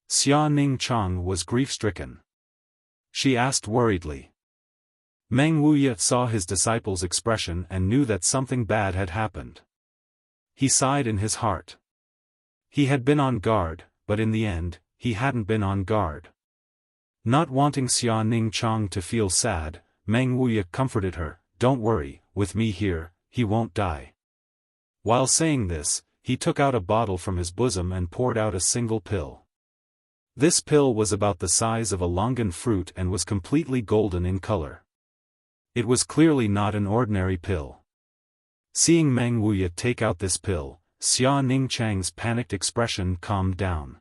Xia Ningchang was grief-stricken. She asked worriedly. Meng Wuya saw his disciple's expression and knew that something bad had happened. He sighed in his heart. He had been on guard, but in the end, he hadn't been on guard. Not wanting Xia Ningchang to feel sad, Meng Wuya comforted her, "Don't worry, with me here, he won't die." While saying this, he took out a bottle from his bosom and poured out a single pill. This pill was about the size of a longan fruit and was completely golden in color. It was clearly not an ordinary pill. Seeing Meng Wuya take out this pill, Xia Ningchang's panicked expression calmed down.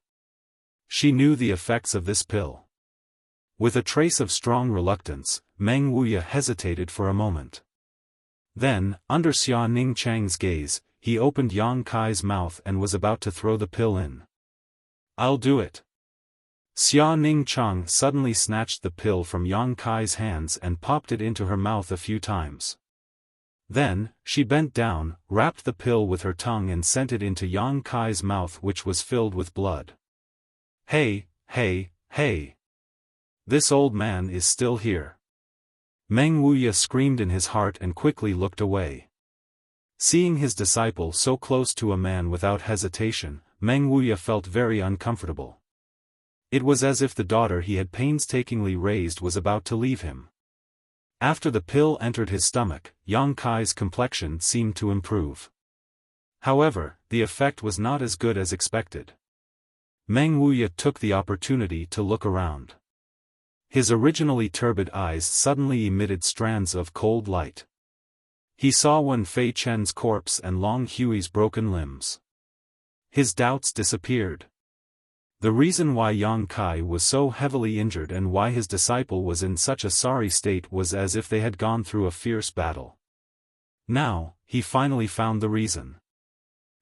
She knew the effects of this pill. With a trace of strong reluctance, Meng Wuya hesitated for a moment. Then, under Xia Ningchang's gaze, he opened Yang Kai's mouth and was about to throw the pill in. "I'll do it." Xia Ningchang suddenly snatched the pill from Yang Kai's hands and popped it into her mouth a few times. Then, she bent down, wrapped the pill with her tongue and sent it into Yang Kai's mouth, which was filled with blood. "Hey, hey, hey! This old man is still here." Meng Wuya screamed in his heart and quickly looked away. Seeing his disciple so close to a man without hesitation, Meng Wuya felt very uncomfortable. It was as if the daughter he had painstakingly raised was about to leave him. After the pill entered his stomach, Yang Kai's complexion seemed to improve. However, the effect was not as good as expected. Meng Wuya took the opportunity to look around. His originally turbid eyes suddenly emitted strands of cold light. He saw Wen Fei Chen's corpse and Long Hui's broken limbs. His doubts disappeared. The reason why Yang Kai was so heavily injured and why his disciple was in such a sorry state was as if they had gone through a fierce battle. Now, he finally found the reason.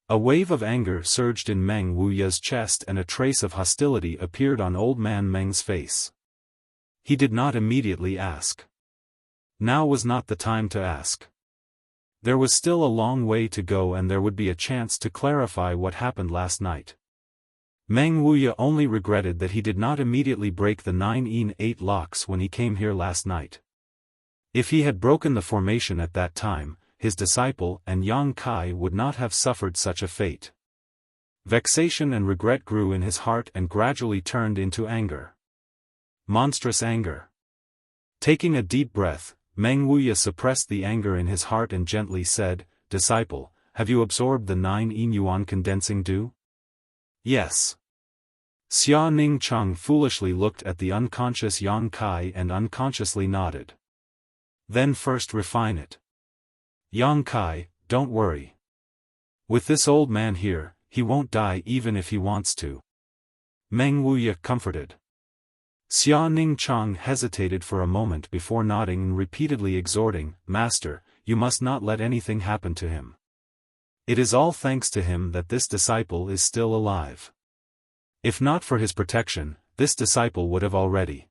A wave of anger surged in Meng Wuya's chest and a trace of hostility appeared on old man Meng's face. He did not immediately ask. Now was not the time to ask. There was still a long way to go and there would be a chance to clarify what happened last night. Meng Wuya only regretted that he did not immediately break the 9-8 locks when he came here last night. If he had broken the formation at that time, his disciple and Yang Kai would not have suffered such a fate. Vexation and regret grew in his heart and gradually turned into anger. Monstrous anger. Taking a deep breath, Meng Wuya suppressed the anger in his heart and gently said, "Disciple, have you absorbed the 9 yuan condensing dew?" Yes. Xia Ningcheng foolishly looked at the unconscious Yang Kai and unconsciously nodded. Then first refine it. Yang Kai, don't worry. With this old man here, he won't die even if he wants to. Meng Wuya comforted. Xia Ningcheng hesitated for a moment before nodding and repeatedly exhorting, Master, you must not let anything happen to him. It is all thanks to him that this disciple is still alive. If not for his protection, this disciple would have already.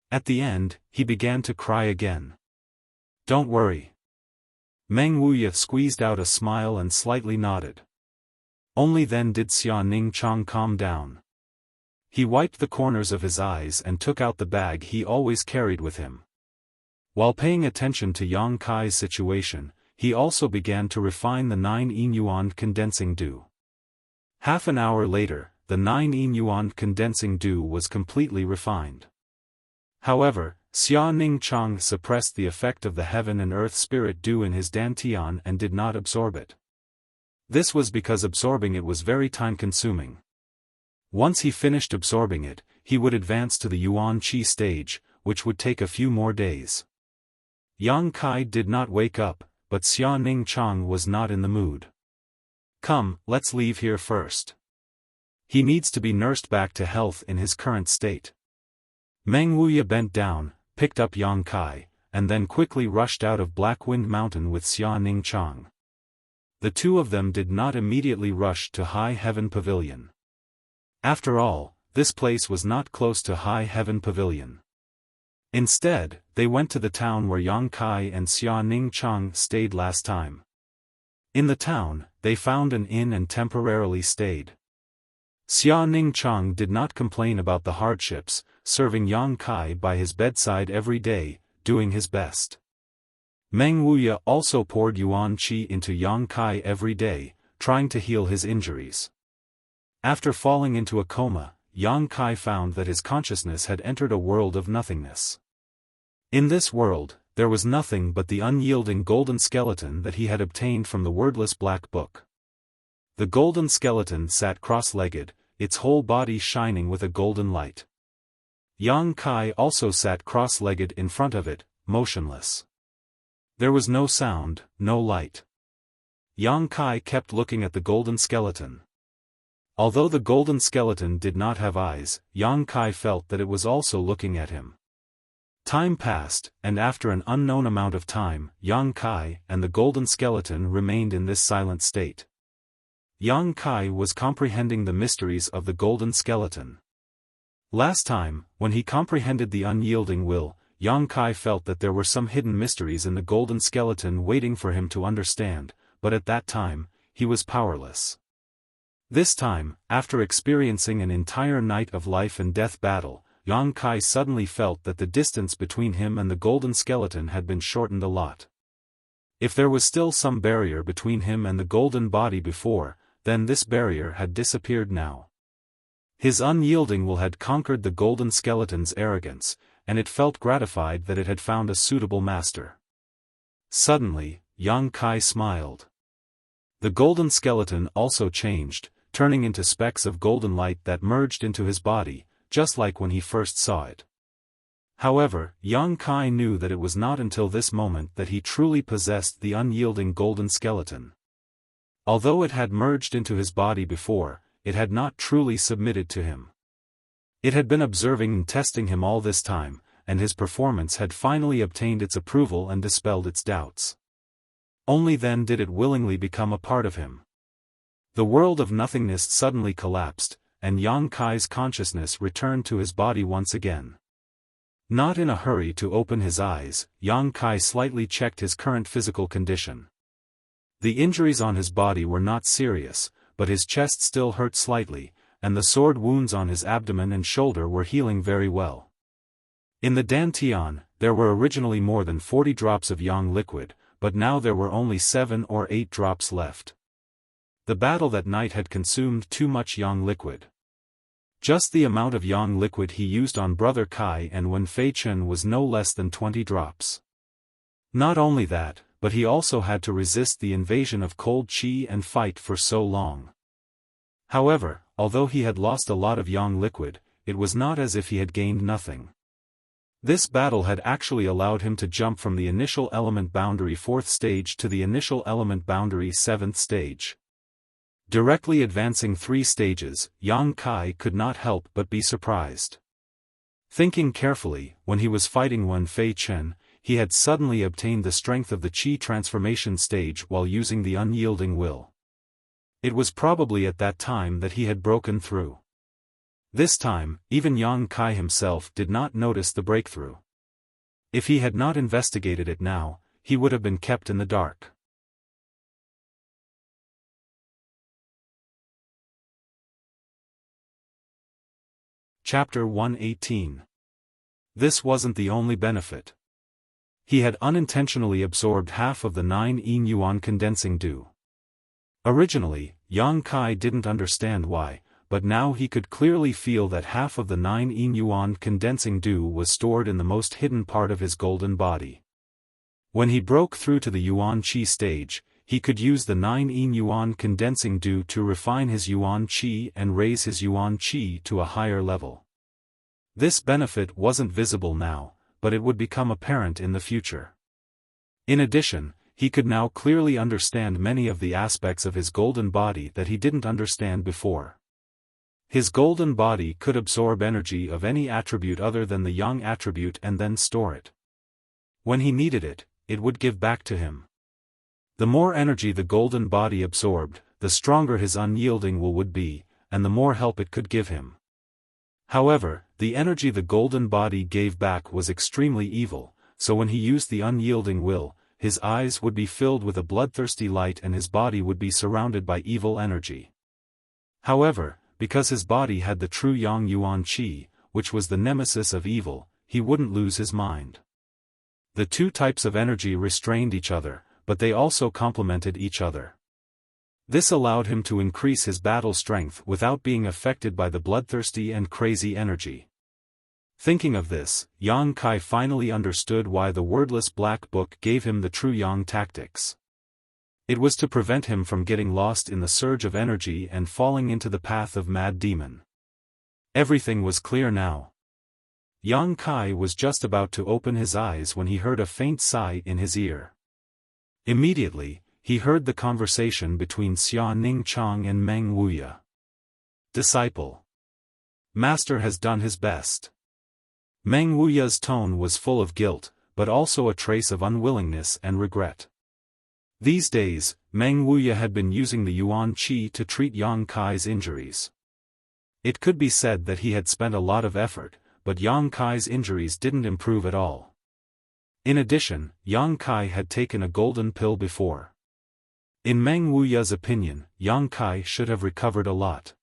At the end, he began to cry again. Don't worry. Meng Wuya squeezed out a smile and slightly nodded. Only then did Xia Ningcheng calm down. He wiped the corners of his eyes and took out the bag he always carried with him. While paying attention to Yang Kai's situation, he also began to refine the 9 yuan condensing dew. Half an hour later, the 9 yuan condensing dew was completely refined. However, Xia Ningcheng suppressed the effect of the heaven and earth spirit dew in his dantian and did not absorb it. This was because absorbing it was very time-consuming. Once he finished absorbing it, he would advance to the Yuan Qi stage, which would take a few more days. Yang Kai did not wake up, but Xia Ningcheng was not in the mood. Come, let's leave here first. He needs to be nursed back to health in his current state. Meng Wuya bent down, picked up Yang Kai, and then quickly rushed out of Black Wind Mountain with Xia Ningcheng. The two of them did not immediately rush to High Heaven Pavilion. After all, this place was not close to High Heaven Pavilion. Instead, they went to the town where Yang Kai and Xia Ningcheng stayed last time. In the town, they found an inn and temporarily stayed. Xia Ningcheng did not complain about the hardships, serving Yang Kai by his bedside every day, doing his best. Meng Wuya also poured Yuan Qi into Yang Kai every day, trying to heal his injuries. After falling into a coma, Yang Kai found that his consciousness had entered a world of nothingness. In this world, there was nothing but the unyielding golden skeleton that he had obtained from the wordless black book. The golden skeleton sat cross-legged, its whole body shining with a golden light. Yang Kai also sat cross-legged in front of it, motionless. There was no sound, no light. Yang Kai kept looking at the golden skeleton. Although the golden skeleton did not have eyes, Yang Kai felt that it was also looking at him. Time passed, and after an unknown amount of time, Yang Kai and the golden skeleton remained in this silent state. Yang Kai was comprehending the mysteries of the golden skeleton. Last time, when he comprehended the unyielding will, Yang Kai felt that there were some hidden mysteries in the golden skeleton waiting for him to understand, but at that time, he was powerless. This time, after experiencing an entire night of life and death battle, Yang Kai suddenly felt that the distance between him and the golden skeleton had been shortened a lot. If there was still some barrier between him and the golden body before, then this barrier had disappeared now. His unyielding will had conquered the golden skeleton's arrogance, and it felt gratified that it had found a suitable master. Suddenly, Yang Kai smiled. The golden skeleton also changed, turning into specks of golden light that merged into his body, just like when he first saw it. However, Yang Kai knew that it was not until this moment that he truly possessed the unyielding golden skeleton. Although it had merged into his body before, it had not truly submitted to him. It had been observing and testing him all this time, and his performance had finally obtained its approval and dispelled its doubts. Only then did it willingly become a part of him. The world of nothingness suddenly collapsed, and Yang Kai's consciousness returned to his body once again. Not in a hurry to open his eyes, Yang Kai slightly checked his current physical condition. The injuries on his body were not serious, but his chest still hurt slightly, and the sword wounds on his abdomen and shoulder were healing very well. In the dantian, there were originally more than 40 drops of yang liquid, but now there were only 7 or 8 drops left. The battle that night had consumed too much yang liquid. Just the amount of yang liquid he used on Brother Kai and Wen Fei Chen was no less than 20 drops. Not only that, but he also had to resist the invasion of cold qi and fight for so long. However, although he had lost a lot of yang liquid, it was not as if he had gained nothing. This battle had actually allowed him to jump from the initial element boundary 4th stage to the initial element boundary 7th stage. Directly advancing 3 stages, Yang Kai could not help but be surprised. Thinking carefully, when he was fighting Wen Fei Chen, he had suddenly obtained the strength of the Qi transformation stage while using the unyielding will. It was probably at that time that he had broken through. This time, even Yang Kai himself did not notice the breakthrough. If he had not investigated it now, he would have been kept in the dark. Chapter 118. This wasn't the only benefit. He had unintentionally absorbed half of the 9 yin yuan condensing dew. Originally, Yang Kai didn't understand why, but now he could clearly feel that half of the 9 yin yuan condensing dew was stored in the most hidden part of his golden body. When he broke through to the yuan qi stage, he could use the 9 yin yuan condensing dew to refine his yuan qi and raise his yuan qi to a higher level. This benefit wasn't visible now, but it would become apparent in the future. In addition, he could now clearly understand many of the aspects of his golden body that he didn't understand before. His golden body could absorb energy of any attribute other than the yang attribute and then store it. When he needed it, it would give back to him. The more energy the golden body absorbed, the stronger his unyielding will would be, and the more help it could give him. However, the energy the golden body gave back was extremely evil, so when he used the unyielding will, his eyes would be filled with a bloodthirsty light and his body would be surrounded by evil energy. However, because his body had the true Yang Yuan Qi, which was the nemesis of evil, he wouldn't lose his mind. The 2 types of energy restrained each other, but they also complemented each other. This allowed him to increase his battle strength without being affected by the bloodthirsty and crazy energy. Thinking of this, Yang Kai finally understood why the wordless black book gave him the true Yang tactics. It was to prevent him from getting lost in the surge of energy and falling into the path of mad demon. Everything was clear now. Yang Kai was just about to open his eyes when he heard a faint sigh in his ear. Immediately, he heard the conversation between Xia Ningchang and Meng Wuya. Disciple. Master has done his best. Meng Wuya's tone was full of guilt, but also a trace of unwillingness and regret. These days, Meng Wuya had been using the Yuan Qi to treat Yang Kai's injuries. It could be said that he had spent a lot of effort, but Yang Kai's injuries didn't improve at all. In addition, Yang Kai had taken a golden pill before. In Meng Wuya's opinion, Yang Kai should have recovered a lot.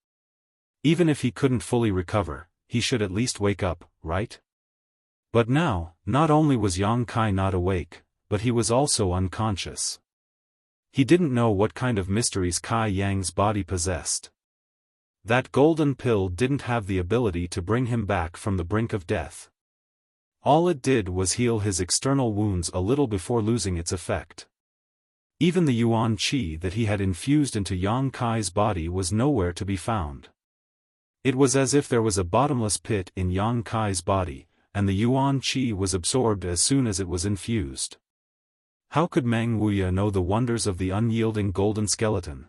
Even if he couldn't fully recover, he should at least wake up, right? But now, not only was Yang Kai not awake, but he was also unconscious. He didn't know what kind of mysteries Kai Yang's body possessed. That golden pill didn't have the ability to bring him back from the brink of death. All it did was heal his external wounds a little before losing its effect. Even the Yuan Qi that he had infused into Yang Kai's body was nowhere to be found. It was as if there was a bottomless pit in Yang Kai's body, and the Yuan Qi was absorbed as soon as it was infused. How could Meng Wuya know the wonders of the unyielding golden skeleton?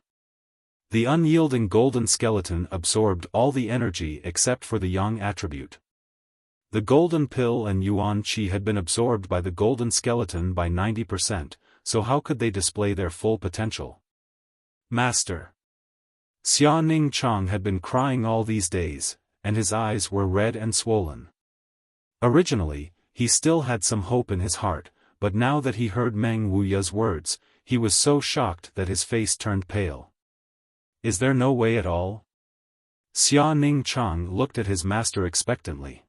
The unyielding golden skeleton absorbed all the energy except for the yang attribute. The golden pill and Yuan Qi had been absorbed by the golden skeleton by 90%, so how could they display their full potential? Master. Xia Ningchang had been crying all these days, and his eyes were red and swollen. Originally, he still had some hope in his heart, but now that he heard Meng Wuya's words, he was so shocked that his face turned pale. Is there no way at all? Xia Ningchang looked at his master expectantly.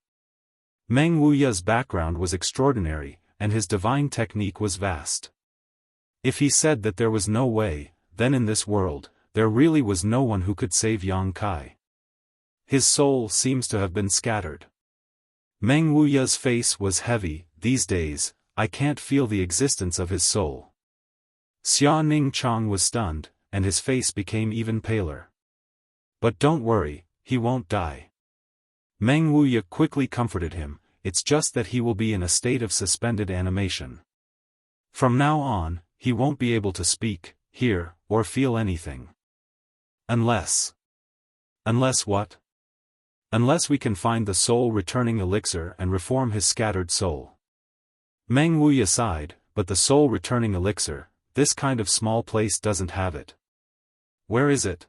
Meng Wuya's background was extraordinary, and his divine technique was vast. If he said that there was no way, then in this world, there really was no one who could save Yang Kai. His soul seems to have been scattered. Meng Wuya's face was heavy. These days, I can't feel the existence of his soul. Xia Ningchang was stunned, and his face became even paler. But don't worry, he won't die. Meng Wuya quickly comforted him, it's just that he will be in a state of suspended animation. From now on, he won't be able to speak, hear, or feel anything. Unless what? Unless we can find the soul-returning elixir and reform his scattered soul. Meng Wuya sighed, but the soul-returning elixir, this kind of small place doesn't have it. Where is it?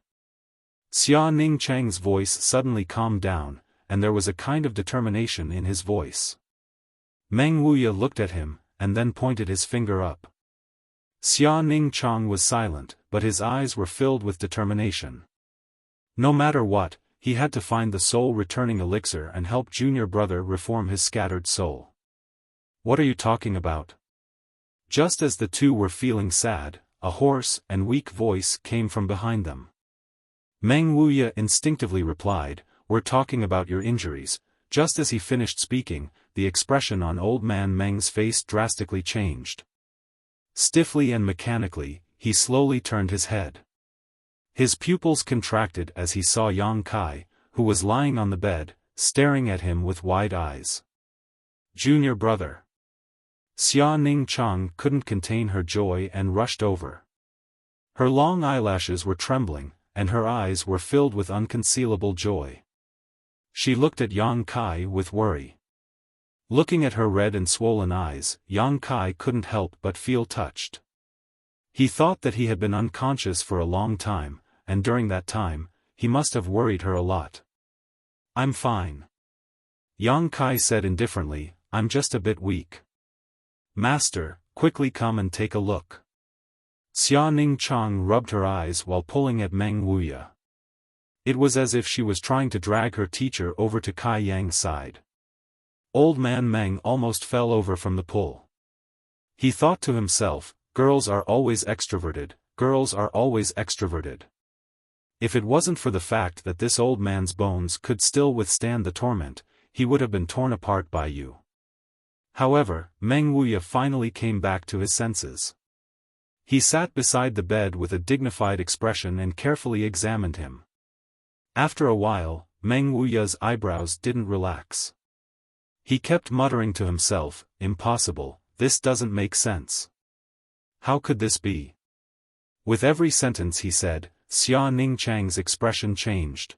Xia Ningchang's voice suddenly calmed down, and there was a kind of determination in his voice. Meng Wuya looked at him, and then pointed his finger up. Xia Ningchang was silent, but his eyes were filled with determination. No matter what, he had to find the soul-returning elixir and help junior brother reform his scattered soul. What are you talking about? Just as the two were feeling sad, a hoarse and weak voice came from behind them. Meng Wuya instinctively replied, "We're talking about your injuries." Just as he finished speaking, the expression on old man Meng's face drastically changed. Stiffly and mechanically, he slowly turned his head. His pupils contracted as he saw Yang Kai, who was lying on the bed, staring at him with wide eyes. Junior brother. Xia Ningchang couldn't contain her joy and rushed over. Her long eyelashes were trembling, and her eyes were filled with unconcealable joy. She looked at Yang Kai with worry. Looking at her red and swollen eyes, Yang Kai couldn't help but feel touched. He thought that he had been unconscious for a long time, and during that time, he must have worried her a lot. "I'm fine," Yang Kai said indifferently, "I'm just a bit weak." "Master, quickly come and take a look." Xia Ningchang rubbed her eyes while pulling at Meng Wuya. It was as if she was trying to drag her teacher over to Kai Yang's side. Old man Meng almost fell over from the pull. He thought to himself, girls are always extroverted, girls are always extroverted. If it wasn't for the fact that this old man's bones could still withstand the torment, he would have been torn apart by you. However, Meng Wuya finally came back to his senses. He sat beside the bed with a dignified expression and carefully examined him. After a while, Meng Wuya's eyebrows didn't relax. He kept muttering to himself, "Impossible, this doesn't make sense. How could this be?" With every sentence he said, Xia Ningchang's expression changed.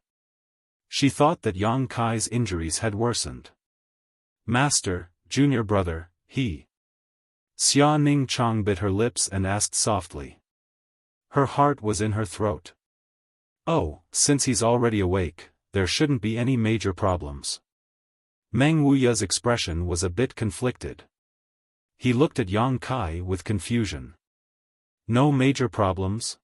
She thought that Yang Kai's injuries had worsened. "Master, junior brother, he..." Xia Ningchang bit her lips and asked softly. Her heart was in her throat. "Oh, since he's already awake, there shouldn't be any major problems." Meng Wuya's expression was a bit conflicted. He looked at Yang Kai with confusion. "No major problems?"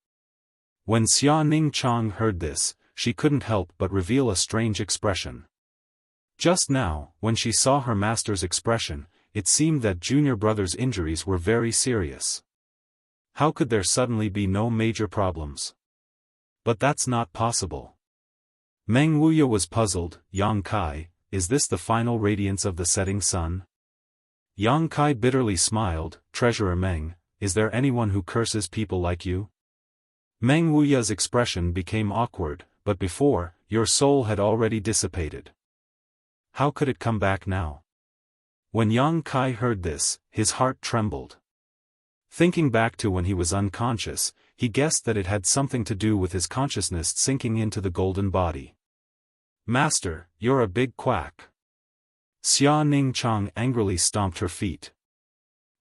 When Xia Ningchang heard this, she couldn't help but reveal a strange expression. Just now, when she saw her master's expression, it seemed that junior brother's injuries were very serious. How could there suddenly be no major problems? But that's not possible. Meng Wuya was puzzled. "Yang Kai, is this the final radiance of the setting sun?" Yang Kai bitterly smiled. "Treasurer Meng, is there anyone who curses people like you?" Meng Wuya's expression became awkward, "But before, your soul had already dissipated. How could it come back now?" When Yang Kai heard this, his heart trembled. Thinking back to when he was unconscious, he guessed that it had something to do with his consciousness sinking into the golden body. "Master, you're a big quack." Xia Ningchang angrily stomped her feet.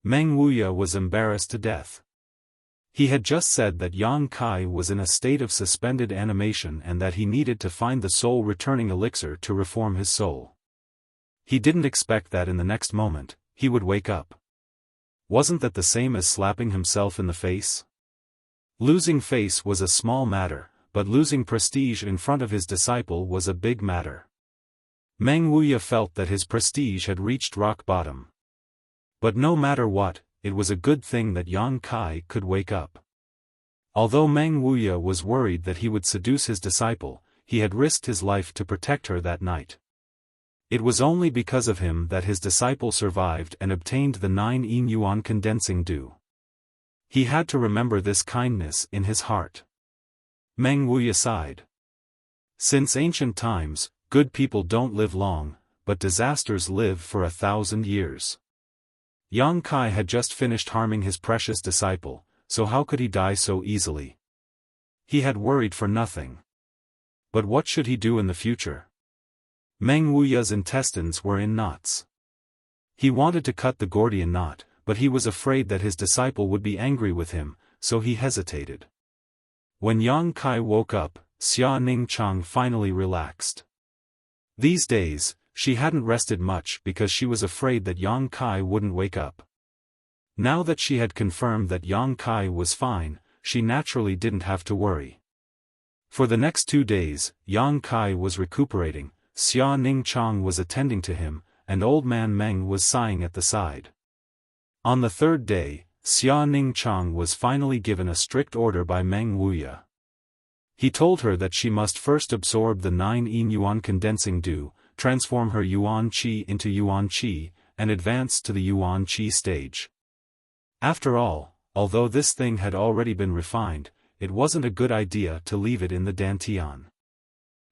Meng Wuya was embarrassed to death. He had just said that Yang Kai was in a state of suspended animation and that he needed to find the soul-returning elixir to reform his soul. He didn't expect that in the next moment, he would wake up. Wasn't that the same as slapping himself in the face? Losing face was a small matter, but losing prestige in front of his disciple was a big matter. Meng Wuya felt that his prestige had reached rock bottom. But no matter what, it was a good thing that Yang Kai could wake up. Although Meng Wuya was worried that he would seduce his disciple, he had risked his life to protect her that night. It was only because of him that his disciple survived and obtained the 9 yuan condensing dew. He had to remember this kindness in his heart. Meng Wuya sighed. Since ancient times, good people don't live long, but disasters live for 1,000 years. Yang Kai had just finished harming his precious disciple, so how could he die so easily? He had worried for nothing. But what should he do in the future? Meng Wuya's intestines were in knots. He wanted to cut the Gordian knot, but he was afraid that his disciple would be angry with him, so he hesitated. When Yang Kai woke up, Xia Ningchang finally relaxed. These days, she hadn't rested much because she was afraid that Yang Kai wouldn't wake up. Now that she had confirmed that Yang Kai was fine, she naturally didn't have to worry. For the next 2 days, Yang Kai was recuperating, Xia Ningchang was attending to him, and old man Meng was sighing at the side. On the 3rd day, Xia Ningchang was finally given a strict order by Meng Wuya. He told her that she must first absorb the 9 yin yuan condensing dew, transform her yuan qi into yuan qi, and advance to the yuan qi stage. After all, although this thing had already been refined, it wasn't a good idea to leave it in the dantian.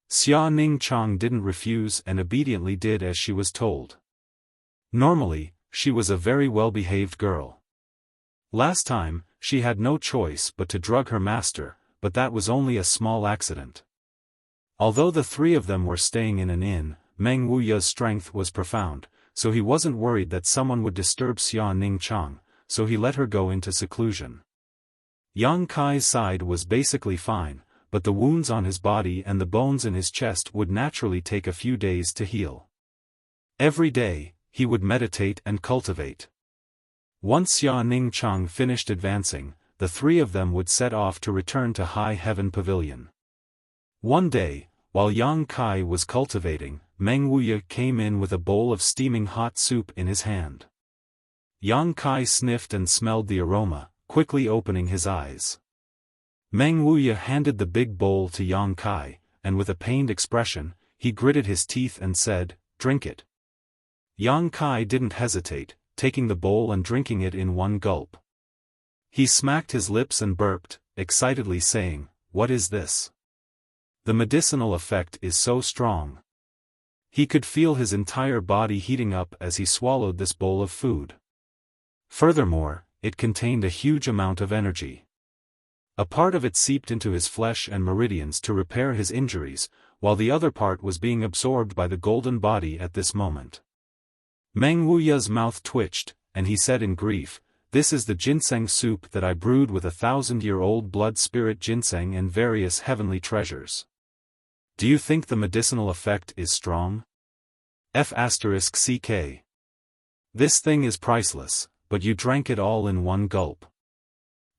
Xia Ningchang didn't refuse and obediently did as she was told. Normally, she was a very well-behaved girl. Last time, she had no choice but to drug her master, but that was only a small accident. Although the 3 of them were staying in an inn, Meng Wuya's strength was profound, so he wasn't worried that someone would disturb Xia Ningchang, so he let her go into seclusion. Yang Kai's side was basically fine, but the wounds on his body and the bones in his chest would naturally take a few days to heal. Every day, he would meditate and cultivate. Once Xia Ningchang finished advancing, the 3 of them would set off to return to High Heaven Pavilion. One day, while Yang Kai was cultivating, Meng Wuya came in with a bowl of steaming hot soup in his hand. Yang Kai sniffed and smelled the aroma, quickly opening his eyes. Meng Wuya handed the big bowl to Yang Kai, and with a pained expression, he gritted his teeth and said, "Drink it." Yang Kai didn't hesitate, taking the bowl and drinking it in one gulp. He smacked his lips and burped, excitedly saying, "What is this? The medicinal effect is so strong." He could feel his entire body heating up as he swallowed this bowl of food. Furthermore, it contained a huge amount of energy. A part of it seeped into his flesh and meridians to repair his injuries, while the other part was being absorbed by the golden body at this moment. Meng Wuya's mouth twitched, and he said in grief, "This is the ginseng soup that I brewed with 1,000-year-old blood spirit ginseng and various heavenly treasures. Do you think the medicinal effect is strong? F***ck. This thing is priceless, but you drank it all in one gulp.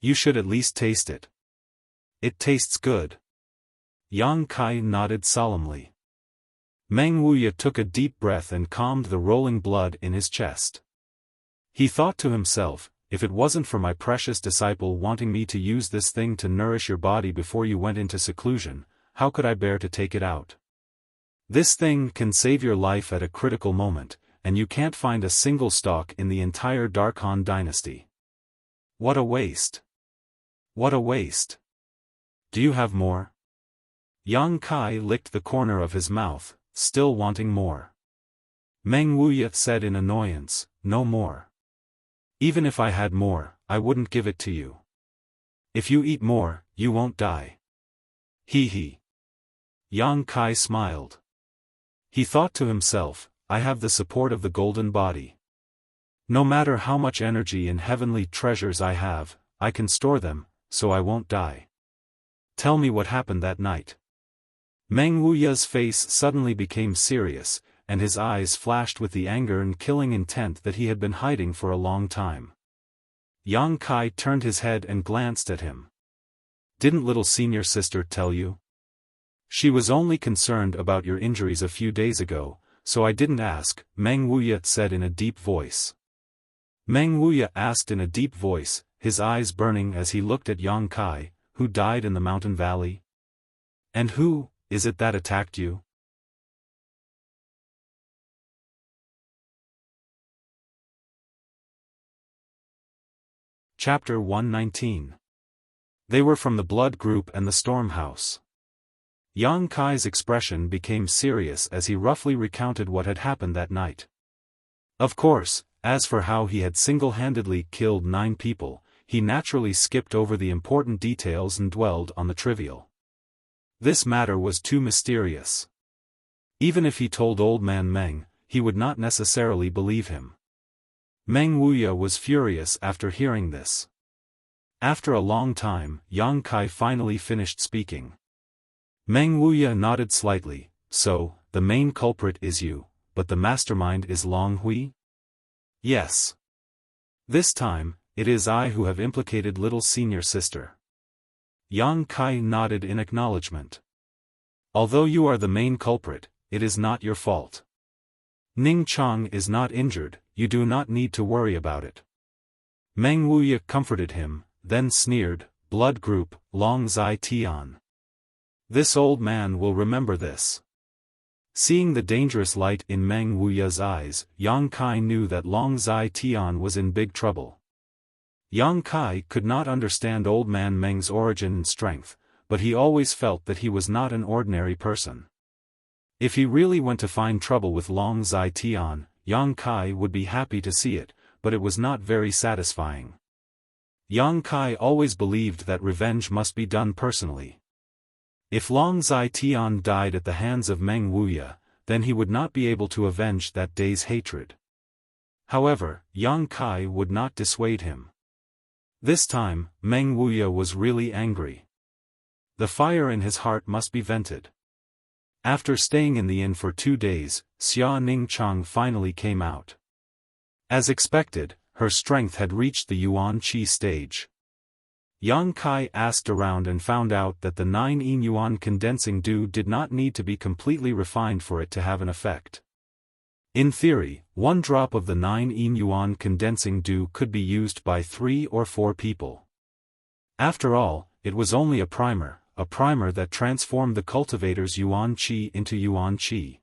You should at least taste it. It tastes good." Yang Kai nodded solemnly. Meng Wuya took a deep breath and calmed the rolling blood in his chest. He thought to himself, "If it wasn't for my precious disciple wanting me to use this thing to nourish your body before you went into seclusion, how could I bear to take it out? This thing can save your life at a critical moment, and you can't find a single stalk in the entire Darkhan dynasty. What a waste! What a waste! Do you have more?" Yang Kai licked the corner of his mouth, still wanting more. Meng Wuya said in annoyance, "No more. Even if I had more, I wouldn't give it to you. If you eat more, you won't die." He. Yang Kai smiled. He thought to himself, "I have the support of the golden body. No matter how much energy and heavenly treasures I have, I can store them, so I won't die. Tell me what happened that night." Meng Wuya's face suddenly became serious, and his eyes flashed with the anger and killing intent that he had been hiding for a long time. Yang Kai turned his head and glanced at him. "Didn't little senior sister tell you? She was only concerned about your injuries a few days ago, so I didn't ask," Meng Wuya said in a deep voice. Meng Wuya asked in a deep voice, his eyes burning as he looked at Yang Kai, "Who died in the mountain valley? And who is it that attacked you?" Chapter 119. They were from the Blood Group and the Storm House. Yang Kai's expression became serious as he roughly recounted what had happened that night. Of course, as for how he had single-handedly killed 9 people, he naturally skipped over the important details and dwelled on the trivial. This matter was too mysterious. Even if he told Old Man Meng, he would not necessarily believe him. Meng Wuya was furious after hearing this. After a long time, Yang Kai finally finished speaking. Meng Wuya nodded slightly. So, the main culprit is you, but the mastermind is Long Hui? Yes. This time, it is I who have implicated little senior sister. Yang Kai nodded in acknowledgement. Although you are the main culprit, it is not your fault. Ning Chang is not injured, you do not need to worry about it. Meng Wuya comforted him, then sneered, blood group, Long Zai Tian. This old man will remember this. Seeing the dangerous light in Meng Wuya's eyes, Yang Kai knew that Long Zai Tian was in big trouble. Yang Kai could not understand Old Man Meng's origin and strength, but he always felt that he was not an ordinary person. If he really went to find trouble with Long Zai Tian, Yang Kai would be happy to see it, but it was not very satisfying. Yang Kai always believed that revenge must be done personally. If Long Zai Tian died at the hands of Meng Wuya, then he would not be able to avenge that day's hatred. However, Yang Kai would not dissuade him. This time, Meng Wuya was really angry. The fire in his heart must be vented. After staying in the inn for 2 days, Xia Ningchang finally came out. As expected, her strength had reached the Yuan Qi stage. Yang Kai asked around and found out that the 9 yin yuan condensing dew did not need to be completely refined for it to have an effect. In theory, 1 drop of the 9 yin yuan condensing dew could be used by 3 or 4 people. After all, it was only a primer that transformed the cultivator's Yuan Qi into Yuan Qi.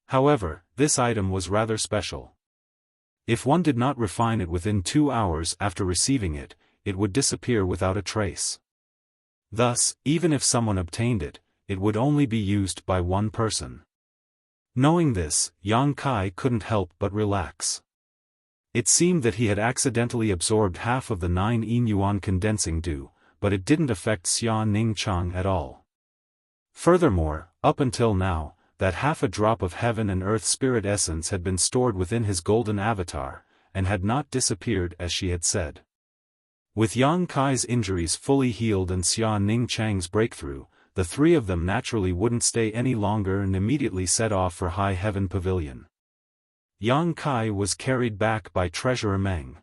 However, this item was rather special. If one did not refine it within 2 hours after receiving it, it would disappear without a trace. Thus, even if someone obtained it, it would only be used by 1 person. Knowing this, Yang Kai couldn't help but relax. It seemed that he had accidentally absorbed half of the 9 yin yuan condensing dew, but it didn't affect Xia Ningchang at all. Furthermore, up until now, that half a drop of heaven and earth spirit essence had been stored within his golden avatar, and had not disappeared as she had said. With Yang Kai's injuries fully healed and Xia Ningchang's breakthrough, the 3 of them naturally wouldn't stay any longer and immediately set off for High Heaven Pavilion. Yang Kai was carried back by Treasurer Meng.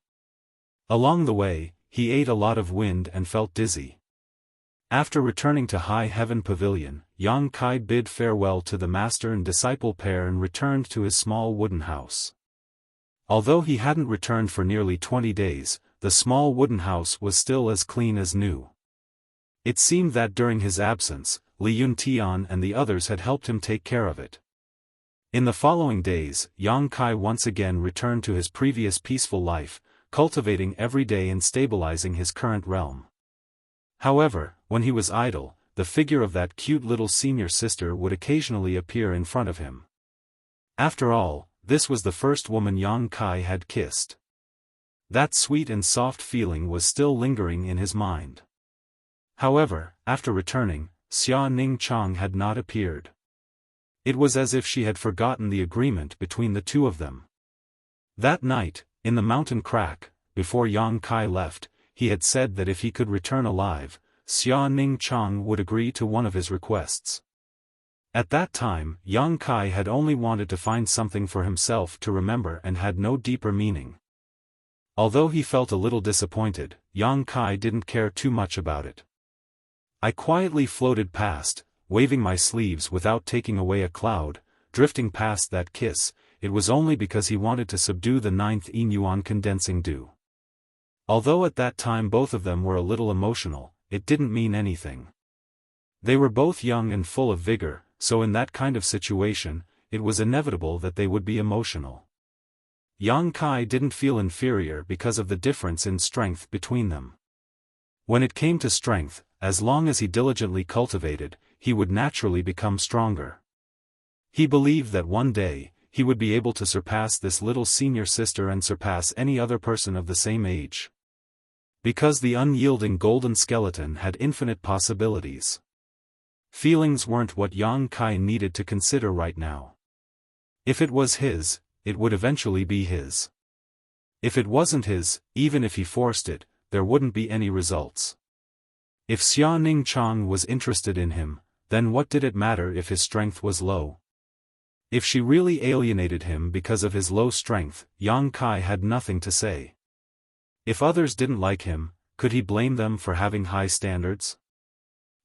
Along the way, he ate a lot of wind and felt dizzy. After returning to High Heaven Pavilion, Yang Kai bid farewell to the master and disciple pair and returned to his small wooden house. Although he hadn't returned for nearly 20 days, the small wooden house was still as clean as new. It seemed that during his absence, Li Yuntian and the others had helped him take care of it. In the following days, Yang Kai once again returned to his previous peaceful life, cultivating every day and stabilizing his current realm. However, when he was idle, the figure of that cute little senior sister would occasionally appear in front of him. After all, this was the first woman Yang Kai had kissed. That sweet and soft feeling was still lingering in his mind. However, after returning, Xia Ningchang had not appeared. It was as if she had forgotten the agreement between the 2 of them. That night, in the mountain crack, before Yang Kai left, he had said that if he could return alive, Xia Ningchang would agree to one of his requests. At that time, Yang Kai had only wanted to find something for himself to remember and had no deeper meaning. Although he felt a little disappointed, Yang Kai didn't care too much about it. I quietly floated past, waving my sleeves without taking away a cloud, drifting past that kiss. It was only because he wanted to subdue the 9th yin yuan condensing dew. Although at that time both of them were a little emotional, it didn't mean anything. They were both young and full of vigor, so in that kind of situation, it was inevitable that they would be emotional. Yang Kai didn't feel inferior because of the difference in strength between them. When it came to strength, as long as he diligently cultivated, he would naturally become stronger. He believed that one day, he would be able to surpass this little senior sister and surpass any other person of the same age. Because the unyielding golden skeleton had infinite possibilities. Feelings weren't what Yang Kai needed to consider right now. If it was his, it would eventually be his. If it wasn't his, even if he forced it, there wouldn't be any results. If Xia Ningchang was interested in him, then what did it matter if his strength was low? If she really alienated him because of his low strength, Yang Kai had nothing to say. If others didn't like him, could he blame them for having high standards?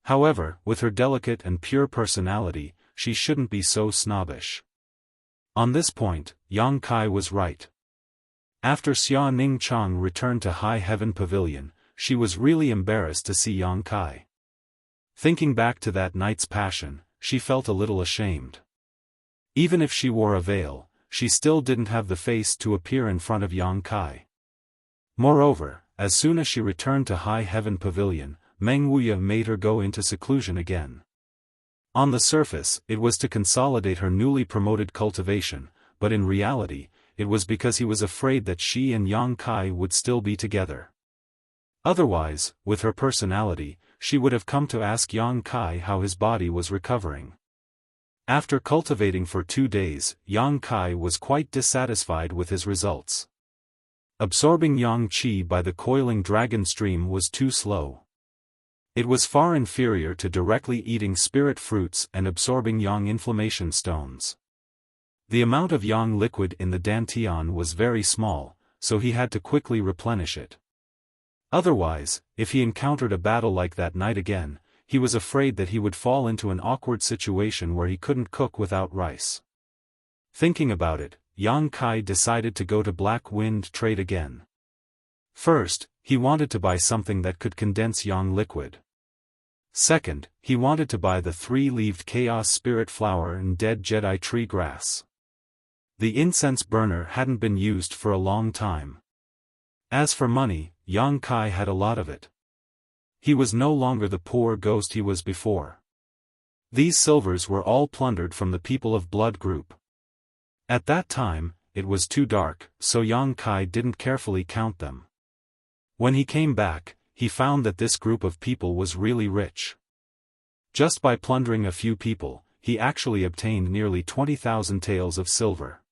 However, with her delicate and pure personality, she shouldn't be so snobbish. On this point, Yang Kai was right. After Xia Ningchang returned to High Heaven Pavilion, she was really embarrassed to see Yang Kai. Thinking back to that night's passion, she felt a little ashamed. Even if she wore a veil, she still didn't have the face to appear in front of Yang Kai. Moreover, as soon as she returned to High Heaven Pavilion, Meng Wuya made her go into seclusion again. On the surface, it was to consolidate her newly promoted cultivation, but in reality, it was because he was afraid that she and Yang Kai would still be together. Otherwise, with her personality, she would have come to ask Yang Kai how his body was recovering. After cultivating for 2 days, Yang Kai was quite dissatisfied with his results. Absorbing yang qi by the coiling dragon stream was too slow. It was far inferior to directly eating spirit fruits and absorbing yang inflammation stones. The amount of yang liquid in the dantian was very small, so he had to quickly replenish it. Otherwise, if he encountered a battle like that night again, he was afraid that he would fall into an awkward situation where he couldn't cook without rice. Thinking about it, Yang Kai decided to go to Black Wind Trade again. First, he wanted to buy something that could condense yang liquid. Second, he wanted to buy the 3-leaved Chaos Spirit Flower and Dead Jedi Tree Grass. The incense burner hadn't been used for a long time. As for money, Yang Kai had a lot of it. He was no longer the poor ghost he was before. These silvers were all plundered from the people of Blood Group. At that time, it was too dark, so Yang Kai didn't carefully count them. When he came back, he found that this group of people was really rich. Just by plundering a few people, he actually obtained nearly 20,000 taels of silver.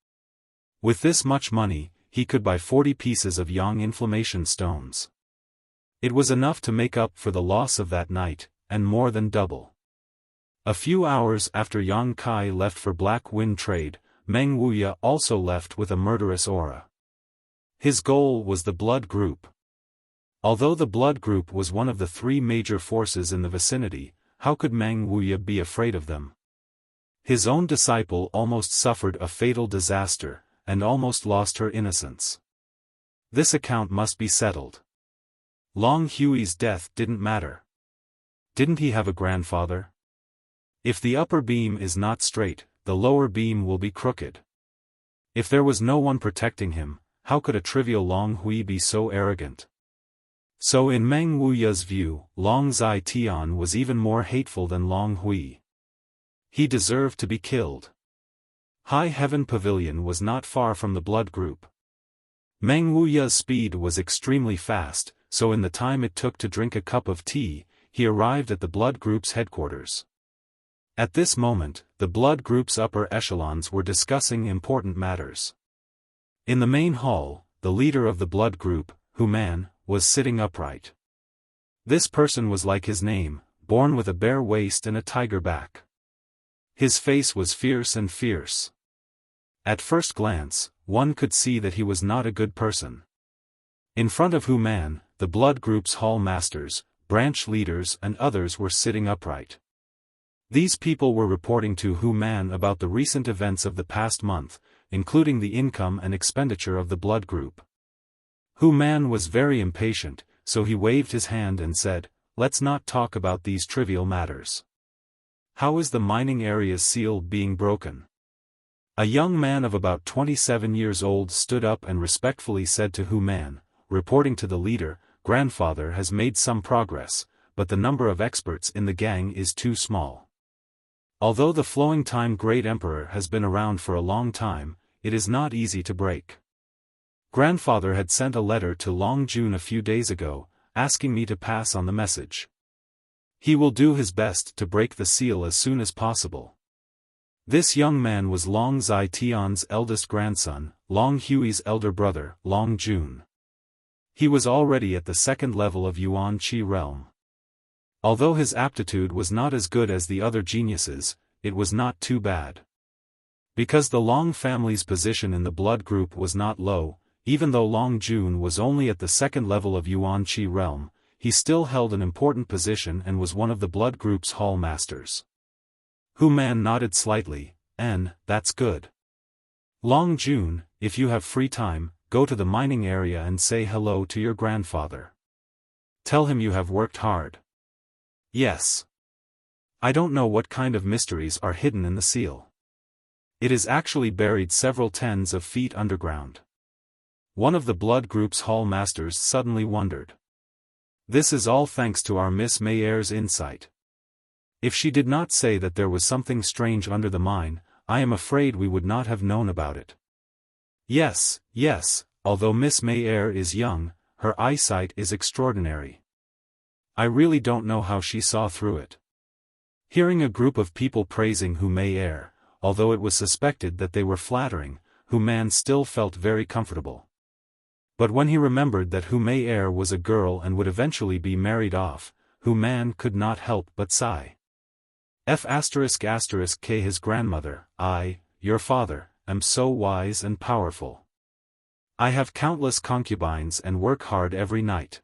With this much money, he could buy 40 pieces of yang inflammation stones. It was enough to make up for the loss of that night, and more than double. A few hours after Yang Kai left for Black Wind Trade, Meng Wuya also left with a murderous aura. His goal was the Blood Group. Although the Blood Group was one of the 3 major forces in the vicinity, how could Meng Wuya be afraid of them? His own disciple almost suffered a fatal disaster, and almost lost her innocence. This account must be settled. Long Hui's death didn't matter. Didn't he have a grandfather? If the upper beam is not straight, the lower beam will be crooked. If there was no one protecting him, how could a trivial Long Hui be so arrogant? So in Meng Wuya's view, Long Zai Tian was even more hateful than Long Hui. He deserved to be killed. High Heaven Pavilion was not far from the Blood Group. Meng Wuya's speed was extremely fast, so in the time it took to drink a cup of tea, he arrived at the Blood Group's headquarters. At this moment, the Blood Group's upper echelons were discussing important matters. In the main hall, the leader of the Blood Group, Human, was sitting upright. This person was like his name, born with a bare waist and a tiger back. His face was fierce and fierce. At first glance, one could see that he was not a good person. In front of Human, the Blood Group's hall masters, branch leaders and others were sitting upright. These people were reporting to Human about the recent events of the past month, including the income and expenditure of the Blood Group. Human was very impatient, so he waved his hand and said, "Let's not talk about these trivial matters. How is the mining area's seal being broken?" A young man of about 27 years old stood up and respectfully said to Human, reporting to the leader, "Grandfather has made some progress, but the number of experts in the gang is too small. Although the Flowing Time Great Emperor has been around for a long time, it is not easy to break. Grandfather had sent a letter to Long Jun a few days ago, asking me to pass on the message. He will do his best to break the seal as soon as possible. This young man was Long Zai Tian's eldest grandson, Long Hui's elder brother, Long Jun. He was already at the second level of Yuan Qi realm. Although his aptitude was not as good as the other geniuses, it was not too bad. Because the Long family's position in the blood group was not low, even though Long Jun was only at the second level of Yuan Qi realm, he still held an important position and was one of the blood group's hall masters. Hu Man nodded slightly, that's good. Long Jun, if you have free time, go to the mining area and say hello to your grandfather. Tell him you have worked hard. Yes. I don't know what kind of mysteries are hidden in the seal. It is actually buried several tens of feet underground. One of the blood group's hall masters suddenly wondered. This is all thanks to our Miss Mayer's insight. If she did not say that there was something strange under the mine, I am afraid we would not have known about it. Yes, although Miss Mayer is young, her eyesight is extraordinary. I really don't know how she saw through it. Hearing a group of people praising Hu Mayer, although it was suspected that they were flattering, Hu Man still felt very comfortable. But when he remembered that Hu Mayer was a girl and would eventually be married off, Hu Man could not help but sigh. K. His grandmother, I, your father, am so wise and powerful. I have countless concubines and work hard every night.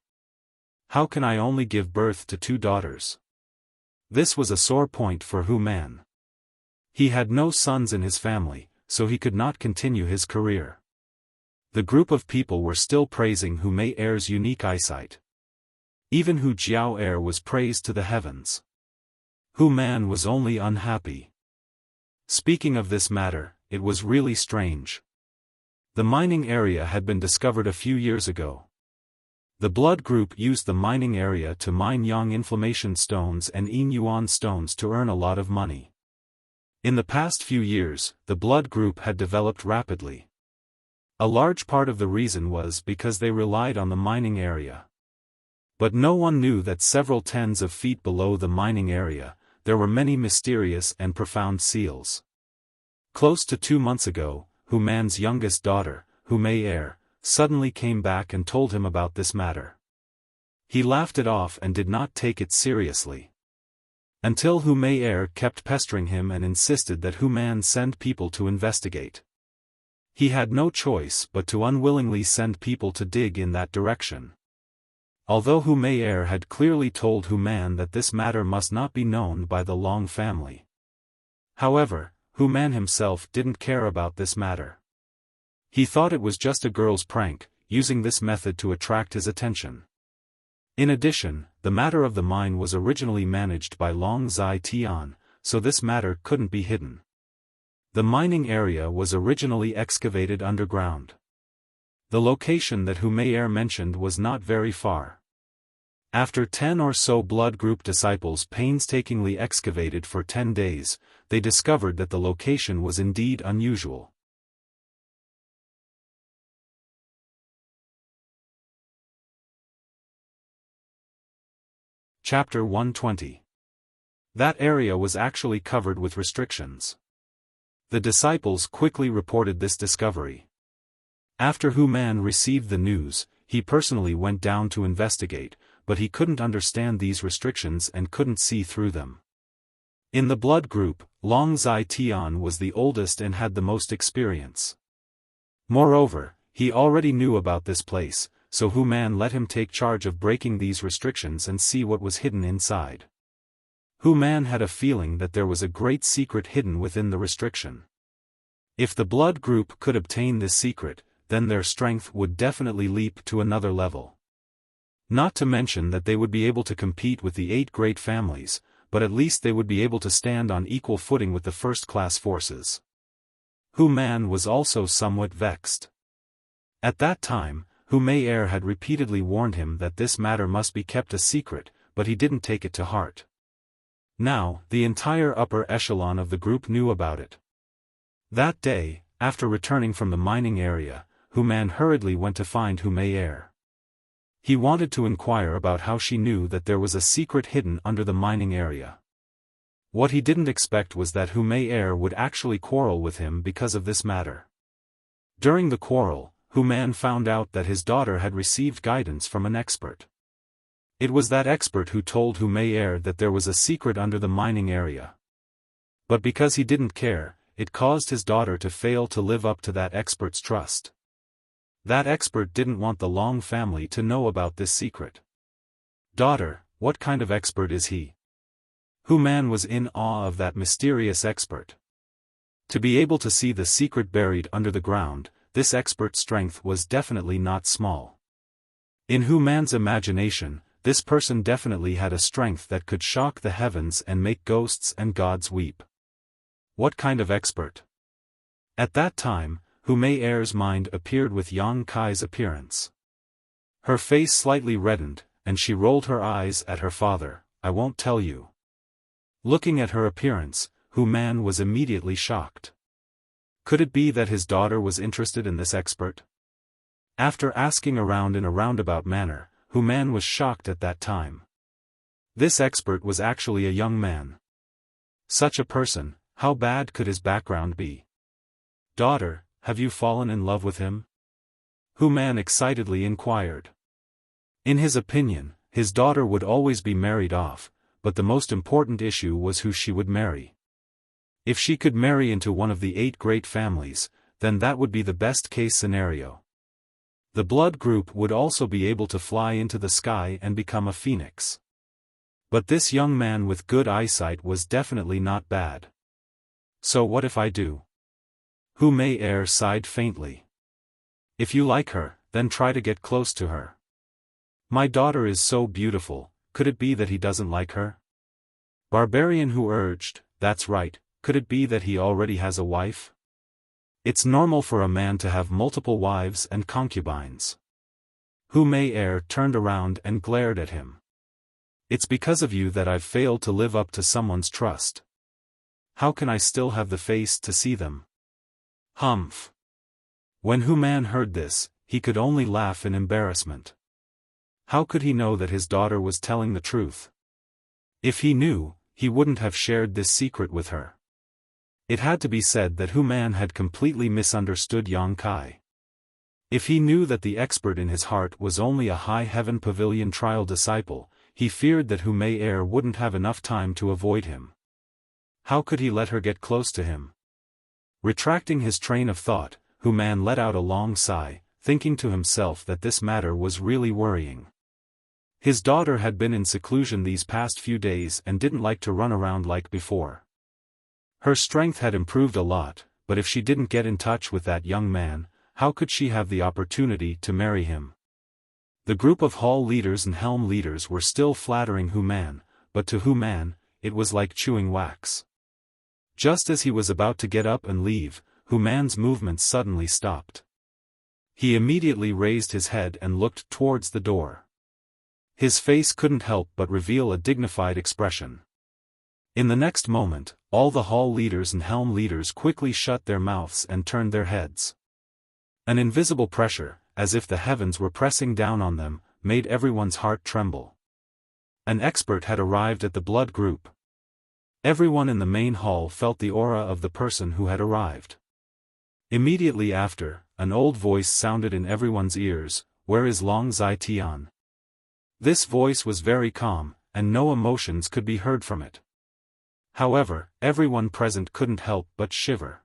How can I only give birth to 2 daughters? This was a sore point for Hu Man. He had no sons in his family, so he could not continue his career. The group of people were still praising Hu Mayer's unique eyesight. Even Hu Jiao was praised to the heavens. Hu Man was only unhappy. Speaking of this matter, it was really strange. The mining area had been discovered a few years ago. The blood group used the mining area to mine Yang inflammation stones and Yin Yuan stones to earn a lot of money. In the past few years, the blood group had developed rapidly. A large part of the reason was because they relied on the mining area. But no one knew that several tens of feet below the mining area, there were many mysterious and profound seals. Close to 2 months ago, Hu Man's youngest daughter, Hu Mayer, suddenly came back and told him about this matter. He laughed it off and did not take it seriously. Until Hu Mayer kept pestering him and insisted that Hu Man send people to investigate. He had no choice but to unwillingly send people to dig in that direction. Although Hu Mayer had clearly told Hu Man that this matter must not be known by the Long family. However, Hu Man himself didn't care about this matter. He thought it was just a girl's prank, using this method to attract his attention. In addition, the matter of the mine was originally managed by Long Zai Tian, so this matter couldn't be hidden. The mining area was originally excavated underground. The location that Hu Mayer mentioned was not very far. After 10 or so blood group disciples painstakingly excavated for 10 days, they discovered that the location was indeed unusual. Chapter 120. That area was actually covered with restrictions. The disciples quickly reported this discovery. After Hu Man received the news, he personally went down to investigate, but he couldn't understand these restrictions and couldn't see through them. In the blood group, Long Zai Tian was the oldest and had the most experience. Moreover, he already knew about this place, so Hu Man let him take charge of breaking these restrictions and see what was hidden inside. Hu Man had a feeling that there was a great secret hidden within the restriction. If the blood group could obtain this secret, then their strength would definitely leap to another level. Not to mention that they would be able to compete with the 8 great families, but at least they would be able to stand on equal footing with the first-class forces. Hu Man was also somewhat vexed. At that time, Hu Mayer had repeatedly warned him that this matter must be kept a secret, but he didn't take it to heart. Now, the entire upper echelon of the group knew about it. That day, after returning from the mining area, Hu Man hurriedly went to find Hu Mei. He wanted to inquire about how she knew that there was a secret hidden under the mining area. What he didn't expect was that Hu Mei would actually quarrel with him because of this matter. During the quarrel, Hu Man found out that his daughter had received guidance from an expert. It was that expert who told Hu Mei that there was a secret under the mining area. But because he didn't care, it caused his daughter to fail to live up to that expert's trust. That expert didn't want the Long family to know about this secret. Daughter, what kind of expert is he? Hu Man was in awe of that mysterious expert. To be able to see the secret buried under the ground, this expert's strength was definitely not small. In Hu Man's imagination, this person definitely had a strength that could shock the heavens and make ghosts and gods weep. What kind of expert? At that time, Hu Mei's mind appeared with Yang Kai's appearance. Her face slightly reddened, and she rolled her eyes at her father. I won't tell you. Looking at her appearance, Hu Man was immediately shocked. Could it be that his daughter was interested in this expert? After asking around in a roundabout manner, Hu Man was shocked at that time. This expert was actually a young man. Such a person, how bad could his background be? Daughter, have you fallen in love with him? Hu Man excitedly inquired. In his opinion, his daughter would always be married off, but the most important issue was who she would marry. If she could marry into one of the 8 great families, then that would be the best-case scenario. The blood group would also be able to fly into the sky and become a phoenix. But this young man with good eyesight was definitely not bad. So what if I do? Hu Mei sighed faintly. If you like her, then try to get close to her. My daughter is so beautiful, could it be that he doesn't like her? Barbarian Hu urged, that's right, could it be that he already has a wife? It's normal for a man to have multiple wives and concubines. Hu Mei turned around and glared at him. It's because of you that I've failed to live up to someone's trust. How can I still have the face to see them? Humph. When Hu Man heard this, he could only laugh in embarrassment. How could he know that his daughter was telling the truth? If he knew, he wouldn't have shared this secret with her. It had to be said that Hu Man had completely misunderstood Yang Kai. If he knew that the expert in his heart was only a High Heaven Pavilion trial disciple, he feared that Hu Mei wouldn't have enough time to avoid him. How could he let her get close to him? Retracting his train of thought, Hu Man let out a long sigh, thinking to himself that this matter was really worrying. His daughter had been in seclusion these past few days and didn't like to run around like before. Her strength had improved a lot, but if she didn't get in touch with that young man, how could she have the opportunity to marry him? The group of hall leaders and helm leaders were still flattering Hu Man, but to Hu Man, it was like chewing wax. Just as he was about to get up and leave, Hu Man's movements suddenly stopped. He immediately raised his head and looked towards the door. His face couldn't help but reveal a dignified expression. In the next moment, all the hall leaders and helm leaders quickly shut their mouths and turned their heads. An invisible pressure, as if the heavens were pressing down on them, made everyone's heart tremble. An expert had arrived at the blood group. Everyone in the main hall felt the aura of the person who had arrived. Immediately after, an old voice sounded in everyone's ears, "Where is Long Zai Tian?" This voice was very calm, and no emotions could be heard from it. However, everyone present couldn't help but shiver.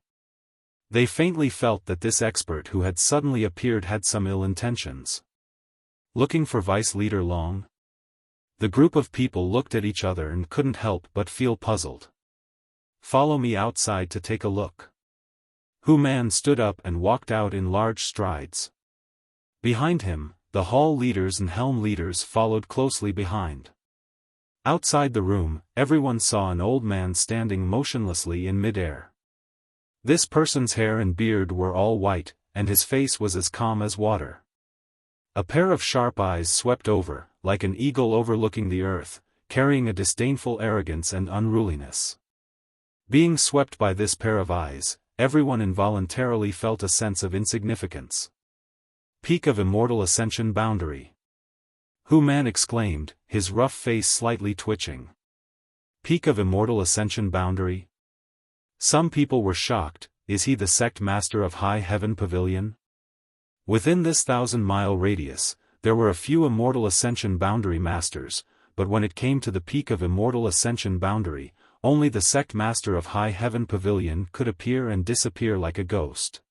They faintly felt that this expert who had suddenly appeared had some ill intentions. Looking for Vice Leader Long? The group of people looked at each other and couldn't help but feel puzzled. Follow me outside to take a look. Hu Man stood up and walked out in large strides. Behind him, the hall leaders and helm leaders followed closely behind. Outside the room, everyone saw an old man standing motionlessly in midair. This person's hair and beard were all white, and his face was as calm as water. A pair of sharp eyes swept over, like an eagle overlooking the earth, carrying a disdainful arrogance and unruliness. Being swept by this pair of eyes, everyone involuntarily felt a sense of insignificance. Peak of Immortal Ascension Boundary. Hu-Man exclaimed, his rough face slightly twitching. Peak of Immortal Ascension Boundary? Some people were shocked. Is he the sect master of High Heaven Pavilion? Within this 1,000-mile radius, there were a few Immortal Ascension Boundary masters, but when it came to the Peak of Immortal Ascension Boundary, only the sect master of High Heaven Pavilion could appear and disappear like a ghost.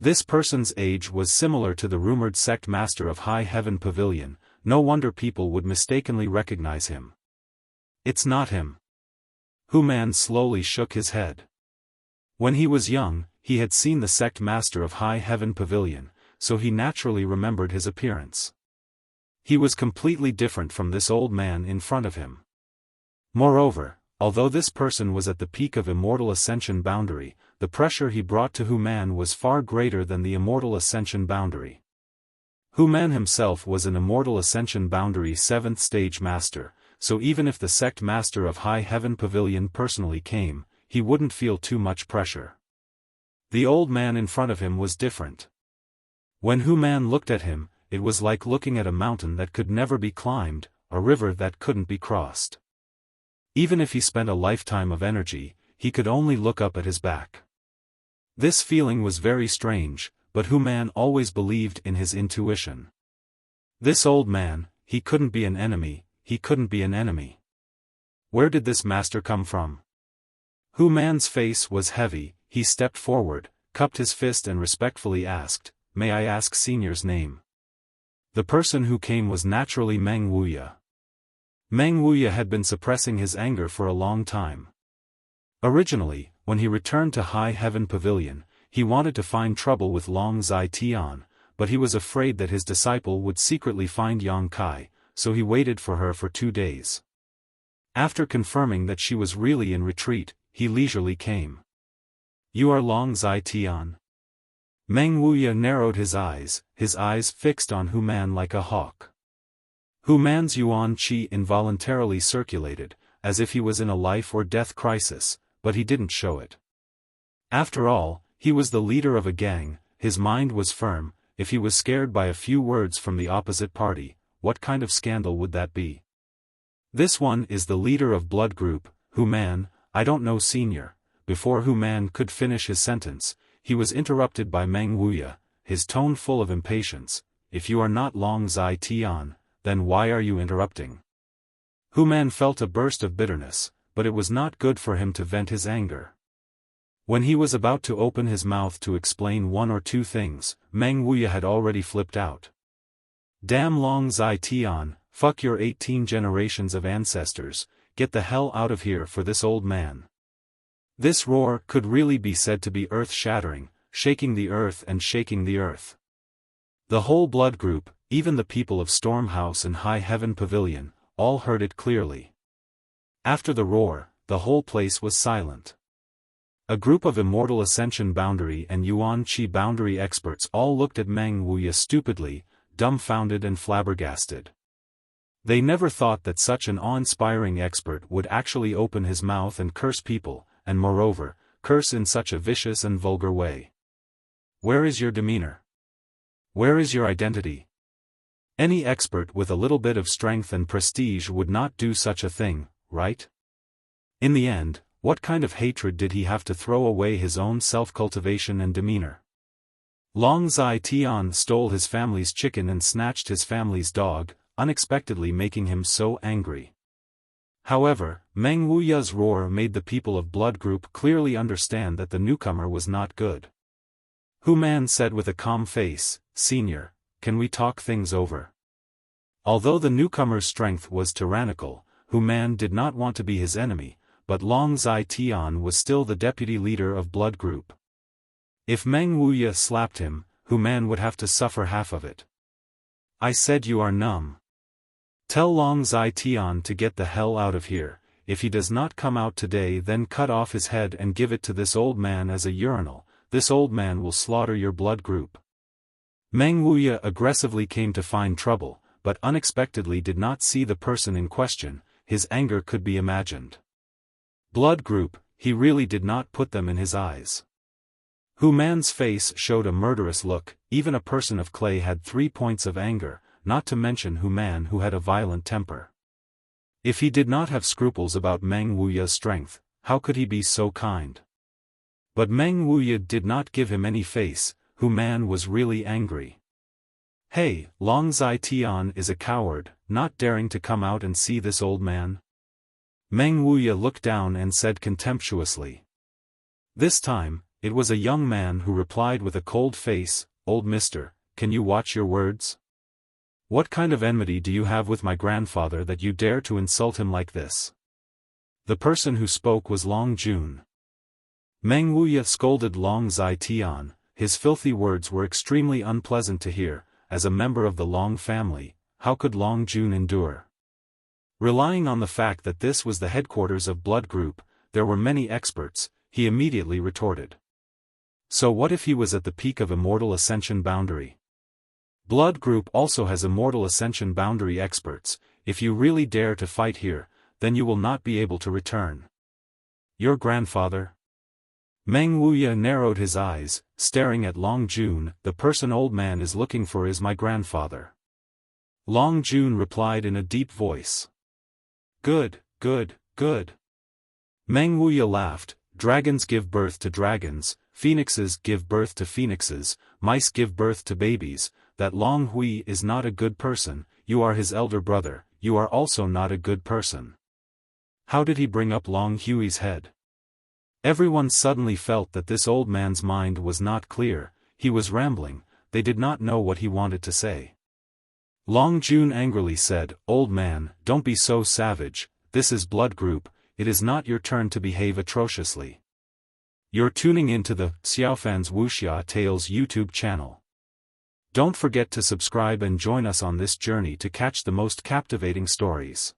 This person's age was similar to the rumored sect master of High Heaven Pavilion. No wonder people would mistakenly recognize him. It's not him. Hu-Man slowly shook his head. When he was young, he had seen the sect master of High Heaven Pavilion, so he naturally remembered his appearance. He was completely different from this old man in front of him. Moreover, although this person was at the peak of Immortal Ascension Boundary, the pressure he brought to Hu-Man was far greater than the Immortal Ascension Boundary. Hu-Man himself was an Immortal Ascension Boundary 7th stage master, so even if the sect master of High Heaven Pavilion personally came, he wouldn't feel too much pressure. The old man in front of him was different. When Hu-Man looked at him, it was like looking at a mountain that could never be climbed, a river that couldn't be crossed. Even if he spent a lifetime of energy, he could only look up at his back. This feeling was very strange, but Hu-Man always believed in his intuition. This old man, he couldn't be an enemy, he couldn't be an enemy. Where did this master come from? Hu-Man's face was heavy. He stepped forward, cupped his fist and respectfully asked, "May I ask Senior's name?" The person who came was naturally Meng Wuya. Meng Wuya had been suppressing his anger for a long time. Originally, when he returned to High Heaven Pavilion, he wanted to find trouble with Long Zai Tian, but he was afraid that his disciple would secretly find Yang Kai, so he waited for her for 2 days. After confirming that she was really in retreat, he leisurely came. "You are Long Zai Tian?" Meng Wuya narrowed his eyes fixed on Hu-Man like a hawk. Hu-Man's yuan qi involuntarily circulated, as if he was in a life-or-death crisis, but he didn't show it. After all, he was the leader of a gang, his mind was firm. If he was scared by a few words from the opposite party, what kind of scandal would that be? "This one is the leader of Blood Group, Hu-Man, I don't know Senior." Before Hu-Man could finish his sentence, he was interrupted by Meng Wuya, his tone full of impatience. "If you are not Long Zai Tian, then why are you interrupting?" Hu-Man felt a burst of bitterness, but it was not good for him to vent his anger. When he was about to open his mouth to explain one or two things, Meng Wuya had already flipped out. "Damn Long Zai Tian, fuck your 18 generations of ancestors, get the hell out of here for this old man." This roar could really be said to be earth-shattering, shaking the earth and shaking the earth. The whole Blood Group, even the people of Storm House and High Heaven Pavilion, all heard it clearly. After the roar, the whole place was silent. A group of Immortal Ascension Boundary and Yuan Qi Boundary experts all looked at Meng Wuya stupidly, dumbfounded and flabbergasted. They never thought that such an awe-inspiring expert would actually open his mouth and curse people, and moreover, curse in such a vicious and vulgar way. Where is your demeanor? Where is your identity? Any expert with a little bit of strength and prestige would not do such a thing, right? In the end, what kind of hatred did he have to throw away his own self-cultivation and demeanor? Long Zai Tian stole his family's chicken and snatched his family's dog, unexpectedly making him so angry. However, Meng Wuya's roar made the people of Blood Group clearly understand that the newcomer was not good. Hu-Man said with a calm face, "Senior, can we talk things over?" Although the newcomer's strength was tyrannical, Hu-Man did not want to be his enemy, but Long Zai Tian was still the deputy leader of Blood Group. If Meng Wuya slapped him, Hu-Man would have to suffer half of it. "I said you are numb. Tell Long Zai Tian to get the hell out of here. If he does not come out today, then cut off his head and give it to this old man as a urinal. This old man will slaughter your Blood Group." Meng Wuya aggressively came to find trouble, but unexpectedly did not see the person in question. his anger could be imagined. Blood group, he really did not put them in his eyes. Hu Man's face showed a murderous look, even a person of clay had 3 points of anger, not to mention Hu Man who had a violent temper. If he did not have scruples about Meng Wuya's strength, how could he be so kind? But Meng Wuya did not give him any face. Hu Man was really angry. Hey, Long Zai Tian is a coward, not daring to come out and see this old man? Meng Wuya looked down and said contemptuously. This time, it was a young man who replied with a cold face, "Old mister, can you watch your words? What kind of enmity do you have with my grandfather that you dare to insult him like this?" The person who spoke was Long Jun. Meng Wuya scolded Long Zai Tian. His filthy words were extremely unpleasant to hear. As a member of the Long family, how could Long Jun endure? Relying on the fact that this was the headquarters of Blood Group, there were many experts, he immediately retorted. So what if he was at the peak of Immortal Ascension boundary? Blood Group also has Immortal Ascension boundary experts. If you really dare to fight here, then you will not be able to return. Your grandfather? Meng Wuya narrowed his eyes, staring at Long Jun. The person old man is looking for is my grandfather. Long Jun replied in a deep voice. Good, good, good. Meng Wuya laughed. Dragons give birth to dragons, phoenixes give birth to phoenixes, mice give birth to babies. That Long Hui is not a good person. You are his elder brother, you are also not a good person. How did he bring up Long Hui's head? Everyone suddenly felt that this old man's mind was not clear. He was rambling, they did not know what he wanted to say. Long Jun angrily said, "Old man, don't be so savage, this is Blood Group, it is not your turn to behave atrociously." You're tuning into the Xiaofan's Wuxia Tales YouTube channel. Don't forget to subscribe and join us on this journey to catch the most captivating stories.